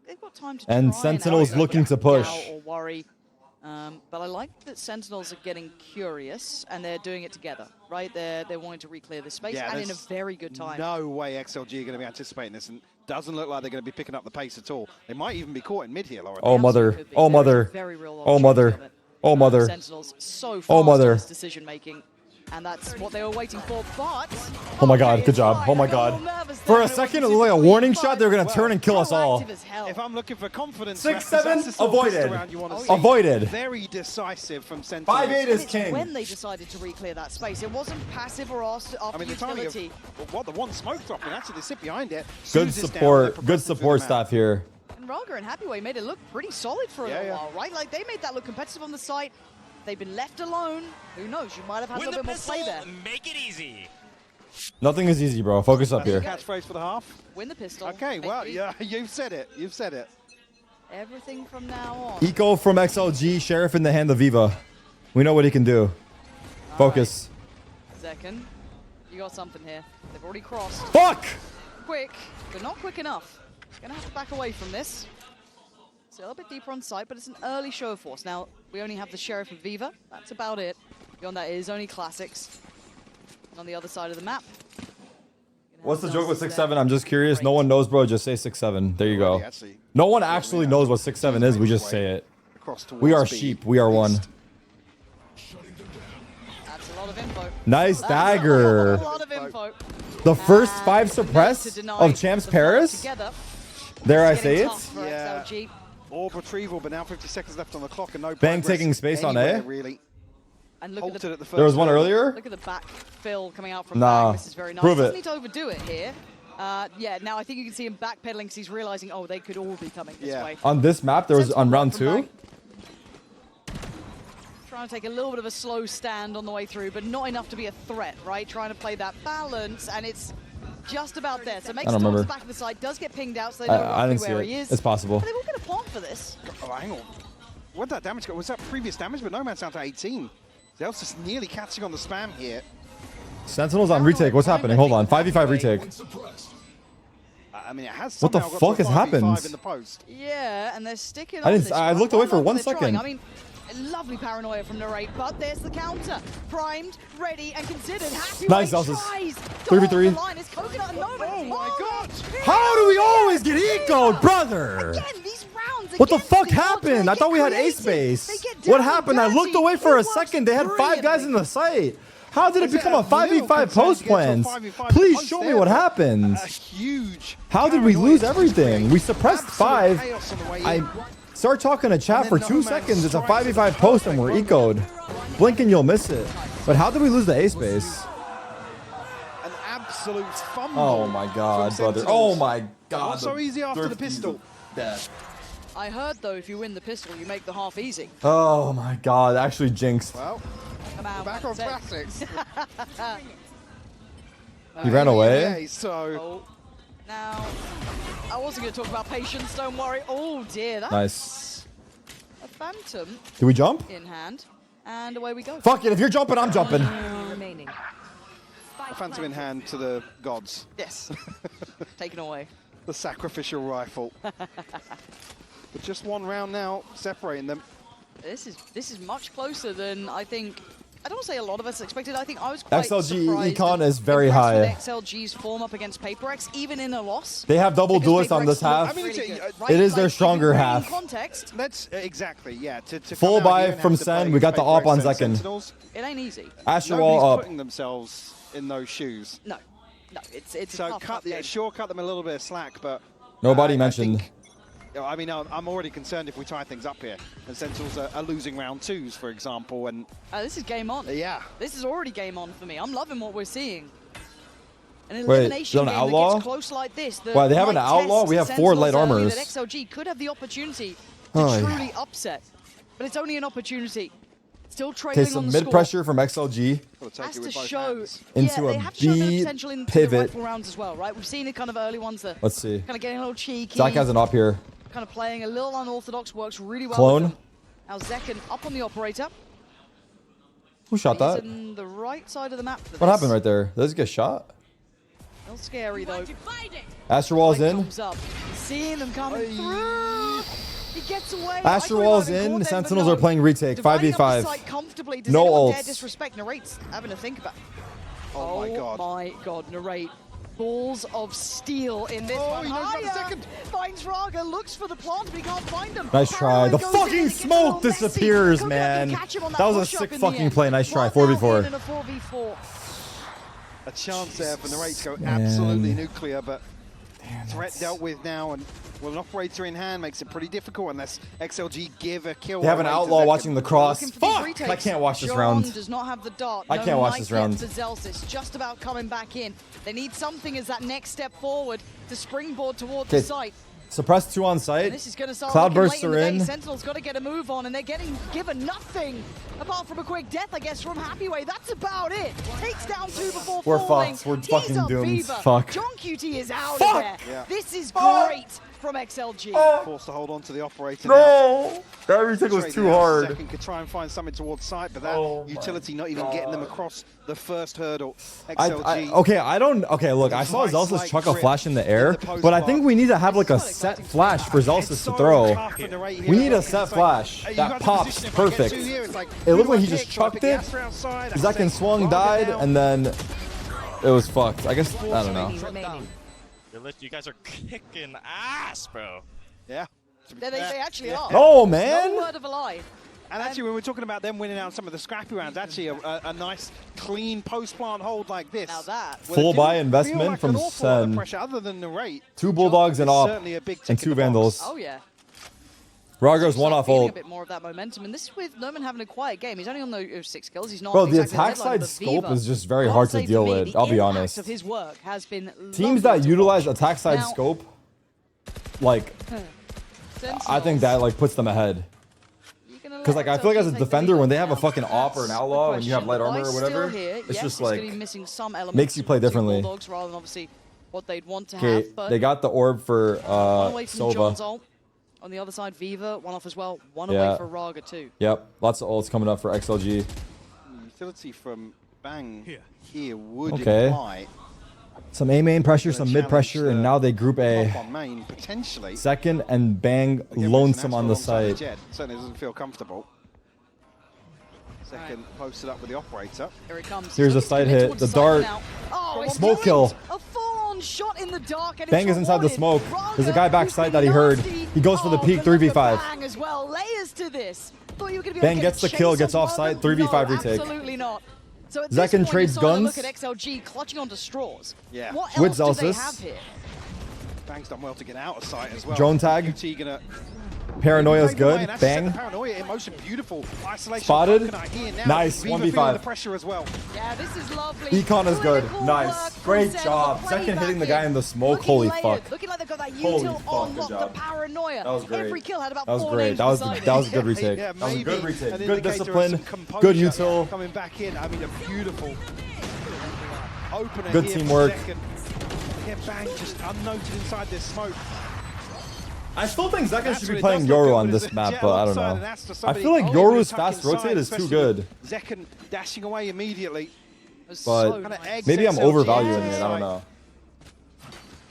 They've got time to And try Sentinels and looking to push. doubt or worry. But I like that Sentinels are getting curious and they're doing it together, right? They're wanting to re-clear the space and in a very good time. No way XLG are going to be anticipating this, and doesn't look like they're going to be picking up the pace at all. They might even be caught in mid here, Lauren. Oh mother. Oh mother. Very real Oh mother. Oh mother. Sentinels so fast Oh mother. on this decision making. And that's what they were waiting for, but... Oh my god, good job. Oh my god. For a second, it looked like a warning shot. They were going to turn and kill us all. If I'm looking for confidence, 6-7, avoided. Avoided. Very decisive from Sentinels. 5-8 is king. When they decided to re-clear that space, it wasn't passive or after the timing utility. of the one smoke drop, and actually they sit behind it. Good support. Good support staff here. And Raga and Happyway made it look pretty solid for a little while, right? Like, they made that look competitive on the site. They've been left alone. Who knows? You might have had a little bit more play there. Make it easy. Nothing is easy, bro. Focus up here. Catchphrase for the half. Win the pistol. Okay, well, yeah, you've said it. You've said it. Everything from now on. Eco from XLG. Sheriff in the hand of Viva. We know what he can do. Focus. Second, you got something here. They've already crossed. Fuck! Quick, but not quick enough. Gonna have to back away from this. It's a little bit deeper on site, but it's an early show of force. Now, we only have the Sheriff and Viva. That's about it. Beyond that, it is only classics. And on the other side of the map. What's the joke with 6-7? I'm just curious. No one knows, bro. Just say 6-7. There you go. No one actually knows what 6-7 is. We just say it. We are sheep. We are one. That's a lot of info. Nice dagger. A lot of info. The first 5 suppress of Champs Paris? Dare I say it? Yeah. Orb retrieval, but now 50 seconds left on the clock and no Bang progress taking space on anywhere, A? Really. And look at the There was one earlier? Look at the back fill coming out from Nah. Bang. This is very nice. Prove Doesn't it. need to overdo it here. Yeah, now I think you can see him backpedaling because he's realizing, oh, they could all be coming this way. On this map, there was on round 2. Trying to take a little bit of a slow stand on the way through, but not enough to be a threat, right? Trying to play that balance, and it's just about there. So makes I don't it towards remember. the back of the side, does get pinged out, so they know I roughly didn't see where it. he is. It's possible. But they will get a plant for this. Oh, hang on. Where'd that damage go? Was that previous damage? But No Man's down to 18. Zel's just nearly catching on the spam here. Sentinels on retake. What's happening? Hold on. 5v5 retake. I mean, it has What the somehow got fuck to a has 5v5 happened? in the post. Yeah, and they're sticking I on didn't- this I one. looked away for Longer 1 they're trying. second. I mean, lovely paranoia from Narrate, but there's the counter. Primed, ready, and considered. Happy Nice, Way Zelsis. tries. 3v3. The line is Coconut and Noman. Oh my god! How do we always get ecoed, brother? Again, these rounds What the fuck happened? I thought we had ace base. What happened? I looked away for a second. They had 5 guys in the site. How did it become a 5v5 post plans? Please show me what happened. How did we lose everything? We suppressed 5. I start talking to chat for 2 seconds. It's a 5v5 post and we're ecoed. Blink and you'll miss it. But how did we lose the ace base? An absolute fumble. Oh my god, from brother. Sentinels. Oh my god. Not so easy after the pistol. I heard, though, if you win the pistol, you make the half easy. Oh my god, actually jinxed. Well, Back on classics. He ran away? Yeah, so... Now, I wasn't going to talk about patience, don't worry. Oh dear, that's Nice. a phantom. Do we jump? In hand, and away we go. Fuck it, if you're jumping, I'm jumping. Remaining. Phantom in hand to the gods. Yes. Taken away. The sacrificial rifle. But just one round now, separating them. This is much closer than I think. I don't want to say a lot of us expected. I think I was quite XLG surprised econ is and very impressed with high. XLG's form up against PaperX, even in a loss. They have double Because duelists on PaperX this half. looked really good, It right? is their Like, stronger in half. Context. Let's exactly, yeah. To Full come out here buy and from have to Sen. play We got the PaperX op on and second. Sentinels. It ain't easy. Astro Nobody's wall up. putting themselves in those shoes. No, it's so a tough game. sure, cut them a little bit of slack, but Nobody mentioned. I mean, I'm already concerned if we tie things up here. And Sentinels are losing round 2s, for example, and This is game on. Yeah. This is already game on for me. I'm loving what we're seeing. An Wait, elimination is that an game outlaw? that gets close like this. Wow, they have an might outlaw? test We have 4 Sentinels light early armors. That XLG could have the opportunity to Oh, yeah. truly upset. But it's only an opportunity. Still Okay, trailing some on the mid score. pressure from XLG. Has to show Into they a have shown a bit of B potential in the pivot. rifle rounds as well, right? We've seen it kind of early ones that Let's see. kind of getting a little cheeky. Zach has an op here. Kind of playing a little unorthodox, works really well. Clone. With them. Now Zekken up on the operator. Who shot He's that? in the right side of the map for What this. happened right there? Did this get shot? A little scary though. Astro wall's in. Comes up. Seeing them coming through. He gets away. Astro wall's in. The Sentinels are playing retake. 5v5. No ults. Dare ults. disrespect. Narrate's having to think about. Oh my god. Oh my god, Narrate. Balls of steel in this one. He knows about the Higher. second. Finds Raga, looks for the plant, but he can't find them. Nice try. The Paranoia goes in, fucking it gets a smoke little messy. disappears, Could not man. catch him on That was a push-up sick in the fucking end. play. Nice try. One now 4v4. in a 4v4. A chance there for Narrate to go Man. absolutely nuclear, but threat dealt with now, and well, an operator in hand makes it pretty difficult unless XLG give a kill. They have an away to outlaw Zekken. watching the cross. Looking for these Fuck! retakes. I can't watch this John round. does not have the dart. I No can't watch knife this yet round. for Zelsis, just about coming back in. They need something as that next step forward to springboard towards the Okay. site. Suppress 2 on site. And this is going to start Cloudbursts looking late are in the in. day. Sentinel's got to get a move on, and they're getting given nothing apart from a quick death, I guess, from Happyway. That's about it. Takes down 2 before We're falling. fucked. We're Tees fucking up doomed. Viva. Fuck. John QT is out Fuck. of there. Yeah. This is great from XLG. Forced to hold on to the operator No! now. That retake was Straight too now, hard. Second could try and find something towards site, but that Oh my utility not even getting them across the first hurdle. I XLG. okay, look, I saw Nice Zelsis light chuck a grip flash in the in air, the post but I bar. think we need to have like a set flash for Zelsis to throw. tough for Narrate here. We need a It's set like, flash you that got the pops position. If I get perfect. two here, it's like, It who looked do I like he pick? just Do I chucked pick the it. Astra outside? I Zekken think swung, Raga died, down. and then it was fucked. I guess, I don't know. You guys are kicking ass, bro. Yeah. They actually are. Oh, man. No word of a lie. And actually, when we're talking about them winning out some of the scrappy rounds, actually a nice, clean post-plant hold like this. Now that. Full buy investment like from an awful lot of Sen. pressure other than Narrate. 2 Bulldogs and It's op, certainly a big tick and in 2 the box. Vandals. Oh, yeah. Raga's 1 off Feeling ult. a bit more of that momentum, and this is with Noman having a quiet game. He's only on the 6 kills. He's not. Bro, the exactly attack headliner, side but scope Viva, is just very I hard would to say deal for me, with, the I'll be impact honest. of his work has been Teams lovely that to utilize watch. attack side Now- scope, like, I think that like puts them ahead. Because like I feel like as a defender, when they have a fucking op or an outlaw and you have light armor or whatever, it's just like makes you play differently. Bulldogs rather than obviously what they'd want to Okay, have. But they got the orb for one away from John's Sova. ult. On the other side, Viva, 1 off as well. 1 Yeah. away for Raga too. Yep, lots of ults coming up for XLG. Utility from Bang here would Okay. imply Some A main pressure, some mid pressure, and now they group up A. on main potentially. Second and Bang Again, lonesome Winston on the Astro alongside site. Jet certainly doesn't feel comfortable. Second posted up with the operator. Here it comes. Here's a Looking to side commit hit, towards the site dart, now. Oh, it's smoke brilliant. kill. A full-on shot in the dark, and Bang it's is inside the rewarded. smoke. There's a Raga, guy back who's side been that he heard. nasty. He goes for the Oh, peak but look at 3v5. Bang as well. Layers to this. Thought you were gonna be Bang able to gets the chase kill, gets on offside, Raga. 3v5 No, retake. absolutely not. So at Zekken this point, trades it's time to guns. look at XLG clutching onto straws. Yeah. What With else do they Zelsis. have here? Bang's done well to get out of sight as well. Drone tag. QT gonna Paranoia's take it away, good. and that's set Bang. the Paranoia in motion, beautiful isolation. Spotted. Coconut here now. Nice, Viva 1v5. feeling the pressure as well. Yeah, this is lovely. Econ is good. Clinical Nice. work from Great Zen job. for Second playing hitting the back guy in the smoke. Looking Holy layered, fuck. Looking like they've got that Holy util fuck, on good lock, the job. paranoia. That was great. Every kill had about That was 4 great. names That was beside that was a it. good retake. Yeah, That was a good maybe retake. an Good indicator of discipline. some composure Good util. coming back in. I mean, a beautiful opener Good here for teamwork. Zekken. Get banged just unnoted inside this smoke. I still think Zekken That's should what be it playing does look Yoru good on when this it's a map, jet but I don't alongside know. and that's to I somebody feel like really Yoru's tuck fast inside, rotate is too especially good. with Zekken dashing away immediately. But Kinda eggs maybe I'm XLG overvaluing it. I inside. don't know.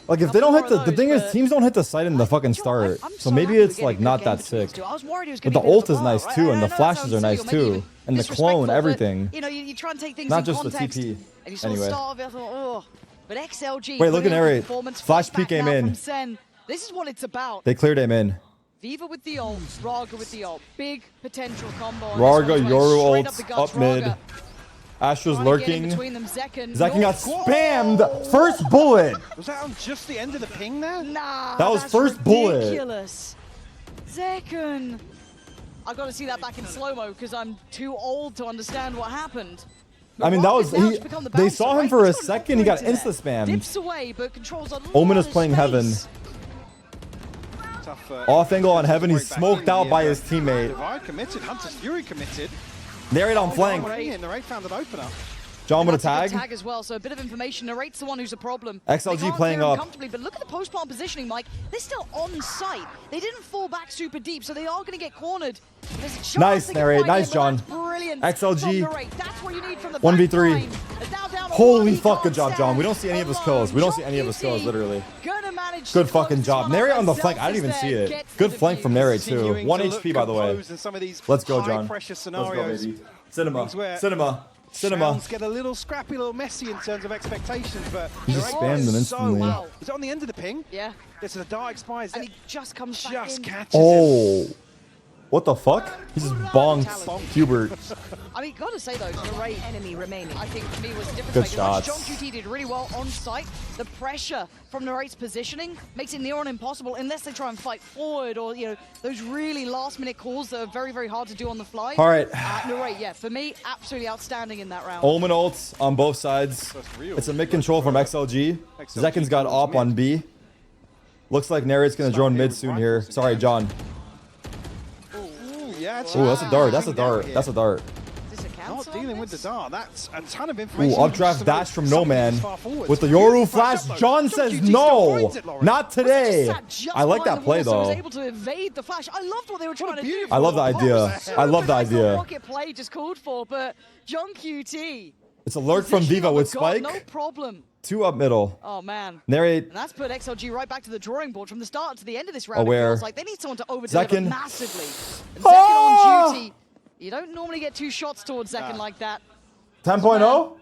Like if they don't hit the thing is teams don't hit the site in the fucking start, so maybe it's like not that sick. But the ult is nice too, and the flashes are nice too, and the clone, everything. You know, you try and take things Not in just the context, TP. and you sort of Anyway. start off, I thought, oh. But XLG. Wait, look at putting in a Narrate. performance, Flash back peek came now in. from Sen. This is what it's about. They cleared him in. Viva with the ult, Raga with the ult. Big potential combo. on Raga, this one. Yoru Straight ults the guts, up mid. Raga. Astra's Trying to get in lurking. between them, Zekken. Zekken got Whoa. spammed. First bullet. Was that on just the end of the ping there? Nah, That was that's first bullet. ridiculous. Zekken. I got to see that back in slow-mo because I'm too old to understand what happened. I mean, that was Now he. it's become the They bouncer, saw him right? for a He's got an second. He got operator insta there. spammed. Dips away, but controls a Omen lot is playing of heaven. space. Tough, Off angle on heaven. He's break back smoked in out here, by but his teammate. Divide committed. Hunter's Fury committed. Narrate on flank. Narrate found an opener. John with a That's tag. good tag as well, so a bit of information. Narrate's the one who's a problem. XLG They can't playing clear him up. comfortably, but look at the post-plant positioning, Mike. They're still on site. They didn't fall back super deep, so they are going to get cornered. There's a chance Nice, they can Narrate. find Nice, him, but John. that's brilliant XLG. from Narrate. That's what you need from the 1v3. back line. It's now down to Holy one. He fuck, good can't job, John. We don't stand see any of his alone. kills. We don't see any of his QT kills, literally. gonna manage Good to close fucking this job. one Narrate up on the as flank. I didn't even Zelsis see there it. gets Good the flank from defuse. Narrate too. Continuing 1 to look HP by the way. composed in some of these Let's go, John. high-pressure Let's go, scenarios. baby. Cinema. Things where Cinema. Cinema. Sounds get a little scrappy, a little messy in terms of expectations, but He just Narrate spammed is them so instantly. well. Is it on the end of the ping? Yeah. This is a dart expires. And he just comes back Just in. catches him. Oh. What the fuck? He just bonked Hubert. I mean, gotta say though, Narrate Enemy remaining. I think for me was a difference Good maker. shots. John QT did really well on site. The pressure from Narrate's positioning makes it near on impossible unless they try and fight forward or, you know, those really last minute calls that are very, very hard to do on the fly. All right. Narrate, yeah, for me, absolutely outstanding in that round. Omen ults on both sides. It's a mid control from XLG. Zekken's got op on B. Looks like Narrate's gonna drone mid soon here. Sorry, John. Yeah, Oh, that's a dart. That's a dart. That's a dart. Not dealing with the dart. That's a ton of information. Ooh, updraft dash from No Man. With the Yoru flash, John says no. Not today. I like that play So was though. able to evade the flash. I loved what they were trying to do. I love the idea. I love the That's the idea. rocket play just called for, but John QT. It's a lurk from positioning Viva on the with guard, Spike. No problem. 2 up middle. Oh man. Narrate. And that's put XLG right back to the drawing board from the start to the end of this round. Aware. It feels like they need someone to over-deliver Zekken. massively. And Zekken on duty. You don't normally get 2 shots towards Zekken like that. 10.0?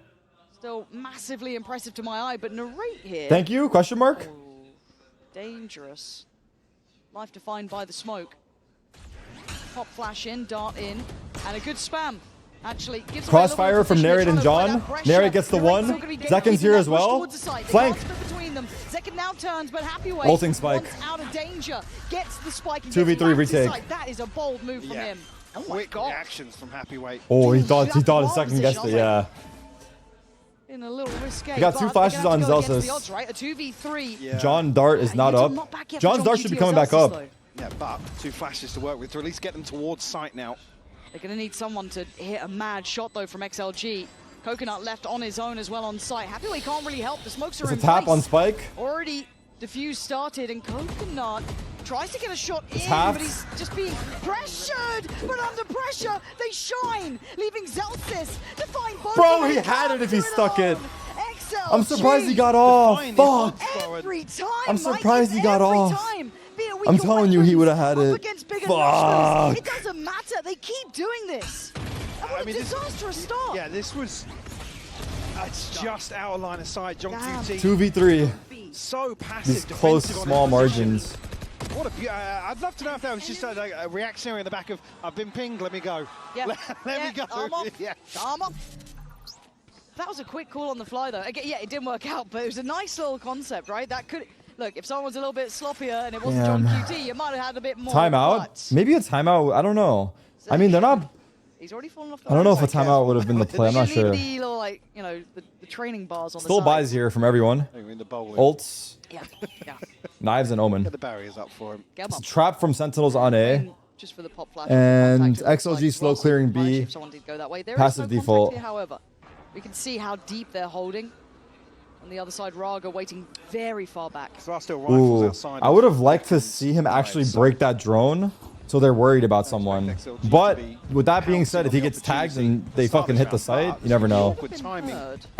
Still massively impressive to my eye, but Narrate here. Thank you? Question mark? Dangerous. Life defined by the smoke. Pop flash in, dart in, and a good spam. Actually, gives away a little Crossfire from position. Narrate They're and trying to John. apply that pressure. Narrate gets the Narrate's one. still gonna be Zekken's keeping here that as push well. towards the side. They Flank. can't split between them. Zekken now turns, but Happyway Ulting Spike. once out of danger, gets the spike and 2v3 gets back to retake. side. That is a bold move from him. Oh my Quick god. reactions from Happyweight. Oh, he thought that's a wrong second guessed it, position. yeah. In a little risque. He got but 2 they're flashes gonna have on to go against Zelsis. the odds, right? A 2v3. Yeah. John Dart is not Util up. not back yet for John's John Dart QT should be or coming back Zelsis, up. though. Yeah, but 2 flashes to work with to at least get them towards sight now. They're going to need someone to hit a mad shot, though, from XLG. Coconut left on his own as well on site. Happyway can't really help. The smokes are It's a in tap place. on Spike. Already diffuse started, and Coconut tries to get a shot in, half. but he's just being pressured. But under pressure, they shine, leaving Zelsis to find both. Bro, of he them. had it if he Can't do stuck it. alone. XLG. I'm surprised he got off. Fuck. Every time, I'm Mike, surprised it's he got every off. time. Be it weak I'm telling you, he would have had up it. against bigger Fuck. numbers. It doesn't matter. They keep doing this. And what a this- disastrous start. Yeah, this was. It's just out of line of sight. John QT. 2v3. So passive. These close, defensive on small his position. margins. What a I'd love to know if that was just a reactionary in the back of I've been pinged, let me go. Yeah. Let me go. Arm off. Yeah. Arm off. That was a quick call on the fly, though. Again, yeah, it didn't work out, but it was a nice little concept, right? That could... Look, if someone was a little bit sloppier and it wasn't John Damn. QT, you might have had a bit more. Timeout? but- Maybe a timeout. I don't know. I mean, they're not. He's already fallen off the I don't know if a ramp. timeout would have been the play. I'm not You sure. need the little, like, you know, the training bars on Still the side. buys here from everyone. Ults, Yeah, yeah. knives, and Omen. Get the barriers up for him. It's a trap from Sentinels on A. Just for the pop flash. And Contact, it looks XLG like slow Russell clearing would punish B. if someone did go that way. There is Passive no contact default. here, however. We can see how deep they're holding. On the other side, Raga waiting very far back. Ooh, I would have liked to see him actually break that drone. So they're worried about someone. But with that being said, if he gets tagged and they fucking hit the site, you never know. I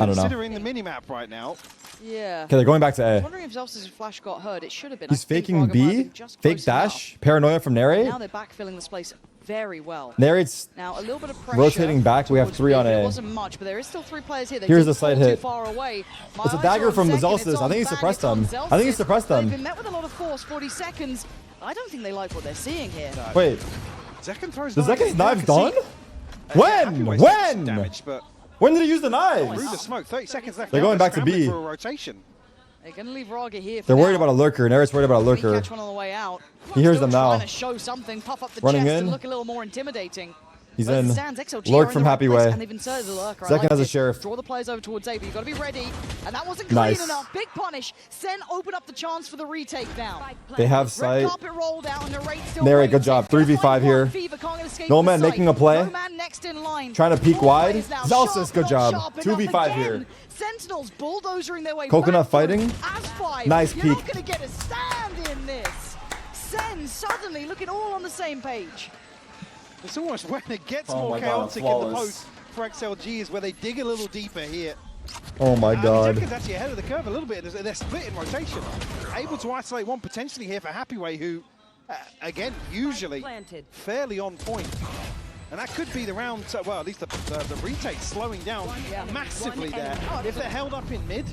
don't know. Considering the minimap right now. Yeah. Okay, they're going back to A. I'm wondering if Zelsa's flash got hurt. It should have been. He's I think faking Raga might have B. been just Fake close dash. Paranoia from enough. Narrate. Now they're backfilling this place very well. Narrate's Now a little bit of pressure. rotating back. We have towards 3 on B. It A. wasn't much, but there is still 3 players here. They Here's did the side fall hit. Too far away. My It's a eyes dagger are on from Zekin. Zelsis. It's I think he on suppressed Bang, them. it's on I think he Zelsis. suppressed They've them. been met with a lot of force. 40 seconds. I don't think they like what they're seeing here. Wait. Zekin throws The Zekin's knives done? When? When? Damage, but When did he use the knives? through the smoke. 30 seconds left. They're now, going back to scrambling B. For a rotation. They're going to leave Raga here for They're worried now. about a lurker. Narrate's worried about a We lurker. catch one on the way out. He hears Still them now. Trying to show something, puff up the Running chest in. and look a little more intimidating. He's But as in. it stands, XLG Lurk are in from the right Happy place, Way. and they've inserted the lurker. I Zekin like has a this. sheriff. Draw the players over towards A, but you've got to be ready. And that wasn't clean Nice. enough. Big punish. Sen open up the chance for the retake now. They have Red sight. carpet rolled out and Narrate still Narrate, waiting. good job. 3v5 here. Fever can't escape No the man sight. making a play. No man next in line. Trying to peek 4 wide. players now. Zelsis, Sharp, good not job. sharp enough 2v5 again. here. Sentinels bulldozering their way Coconut back through. fighting. As 5. Nice You're peek. not going to get a stand in this. Sen suddenly looking all on the same page. It's almost when it gets Oh more my God, chaotic in the flawless. post for XLG is where they dig a little deeper here. Oh my God. Zekin's actually ahead of the curve a little bit. They're split in rotation. Able to isolate one potentially here for Happy Way, who, again, usually fairly on point. And that could be the round, well, at least the retake slowing down massively there. If they're held up in mid.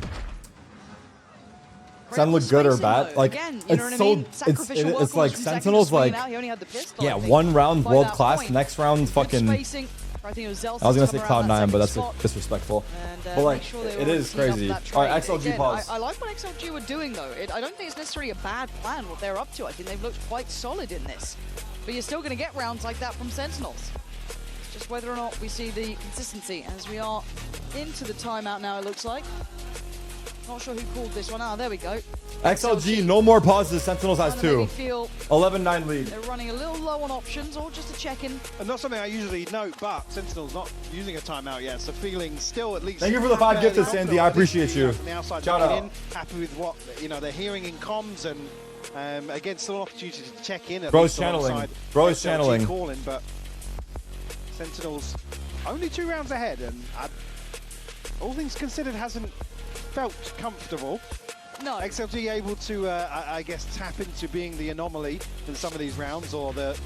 Sen look good or bad? Like, Again, you know what I it's so, mean? Sacrificial work it's like from Zekin Sentinels, swinging like, out. He only had the pistol, yeah, I think, 1 round by world that class, point. next round Good fucking. spacing. I think it was Zelsis I was gonna to say come around that Cloud9, but second that's spot. disrespectful. And, But like, make sure they it already is clean up crazy. that All right, trade. XLG Again, pause. I like what XLG were doing though. I don't think it's necessarily a bad plan what they're up to. I think they've looked quite solid in this. But you're still going to get rounds like that from Sentinels. It's just whether or not we see the consistency as we are into the timeout now, it looks like. Not sure who called this one. Ah, there we go. XLG, no more pauses. Sentinels has Trying to 2. maybe feel 11-9 lead. they're running a little low on options, or just a check-in. And not something I usually note, but Sentinel's not using a timeout yet, so feeling still at least. Thank you for the 5 fairly gifted, Sandy. I appreciate you. From the outside Shout looking out. in, happy with what they're hearing in comms, and again, still an opportunity to check in. At Bro's least channeling. alongside Bro's XLG channeling. Calling, but Sentinels only 2 rounds ahead, and all things considered, hasn't felt comfortable. No. XLG able to, I guess, tap into being the anomaly in some of these rounds, or the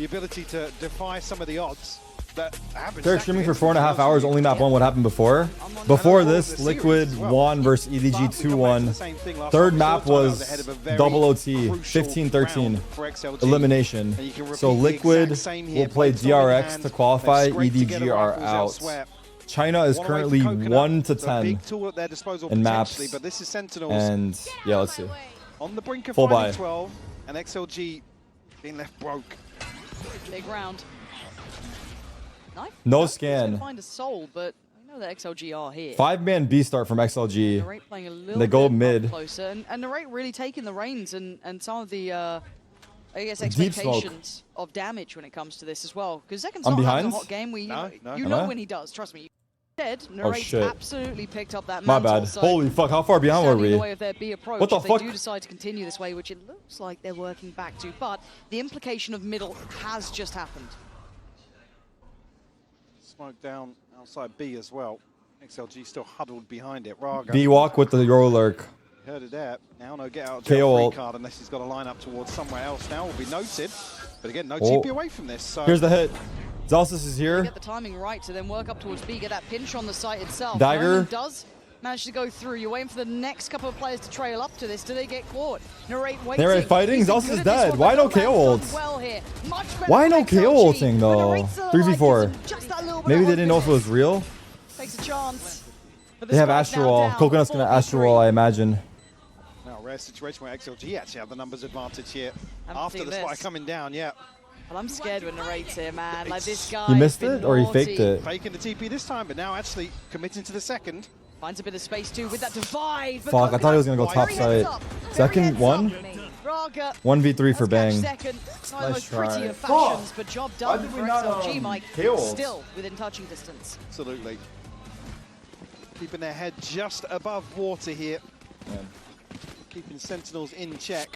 ability to defy some of the odds that happen. They're streaming for 4.5 hours. Only map 1. What happened before? Before this, Liquid won versus EDG 2-1. Third map was double OT, 15-13 elimination. So Liquid will play DRX to qualify. EDG are out. China is currently 1-10 in maps. But this is Sentinels. And yeah, let's see. On the brink of Full Final buy. 12, and XLG being left broke. Big round. Knife? No He's scan. gonna find a soul, but I know that XLG are here. 5-man B start from XLG. Narrate playing a little They go bit mid. closer, and Narrate really taking the reins and some of the I guess Deep smoke. expectations of damage when it comes to this as well. Because Zekin's I'm not having behind? a hot game. You Am know I? when he does. Trust me. Instead, Oh, Narrate's shit. absolutely picked up that My mantle. bad. So Holy fuck, how far behind were standing in we? the way of their B approach, What the if fuck? they do decide to continue this way, which it looks like they're working back to, but the implication of middle has just happened. Smoke down outside B as well. XLG still huddled behind it. Raga. B walk with the Euro lurk. Heard it there. Now no get out KO jail free ult. card unless he's got a line up towards somewhere else. Now will be noted. But again, no Oh. TP away from this. So Here's the hit. Zelsis is here. Get the timing right to then work up towards B, get that pinch on the site itself. Dagger. Roman does manage to go through. You're waiting for the next couple of players to trail up to this. Do they get caught? Narrate waiting. Narrate fighting. He's been Zelsis good is at this dead. one, Why but no KO man's done ult? well here. Much better Why from no XLG, KO ulting but though? Narrate's still 3v4. alive, gives him just that little bit Maybe of they didn't know if it was real. Takes a chance. But They have the strike's Astro now Wall. down, Coconut's gonna 4v3. Astro Wall, I imagine. now rare situation where XLG actually have the numbers advantage here. Haven't After seen the spike this. coming down, yeah. Well, I'm scared when narrates here, man. Like this guy. He missed it or he faked it? Faking the TP this time, but now actually committing to the second. Finds a bit of space too with that divide. But Fuck, I thought he was gonna go top side. Second one? 1v3 for Bang. Second. Not the most try. pretty of fashions, but job done did we for not, XLG, Mike. kill? Still within touching distance. Absolutely. Keeping their head just above water here. Yeah. Keeping Sentinels in check.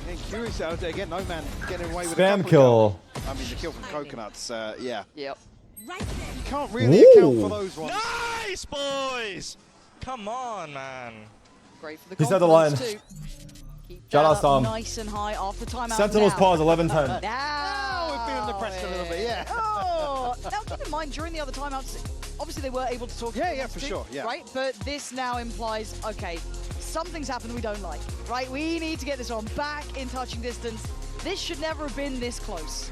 And curious out there again, no man getting away with Spam a kill. I mean, the kill from Coconuts, yeah. Yep. You can't really account for those ones. Nice, boys! Come on, man. Great for the He said the line. confidence too. Keep Shout that out up Tom. nice and high after timeout. Sentinels now. pause 11-10. Now we're feeling the pressure a little bit, yeah. Oh, now keep in mind during the other timeouts, obviously they were able to talk. Yeah, for sure, yeah. Right, but this now implies, okay, something's happened we don't like. Right, we need to get this on back in touching distance. This should never have been this close.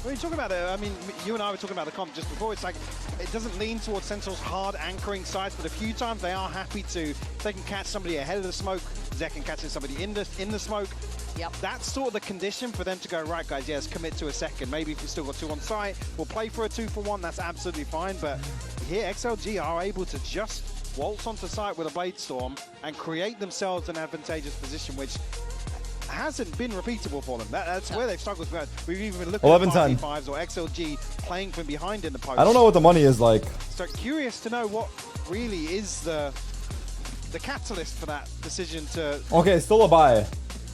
When you're talking about it, I mean, you and I were talking about the comp just before. It's like it doesn't lean towards Sentinel's hard anchoring sides, but a few times they are happy to. If they can catch somebody ahead of the smoke, Zekken catching somebody in the smoke. Yep. That's sort of the condition for them to go, right, guys, yes, commit to a second. Maybe if we've still got 2 on site, we'll play for a 2-for-1. That's absolutely fine. But here, XLG are able to just waltz onto site with a Blade Storm and create themselves an advantageous position, which hasn't been repeatable for them. That's where they've struggled. We've even been looking 11-10. at 5v5s or XLG playing from behind in the post. I don't know what the money is like. So curious to know what really is the catalyst for that decision to Okay, still a buy.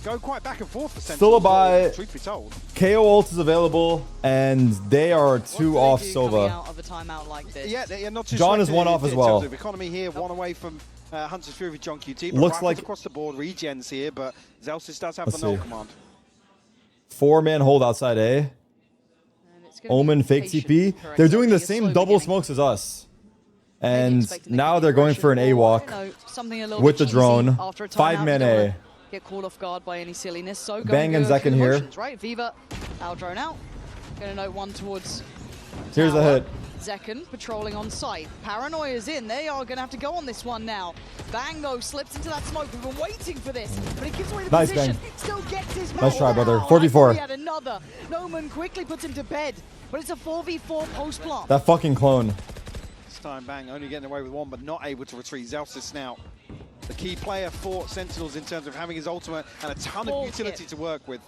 go quite back and forth for Sentinels. Still a buy. Truth be told. KO ult is available, and they are 2 off Coming Sova. out of a timeout like this. Yeah, they're not too John is sweaty 1 off in as well. terms of economy here, 1 away from Hunter's Fury with John QT. But Looks rifles like- across the board, regens here, but Zelsis does have Let's the null see. command. 4-man hold outside A. Omen fake TP. They're doing the same double smokes as us. And now they're going for an A walk Something a little with bit the cheesy drone. after a timeout. 5-man You don't A. wanna get caught off guard by any silliness. So Bang and Zekken Zekken here. Motions, right? Viva, our drone out. Gonna note 1 towards Here's a hit. Zekken patrolling on site. Paranoia's in. They are going to have to go on this one now. Bang, though, slips into that smoke. We've been waiting for this, but he gives away the Nice, position. Bang. Still gets his man. Nice try, brother. Wow, 4v4. I thought he had another. Noman quickly puts him to bed, but it's a 4v4 post plant. That fucking clone. This time, Bang only getting away with 1, but not able to retreat. Zelsis now the key player for Sentinels in terms of having his ultimate and a ton Full of utility kit. to work with.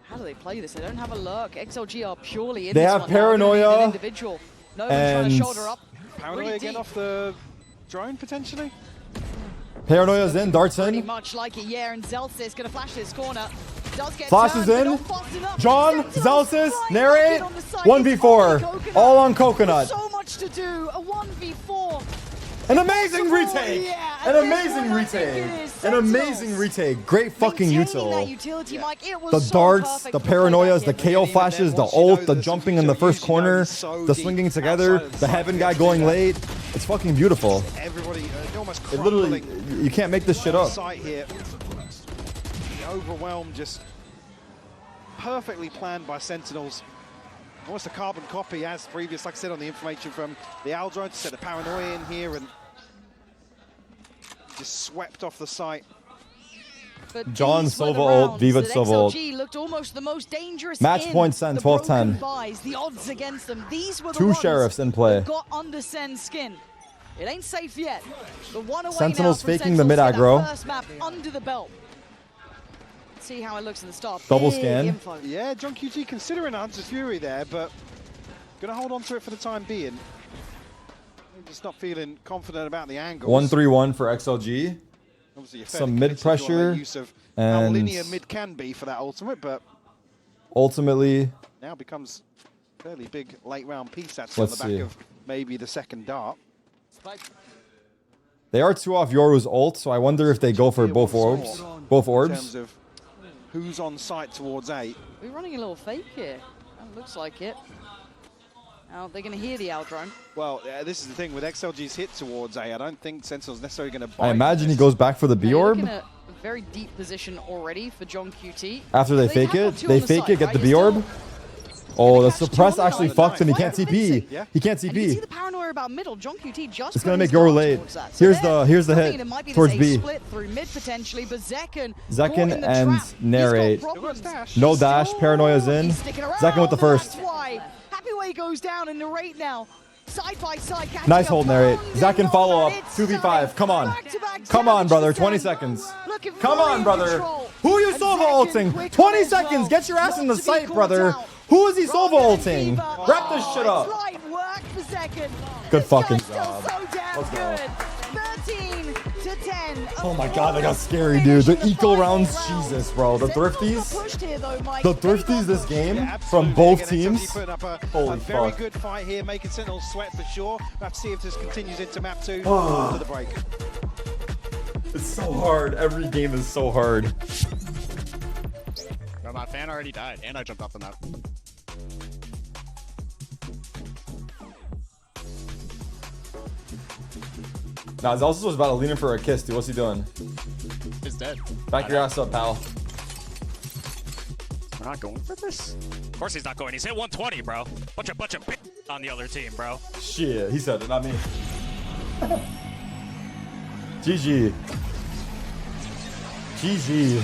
How do they play this? They don't have a lurk. XLG are purely in They this have one. Now. They're gonna need Paranoia an individual. Noman trying to and- shoulder up. Paranoia Pretty again deep. off the drone, potentially? Paranoia's in, darts Pretty in. much like it, yeah, and Zelsis gonna flash this corner. Does get Flashes turned, but in. not fast enough. John, Sentinels Zelsis, right narrate. back in on the side. 1v4. It's only Coconut. All on Coconut. So much to do. A 1v4. An amazing retake! Yeah, An and this amazing one I think retake! it is. An amazing retake! Great fucking Maintaining that util. utility, Mike, it was The so darts, perfect the to play back paranoias, the in. KO flashes, the ult, the jumping in the first corner, the swinging together, the heaven guy going late. It's fucking beautiful. Everybody almost It literally, crumbling you can't make this shit up. sight here. The overwhelm just perfectly planned by Sentinels. Almost a carbon copy as previous, like I said, on the information from the Owl drone to set the paranoia in here and just swept off the site. But John these were the Sova ult, rounds Viva that Sova ult. XLG looked almost the most dangerous Match in point Sen, the 12-10. broken buys, the odds against them. These were the 2 ones sheriffs in play. that got under Sen's skin. It ain't safe yet. The one away Sentinels now from faking the Sentinels mid to get aggro. that first map under the belt. See how it looks in the start. Double Big scan. info. Yeah, John QT considering a Hunter's Fury there, but gonna hold on to it for the time being. Just not feeling confident about the angles. 1-3-1 for XLG. Obviously, Some mid pressure use of how and linear mid can be for that ultimate, but ultimately, now becomes a fairly big late round piece actually on the Let's back see. of maybe the second dart. they are 2 off Yoru's ult, so I wonder if they go for both orbs. Both In orbs. terms of who's on site towards A. We're running a little fake here. That looks like it. Now they're going to hear the Owl drone. Well, this is the thing with XLG's hit towards A. I don't think Sentinel's necessarily going to buy. I imagine he goes back for the B They're orb. looking at a very deep position already for John QT. After they But fake have it, got 2 they on the fake side, it, get right? the B You're orb. still Oh, the suppress actually fucked him. He can't TP. He can't And you can see TP. the paranoia about middle. John QT just It's gonna put make his Yoru guard late. towards that. So Here's the thinking hit it might be towards this B. split through mid potentially, but Zekken Zekken and narrate. problems. No dash. Paranoia's in. He's sticking around, Zekken with the and first. That's why Happy Way goes down and narrate now. Side by side, catching Nice up. hold, narrate. Zekken follow up. It's 2v5. Come on. back-to-back Come on, damage brother. to 20 Zekken. seconds. Looking Come fully on, in brother. control. Who are you And solo Zekken ulting? quick 20 on as seconds. well. Get your ass in the Not to be sight, caught brother. out. Who is he solo ulting? Wrap this shit It's up. light work for Zekken. Good fucking Still job. so damn Let's go. good. 13 to 10. Oh my god, that got scary, dude. The eco rounds, Jesus, bro. The thrifties, Pushed here though, Mike. the thrifties this game Yeah, from absolutely. both Again, teams. SLG putting up a Holy very fuck. good fight here, making Sentinels sweat for sure. We'll have to see if this continues into map 2 Oh. after the break. It's so hard. Every game is so hard. Bro, my fan already died, and I jumped off the map. Nah, Zelsus was about to lean in for a kiss, dude. What's he doing? He's dead. Back your ass up, pal. We're not going for this? Of course he's not going. He's hit 120, bro. Bunch of on the other team, bro. Shit, he said it, not me. GG. GG.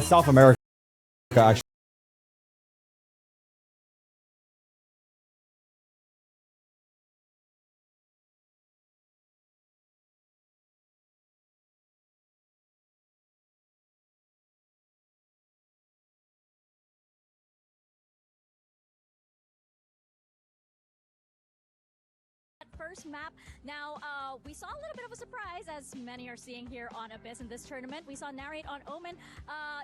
It's South America, actually. First map. Now, we saw a little bit of a surprise, as many are seeing here on Abyss in this tournament. We saw Narrate on Omen.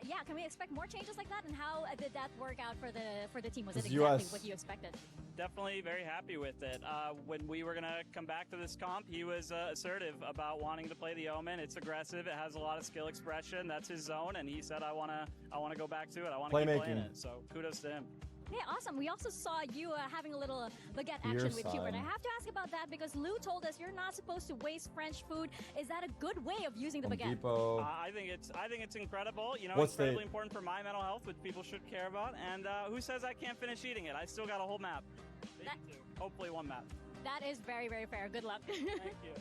Yeah, can we expect more changes like that? And how did that work out for the team? Was it exactly what you expected? Definitely very happy with it. When we were going to come back to this comp, he was assertive about wanting to play the Omen. It's aggressive. It has a lot of skill expression. That's his zone, and he said, I want to go back to it. I want to keep playing it. So kudos to him. Yeah, awesome. We also saw you having a little baguette action with Hubert. I have to ask about that because Lou told us you're not supposed to waste French food. Is that a good way of using the baguette? I think it's incredible. You know, incredibly important for my mental health, which people should care about. And who says I can't finish eating it? I still got a whole map. Hopefully one map. That is very, very fair. Good luck. Thank you.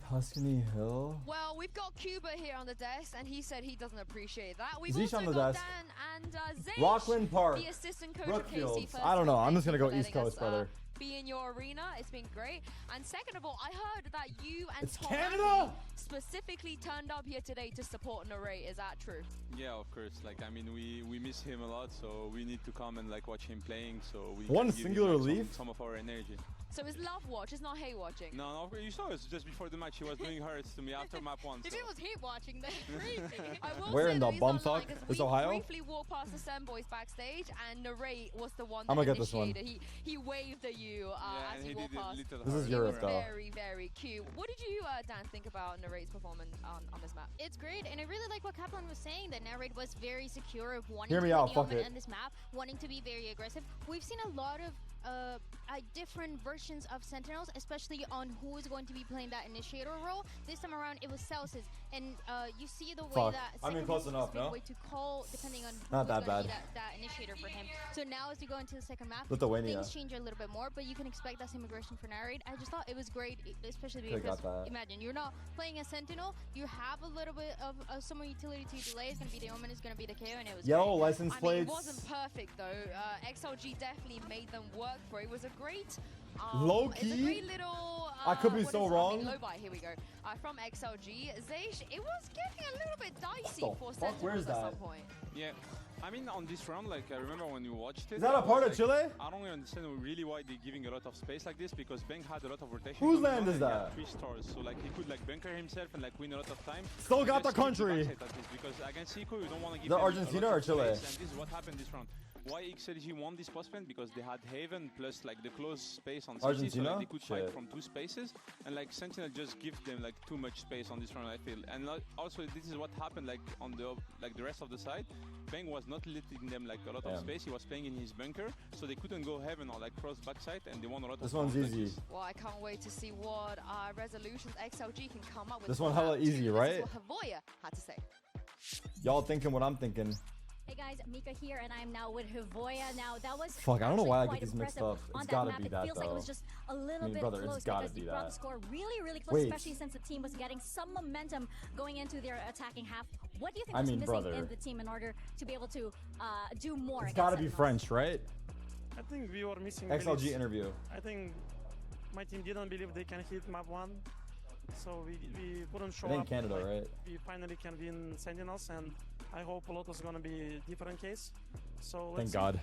Tuscany Hill. Well, we've got Cuba here on the desk, and he said he doesn't appreciate that. We've Zeesh also on the got desk. Dan and Zeish, Rockland Park. the assistant coach of KC. Brookfields. First I don't of know. all, I'm just thank gonna you go for East letting Coast, us, brother. Be in your arena. It's been great. And second of all, I heard that you and It's Tom Canada! Anthony specifically turned up here today to support Narrate. Is that true? Yeah, of course. Like, I mean, we miss him a lot, so we need to come and like watch him playing. So we One can give singular him, like, leaf? some of our energy. So it's love watch. It's not hate watching. No, you saw us just before the match. He was doing hurts to me after map 1. If So. it was hate watching, then crazy. I will Where say in the though, he's not bumfuck? lying, 'cause It's we Ohio? briefly walked past the Sam boys backstage, and Narrate was the one I'm that gonna get this one. initiated. He waved at you as and you he walked did a past. little This is heart. Europe, though. Very, very cute. What did you, Dan, think about Narrate's performance on this map? It's great, and I really like what Kaplan was saying, that Narrate was very secure of wanting Hear to me play out, the fuck Omen it. on this map, wanting to be very aggressive. We've seen a lot of different versions of Sentinels, especially on who is going to be playing that initiator role. This time around, it was Celsius, and you see the way Fuck. that I mean, second close map enough, is a big no? way to call, depending on Not who's that gonna be bad. that initiator for him. So now, as you go into the second map, Lithuania. things change a little bit more, but you can expect that same aggression for Narrate. I just thought it was great, especially Could've because got that. imagine you're not playing a Sentinel, you have a little bit of some utility to delay. It's gonna be the Omen, it's gonna be the KO, and it was Yellow great. license I mean, plates. it wasn't perfect though. XLG definitely made them work for it. It was a great, Low it's a key? great little. I could be what so is it? wrong. Low buy. Here we go. From XLG, Zeish. It was getting a little bit dicey What the for fuck? Where is Sentinels at that? some point. Yeah, I mean, on this round, like, I remember when you watched it. Is that a I was part of like, Chile? I don't understand really why they're giving a lot of space like this, because Bang had a lot of rotation. Whose going land on is and he had that? 3 stars, so like he could like bunker himself and like win a lot of time. Still And got just the keep country. backside at least, because against Eco, you don't want to give The them a Argentina lot or of Chile? space, and this is what happened this round. Why XLG won this post plan? Because they had Haven plus like the close space on CT, so Argentina? like, they could fight Shit. from 2 spaces, and like Sentinel just give them like too much space on this round, I feel. And also this is what happened like on the rest of the side. Bang was not letting them like a lot of Damn. space. He was playing in his bunker, so they couldn't go Heaven or like cross backside, and they won a lot This of one's rounds like easy. this. Well, I can't wait to see what resolutions XLG can come up with. This one for hella round easy, 2. right? This is what Havoya had to say. Y'all thinking what I'm thinking. Hey guys, Mika here, and I'm now with Havoya. Now that was Fuck, I don't know actually why I quite get these mixed impressive up. on It's that gotta map. be It that, feels like it was though. just a little I mean, bit brother, it's close gotta because be you brought that. the score really, really close, Wait. especially since the team was getting some momentum going into their attacking half. What do you think I was mean, missing brother. in the team in order to be able to do more? It's against gotta be Sentinels? French, right? I think we were missing XLG beliefs. interview. I think my team didn't believe they can hit map 1, so we couldn't show It ain't up. Canada, like, right? We finally can win Sentinels, and I hope Lotus is gonna be a different case. So Thank let's see. God.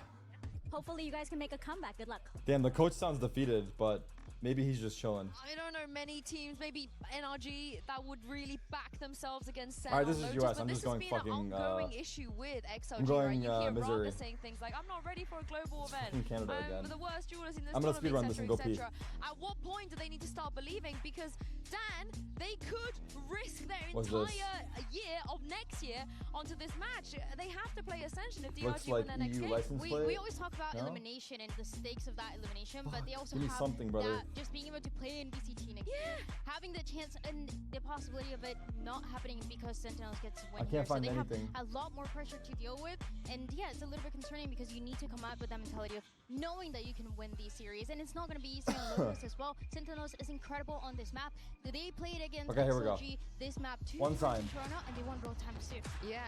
Hopefully you guys can make a comeback. Good luck. Damn, the coach sounds defeated, but maybe he's just chilling. I don't know many teams, maybe NRG, that would really back themselves against Sen. Alright, this on is Lotus, US. but I'm this just going has been fucking, an ongoing issue with XLG, I'm going, right? You hear Missouri. Raka saying things like, I'm not ready for a global event. In Canada again. The worst duelist in this I'm gonna tournament, speedrun this and go pee. At what point do they need to start believing? Because Dan, they could risk their What's entire this? year of next year onto this match. They have to play Ascension if Looks DRG win like their next EU game. license We plate. always talk about No? elimination and the stakes of that elimination, but they also give me have something, brother. that just being able to play in BCT next year, having the chance and the possibility of it not happening because Sentinels gets to win I can't here. find so they anything. have a lot more pressure to deal with, and yeah, it's a little bit concerning because you need to come out with that mentality of knowing that you can win these series, and it's not going to be easy on Lotus as well. Sentinels is incredible on this map. They played against Okay, here we go. XLG this map 2 One time. Toronto, and they won both times too. Yeah,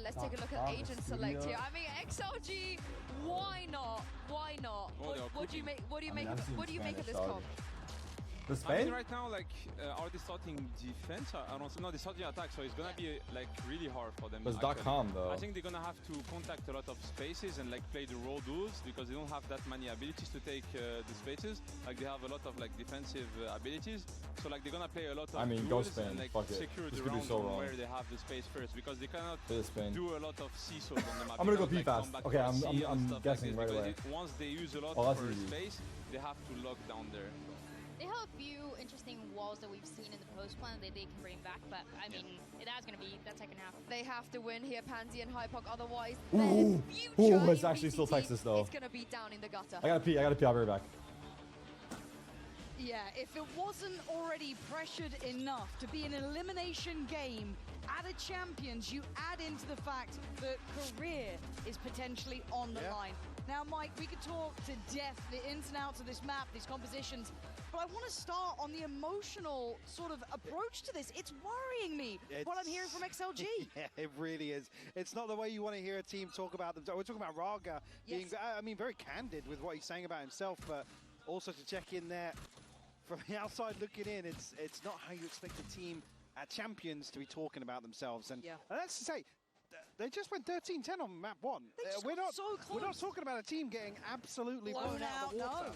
let's take a look at agent select here. I mean, XLG, why not? Why not? What do you make? What do you make? What do you make of this comp? The I Spain? think right now, like, already starting defense. I don't know, they're starting attack, so it's gonna be like really hard for them. But it's actually. .com though. I think they're gonna have to contact a lot of spaces and like play the raw duels because they don't have that many abilities to take the spaces. Like they have a lot of like defensive abilities, so like they're gonna play a lot of Go duels Spain. and like Fuck it. secure This the could be round so on wrong. where they have the space first because they cannot Spain. do a lot of CSOs on the map. I'm gonna go They P cannot, fast. like, Okay, come back for C and I'm stuff guessing like right this, away. because once they use a lot Oh, that's for easy. space, they have to lock down there. They have a few interesting walls that we've seen in the post plan that they can bring back, but I mean, that's going to be that second half. They have to win here, Pansy and Hypok, otherwise Ooh, their future ooh, it's in actually still BCT Texas though. is going to be down in the gutter. I gotta pee. I'll be right back. Yeah, if it wasn't already pressured enough to be an elimination game at a Champions, you add into the fact that career is potentially on the line. Now, Mike, we could talk to death the ins and outs of this map, these compositions, but I want to start on the emotional sort of approach to this. It's worrying me what I'm hearing from XLG. Yeah, it really is. It's not the way you want to hear a team talk about them. We're talking about Raga being, I mean, very candid with what he's saying about himself, but also to check in there from the outside looking in, it's not how you expect a team at Champions to be talking about themselves. And that's to say, they just went 13-10 on map 1. We're not talking about a team getting absolutely blown out of the water.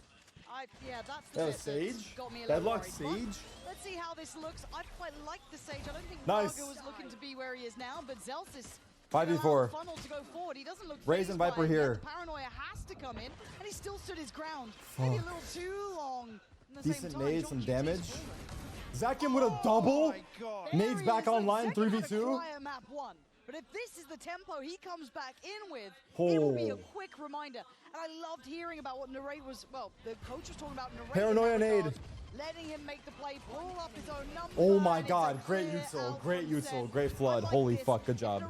Yeah, that's the bit Sage? that's got me a little Deadlock worried. Sage? But let's see how this looks. I quite like the Sage. I don't think Nice. Raga was looking to be where he is now, but Zelsis 5v4. funnel to go forward. He doesn't look Raisin phased by Viper it, yet here. the paranoia has to come in, and he still stood his ground. Maybe a little too long. At the Decent same time, nade, John some QT's damage. fallen. Zakin with a double. my God. Nades back online, Zekin had a 3v2. quiet map 1. But if this is the tempo he comes back in with, it will be a quick reminder. And I loved hearing about what Narate was, well, the coach was talking about Narate. Paranoia nade. Letting him make the play, pull up his own number. Oh my god, great Utsil, great Utsil, great flood. Holy fuck, good job.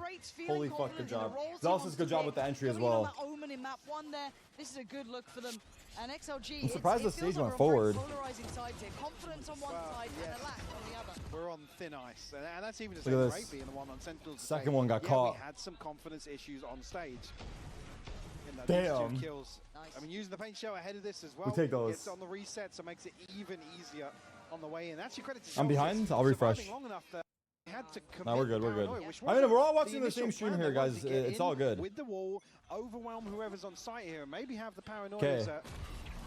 Holy fuck, good job. Zelsis, good job with the entry as well. Omen in map 1 there. This is a good look for them. And XLG, I'm surprised the Sage went like forward. polarizing sides here. Confidence on one side and a lack on the other. We're on thin ice, and that's even to say Look at Great this. being the one on Sentinels. to Second say, one got caught. We had some confidence issues on stage. In those Damn. 2 kills. I mean, using the paint shell ahead of this as well. We take those. It's on the reset, so makes it even easier on the way in. Actually, credit to I'm Celsius behind. I'll refresh. surviving long enough that he had to No, we're good. We're good. Paranoia, which I mean, we're all wasn't watching the same initial stream plan. here, They wanted guys. to get It's in all good. with the wall, overwhelm whoever's on site here, and maybe have the paranoia. Okay.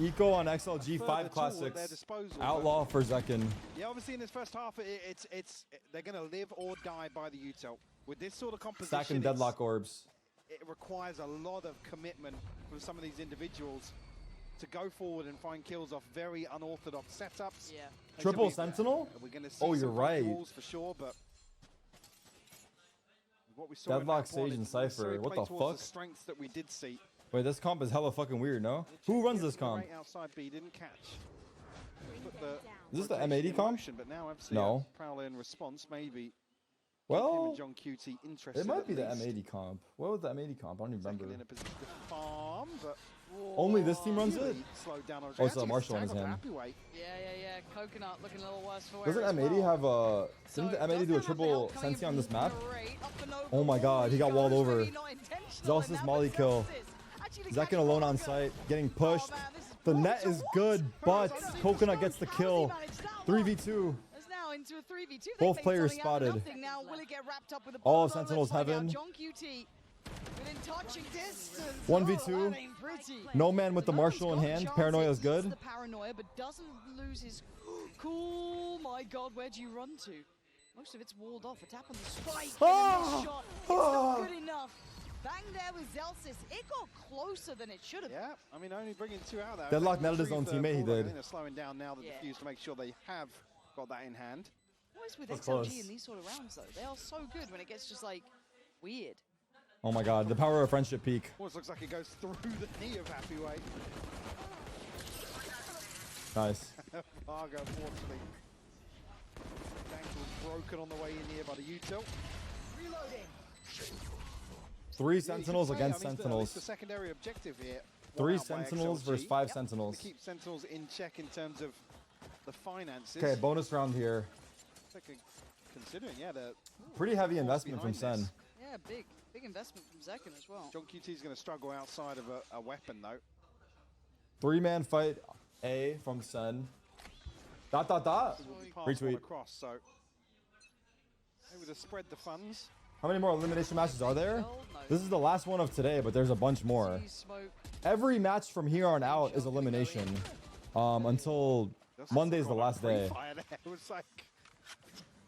Eco on XLG, 5 classics. Outlaw for Zekin. Yeah, obviously in this first half, they're going to live or die by the util. With this sort of composition, Stacking deadlock orbs. it requires a lot of commitment from some of these individuals to go forward and find kills off very unorthodox setups. Yeah. Triple Sentinel? We're going to see Oh, you're some right. walls for sure, but what we saw in Deadlock, map 1 Sage, and didn't necessarily Cypher. What play the towards fuck? The strengths that we did see. Wait, this comp is hella fucking weird, no? Who runs this comp? Right outside B didn't catch. Put the Is this the rotation M80 in comp? motion, but now FCS No. Prowler in response, maybe. Him Well, and John QT interested. it might be at the least. M80 comp. What was the M80 comp? I don't even Second remember. in a position to farm, but Only this team runs it? really slowed down on Oh, it's a Marshall in his hand. Yeah. Coconut looking a little worse for wear. Doesn't as M80 well. have a... Didn't the M80 do a triple Sensi on this map? Oh my god, he got walled over. Zelsis Molly kill. Zekin alone on site, getting pushed. The net is good, but Coconut gets the kill. 3v2. It's now into a 3v2. Both players spotted. Now will it get wrapped up with a All of bomb? Sentinels Let's find out. heaven. John QT within touching distance. 1v2. Oh, that ain't pretty. No man with the But Marshall in Nova's got hand. the chance. Paranoia is He good. eats the paranoia, but doesn't lose his cool. My God, where'd you run to? Most of it's walled off. A tap on the spike. And a shot. It's not good enough. Bang there with Zelsis. It got closer than it should have. Yeah, I mean, only bringing 2 out there. Deadlock netted his own teammate, he I did. think they're slowing down now the defuse to make sure they have got that in hand. Always with That's XLG close. in these sort of rounds, though. They are so good when it gets just like weird. Oh my god, the power of friendship peak. Almost looks like it goes through the knee of Happy Way. Nice. Vargo, unfortunately. Ankle broken on the way in here by the util. Reloading. 3 Sentinels against The Sentinels. secondary objective here. 3 won out by Sentinels XLG. versus 5 To Sentinels. keep Sentinels in check in terms of the finances. Okay, bonus round here. Considering, yeah, the pretty heavy investment from Sen. Yeah, big investment from Zekken as well. John QT is going to struggle outside of a weapon though. 3-man fight A from Sen. Dot. Retweet. Across, so maybe to spread the funds. How many more elimination matches are there? This is the last one of today, but there's a bunch more. Every match from here on out is elimination. Until Monday's the last day. It was like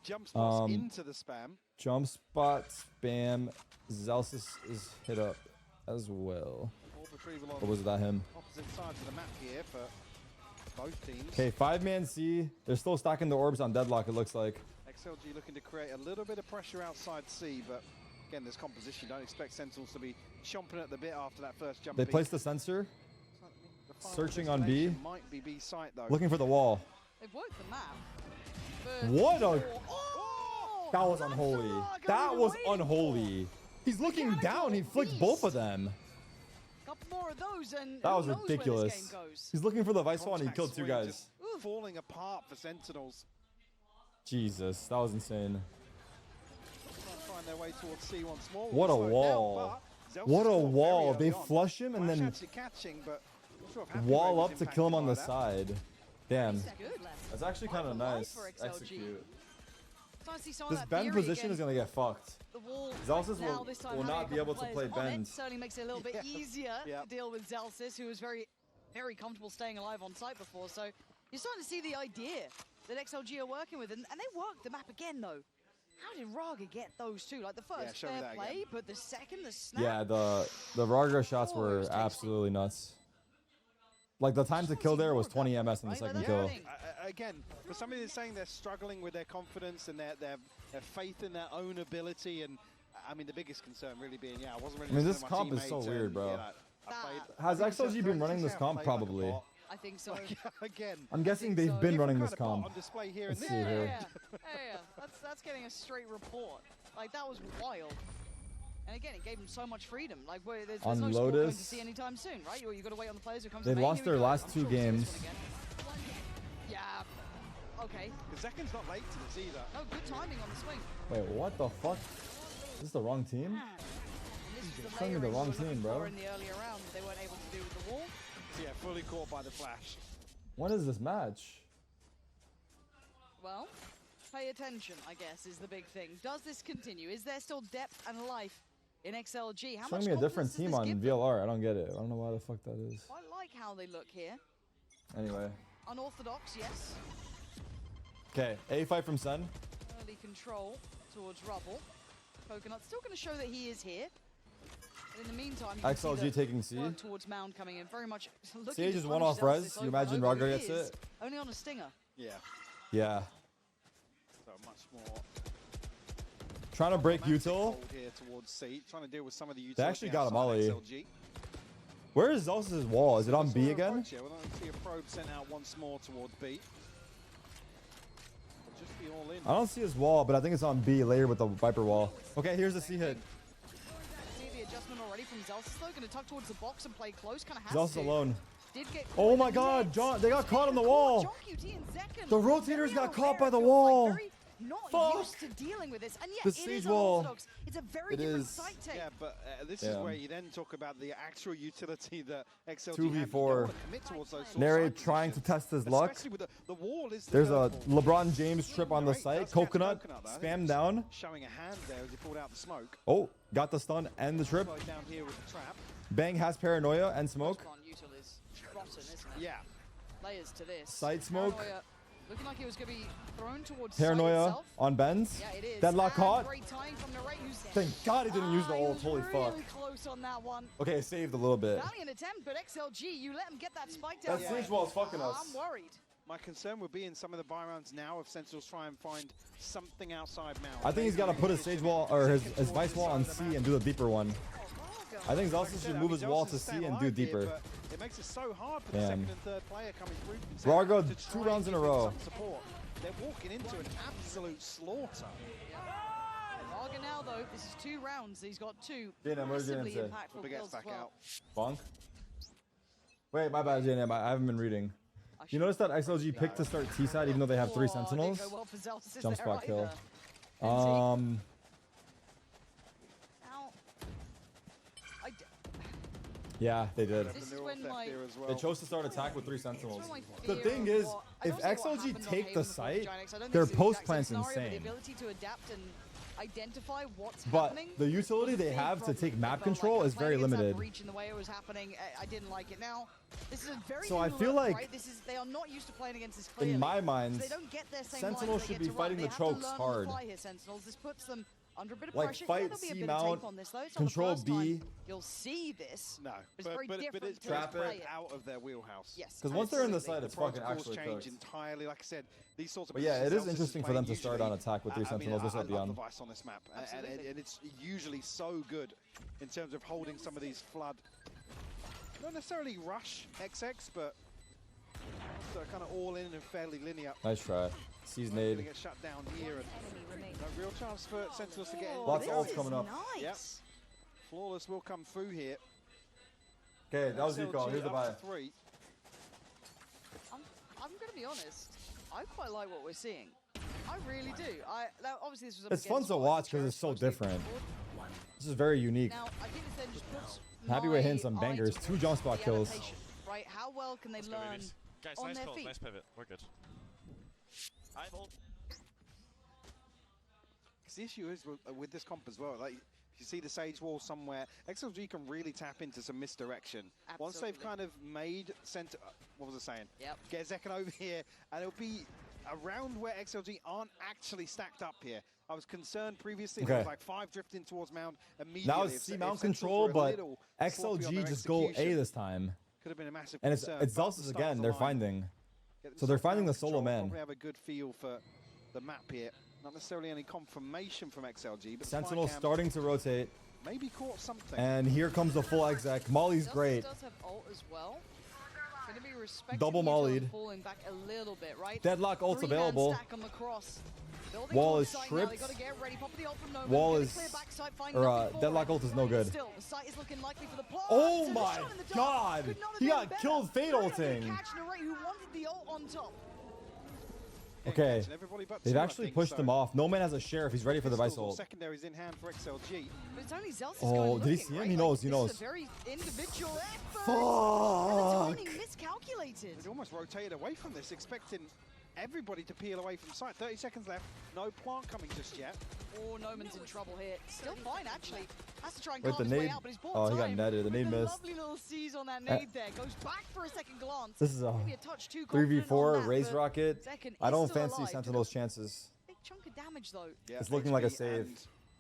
jump spots into the spam. Jump spot, spam. Zelsis is hit up as well. Or was that him? Opposite sides of the map here for both teams. Okay, 5-man C. They're still stacking the orbs on deadlock, it looks like. XLG looking to create a little bit of pressure outside C, but again, this composition. Don't expect Sentinels to be chomping at the bit after that first jump. They placed the sensor. Searching on B. Might be B site though. Looking for the wall. They've worked the map. What a... That was unholy. That was unholy. He's looking down. He flicked both of them. Couple more of those and that was ridiculous. He's looking for the vice wall and he killed 2 guys. Falling apart for Sentinels. Jesus, that was insane. Find their way towards C once more. What a wall. What a wall. They flush him and then wall up to kill him on the side. Damn. That's actually kind of nice. Execute. This bend position is going to get fucked. Zelsis will not be able to play bend. Certainly makes it a little bit easier to deal with Zelsis, who was very comfortable staying alive on site before. So you're starting to see the idea that XLG are working with, and they worked the map again though. How did Raga get those two? Like the first fair play, but the second, the snap. Yeah, the Raga shots were absolutely nuts. Like the time to kill there was 20 MS in the second kill. Again, for somebody that's saying they're struggling with their confidence and their faith in their own ability, and I mean the biggest concern really being, I wasn't really. I mean this comp is so weird, bro. Has XLG been running this comp? Probably. I think so. Again, I'm guessing they've been running this comp. On display here Let's and see here. Yeah. That's getting a straight report. Like that was wild. And again, it gave them so much freedom. Like there's no score going to see anytime soon, right? You got to wait on the players who come. They've lost their last 2 games. Yeah. Okay. Zekken's not late to this either. No, good timing on the swing. Wait, what the fuck? Is this the wrong team? Showing me the wrong team, bro. In the earlier round, they weren't able to do with the wall. Yeah, fully caught by the flash. When is this match? Well, pay attention, I guess, is the big thing. Does this continue? Is there still depth and life in XLG? How Showing me a different team on VLR. I don't get it. I don't know why the fuck that is. I like how they look here. Anyway. Unorthodox, yes. Okay, A fight from Sen. Early control towards Rubble. Coconut's still going to show that he is here. But in the meantime, you XLG taking C. Towards Mound coming in, very much. Sage is one off res. You imagine Raga gets it? Only on a stinger. Yeah. Yeah. So much more. Trying to break util. Here towards C, trying to deal with some of the They actually got a molly. Where is Zelsis' wall? Is it on B again? Yeah, we'll see a probe sent out once more towards B. Just be all in. I don't see his wall, but I think it's on B later with the Viper wall. Okay, here's the C hit. See the adjustment already from Zelsis though, going to tuck towards the box and play close. Kind of has Zelsis to. alone. Did get Oh my God, John! They got caught on the wall. The rotators got caught by the wall. Not used to dealing with this, and yet The it stage is wall. unorthodox. It's a very different site take. Yeah, but this is where you then talk about the actual utility that XLG 2v4. commit towards those Nary trying to test his luck. Especially with the wall is There's a LeBron James trip on the site. Coconut spam down. Showing a hand there as he pulled out the smoke. Oh, got the stun and the trip. Down here with the trap. Bang has paranoia and smoke. Util is rotten, isn't it? Yeah. Layers to this. Side smoke. Paranoia looking like it was going to be thrown towards Paranoia on bends. Yeah, it is. Deadlock And caught. great timing from Narrate, who's Thank God he didn't use the ult. Holy fuck. really close on that one. Okay, saved a little bit. Valiant attempt, but XLG, you let him get that spike down. That stage wall is fucking us. I'm worried. My concern would be in some of the buy rounds now if Sentinels try and find something outside Mount. I think he's got to put his stage wall or his vice wall on C and do the deeper one. I think Zelsis should move his wall to C and do deeper. It makes it so hard for the second and third player coming through. Raga 2 rounds in a row. They're walking into an absolute slaughter. Raga now though, this is 2 rounds. He's got 2 JNM, where's massively JNM? impactful kills as well. Bonk? Wait, my bad, JNM. I haven't been reading. You notice that XLG picked to start T side even though they have 3 sentinels? Didn't go well for Zelsis Jump there spot kill. either. Now, Yeah, they did. this is when my They chose to start attack with 3 sentinels. my The fear thing of is, what- if I don't know what XLG happened on take the Haven before site, Giant X. I don't think their it's the exact post same plant's scenario, but insane. The ability to adapt and identify what's But happening. the utility was a they big have to problem. take It map felt control like is very playing against that limited. breach in the way it was happening, I didn't like it. Now, this is a very So I new feel look, like right? They are not used to playing against this clearly. In my mind, So they don't get their same Sentinels lines they should get be to run. fighting They the have to chokes learn on the hard. fly here, Sentinels. This puts them under a bit of Like, pressure. fight Yeah, there'll be a C bit of mount, tape on this, though. It's control not the first B. time you'll see this. No, it's very different it's to Trap play it. out of their wheelhouse. Yes, Because once they're in the absolutely. site, it's The fucking protocols actually change cooked. entirely. Like I said, these sorts of But yeah, it positions, is Zelsis interesting for playing them to start usually. on attack with 3 I mean, sentinels. This I will be love on. the Vice on this map, and it's usually so good in terms of holding some of these flood. Not necessarily rush XX, but kind of all in and fairly linear. Nice try. Sees Gonna nade. get shut down here, and no real chance for Sentinels to get in. Lots of ults coming up. Nice. Yep. Flawless will come through here. Okay, that was SLG Eco. Here's the up buy. to 3. I'm going to be honest. I quite like what we're seeing. I really do. Now, obviously, this was up It's fun against to what watch because Chance it's so mostly different. forward. This is very unique. Now, I think this then just puts Happy we're hitting my some eye bangers. towards 2 jump spot the kills. adaptation, right? How well can they Let's go, learn babies. Guys, on nice their call, feet? nice pivot. We're good. I hold. The issue is with this comp as well. Like, if you see the Sage Wall somewhere, XLG can really tap into some misdirection. Once they've kind of made center, what was I saying? Yep. Get Zekken over here, and it'll be around where XLG aren't actually stacked up here. I was concerned previously. There was like 5 drifting towards Mount immediately. Now it's C mount control, but XLG just go A this time. Could have been a massive And it's concern, but Zelsis the start again. of the They're line. finding. Get So they're themselves finding down the solo control, man. Probably have a good feel for the map here. Not necessarily any confirmation from XLG, but Sentinel Spycam starting to rotate. maybe caught something. And here comes the full exec. Molly's Zelsis great. does have ult as well. Going to be respected Double here, mollied. falling back a little bit, right? Deadlock ult's 3-man available. stack on the cross. Building Wall on is site now, they tripped. gotta get ready. Pop the ult from Noman, Wall get a is, clear backside, find or nothing for Deadlock it. ult is no good. Still, the site is looking likely for the plant. Oh So the my shot in the dark god! could not have He been got better. killed fade Right on the ulting. catch, Narrate, who wanted the ult on top. Okay, Everybody but they've two, I actually think, pushed so. him off. No man has a sheriff. He's ready for the Vice Pistols or ult. secondaries in hand for XLG. But it's only Zelsis Oh, going did he looking, see him? right? He knows, he This knows. is a very individual effort. Fuck. And the timing miscalculated. They almost rotated away from this, expecting everybody to peel away from sight. 30 seconds left. No plant coming just yet. Oh, Noman's in trouble here. Still fine, actually. Has to try and Wait, calm the his way nade. out, but he's bought Oh, he got time. netted. The nade With a missed. lovely little seize on that nade there. Goes back for a second glance. This is a Maybe a touch too confident on 3v4 that, raise but rocket. Zekken I is don't still fancy alive. Sentinel's chances. Big chunk of damage, though. Yeah, It's looking like a HP save. and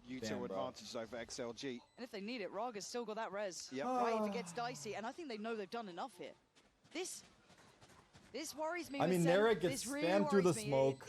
util Damn, bro. advantage though for XLG. And if they need it, Raga's still got that res. Yep. Right, if it gets dicey. And I think they know they've done enough here. This worries me. I with mean, Zen. Narek gets This really spammed through the worries me. smoke.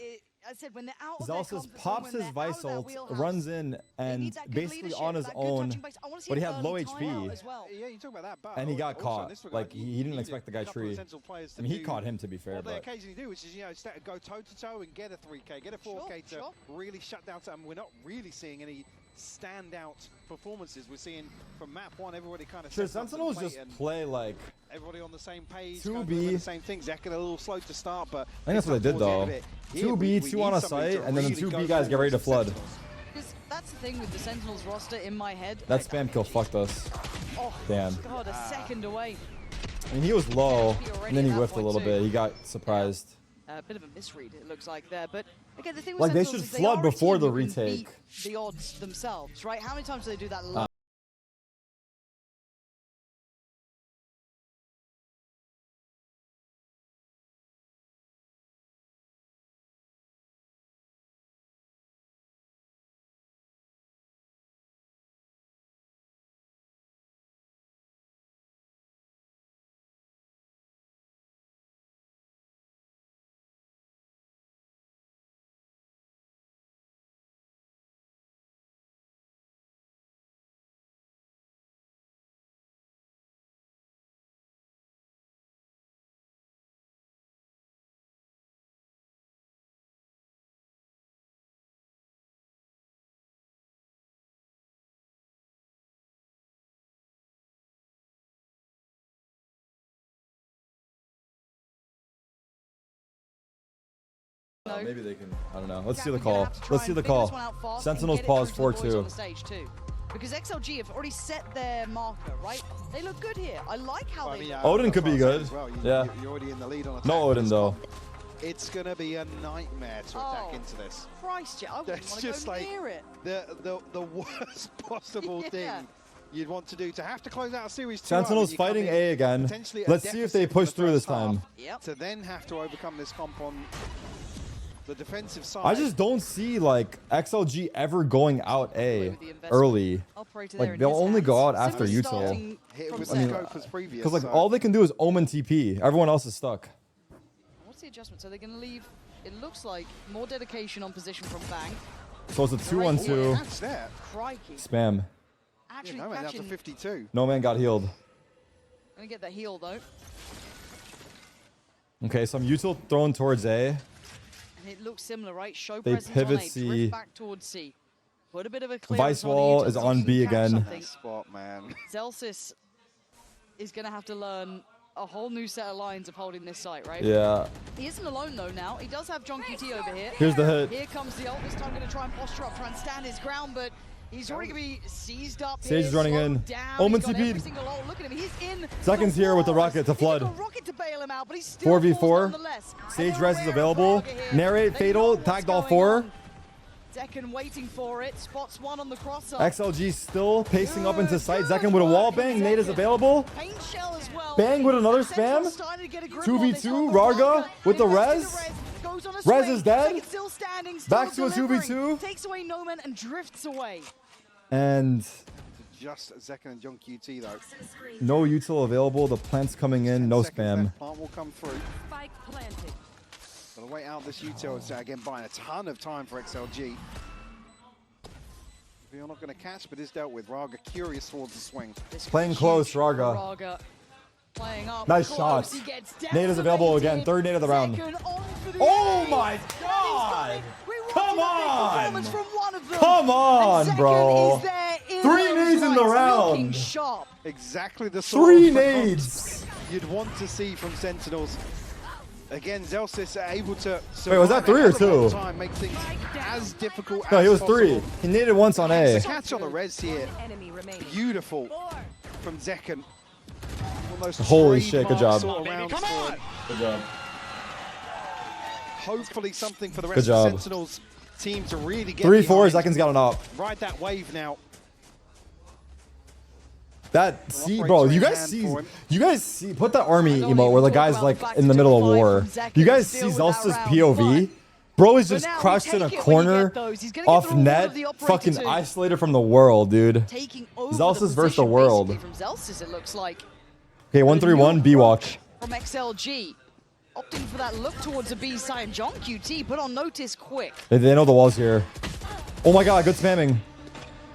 I said when they're out of their Zelsis comfort zone, pops when his they're out Vice of their ult, wheelhouse, runs in, they and need that good basically leadership, on his that good own. touching base. I wanna see But he an had low early timeout HP. as well. Yeah, you talk about that, but And he got also in caught. this regard, Like, you he didn't need expect the guy a couple of tree. central players I to mean, he do caught him, to be fair, what they but occasionally do, which is, you know, go toe-to-toe and get a 3K, get a 4K to Sure. really shut down something. We're not really seeing any standout performances. We're seeing from map 1, everybody kind of should Sentinels just play like everybody on the same page, 2B. going through the same thing. Zekken a little slow to start, but I think that's what they did though. 2B, 2 on a site, and then the 2B guys get ready to flood. Because that's the thing with the Sentinels roster in my head. That spam kill fucked us. Oh, Damn. God, a second away. I mean, he was low, already and then he at that whiffed a point little too. bit. He got surprised. A bit of a misread, it looks like there. But again, the thing with Like, they Sentinels should is flood are a before team the who can retake. beat the odds themselves, right? How many times do they do that? Maybe they can. I don't know. Let's see the call. Let's see the call. Sentinels pause 4-2. Because XLG have already set their marker, right? They look good here. I like how they look. Odin could be good. Well. Yeah. You're already in the lead on No Odin though. It's gonna be a nightmare to attack into this. Christ, I wouldn't want to go near it. The worst possible thing you'd want to do to have to close out a series. Sentinels fighting A again. Let's see if they push through this time. To then have to overcome this comp on the defensive side. I just don't see like XLG ever going out A early. Like they'll only go out after util. Because like all they can do is Omen TP. Everyone else is stuck. What's the adjustment? So they're going to leave, it looks like, more dedication on position from Bang. So it's a 2-1-2. Crikey. Spam. Actually, no man, that's a 52. No man got healed. Let me get the heal though. Okay, some util thrown towards A. And it looks similar, right? Show They presence pivot on A, C. drift back towards C. Put a bit of a Vice wall is on B again. Spot, man. Zelsis is going to have to learn a whole new set of lines of holding this site, right? Yeah. He isn't alone though now. He does have John QT over here. Here's the hit. Here comes the ult. This time going to try and posture up, try and stand his ground, but he's already going to be seized up. Sage is running in. Down. Omen He's got every TP'd. single ult. Look at him. He's in. Seconds here with the rocket to flood. Rocket to bail him out, but he's still 4v4. Sage res is available. Narrate fatal. Tagged all 4. Zekken waiting for it. Spots one on the cross up. XLG still pacing up into sight. Zekken with a wall bang. Nade is available. Pain shell as well. Bang with another spam. 2v2. Rarga with the res. Res is dead. Back to a 2v2. Takes away Noman and drifts away. And just Zekken and John QT though. no util available. The plant's coming in. No spam. Plant will come through. Spike planted. Gotta wait out this util. So again, buying a ton of time for XLG. You're not going to catch, but is dealt with. Raga curious towards the swing. Playing close, Raga. Raga playing up. Nice shot. Nade is available again. Third nade of the round. Oh my god! Come on! Come on, bro. 3 nades in the round. Exactly the sort 3 of nades. you'd want to see from Sentinels. Again, Zelsis able to. Wait, was that 3 or 2? Time, make things as difficult No, as he was possible. 3. He naded once on A. The catch on the res here. Beautiful from Zekken. Almost Holy shit, good job. Come on! Good job. Hopefully something for the Good rest of job. the Sentinels team to really get 3-4, behind. Zekken's got an up. Ride that wave now. That see, bro, you guys see, put that army emote where the guy's like in the middle of war. You guys see Zelsa's POV? Bro is just crouched in a corner, off net, fucking isolated from the world, dude. Zelsa's versus the world. From Zelsis, it looks like. Okay, 1-3-1, B walk. From XLG. Opting for that look towards the B side. And John QT put on notice quick. They know the wall's here. Oh my god, good spamming.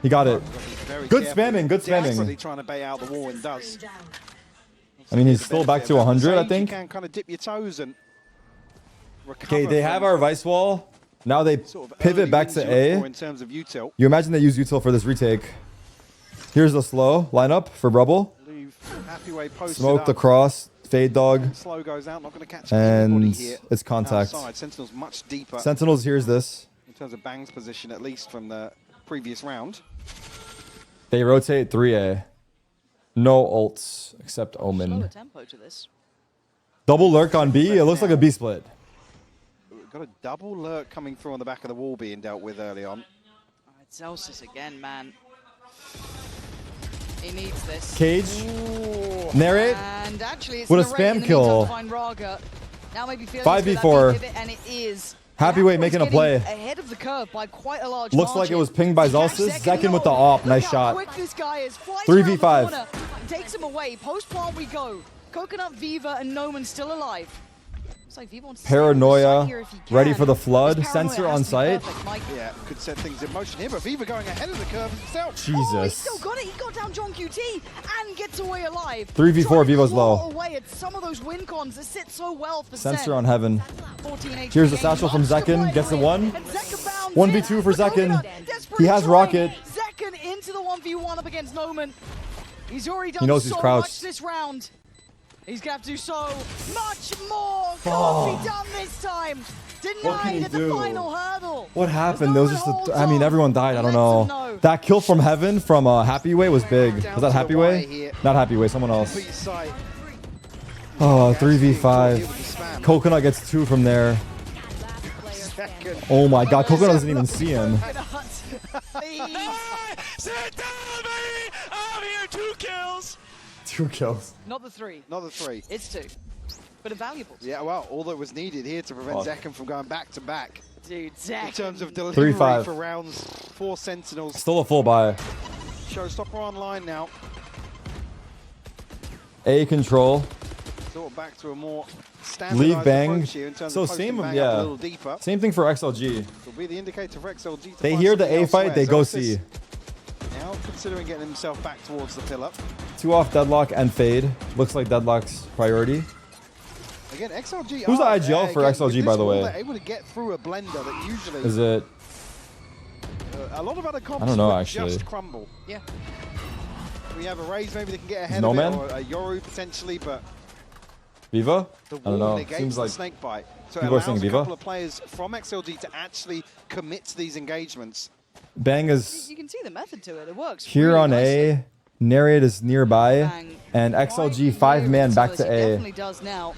He got it. Good spamming, good Desperately spamming. trying to bait out the wall and does. I mean, he's still back to 100, I think. You can kind of dip your toes and Okay, they have our vice wall. Now they pivot back to A. in terms of util. You imagine they use util for this retake. Here's the slow lineup for Brubble. Smoke the cross, fade dog, Slow goes out, not going to catch and anybody here. it's contact. Outside. Sentinel's much deeper. Sentinels, here's this. In terms of Bang's position, at least from the previous round. They rotate 3A. No ults except Omen. Tempo to this. Double lurk on B. It looks like a B split. We've got a double lurk coming through on the back of the wall being dealt with early on. Alright, Zelsis again, man. He needs this. Cage. Ooh. Narrate. And actually, it's With a Narrate spam in the kill. meantime to find Raga. Now maybe feeling 5v4. and it is. Happy Way making a play. Ahead of the curve by quite a large Looks like margin. it was pinged by Zelsis. Zekken with the op. Nice shot. Quick this guy is. 3v5. Takes him away. Post plant we go. Coconut, Viva, and Noman still alive. Looks like Viva wants to Paranoia. here if he can. Ready for the flood. This Paranoia Sensor has on to be site. perfect, Mike. Yeah, could set things in motion here, but Viva going ahead of the curve himself. Oh, he Jesus. still got it. He got down John QT and gets away alive. 3v4, Trying to Vivo's claw low. away at some of those win cons that sit so well for Sensor Zen. on heaven. 14 HP Here's the gain, satchel from lost the Zekken. right Gets the way, 1. and Zekken bounds 1v2 in. for Zekken. Coconut, desperate He has trying. rocket. Zekken into the 1v1 up against Noman. He's already done He knows he's so crouched. much this round. He's going to have to do so much more. Can't be done this time. Denied at the final hurdle. What happened? There was just I mean, everyone died. I don't know. That kill from heaven from Happy Way was big. Was that Happy Way? Not Happy Way, someone else. Oh, 3v5. Coconut gets 2 from there. Oh my god, Coconut doesn't even see him. Sit down, baby! I'm here, 2 kills! 2 kills. Not the 3. Not the 3. It's 2. But a valuable. Yeah, well, all that was needed here to prevent Zekken from going back to back. Dude, Zekken. In terms of delivery 3-5. for rounds, 4 Sentinels. Still a full buy. Showstopper online now. A control. Sort of back to a more standardized Leave bang. approach here in terms So of same, posting bang up a yeah. little deeper. Same thing for XLG. Will be the indicator for XLG. To They find hear the something A fight, elsewhere. they go Zelsis C. Now considering getting himself back towards the pillar. 2 off Deadlock and Fade. Looks like Deadlock's priority. Again, XLG. Who's the IGL for XLG, by the way? They're able to get through a blender that usually. Is it? A lot of other comps I don't know, would actually. just crumble. Yeah. We have a raise, maybe they can get ahead No of man? it, or a Yoru potentially, but Viva? the I don't wall know. negates Seems the like snake bite. So it people are allows saying a Viva. couple of players from XLG to actually commit to these engagements. Bang is You can see the method to it. It works. here really on nicely. A. Narrate is nearby. Bang. And XLG 5-man back to He A. definitely does now.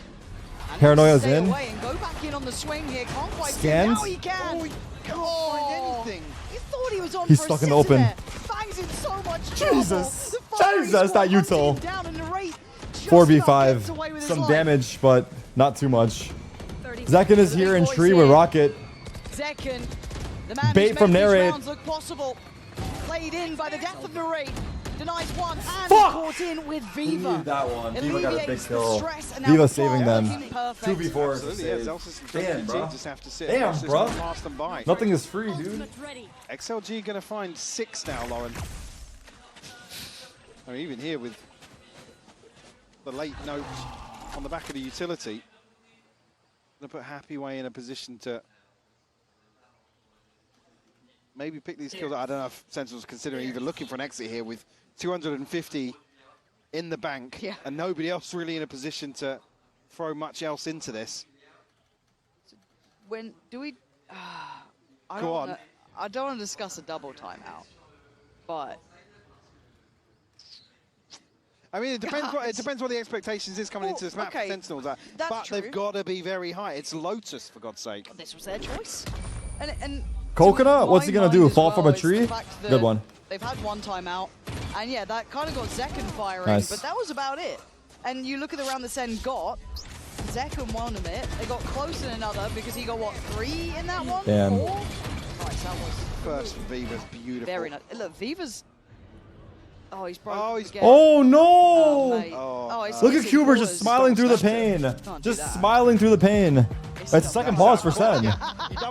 And Paranoia's stay in. away and go back in on the swing here. Can't quite Scans. Now he can. Oh, he can't find anything. He thought he was on He's for stuck a in the open. there. Bangs in so much trouble. Jesus. The fiery Jesus, squad that util. hunting down and Narrate just about gets away 4v5. with his Some life. damage, but not too much. Zekken is here in tree with Rocket. Zekken, the man Bait who's from made these Narrate. rounds look possible. Played in by the death of Narate. Denies one and Fuck! caught in with He Viva. needed that one. Viva got a big Alleviates the kill. stress, and now Viva the saving ball them. working perfect. 2v4 is a Absolutely, yeah. save. Zelsis and Damn, WT bro. just have to sit. Damn, Watch this bro. one pass them by. Nothing is free, dude. XLG going to find 6 now, Lauren. I mean, even here with the late note on the back of the utility, going to put Happy Way in a position to maybe pick these kills. I don't know if Sentinel's considering even looking for an exit here with 250 in the bank and nobody else really in a position to throw much else into this. When do we? I Go don't on. wanna- I don't want to discuss a double timeout, but I mean, it depends. It depends what the expectations is coming into this map. okay, For Sentinels, but that's true. they've got to be very high. It's Lotus, for God's sake. this was their choice. And Coconut? What's he my gonna do? mind as Fall from a well is the tree? fact that Good one. They've had one timeout, and yeah, that kind of got Zekken firing, Nice. but that was about it. And you look at the round that Sen got, Zekken won a bit. They got close in another because he got, what, 3 in that one? Damn. 4? Right, that was First for Viva's beautiful. very nice. Look, Viva's... Oh, he's broke. Oh, he's... again. Oh no! Oh, mate. he's Look at missing Cuber just ballers. smiling through the pain. Just smiling through the pain. That's second pause for Sen.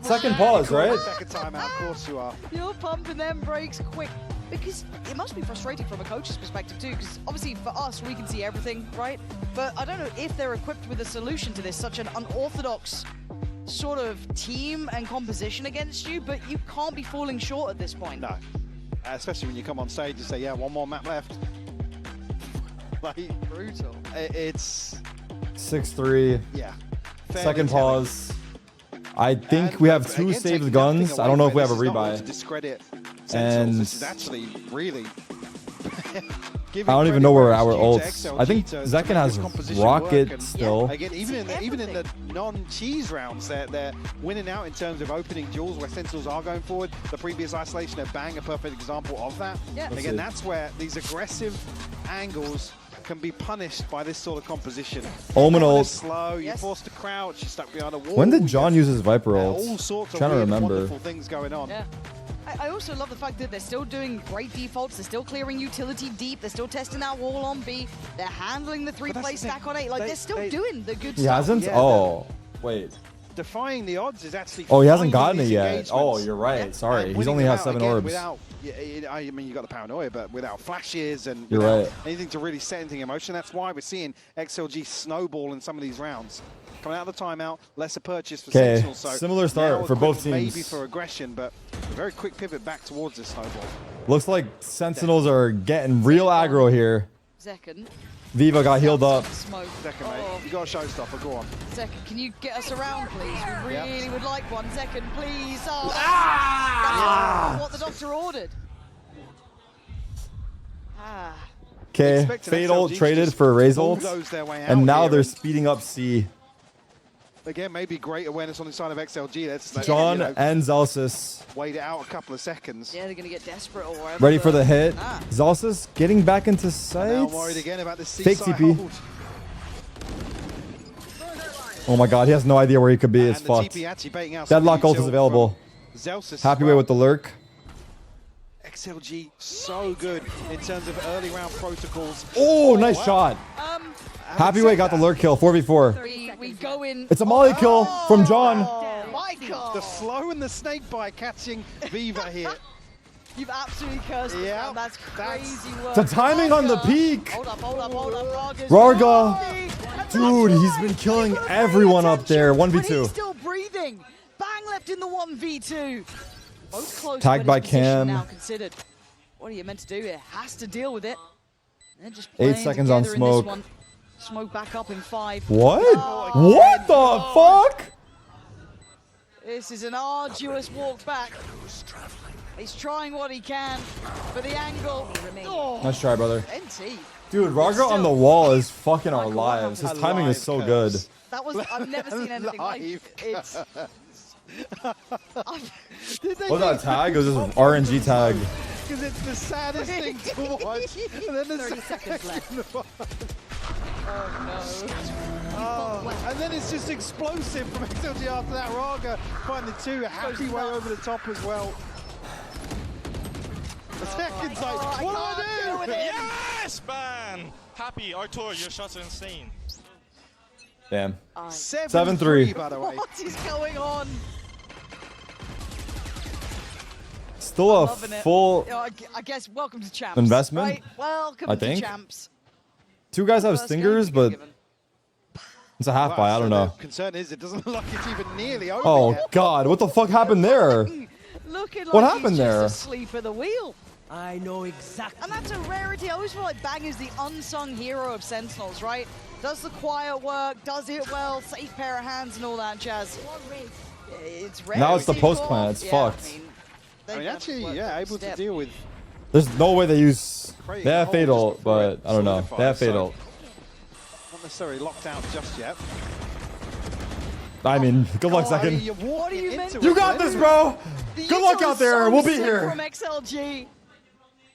Second pause, right? Second time out, of course you are. You're pumping them brakes quick. Because it must be frustrating from a coach's perspective too, because obviously for us, we can see everything, right? But I don't know if they're equipped with a solution to this, such an unorthodox sort of team and composition against you, but you can't be falling short at this point. No. Especially when you come on stage and say, yeah, one more map left. Like, brutal. It's... 6-3. Yeah. Second pause. I think we have 2 saved guns. I don't know if we have a rebuy. Discredit And this is actually really... I don't even know where our ults. I think Zekken has Rocket still. Again, even in the non-cheese rounds, they're winning out in terms of opening duels where Sentinels are going forward. The previous isolation of Bang, a perfect example of that. Yeah. And again, that's where these aggressive angles can be punished by this sort of composition. Omen You're ult. slow, you're forced to crouch, you're stuck behind a wall. When did John use his Viper ult? All sorts of Trying to weird, remember. wonderful things going on. Yeah. I also love the fact that they're still doing great defaults, they're still clearing utility deep, they're still testing that wall on B, they're handling the 3-play stack on A, like they're still doing the good He stuff. hasn't? Yeah, Oh, wait. Defying the odds is actually... Oh, he hasn't finding gotten it these yet. engagements Oh, you're right. and Sorry. He's winning only them has out 7 again orbs. Without, I mean, you got the paranoia, but without flashes and You're without right. anything to really set anything in motion. That's why we're seeing XLG snowball in some of these rounds. Coming out of the timeout, lesser purchase for Okay, Sentinel. So similar start now for both equipped teams. Maybe for aggression, but a very quick pivot back towards this snowball. Looks like Sentinels are getting real aggro here. Zekken Viva got healed up. Smoke. Second, mate. You got a showstopper. Go on. Zekken, can you get us around, please? We really would like one. Zekken, please. Oh, that's what the doctor ordered. Ah. Okay, Fatal traded for Razult, and now they're speeding up C. Again, maybe great awareness on the side of XLG. Let's John and Zelsis wait it out a couple of seconds. Yeah, they're going to get desperate or whatever. ready for the hit. Zelsis getting back into sight. Now worried again about the Fake seaside TP. hold. Oh my god, he has no idea where he could be. It's the fucked. TP actually baiting out Deadlock some ult is available. Zelsis Happy as way well. with the lurk. XLG so good in terms of early round protocols. Oh, nice shot. Happy way got the lurk kill. 4v4. We go in. It's a molly kill from John. My God. The slow and the snake bite catching Viva here. You've absolutely cursed us, man. That's crazy work. The timing on the peak. Hold up. Raga's Rarga. Dude, he's been killing everyone up there. But he's 1v2. still breathing. Bang left in the 1v2. Both close. Tagged by Cam. Now considered. What are you meant to do here? Has to deal with it. They're just 8 seconds on together in this smoke. one. Smoke back up in 5. What? Oh, What the fuck? This is an arduous walk back. He's trying what he can for the angle. Oh, Nice try, brother. NT. Dude, Rarga on the wall is fucking our lives. His timing is so good. That was, I've never seen anything like it. It's... What was that tag? It was just an RNG tag. Because it's the saddest thing to watch. And then the 30 seconds left. And then it's just explosive from XLG after that. Raga finding two. Happy way over the top as well. The second's like, what do I do? Yes, man! Happy, Artur, your shots are insane. Damn. 7-3, by the way. What is going on? Still a Loving it. full I guess welcome to champs. investment, Right? Welcome I to think. champs. Two guys have First stingers, game but it's a half buy. I don't know. The concern is it doesn't look like it's even nearly over Oh yet. god, what the fuck happened there? Looking like What he's happened just there? asleep at the wheel. I know exactly. And that's a rarity. I always feel like Bang is the unsung hero of Sentinels, right? Does the quiet work, does it well, safe pair of hands and all that jazz. It's rare. Now it's the to post call. plan. It's Yeah, fucking fucked. I mean, actually, yeah, able to deal with. There's no way they use. They have fatal, but I don't know. They have fatal. Not necessarily locked out just yet. I mean, good luck, Oh, second. What are you meant to You got this, bro. The Good luck util out is there. so We'll be sick here. From XLG.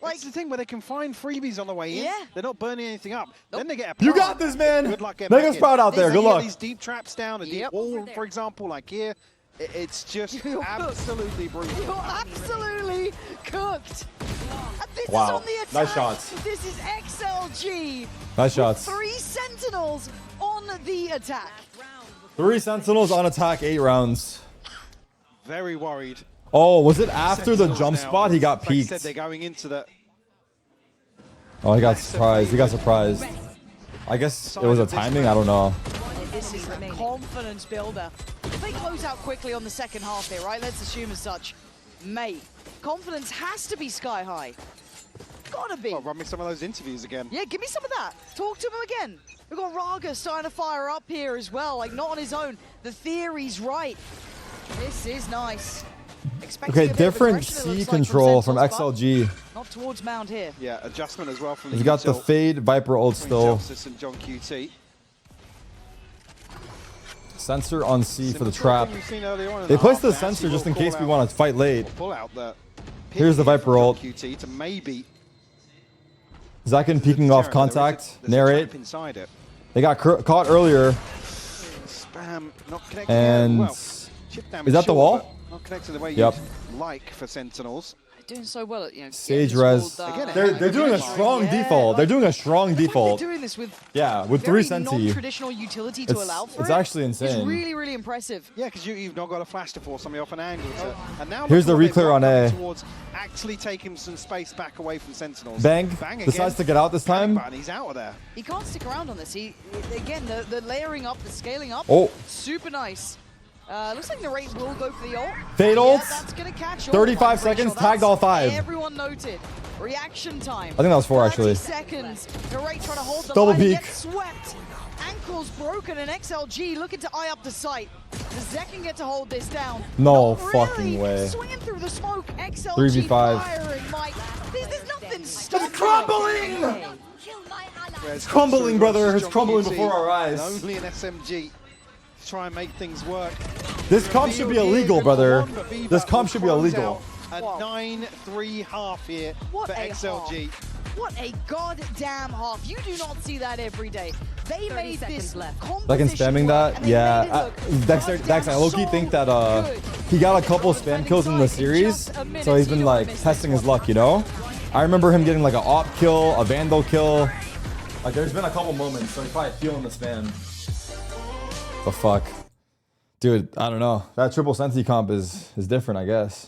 Like the thing where they can find freebies on the way in. Yeah. They're not burning anything up. Then they get a You plant. got this, man. Good luck getting Make back us in. proud out there. They Good get luck. These deep traps down, a deep wall, for example, like here. It's just absolutely brutal. You're absolutely cooked. And this Wow. is on the attack. Nice shots. This is XLG. Nice shots. 3 Sentinels on the attack. 3 Sentinels on attack, 8 rounds. Very worried. Oh, was it after the Sentinels jump now. spot? He got Like I peeked. said, they're going into the. Oh, he got surprised. He got surprised. I guess it was a timing. I don't know. This is the confidence builder. If they close out quickly on the second half here, right? Let's assume as such. Mate, confidence has to be sky high. Gotta be. Oh, run me some of those interviews again. Yeah, give me some of that. Talk to him again. We've got Raga starting to fire up here as well, like not on his own. The theory's right. This is nice. Expecting Okay, a bit of different aggression, it C looks like, control from Sentinels, XLG. but Not towards Mound here. Yeah, adjustment as well from He's got the util Fade Viper ult between still. Zelsis and John QT. Sensor on C for the Similar to trap. what we've seen earlier on in They the placed half, the they sensor actually just in will case pull we out- want to fight late. Pull out the Here's the pick Viper from John ult. QT to maybe Zakin peeking off contact. Narrate. inside it. They got caught earlier. Spam not connecting. And well, chip damage is that the sure, wall? but Not connected the way Yep. you'd like for Sentinels. Doing so well at, Sage res. They're doing a strong default. They're doing a strong default. Doing this with Yeah, with 3 very Senti. non-traditional utility to allow for It's it. actually It's insane. really, really impressive. Yeah, because you've not got a flash to force somebody off an angle. And now Here's look the what they've reclear on done A. towards actually taking some space back away from Sentinels. Bang again. decides to get out this time. Button, he's out of there. He can't stick around on this. Again, the layering up, the scaling up, Oh. super nice. Looks like Narrate will go for the ult. Fade Yeah, ults. that's gonna catch all. 35 I'm pretty seconds, sure tagged all 5. Everyone noted. Reaction time. I think that was 4 actually. 30 seconds. Narrate trying to hold the Double line and peek. get swept. Ankles broken and XLG looking to eye up the sight. Does Zekken get to hold this down? No Not fucking really. way. Swinging through the smoke. XLG 3v5. firing. Mike, there's nothing stopping. It's crumbling! It's crumbling, brother. It's crumbling before our eyes. Only an SMG to try and make things work. This comp should be illegal, brother. This comp should be illegal. A 9-3 half here What for a XLG. half. What a goddamn half. You do not see that every day. They made this Like in composition spamming work, that, and they yeah. made it look Dex, I low-key think that he got a couple spam kills in the series, so he's been like testing his luck, you know? I remember him getting like an op kill, a vandal kill. Like there's been a couple moments, so he's probably feeling the spam. The fuck, dude? I don't know. That triple Sensi comp is different, I guess.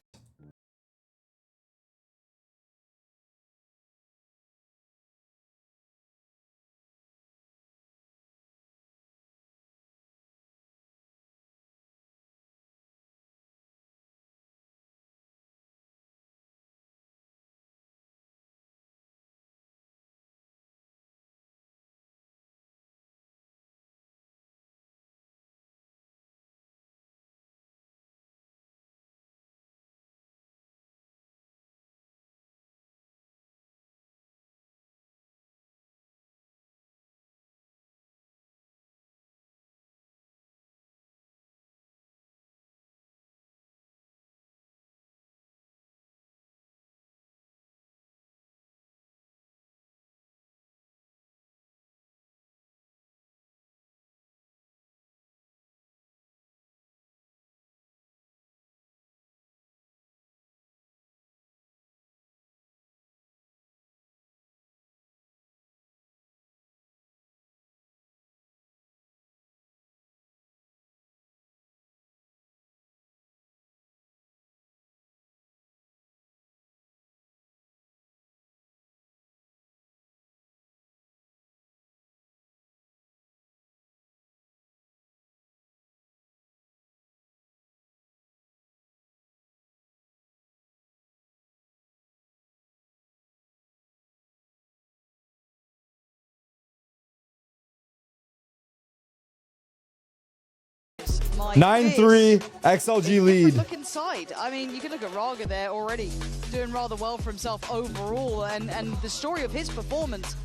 My 9-3 XLG lead. Look inside. I mean, you can look at Raga there already doing rather well for himself overall, and the story of his performance,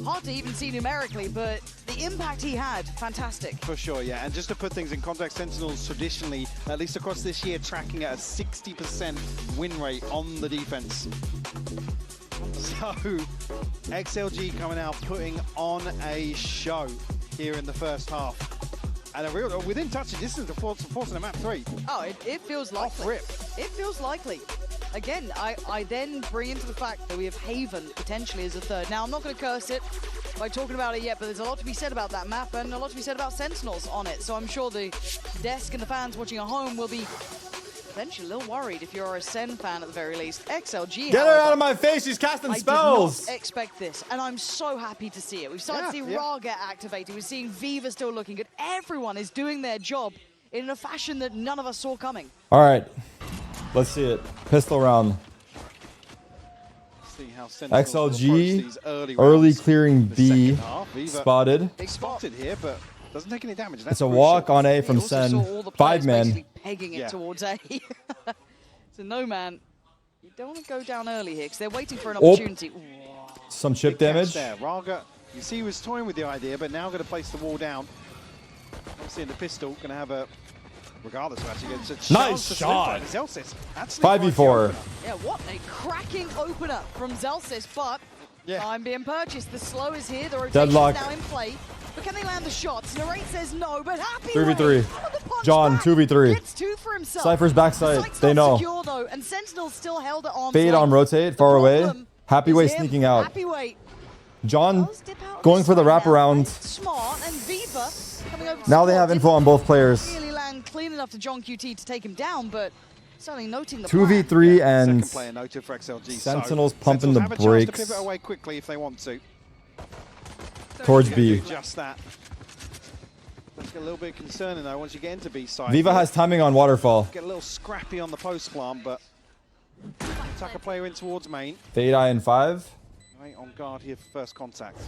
hard to even see numerically, but the impact he had, fantastic. For sure, yeah. And just to put things in context, Sentinels traditionally, at least across this year, tracking at a 60% win rate on the defense. So, XLG coming out, putting on a show here in the first half. And a real, within touching distance, the force in a map 3. Oh, it feels likely. Off rip. It feels likely. Again, I then bring into the fact that we have Haven potentially as a third. Now, I'm not going to curse it by talking about it yet, but there's a lot to be said about that map and a lot to be said about Sentinels on it. So I'm sure the desk and the fans watching at home will be potentially a little worried if you're a Sen fan at the very least. XLG, Get her out of my face, she's casting spells! I did not expect this, and I'm so happy to see it. We've started to see Ra get activated, we're seeing Viva still looking good. Everyone is doing their job in a fashion that none of us saw coming. Alright, let's see it. Pistol round. See how XLG, early clearing B, spotted. Spotted here, but doesn't take any damage. It's a walk on A from Sen. 5 men. Pegging it towards A. So no, man. You don't want to go down early here because they're waiting for an opportunity. Some chip damage. There. Raga, you see, he was toying with the idea, but now going to place the wall down. Obviously, in the pistol, going to have a, regardless of actually, it's a chance Nice to shot. Zelsis. 5v4. Yeah, what a cracking opener from Zelsis, but time being purchased. The slow is here. The rotation Deadlock. is now in play. But can they land the shots? Narrate says no, but happy 3v3. John, 2v3. Gets 2 for himself. Cypher's backside. Site's They not know. secure, though, and Sentinel's still held at arm's Fade length. on rotate, far away. Happy way sneaking out. Happy way. John going for the wraparound. Smart, and Viva coming over. Now they have info on both players. Really land clean enough to John QT to take him down, but certainly noting the 2v3 and Second player noted for XLG. Sentinels So, pumping Sentinels the have a chance brakes to pivot away quickly if they want to. towards B. Just that. Get a little bit concerning though once you get into B side. Viva has timing on waterfall. Get a little scrappy on the post plant, but tuck a player in towards main. Fade Eye in 5. Right on guard here for first contact.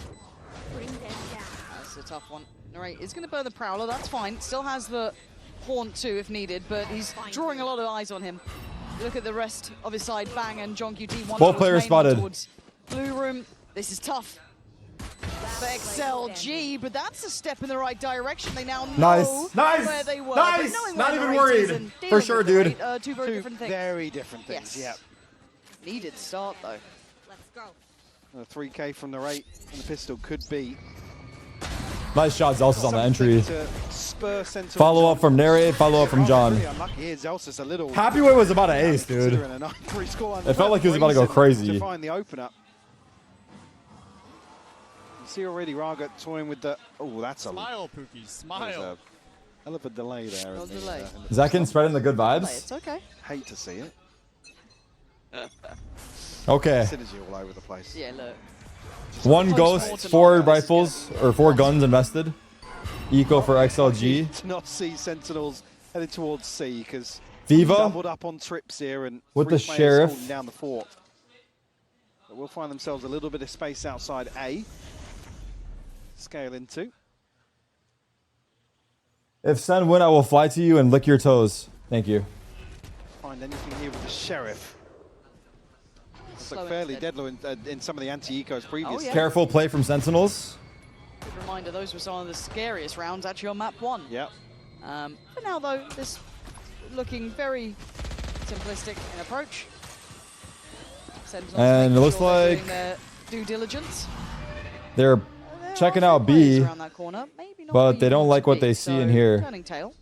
That's a tough one. Narrate is going to burn the Prowler. That's fine. Still has the Haunt too if needed, but he's drawing a lot of eyes on him. Look at the rest of his side. Bang and John QT. Both players spotted. Blue room. This is tough for XLG, but that's a step in the right direction. They now know where they were. Nice. Not even worried. For sure, dude. Two very different things. Very different things. Yes. Yeah. Needed start though. Let's go. A 3K from the rate and the pistol could be. Nice shot, Zelsis on the entry. Spur Follow up from Narrate, follow up from John. Really unlucky here. Zelsis a little. Happyway was about an ace, dude. It felt like he was about to go crazy. To find the opener. You see already Raga toying with the. Oh, that's a. Smile, Pookie, smile. Hell of a delay there. No delay. Zekin spreading the good vibes. It's okay. Hate to see it. Okay. Synergy all over the place. Yeah, look. One ghost, 4 rifles, or 4 guns invested. Eco for XLG. To not see Sentinels headed towards C because Viva doubled up on trips here and with the 3 players Sheriff holding down the fort. But we'll find themselves a little bit of space outside A. Scale into. If Sen win, I will fly to you and lick your toes. Thank you. Find anything here with the Sheriff. Looks like fairly deadly in some of the anti-ecos previously. Careful play from Sentinels. Good reminder, those were some of the scariest rounds actually on map 1. Yep. For now though, this looking very simplistic in approach. Sentinels And it looks sure they're like doing their due diligence. they're checking out B, Around that corner. Maybe not but where they you don't want like to what be. they see So, in here. Turning tail.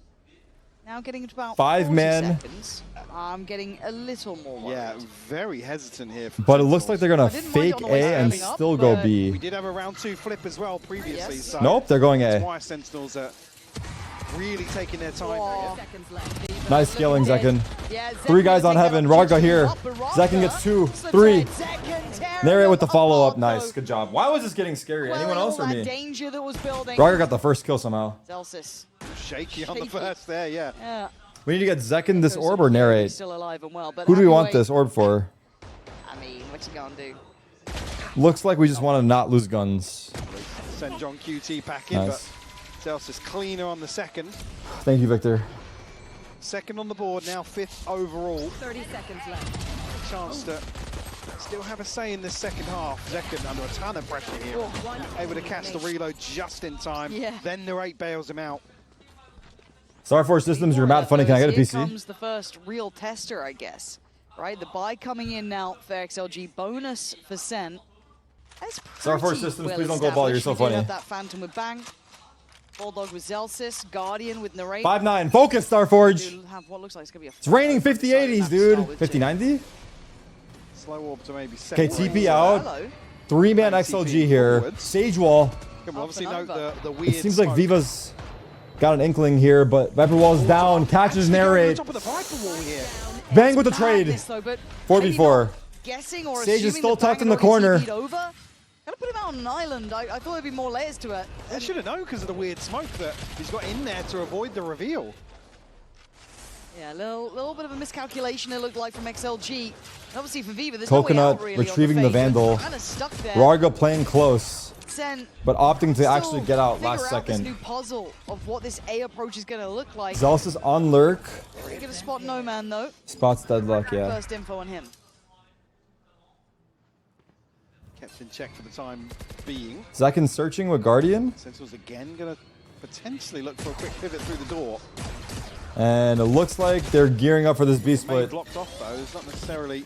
Now getting to about 5 40 men. seconds. I'm getting a little more worried. Yeah, very hesitant here. But it looks like they're gonna didn't mind it fake on the way A and up, still go but B. We did have a round 2 flip as well previously. So Nope, they're going A. That's why Sentinels are really taking their time here. Nice scaling, Zekin. Yeah, 3 guys on heaven. Raga here. Zekin gets 2, 3. Narrate with the follow-up. Nice, good job. Why was this getting scary? Anyone else or me? Danger that was building. Raga got the first kill somehow. Zelsis. Shaky on the first there, yeah. Yeah. We need to get Zekin this orb or Narrate. Still alive and well, but Who do we want Happyway- this orb for? I mean, what you gonna do? Looks like we just want to not lose guns. Send John QT back in, Nice. but Zelsis cleaner on the second. Thank you, Victor. Second on the board, now 5th overall. 30 seconds left. Chance to still have a say in this second half. Zekin under a ton of pressure here. Able to catch the reload just in time. Yeah. Then Narrate bails him out. Star Force Systems, you're mad funny. Can I get a Here PC? comes the first real tester, I guess. Right, the buy coming in now for XLG. Bonus for Sen. That's Star Force pretty Systems, well please don't go ball. You're so established. We did funny. have that Phantom with Bang. Bulldog with Zelsis. Guardian with Narrate. 5-9. Focus, Starforge. Do have what looks like it's gonna be a It's raining 50-80s, dude. 50-90? Slow orb to maybe Okay, TP out. 3-man XLG here. Sage wall. We'll obviously note the weird It seems like smoke. Viva's got an inkling here, but Viper Wall's down. Catches Narrate. Top of the Viper wall here. Bang with the trade. Madness, though, but 4v4. guessing or Sage is assuming still that Bang tucked in the had already corner. TP'd over. Gotta put him out on an island. I thought there'd be more layers to it. I should have known because of the weird smoke that he's got in there to avoid the reveal. Yeah, a little bit of a miscalculation it looked like from XLG. And obviously for Viva, there's no way Coconut out really retrieving on the the, face, Vandal. Kind of stuck there. Raga playing close, Sen but opting to still actually get out last figure out this new second. puzzle of what this A approach is going to look like. Zelsis on lurk. Pretty good to spot No Man though. Spots deadlock, yeah. First info on him. Kept in check for the time being. Zekin searching with Guardian. Sentinels again going to potentially look for a quick pivot through the door. And it looks like they're gearing up for this B Main split. blocked off though. There's not necessarily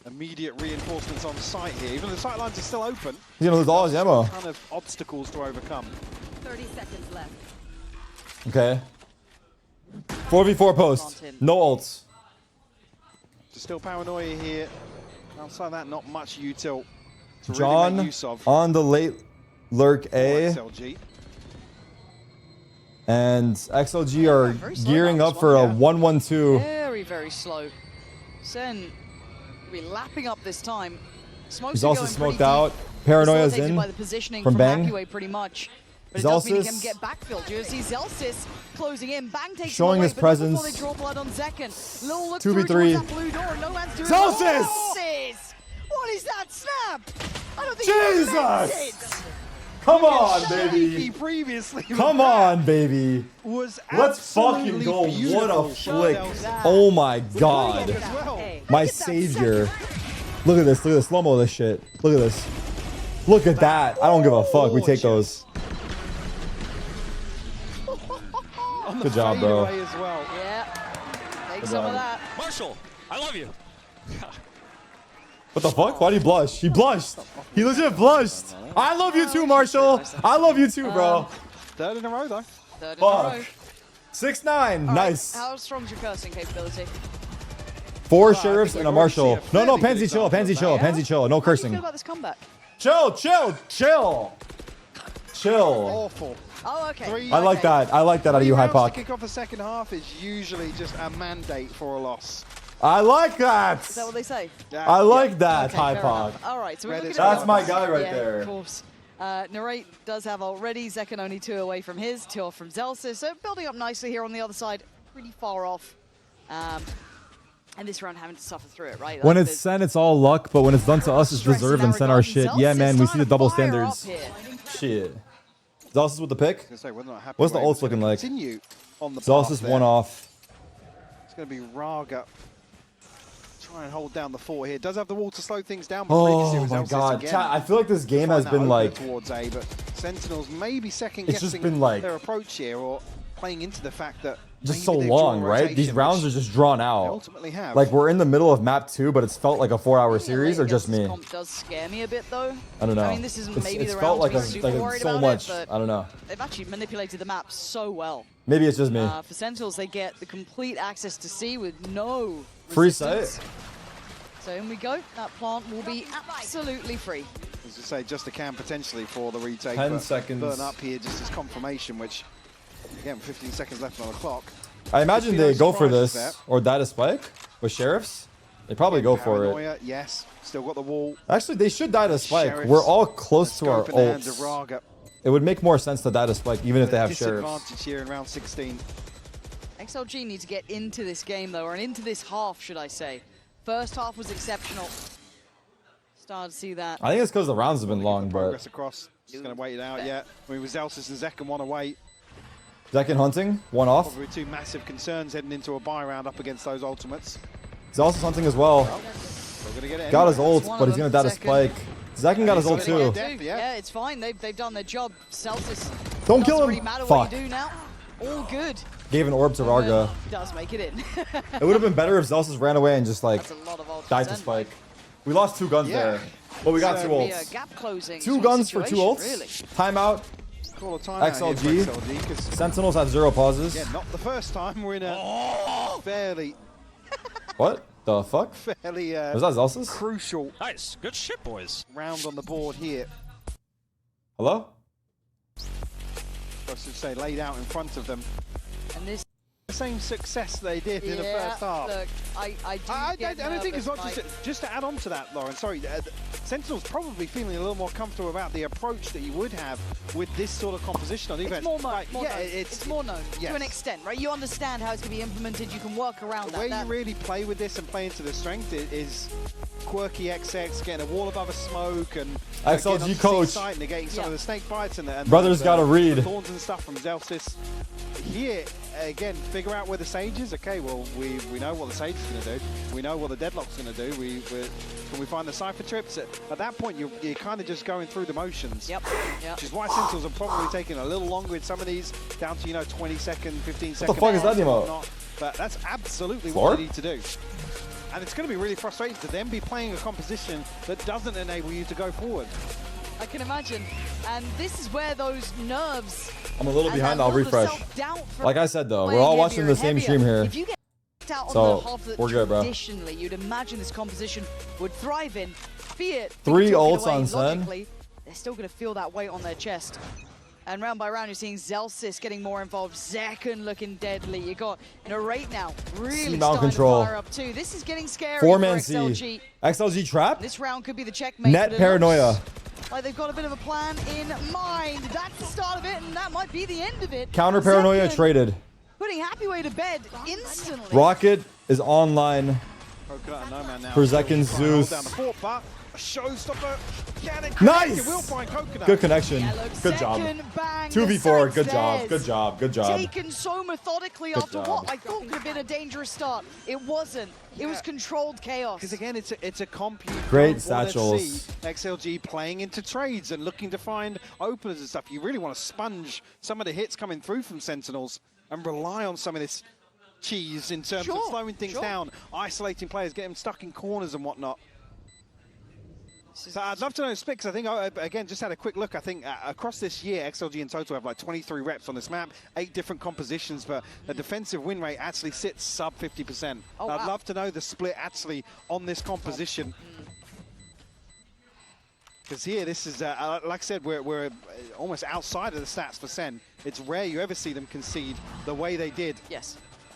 immediate reinforcements on site here. Even though the sight lines are still open. He's gonna lose all his ammo. A ton of obstacles to overcome. 30 seconds left. Okay. 4v4 post. No ults. So still paranoia here. Outside that, not much util to really John make use of. on the late lurk A. XLG. And XLG are very slow gearing now, up this for a one. 1-1-2. Very, very slow. Sen will be lapping up this time. Smokes He's are also going smoked pretty out. deep. Paranoia's Facilitated in by the positioning from Bang. Happyway pretty much. But it does mean he Zelsis can get backfilled. You see Zelsis closing in. Bang takes showing him away, his but presence. not before they draw blood on Zekken. Little look 2v3. through towards that blue door. No man's doing Zelsis! Zelsis! What is that snap? I don't think he meant it. Jesus! Come on, baby. Previously Come on, baby. was Let's fucking absolutely go. What a beautiful. flick. Zelsis. Oh my god. As well. My savior. Look at this. Look at this. Slow-mo this shit. Look at this. Look at that. I don't give a fuck. We take those. Good job, bro. As well. Yeah. Take Good some job. of that. Marshall, I love you. What the fuck? Why did he blush? He blushed. He legit blushed. I love you too, Marshall. I love you too, bro. Third in a row, though. Third in a row. Fuck. 6'9". Nice. How strong's your cursing capability? 4 sheriffs and a marshal. No, Pansy chill. Pansy chill. Pansy chill. No How do you feel cursing. about this comeback? Chill. Awful. Oh, okay. I like that. I like that out of you, rounds to Hypoc. kick off the second half is usually just a mandate for a loss. I like that. Is that what they say? I like that, Okay, fair Hypoc. enough. All right, so we're looking at That's the my odds. guy right Yeah, there. Of course. Narrate does have already. Zekken only 2 away from his, 2 off from Zelsis. So building up nicely here on the other side, pretty far off. And this round having to suffer through it, right? When Like, it's sent, it's all luck, but when it's done to us, it's Stress deserved in and that sent our regard. shit. Zelsis Yeah, man, we see the starting double to fire up standards. here. Shit. Zelsis with the pick. Say, we're not happy What's the where ults it's looking gonna like? Continue on the Zelsis path there. 1 off. It's going to be Raga. Try and hold down the fort here. Does have the wall to slow things down. But previously it Oh was my Zelsis god. again. Chat, I feel like this game Find has that been opener like... towards A, but Sentinels maybe second It's just guessing been like- their approach here, or playing into the fact that just maybe so they've drawn long, a right? These rotation, rounds are which just drawn they out. ultimately have. Like we're in the middle of map 2, but it's felt like a 4-hour series, or just This me? comp does scare me a bit, though. I don't know. I mean, this isn't maybe it's the felt round like to be super worried so about much. it, but I don't know. they've actually manipulated the map so well. Maybe it's just me. For Sentinels, they get the complete access to C with no Free resistance. sight. So in we go. That plant will be absolutely free. As I say, just a cam potentially for the retake. 10 but seconds. Burn up here just as confirmation, which, again, 15 seconds left on the clock. I imagine Could be no they go for surprises this, there. or data spike with sheriffs. They probably go for it. Paranoia, yes. Still got the wall. Actually, they should data spike. Sheriffs. We're all close to our Scope in the hands of ults. Raga. It would make more sense to data spike, even if they have sheriffs. Disadvantage here in round 16. XLG need to get into this game, though, or into this half, should I say. First half was exceptional. Started to see that. I think it's because the rounds have been long, but Progress across. Just going to wait it out yet. I mean, with Zelsis and Zekken one away. Zekken hunting, 1 off. Probably 2 massive concerns heading into a bye round up against those ultimates. Zelsis hunting as well. Still gonna get it Got his anyway. ult, but he's going to data spike. Zekken got his ult too. Yeah, it's fine. They've done their job. Celsius Don't doesn't kill him. really matter Fuck. what you do now. All good. Gave an orb to Raga. Does make it in. It would have been better if Zelsis ran away and just like That's a lot of ult died to percent. spike. We lost 2 guns there, but we got 2 Be a ults. gap closing 2 sort of guns for 2 situation, ults. Really. Timeout. Call a timeout here for XLG. XLG, 'cause Sentinels have 0 pauses. yeah, not the first time we're in a fairly What the fuck? fairly Was that Zelsis? crucial Nice. Good shit, boys. round on the board here. Hello? I should say laid out in front of them. And this. The same success they did in the first half. Look, I don't think it's not nervous, just to add on to that, Lauren. Sorry, Sentinel's probably feeling a little more comfortable about the approach that you would have with this sort of composition on defense. It's more known. Like, More yeah, known. It's more known yes. to an extent, right? You understand how it's going to be implemented. You can work around The way that. you really play with this and play into the strength is quirky XX, getting a wall above a smoke and XLG getting onto coach. C-site, negating some of the snake bites and Brothers gotta read. thorns and stuff from Zelsis. Here, again, figure out where the Sage is. Okay, well, we know what the Sage is going to do. We know what the Deadlock's going to do. Can we find the Cypher trips? At that point, you're kind of just going through the motions. Yep. Which is why Sentinels are probably taking a little longer in some of these, down to, 20 second, 15 second. What the fuck is that and emote? whatnot. But that's absolutely Floor? what they need to do. And it's going to be really frustrating to them be playing a composition that doesn't enable you to go forward. I can imagine. And this is where those nerves. I'm a little and behind, that I'll little refresh. self-doubt from Like I said though, we're playing all watching heavier the same and stream heavier. here. If you get out So, on the half that we're good, bro. traditionally you'd imagine this composition would thrive in, be it 3 taken ults away on Sen. logically, they're still going to feel that weight on their chest. And round by round, you're seeing Zelsis getting more involved. Zekken looking deadly. You got Narrate now really C-mount starting control. to fire up too. This is getting scary 4-man for XLG. C. XLG trap. This round could be the checkmate. Net but it paranoia. looks like they've got a bit of a plan in mind. That's the start of it, and that might be the end of it. Counter paranoia Zekin traded. putting Happyway to bed instantly. Rocket is online Coconut and Nomad now. for Zekin's Zeus. Down the fort, but a showstopper. Can it Nice! connect? It will find Coconut. Good connection. Yeah, look, Good job. Zekin banged 2v4. the Good job. stairs. Good job. Good job. Taken so methodically Good after job. what I thought could have been a dangerous start. It wasn't. It was controlled chaos. Because again, it's a comp you Great don't wanna satchels. see XLG playing into trades and looking to find openers and stuff. You really want to sponge some of the hits coming through from Sentinels and rely on some of this cheese in terms of slowing things down, isolating players, getting them stuck in corners and whatnot. So I'd love to know Spix. I think, again, just had a quick look. I think across this year, XLG in total have like 23 reps on this map, 8 different compositions, but the defensive win rate actually sits sub 50%. Oh, I'd wow. love to know the split actually on this composition. Because here, this is, like I said, we're almost outside of the stats for Sen. It's rare you ever see them concede the way they did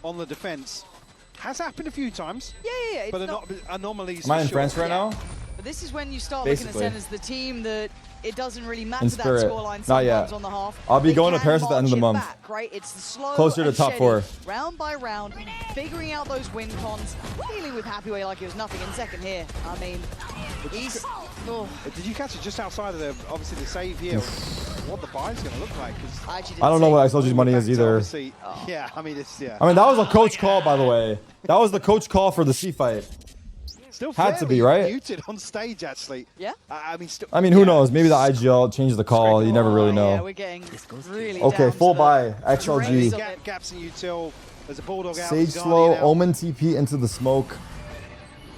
on the defense. Has happened a few times. Yeah. It's But not, anomalies. Am I for in sure. France right now? but this is when you start Basically. looking at Sen as the team that it doesn't really matter In that spirit. scoreline Not sometimes yet. on the half. I'll be They going to can Paris at the end of the march it month. Back, right? It's the slow Closer to and top steady, 4. round by round, figuring out those win cons, dealing with Happyway like it was nothing in second here. I mean, he's... Oh. Did you catch it just outside of the, obviously, the save here? What the buy's going to look like? 'Cause I don't know what XLG's money is either. obviously, yeah, I mean, it's, yeah. I mean, that was a coach call, by the way. That was the coach call for the C fight. Still Had to be, fairly right? muted on stage, actually. Yeah? I mean, still. I mean, who knows? Maybe the IGL changed the call. You never really Yeah, know. we're getting really Okay, down full to buy. the XLG. Gaps in util. There's a Bulldog out. Sage Guardian slow, out. Omen TP into the smoke.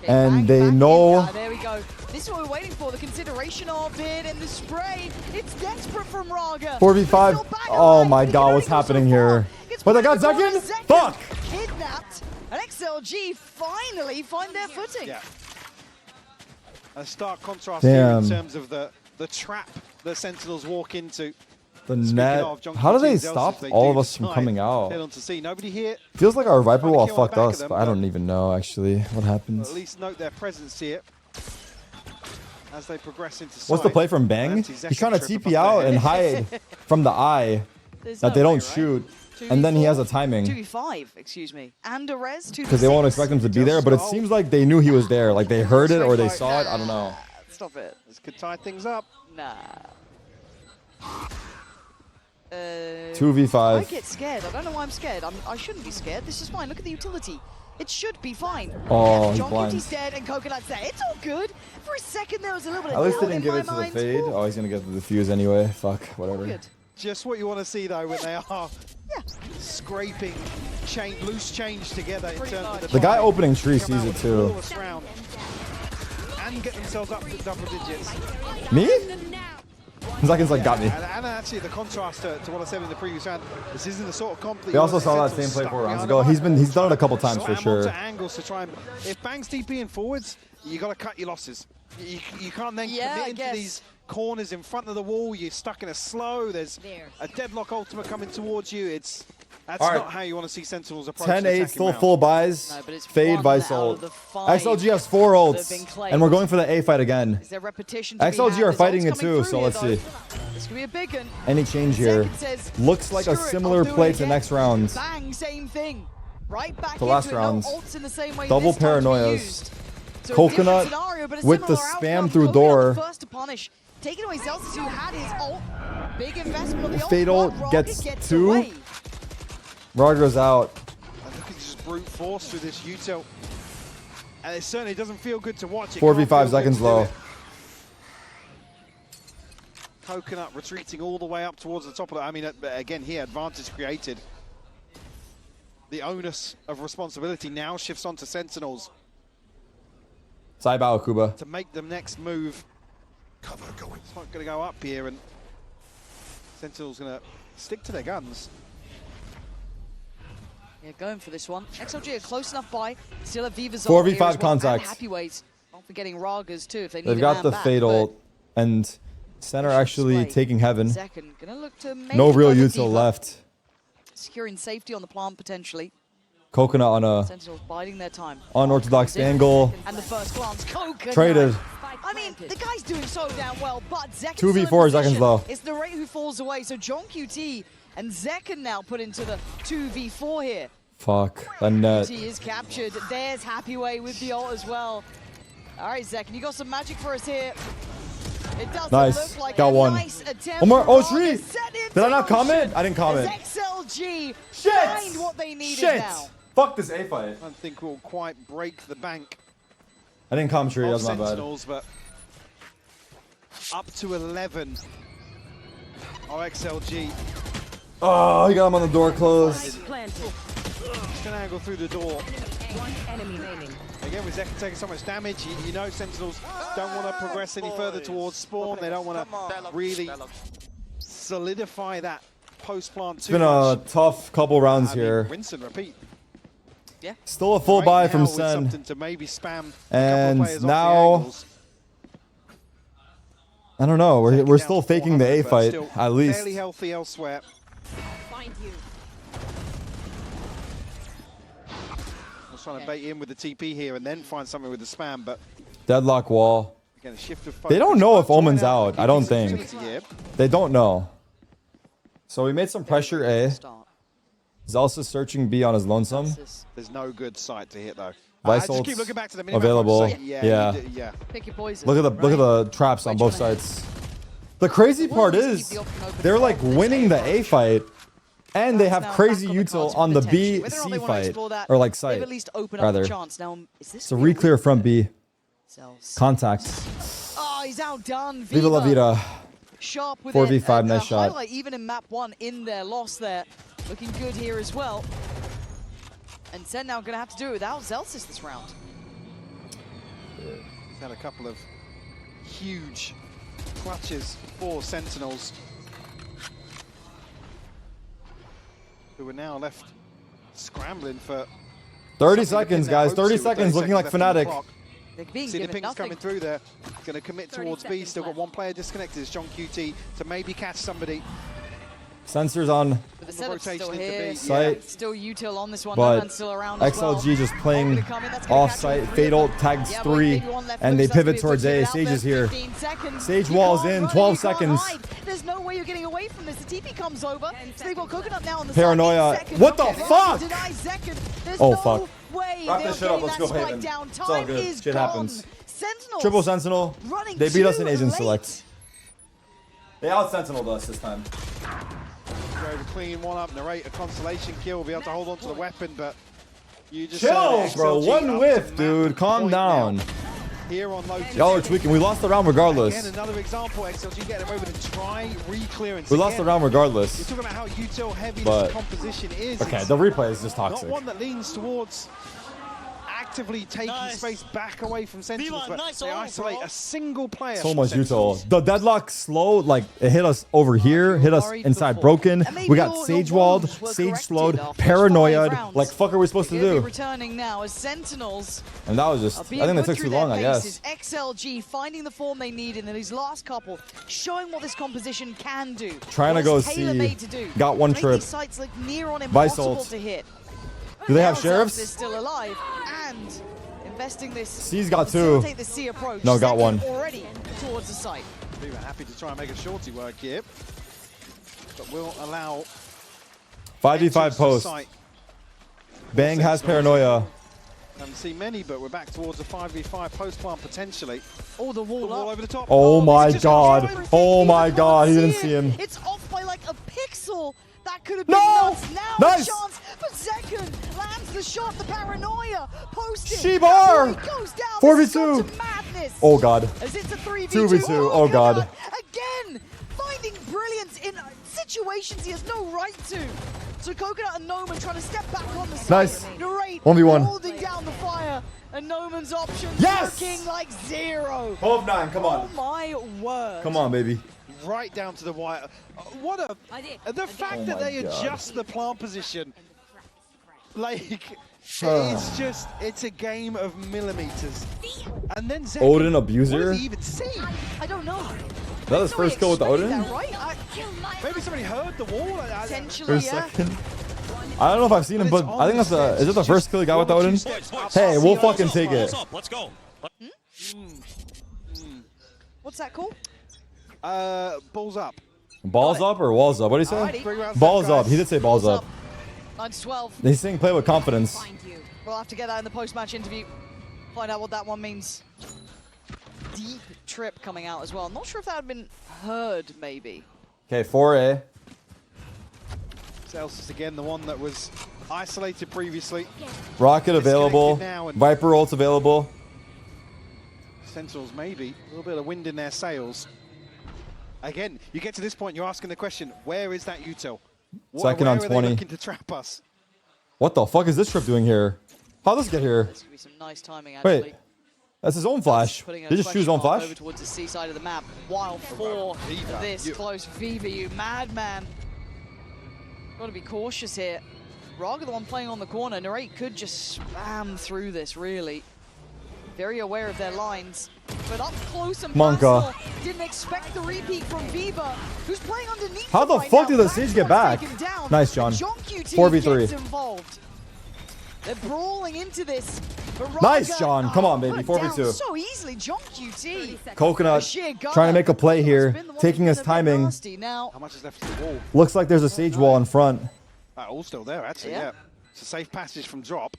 Okay, And bang they back in. know... Ah, there we go. This is what we're waiting for, the consideration of it and the spray. It's desperate from Raga. 4v5. Oh my god, what's happening here? But I got Zekin? Fuck! Kidnapped. And XLG finally find their footing. Yeah. A stark contrast Damn. here in terms of the trap that Sentinels walk into. The Speaking net. of, John How do they Keating's stop Elsis, they all do of us from decide coming out? head on to see. Nobody here. Feels like our Viper wall Trying to kill on the fucked back of us, them, but I don't even know actually what But happens. at least note their presence here as they progress into What's the side. play from Bang? Empty He's Zekin trying to trip TP up out there. and hide from the eye There's that no they way, don't right? shoot. And then he has a timing 2v5, excuse me. And a res, 2v6. because they won't expect him to be there, but it seems like they knew he was there. Like they heard it or they saw it. I don't know. Stop it. This could tie things up. Nah. 2v5. I get scared. I don't know why I'm scared. I shouldn't be scared. This is fine. Look at the utility. It should be fine. Oh, he's John blind. Cuties dead and Coconut's there. It's all good. For a second, there was a little bit of At least they doubt didn't in give my it to the mind. fade. Oh, he's gonna get the defuse anyway. Fuck, whatever. Good. Just what you want to see though when they are scraping loose change together in terms of the The guy try. opening tree Come sees out it with too. flawless round and get themselves up to double digits. Me? Zekin's like got me. And actually, the contrast to what I said in the previous round, this isn't the sort of comp that They also saw that same play 4 rounds ago. He's done it a couple times for sure. Angles to try and, if Bang's TPing forwards, you got to cut your losses. You can't then commit into these corners in front of the wall. You're stuck in a slow. There's a deadlock ultimate coming towards you. That's All right. not how you want to see Sentinels approach 10-8, still full buys. No, but it's Fade one by out Soul. of the 5 XLG has 4 that have ults, been claimed. and we're going for the A fight again. Is there repetition to be XLG had? are There's fighting ults it coming too, through so here, let's see. though. This could be a big one. Any change here? Zekin says, Looks like a "Screw it, similar I'll do it play to again." next round. Bang, same thing. Right back To last into it. rounds. No ults in the same way Double this time to be paranoias. used. So a Coconut different scenario, but a with the similar spam outcome. through Coconut door. the first to punish. Taking away Zelsis, who had his ult. Big investment on the ult. Fade ult but Raga gets 2. away. Ragar's out. And look at just brute force through this util. And it certainly doesn't feel good to watch. It 4v5 can't feel seconds good to do low. it. Coconut retreating all the way up towards the top of it. I mean, again, here, advantage created. The onus of responsibility now shifts onto Sentinels Saibao Kuba. to make the next move. Cover going. It's not going to go up here, and Sentinels going to stick to their guns. Yeah, going for this one. XLG are close enough by. Still have Viva's 4v5 ult here as well, contact. And Happy Ways. Not forgetting Ragas too if they need They've a got man the back, fade but ult, and center actually Sway. taking heaven. Second, gonna look to maybe No real go the util Diva. left. Securing safety on the plant potentially. Coconut on a Sentinels biding their time. unorthodox Comes in, angle. And the first glance, Coconut. Traded. I mean, the guy's doing so damn well, but Zek 2v4 seconds low. It's the rate who falls away, so John QT and Zekken now put into the 2v4 here. Fuck. The net. QT is captured. There's Happy Way with the ult as well. All right, Zekken, you got some magic for us here. It doesn't Nice. look like Got a one. Nice attempt One more. Oh, from Shri. Raga. Set Did I not into comment? motion I didn't comment. as XLG Shit. find what they needed Shit. now. Fuck this A fight. I don't think we'll quite break the bank I didn't comment, Shri. That of was my bad. Sentinels, but up to 11 are XLG. Oh, he got him on the door closed. Just gonna angle through the door. One enemy remaining. Again, with Zekken taking so much damage, you know Sentinels don't want to progress any further towards spawn. They don't want to really solidify that post-plant It's too been much. a tough couple rounds I mean, here. rinse and repeat. Yeah. Still a full Right buy now from with Sen. something to maybe spam a And couple of players off the now, angles. I don't know. We're Down still to faking the 400, A but fight, still at least. fairly healthy elsewhere. Find you. I was trying to bait in with the TP here and then find something with the spam, but Deadlock wall. again, a shift of They don't focus. know if Both Omen's right now, out. I don't think. opportunity here. They don't know. So we made some pressure A. Zelsa searching B on his lonesome. There's no good sight to hit though. Vice Just keep ult's looking back to the minimap. available. Yeah. Yeah. Pick your poison. Look at the traps on both sides. The crazy part is they're like winning the A fight, and they have crazy util on the B C fight, or like site They've at least opened up rather. a chance. Now, is this So re-clear from B. Cells. Contact. Oh, he's outdone. Viva la vida. Sharp with 4v5, it. nice shot. Highlight even in map 1 in their loss there. Looking good here as well. And Sen now going to have to do it without Zelsis this round. He's had a couple of huge clutches for Sentinels, who are now left scrambling for 30 something to seconds, pin their guys. hopes 30 to, with seconds, looking like left on the Fnatic. clock. They're being See the given pings nothing. coming through there. Going to commit towards B. Still got one player disconnected. It's John QT to maybe catch somebody. Sensors on But the setup's still rotation into here. B. Site. Still util on this one. But No man's still around as well. XLG just playing Hopefully come in, that's gonna catch off-site. all three Fade of ult them. tags Yeah, 3, maybe one left and they loose. That's pivot gonna be towards pushing A. it out Sage there. is here. 15 seconds. Sage You wall's can't in. run, 12 you can't seconds. hide. There's no way you're getting away from this. The TP comes over. So they've got Coconut now on the Paranoia. side. 8 seconds. What the Okay. fuck? Deny Zekken. There's Oh, no fuck. way Wrap they're this shit up. getting Let's that go, spike Haven. down. It's all Time good. is Shit gone. happens. Sentinels Triple Sentinel. running They beat us too in Asian late. Select. They out-sentineled us this time. Over clean one up, narrate a consolation kill, be able to hold on to the weapon, but you just Chill, saw bro. XLG One up whiff, to dude. map Calm point down. now. Here on low Y'all are tweaking. We lost the round regardless. Again, another example, XLG getting over to try re-clearance. We lost the round regardless. You're talking about how util heavy But- this composition is. Okay, It's the replay is just not toxic. one that leans towards actively taking space back away from Sentinels, but they isolate a single player. So from much Sentinels. util. The deadlock slow, like it hit us over here, hit us inside broken. We got sage walled, sage slowed, paranoia. Like fuck are we supposed to They'll be do? returning now as Sentinels. And that was just, I think that took too long, I guess. XLG finding the form they need in these last couple, showing what this composition can do. Trying to what go it's C. tailor-made to do. Got one Make trip. these sites look near on Vice impossible ult. to hit. Do they have Now sheriffs? Zelfs is still alive and investing this. C's got to two. facilitate the C approach. No, got Second one. already towards the site. We were happy to try and make a shorty work here, but we'll allow 5v5 post. Bang has paranoia. Haven't seen many, but we're back towards a 5v5 post plant potentially. Oh, the wall up. Over the top. Oh my just god. got Oh my god. He didn't see him. It's off by like a pixel. That could have been No! nuts. Now Nice! a chance for Zekken. Lands the shot. The paranoia. Posted. She-bar! He goes down. 4v2. This has gone to madness. Oh god. As it's a 3v2. 2v2. Oh god. Again, finding brilliance in situations he has no right to. So Coconut and Noman trying to step back on the side. Nice. Narrate 1v1. holding down the fire. And Noman's options Yes! working like zero. 12-9, come on. Oh my word. Come on, baby. Right down to the wire. What a... The fact Oh that my they God. adjust the plant position, like, it's just, it's a game of millimeters. And then Zekken, Odin what abuser? does he even see? I don't know. Is that his first kill with the Odin? Right? Maybe somebody heard the wall. Potentially, First yeah. second. I don't know if I've seen him, but I think that's the. Is it the first kill he got with the Odin? Hey, we'll fucking take it. Let's go. What's that called? Balls up. Balls up or walls up? What did he say? Balls up. He did say balls up. 9-12. He's saying play with confidence. We'll have to get that in the post-match interview. Find out what that one means. Deep trip coming out as well. Not sure if that had been heard, maybe. Okay, 4A. Celsius again, the one that was isolated previously. Rocket available. Viper ult available. Sentinels maybe. A little bit of wind in their sails. Again, you get to this point, you're asking the question, where is that util? Second on where 20. Are they looking to trap us? What the fuck is this trip doing here? How'd this get here? This could be some nice timing, actually. Wait, that's his own flash. Did he just choose his own flash? Over towards the C side of the map. While for this close, Viva, you madman. Got to be cautious here. Raga, the one playing on the corner. Narrate could just spam through this, really. Very aware of their lines, but up close and personal. Didn't expect the repeat from Viva, who's playing underneath. How the fuck did the siege get back? Nice, John. 4v3. Involved. They're brawling into this. Nice, John. Come on, baby. 4v2. So easily, John QT. Coconut trying to make a play here, taking his timing. How much is left of the wall? Looks like there's a sage wall in front. All still there, actually, yeah. It's a safe passage from drop.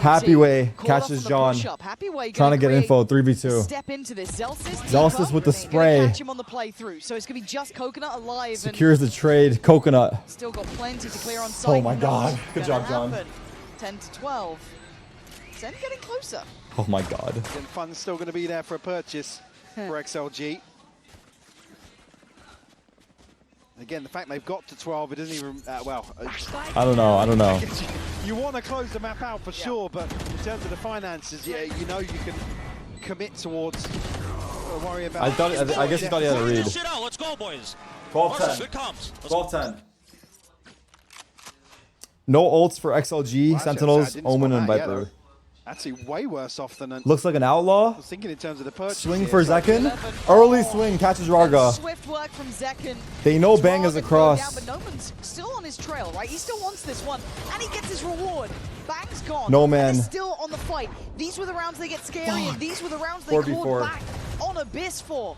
Happy Way catches John. Trying to get info. 3v2. Step into this. Zelsis with the spray. Catch him on the playthrough. So it's going to be just Coconut alive. Secures the trade. Coconut. Still got plenty to clear on site. Oh my god. Good job, John. 10 to 12. Zen getting closer. Oh my god. And fun's still going to be there for a purchase for XLG. Again, the fact they've got to 12, it doesn't even, well. I don't know. You want to close the map out for sure, but in terms of the finances, yeah, you know you can commit towards worry about. I guess he thought he had a read. Shit out. Let's go, boys. 12-10. It comes. 12-10. No ults for XLG, Sentinels, Omen, and Viper. Actually, way worse off than. Looks like an outlaw. I was thinking in terms of the purchase. Swing for Zekin. Early swing catches Raga. Swift work from Zekin. They know Bang is across. Down, but Noman's still on his trail, right? He still wants this one, and he gets his reward. Bang's gone. No man. They're still on the fight. These were the rounds they get scary, and these were the rounds they called back on Abyss for.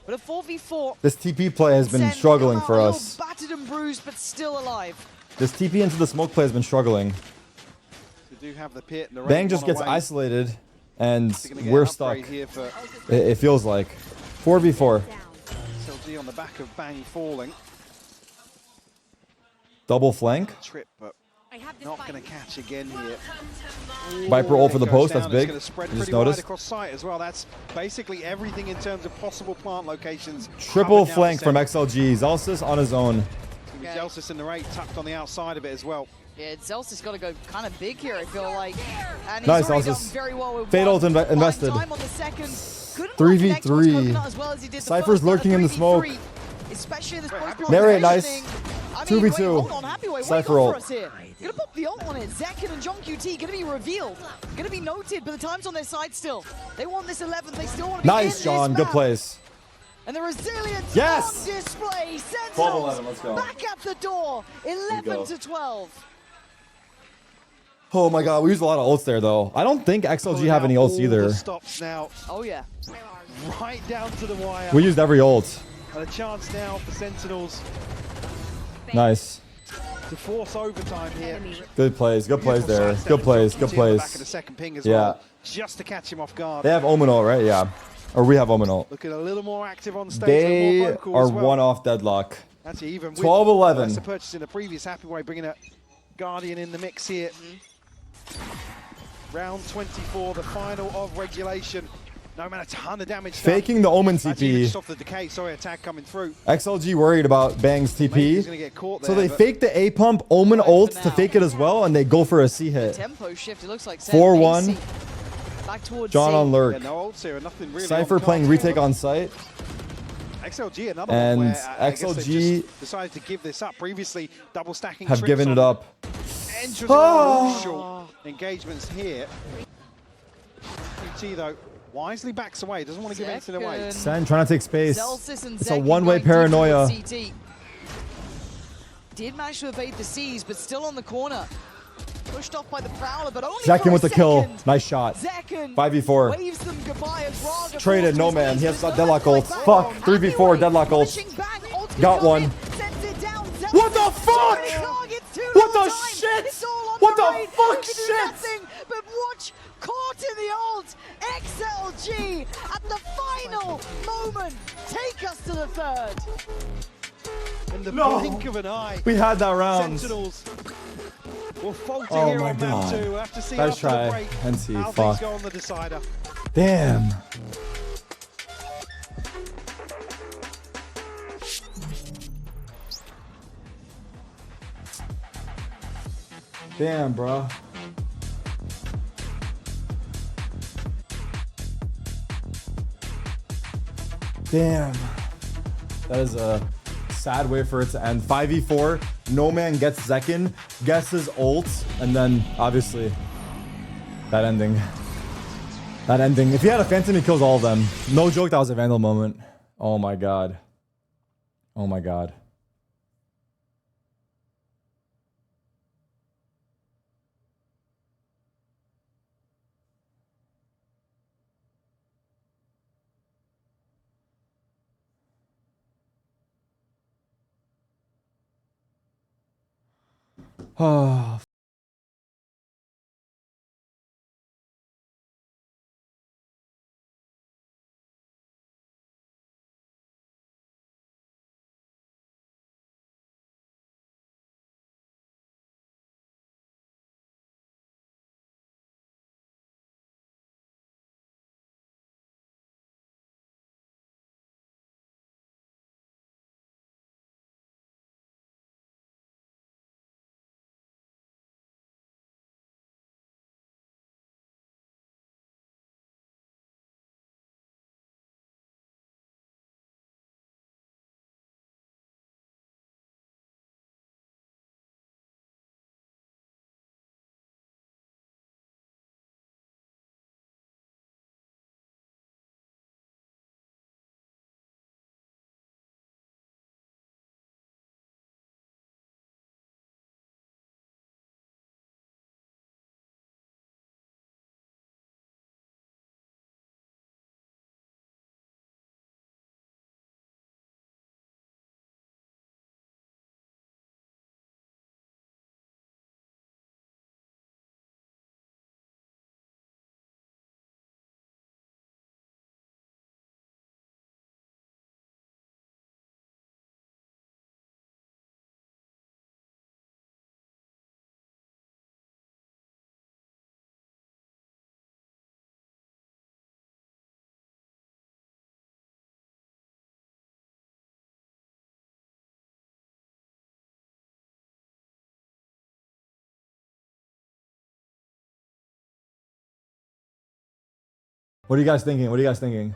But a 4v4. This TP play has been struggling for us. Battered and bruised, but still alive. This TP into the smoke play has been struggling. Do have the pit and the Bang just gets isolated, and we're stuck. It feels like 4v4. SLG on the back of Bang falling. Double flank. Trip, but not going to catch again here. Viper ult for the post. That's big. It's going to spread You just pretty wide noticed. across site as well. That's basically everything in terms of possible plant locations. Triple flank from XLG. Zelsis on his own. Zelsis and the Raid tucked on the outside of it as well. Yeah, Zelsis got to go kind of big here, I feel like. And Nice, he's already Zelsis. done very well with Fatal one. invested. Time on the second. 3v3. As well as he did the Cypher's first, lurking in the smoke. Especially in this post Narrate, nice. I mean, 2v2. wait, hold on, Happy Way, Cypher for ult. us here. Gonna pop the ult on it. Zekin and John QT gonna be revealed. Gonna be noted, but the time's on their side still. They want this 11th. They still want to be Nice, in John. this Good map. plays. And the resilience Yes! on display. 12-11, let's go. Back at the door. 11 to 12. Oh my god, we used a lot of ults there though. I don't think XLG have any ults either. Stops now. Oh yeah. Right down to the wire. We used every ult. And a chance now for Sentinels Nice. to force overtime here. Good plays. Good plays there. Good plays. Good Back of plays. the second ping as Yeah. well, just to catch him off guard. They have Omen ult, right? Yeah. Or we have Omen ult. Looking a little more active on stage. They more vocal are as well. one off deadlock. Actually, even 12-11. That's the purchase in the previous Happy Way, bringing a Guardian in the mix here. Round 24, the final of regulation. No man, a ton of damage. Faking the Omen TP. Just off the decay. Sorry, attack coming through. XLG worried about Bang's Maybe he's TP. gonna get caught So there, they but- fake the A pump, Omen ult to fake it as well, and they go for a C hit. Tempo shift. It looks like 4-1. Back towards John C. on lurk. Yeah, no ults here, nothing really. Cypher on the playing cards. retake on site. XLG, another And one where I guess they've XLG just decided to give this up. Previously, double stacking. Have trips given it on up. Enters Ah. crucial engagements here. QT though wisely backs away. Doesn't want to give anything away. Sen trying to take space. Zelsis and It's a Zekin one-way going deeper with paranoia. CT. Did manage to evade the C's, but still on the corner. pushed off by the Prowler, but only Zekin for with a the kill. second. Nice shot. Zekin 5v4. waves them goodbye as Raga Traded, no falls to his man. knees, He has but deadlock it's ults. not Fuck. back 3v4 deadlock ults. pushing back, ult's Got gonna one. come in, sends it down. What the Zealous, fuck? too many targets, too What little the time. shit? It's all on What the the raid. fuck You can do shit? nothing but watch. Caught in the ult. XLG at the final moment. Take us to the third. In the No. blink of an eye. We had that round. Sentinels will falter Oh here my on map God. 2. We'll have to see Nice after try. the break NC, how things fuck. go on the decider. Damn. Damn, bro. Damn. That is a sad way for it to end. 5v4. No man gets Zekin, guesses ult, and then obviously that ending. That ending. If he had a Phantom, he kills all of them. No joke, that was a Vandal moment. Oh my god. Oh my god. Oh. What are you guys thinking? What are you guys thinking?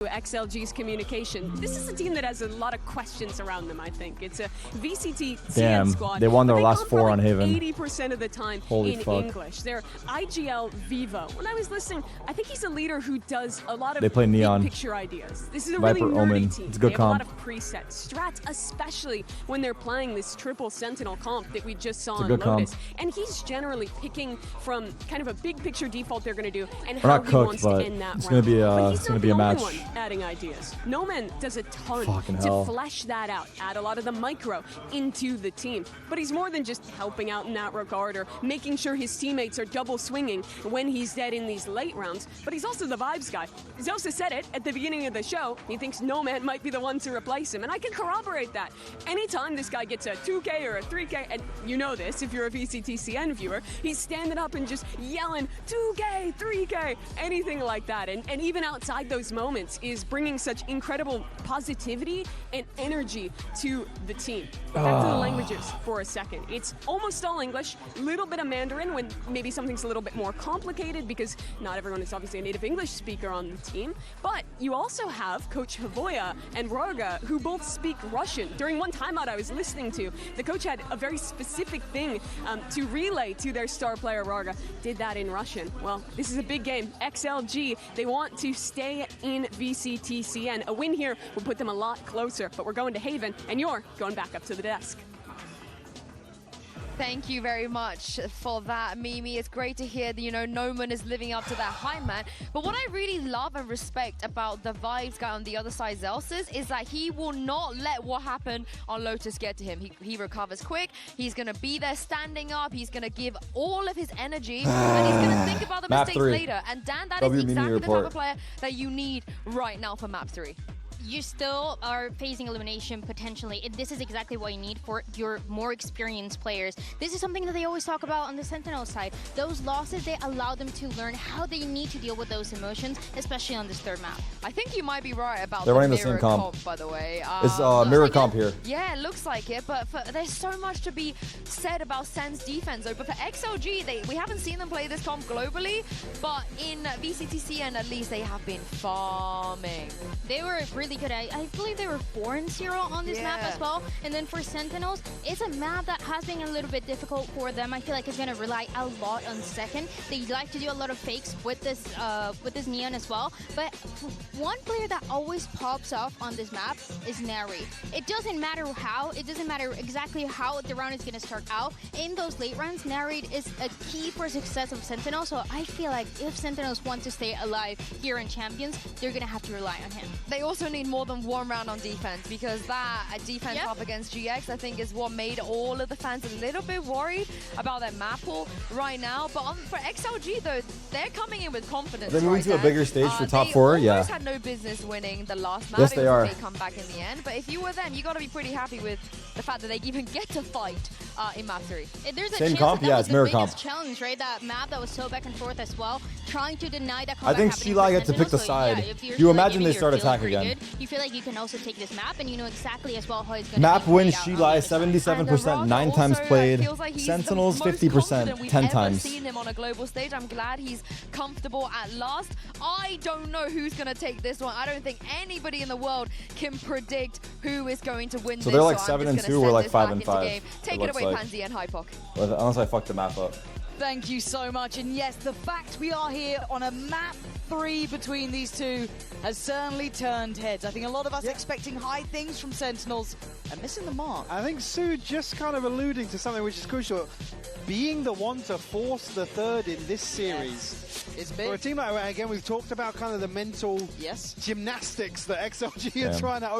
XLG's communication. This is a team that has a lot of questions around them, I think. It's a VCT Damn, CN squad. they won their but last come 4 for on like Haven. 80% of the time Holy in fuck. English. They're IGL Vivo. When I was listening, I think he's a leader who does a lot of They play Neon. big picture ideas. This is a Viper really nerdy Omen. team. It's a good they have a lot comp. of presets. Strats, especially when they're playing this triple Sentinel comp that we just saw It's a on good comp. Lotus. And he's generally picking from kind of a big picture default they're going to do and We're how not he cooked, wants but to end that it's round. gonna be But he's it's gonna not be a the only match. one adding ideas. No Man does a ton Fucking to hell. flesh that out, add a lot of the micro into the team. But he's more than just helping out in that regard or making sure his teammates are double swinging when he's dead in these late rounds. But he's also the vibes guy. Zelsa said it at the beginning of the show. He thinks No Man might be the one to replace him, and I can corroborate that. Anytime this guy gets a 2K or a 3K, and you know this if you're a VCTCN viewer, he's standing up and just yelling 2K, 3K, anything like that. And even outside those moments is bringing such incredible positivity and energy to the team. Back to the languages for a second. It's almost all English, a little bit of Mandarin when maybe something's a little bit more complicated because not everyone is obviously a native English speaker on the team. But you also have Coach Havoya and Roga who both speak Russian. During one timeout I was listening to, the coach had a very specific thing to relay to their star player Roga. Did that in Russian. Well, this is a big game. XLG, they want to stay in VCTCN. A win here would put them a lot closer, but we're going to Haven, and you're going back up to the desk. Thank you very much for that, Mimi. It's great to hear that, you know, Noman is living up to that hype, man. But what I really love and respect about the vibes guy on the other side, Zelsis, is that he will not let what happened on Lotus get to him. He recovers quick. He's going to be there standing up. He's going to give all of his energy, and he's going to think about the Map mistakes 3. later. And Dan, that W is Mimi exactly the type report. of player that you need right now for Map 3. You still are facing elimination potentially. This is exactly what you need for your more experienced players. This is something that they always talk about on the Sentinel side. Those losses, they allow them to learn how they need to deal with those emotions, especially on this third map. I think you might be right about They're the running the mirror same comp. by the way. It's Looks mirror like comp it. here. Yeah, it looks like it, but there's so much to be said about Sen's defense. Though. But for XLG, we haven't seen them play this comp globally, but in VCTCN at least they have been farming. They were really good. I believe they were 4-0 on this map as well. And then for Sentinels, it's a map that has been a little bit difficult for them. I feel like it's going to rely a lot on second. They like to do a lot of fakes with this Neon as well. But one player that always pops off on this map is Nary. It doesn't matter how, it doesn't matter exactly how the round is going to start out. In those late rounds, Nary is a key for success of Sentinel. So I feel like if Sentinels want to stay alive here in Champions, they're going to have to rely on him. They also need more than one round on defense, because that defense up against GX, I think, is what made all of the fans a little bit worried about their map pool right now. But for XLG, though, they're coming in with confidence. They're moving to a bigger stage for top 4, They yeah. almost had no business winning the last map. Yes, It they was a are. big comeback in the end. But if you were them, you got to be pretty happy with the fact that they even get to fight in map 3. There's a Same chance comp? that Yeah, was it's mirror the biggest comp. challenge, right? That map that was so back and forth as well, trying to deny that I comeback think happening Sheila for get to pick the Sentinels. So, side. yeah, if you're You like, imagine maybe they you're start feeling attack pretty again. good, you feel like you can also take this map, and you know exactly as well how it's going Map to be wins played out on Sheila the other side. 77%, 9 times played. Sentinels Most 50%, confident we've 10 ever times. seen him on a global stage. I'm glad he's comfortable at last. I don't know who's going to take this one. I don't think anybody in the world can predict who is going to win So this. they're like I'm 7 just and gonna 2, send we're like this 5 back and into 5. game. Take it away, Pansy and Hypok. Unless I fuck the map up. Thank you so much. And yes, the fact we are here on a map 3 between these two has certainly turned heads. I think a lot of us expecting high things from Sentinels and missing the mark. I think Sue just kind of alluding to something which is crucial. Being the one to force the third in this series. It's big. For a team like, again, we've talked about kind of the mental gymnastics that XLG are trying to